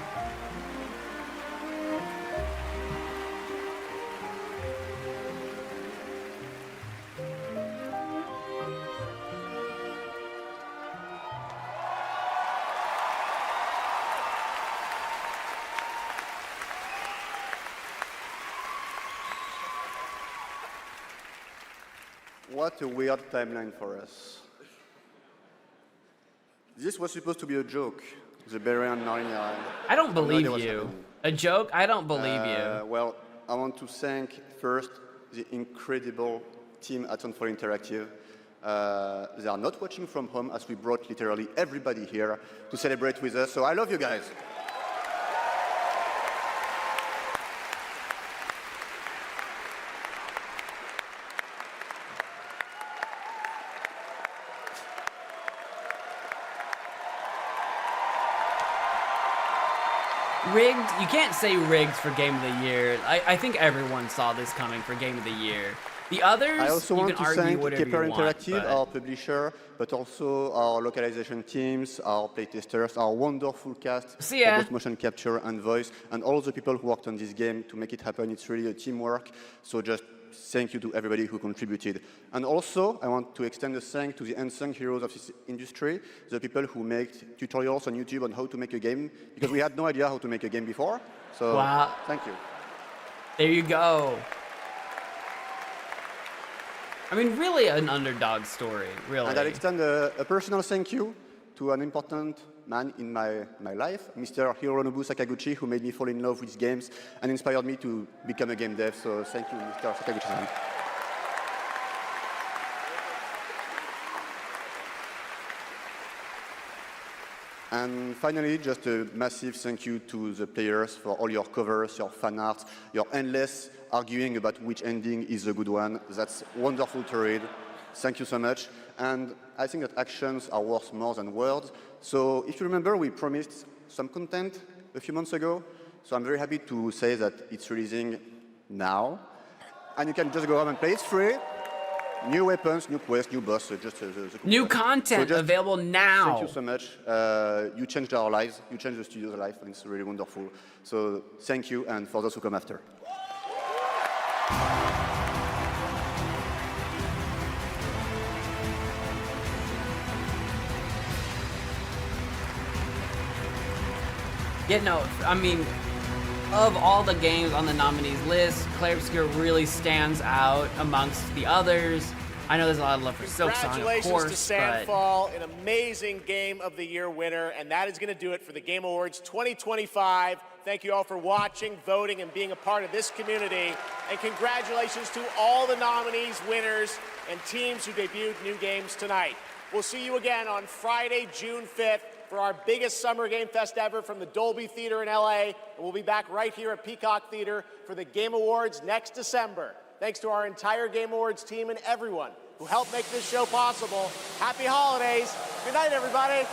What a weird timeline for us. This was supposed to be a joke. The Berian Narnia. I don't believe you. A joke? I don't believe you. Well, I want to thank first the incredible team at Unfold Interactive. They are not watching from home as we brought literally everybody here to celebrate with us. So I love you guys. Rigged, you can't say rigged for Game of the Year. I think everyone saw this coming for Game of the Year. The others, I also you want can to argue thank whatever Kepler you want, Interactive, but... our publisher, but also our localization teams, our playtesters, our wonderful cast See ya. for both motion capture and voice, and all the people who worked on this game to make it happen. It's really a teamwork. So just thank you to everybody who contributed. And also, I want to extend a thank to the unsung heroes of this industry, the people who make tutorials on YouTube on how to make a game, because we had no idea how to make a game before. So wow. Thank you. There you go. I mean, really an underdog story, really. And I'll extend a personal thank you to an important man in my life, Mr. Hironobu Sakaguchi, who made me fall in love with games and inspired me to become a game dev. So thank you, Mr. Sakaguchi-san. And finally, just a massive thank you to the players for all your covers, your fan art, your endless arguing about which ending is a good one. That's wonderful to read. Thank you so much. And I think that actions are worth more than words. So if you remember, we promised some content a few months ago. So I'm very happy to say that it's releasing now. And you can just go home and play. It's free. New weapons, new quests, new boss. Just new content so available now. Thank you so much. You changed our lives. You changed the studio's life, and it's really wonderful. So thank you, and for those who come after. Yeah, no, I mean, of all the games on the nominees list, Clair Obscur really stands out amongst the others. I know there's a lot of love for Silksong, of Congratulations course, to Sandfall, an amazing Game of the Year winner, and that is going to do it for the Game Awards 2025. Thank you all for watching, voting, and being a part of this community. And congratulations to all the nominees, winners, and teams who debuted new games tonight. We'll see you again on Friday, June 5th for our biggest summer game fest ever from the Dolby Theater in LA. And we'll be back right here at Peacock Theater for the Game Awards next December. Thanks to our entire Game Awards team and everyone who helped make this show possible. Happy holidays. Good night, everybody.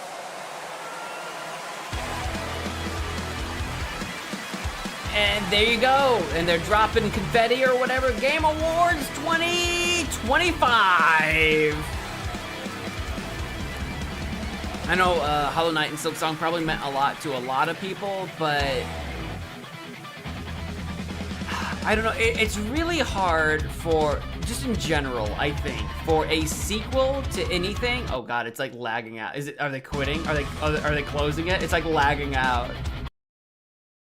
And there you go. And they're dropping confetti or whatever. Game Awards 2025. I know Hollow Knight and Silksong probably meant a lot to a lot of people, but I don't know. It's really hard for, just in general, I think, for a sequel to anything. Oh God, it's like lagging out. Are they quitting? Are they closing it? It's like lagging out.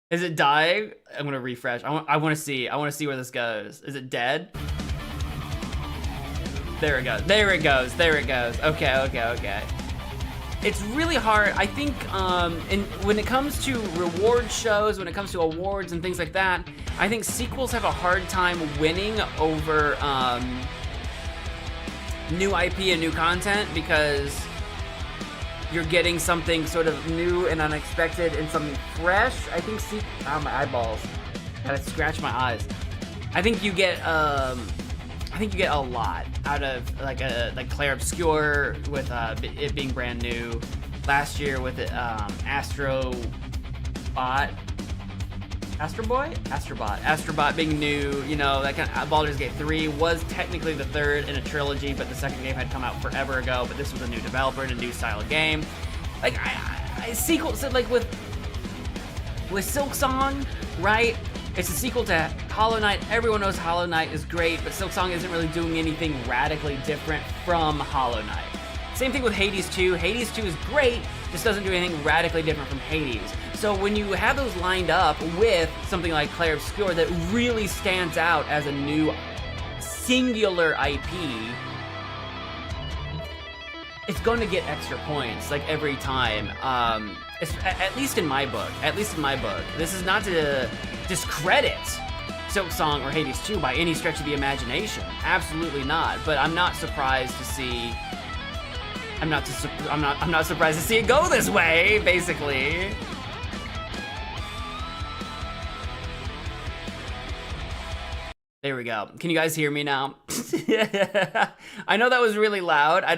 Is it dying? I'm gonna refresh. I want to see. I want to see where this goes. Is it dead? There it goes. There it goes. There it goes. Okay. It's really hard, I think, when it comes to reward shows, when it comes to awards and things like that, I think sequels have a hard time winning over new IP and new content because you're getting something sort of new and unexpected and something fresh. I think my eyeballs. Gotta scratch my eyes. I think you get a lot out of like Clair Obscur with it being brand new. Last year with Astrobot being new. You know, that kind of, Baldur's Gate 3 was technically the third in a trilogy, but the second game had come out forever ago. But this was a new developer and a new style of game. Like sequels, like with Silksong, right? It's a sequel to Hollow Knight. Everyone knows Hollow Knight is great, but Silksong isn't really doing anything radically different from Hollow Knight. Same thing with Hades 2. Hades 2 is great, just doesn't do anything radically different from Hades. So when you have those lined up with something like Clair Obscur that really stands out as a new singular IP, it's going to get extra points like every time. At least in my book. This is not to discredit Silksong or Hades 2 by any stretch of the imagination. Absolutely not. But I'm not surprised to see. I'm not surprised to see it go this way. Basically. There we go. Can you guys hear me now? I know that was really loud. I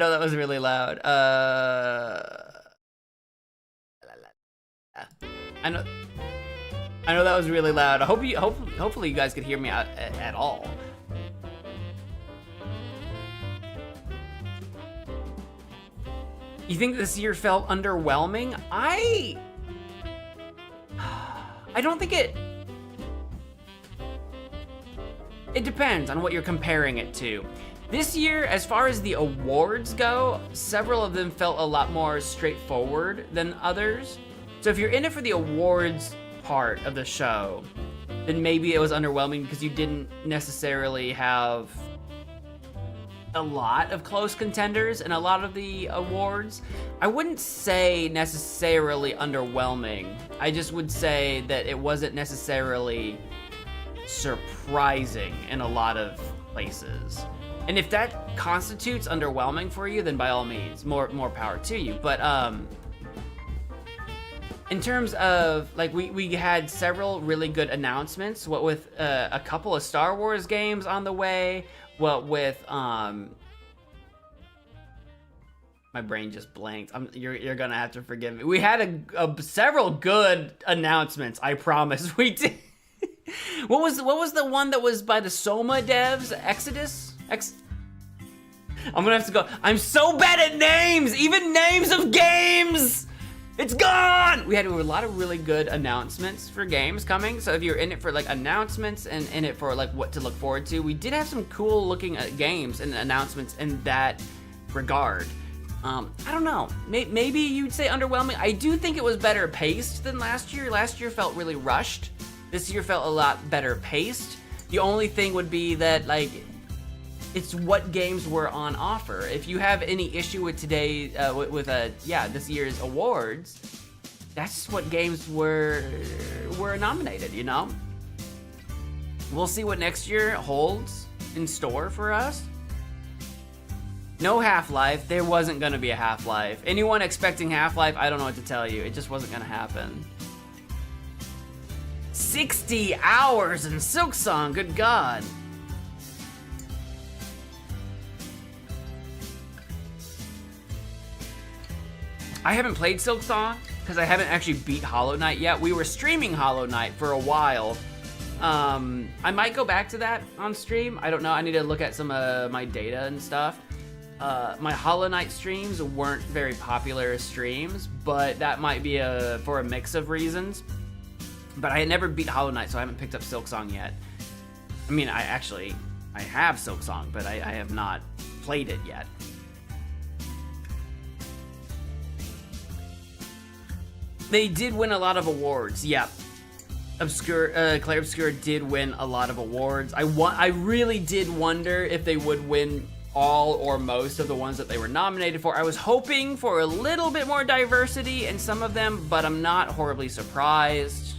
know. I know that was really loud. Hopefully you guys could hear me at all. You think this year felt underwhelming? I don't think it depends on what you're comparing it to. This year, as far as the awards go, several of them felt a lot more straightforward than others. So if you're in it for the awards part of the show, then maybe it was underwhelming because you didn't necessarily have a lot of close contenders in a lot of the awards. I wouldn't say necessarily underwhelming. I just would say that it wasn't necessarily surprising in a lot of places. And if that constitutes underwhelming for you, then by all means, more power to you. But in terms of, like, we had several really good announcements, what with a couple of Star Wars games on the way, what with my brain just blanked. You're gonna have to forgive me. We had several good announcements, I promise. We did. What was the one that was by the Soma devs? Exodus? I'm gonna have to go. I'm so bad at names, even names of games. It's gone! We had a lot of really good announcements for games coming, so if you're in it for like announcements and in it for like what to look forward to, we did have some cool looking games and announcements in that regard. I don't know, maybe you'd say underwhelming. I do think it was better paced than last year. Last year felt really rushed. This year felt a lot better paced. The only thing would be that, like, it's what games were on offer. If you have any issue with today, this year's awards, that's what games were nominated, you know? We'll see what next year holds in store for us. No Half-Life. There wasn't gonna be a Half-Life. Anyone expecting Half-Life, I don't know what to tell you. It just wasn't gonna happen. 60 hours in Silksong, good God. I haven't played Silksong because I haven't actually beat Hollow Knight yet. We were streaming Hollow Knight for a while. I might go back to that on stream. I don't know. I need to look at some of my data and stuff. My Hollow Knight streams weren't very popular streams, but that might be for a mix of reasons. But I had never beat Hollow Knight, so I haven't picked up Silksong yet. I mean, I have Silksong, but I have not played it yet. They did win a lot of awards, yeah. Claire Obscure did win a lot of awards. I really did wonder if they would win all or most of the ones that they were nominated for. I was hoping for a little bit more diversity in some of them, but I'm not horribly surprised.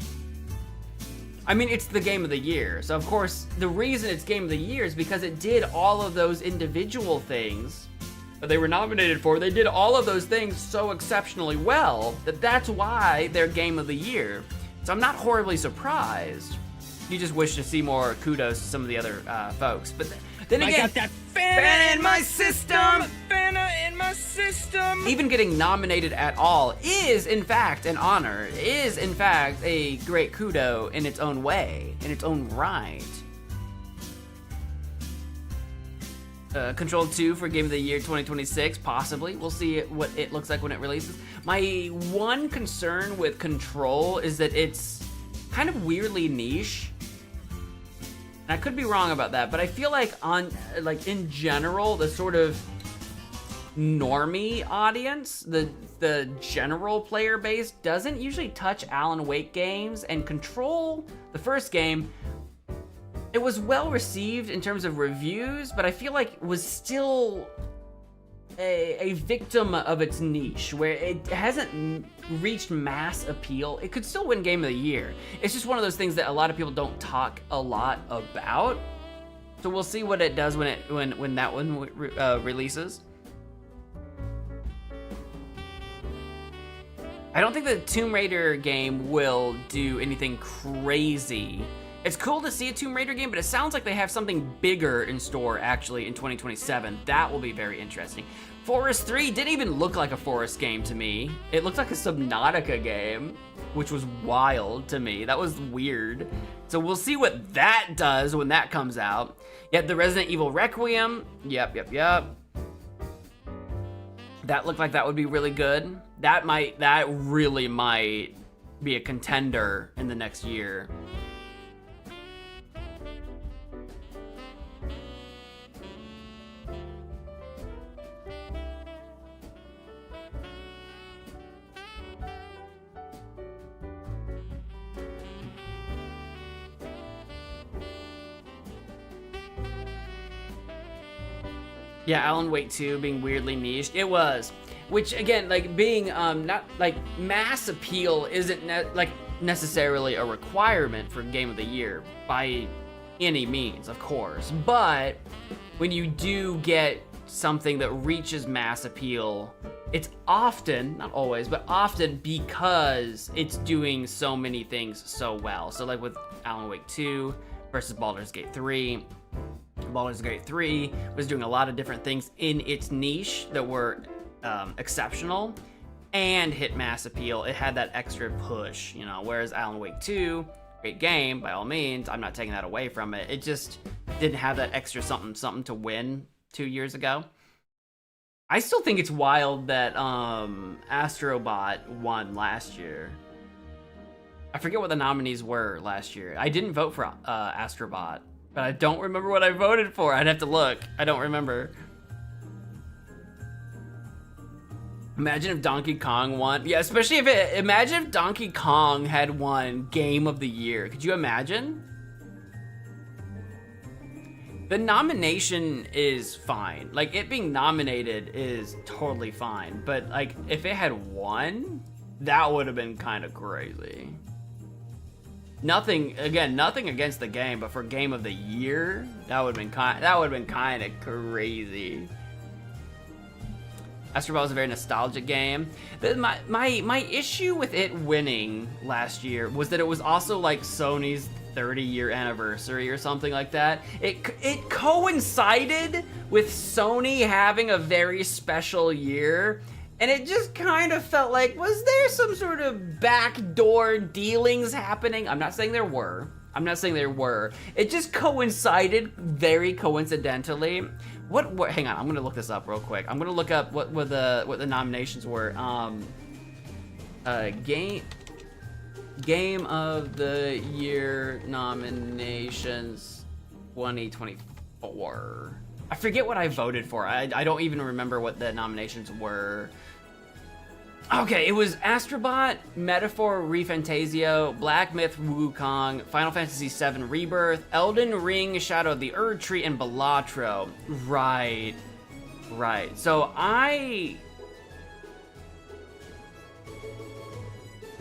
I mean, it's the game of the year, so of course, the reason it's game of the year is because it did all of those individual things that they were nominated for. They did all of those things so exceptionally well that's why they're game of the year. So I'm not horribly surprised. You just wish to see more kudos to some of the other folks. But then again, I got that fan in my system! Fan in my system! Even getting nominated at all is, in fact, an honor. Is, in fact, a great kudo in its own way, in its own right. Control 2 for Game of the Year 2026, possibly. We'll see what it looks like when it releases. My one concern with Control is that it's kind of weirdly niche. And I could be wrong about that, but I feel like in general, the sort of normie audience, the general player base doesn't usually touch Alan Wake games, and Control, the first game, it was well received in terms of reviews, but I feel like it was still a victim of its niche, where it hasn't reached mass appeal. It could still win Game of the Year. It's just one of those things that a lot of people don't talk a lot about. So we'll see what it does when that one releases. I don't think the Tomb Raider game will do anything crazy It's cool to see a Tomb Raider game, but it sounds like they have something bigger in store actually in 2027. That will be very interesting. Forest 3 didn't even look like a Forest game to me. It looked like a Subnautica game, which was wild to me. That was weird. So we'll see what that does when that comes out. Yet the Resident Evil Requiem. Yep. That looked like that would be really good. That really might be a contender in the next year. Yeah, Alan Wake 2 being weirdly niched. It was. Which, again, like, being, not, like, mass appeal isn't, necessarily a requirement for Game of the Year by any means, of course. But when you do get something that reaches mass appeal, it's often, not always, but often because it's doing so many things so well. So, like, with Alan Wake 2 versus Baldur's Gate 3, Baldur's Gate 3 was doing a lot of different things in its niche that were exceptional and hit mass appeal. It had that extra push, you know, whereas Alan Wake 2, great game, by all means, I'm not taking that away from it. It just didn't have that extra something to win 2 years ago. I still think it's wild that Astrobot won last year. I forget what the nominees were last year. I didn't vote for Astrobot, but I don't remember what I voted for. I'd have to look. I don't remember. Imagine if Donkey Kong won. Yeah, especially imagine if Donkey Kong had won Game of the Year. Could you imagine? The nomination is fine. Like, it being nominated is totally fine. But, like, if it had won, that would have been kind of crazy. Nothing against the game, but for Game of the Year, that would have been kind of crazy. Astrobot was a very nostalgic game. My issue with it winning last year was that it was also like Sony's 30-year anniversary or something like that. It coincided with Sony having a very special year, and it just kind of felt like, was there some sort of backdoor dealings happening? I'm not saying there were. It just coincided very coincidentally. What? Hang on, I'm gonna look this up real quick. I'm gonna look up what the nominations were. Game of the Year nominations 2024. I forget what I voted for. I don't even remember what the nominations were. Okay, it was Astrobot, Metaphor ReFantazio, Black Myth Wukong, Final Fantasy VII Rebirth, Elden Ring Shadow of the Erd Tree, and Balatro. Right. So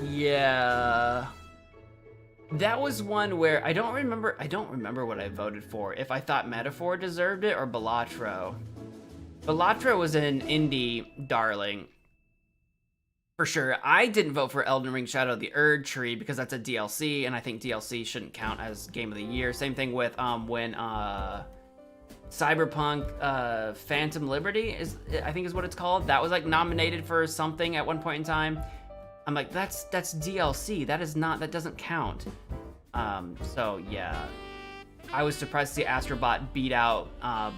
yeah. That was one where I don't remember what I voted for. If I thought Metaphor deserved it or Balatro. Balatro was an indie darling. For sure. I didn't vote for Elden Ring Shadow of the Erd Tree because that's a DLC, and I think DLC shouldn't count as Game of the Year. Same thing with when Cyberpunk Phantom Liberty I think is what it's called. That was like nominated for something at one point in time. I'm like, that's DLC. That doesn't count. So yeah. I was surprised to see Astrobot beat out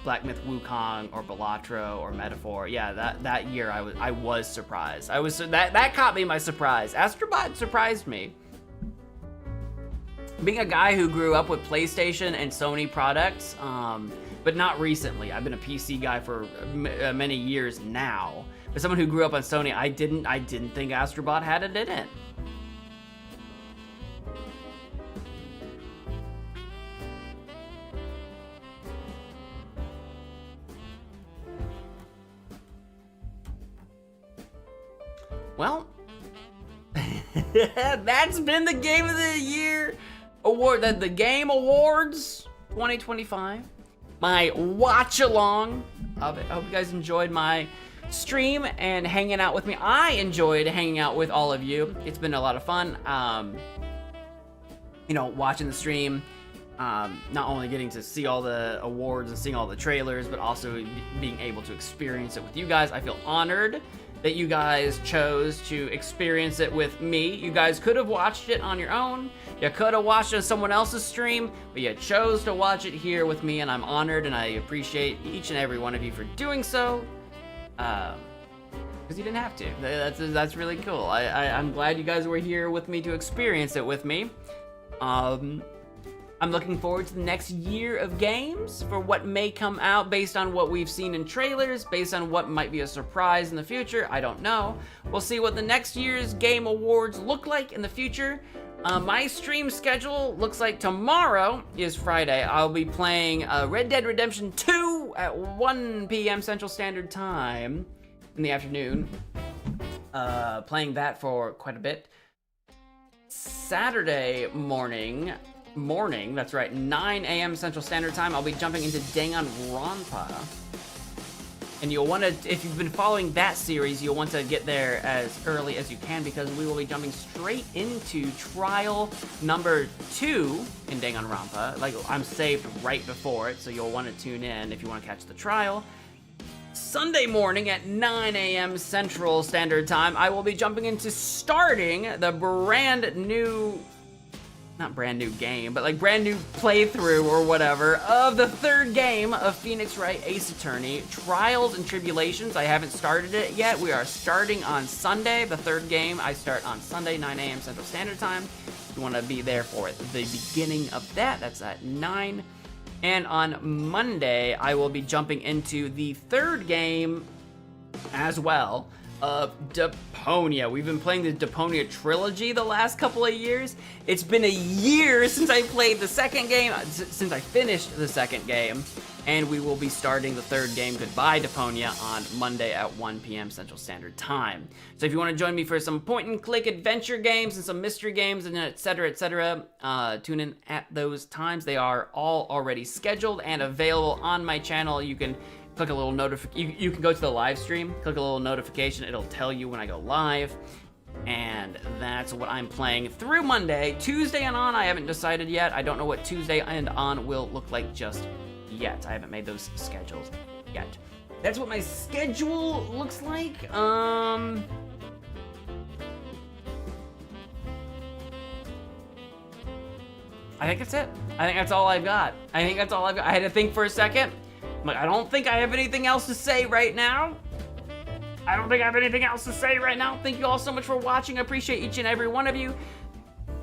Black Myth Wukong or Balatro or Metaphor. Yeah, that year I was surprised. That caught me by surprise. Astrobot surprised me. Being a guy who grew up with PlayStation and Sony products, but not recently. I've been a PC guy for many years now. But someone who grew up on Sony, I didn't think Astrobot had it in it. Well, that's been the Game of the Year award, the Game Awards 2025. My watch-along of it. I hope you guys enjoyed my stream and hanging out with me. I enjoyed hanging out with all of you. It's been a lot of fun. You know, watching the stream, not only getting to see all the awards and seeing all the trailers, but also being able to experience it with you guys. I feel honored that you guys chose to experience it with me. You guys could have watched it on your own. You could have watched it on someone else's stream, but you chose to watch it here with me, and I'm honored, and I appreciate each and every one of you for doing so. Because you didn't have to. That's really cool. I'm glad you guys were here with me to experience it with me. I'm looking forward to the next year of games for what may come out based on what we've seen in trailers, based on what might be a surprise in the future. I don't know. We'll see what the next year's Game Awards look like in the future. My stream schedule looks like tomorrow is Friday. I'll be playing Red Dead Redemption 2 at 1 p.m. Central Standard Time in the afternoon. Playing that for quite a bit. Saturday morning, that's right, 9 a.m. Central Standard Time, I'll be jumping into Danganronpa. And you'll want to, if you've been following that series, you'll want to get there as early as you can, because we will be jumping straight into trial number 2 in Danganronpa. Like, I'm saved right before it, so you'll want to tune in if you want to catch the trial. Sunday morning at 9 a.m. Central Standard Time, I will be jumping into starting the brand new, not brand new game, but like brand new playthrough or whatever of the third game of Phoenix Wright Ace Attorney, Trials and Tribulations. I haven't started it yet. We are starting on Sunday. The third game, I start on Sunday, 9 a.m. Central Standard Time. If you want to be there for the beginning of that, that's at 9. And on Monday, I will be jumping into the third game as well of Deponia. We've been playing the Deponia trilogy the last couple of years. It's been a year since I played the second game, since I finished the second game, and we will be starting the third game, Goodbye Deponia, on Monday at 1 p.m. Central Standard Time. So if you want to join me for some point-and-click adventure games and some mystery games and etc., tune in at those times. They are all already scheduled and available on my channel. You can click a little notification. You can go to the live stream, click a little notification. It'll tell you when I go live. And that's what I'm playing through Monday. Tuesday and on, I haven't decided yet. I don't know what Tuesday and on will look like just yet. I haven't made those schedules yet. That's what my schedule looks like. I think that's it. I think that's all I've got. I had to think for a second. Like, I don't think I have anything else to say right now. Thank you all so much for watching. I appreciate each and every one of you.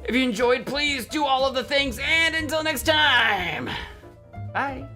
If you enjoyed, please do all of the things. And until next time, bye.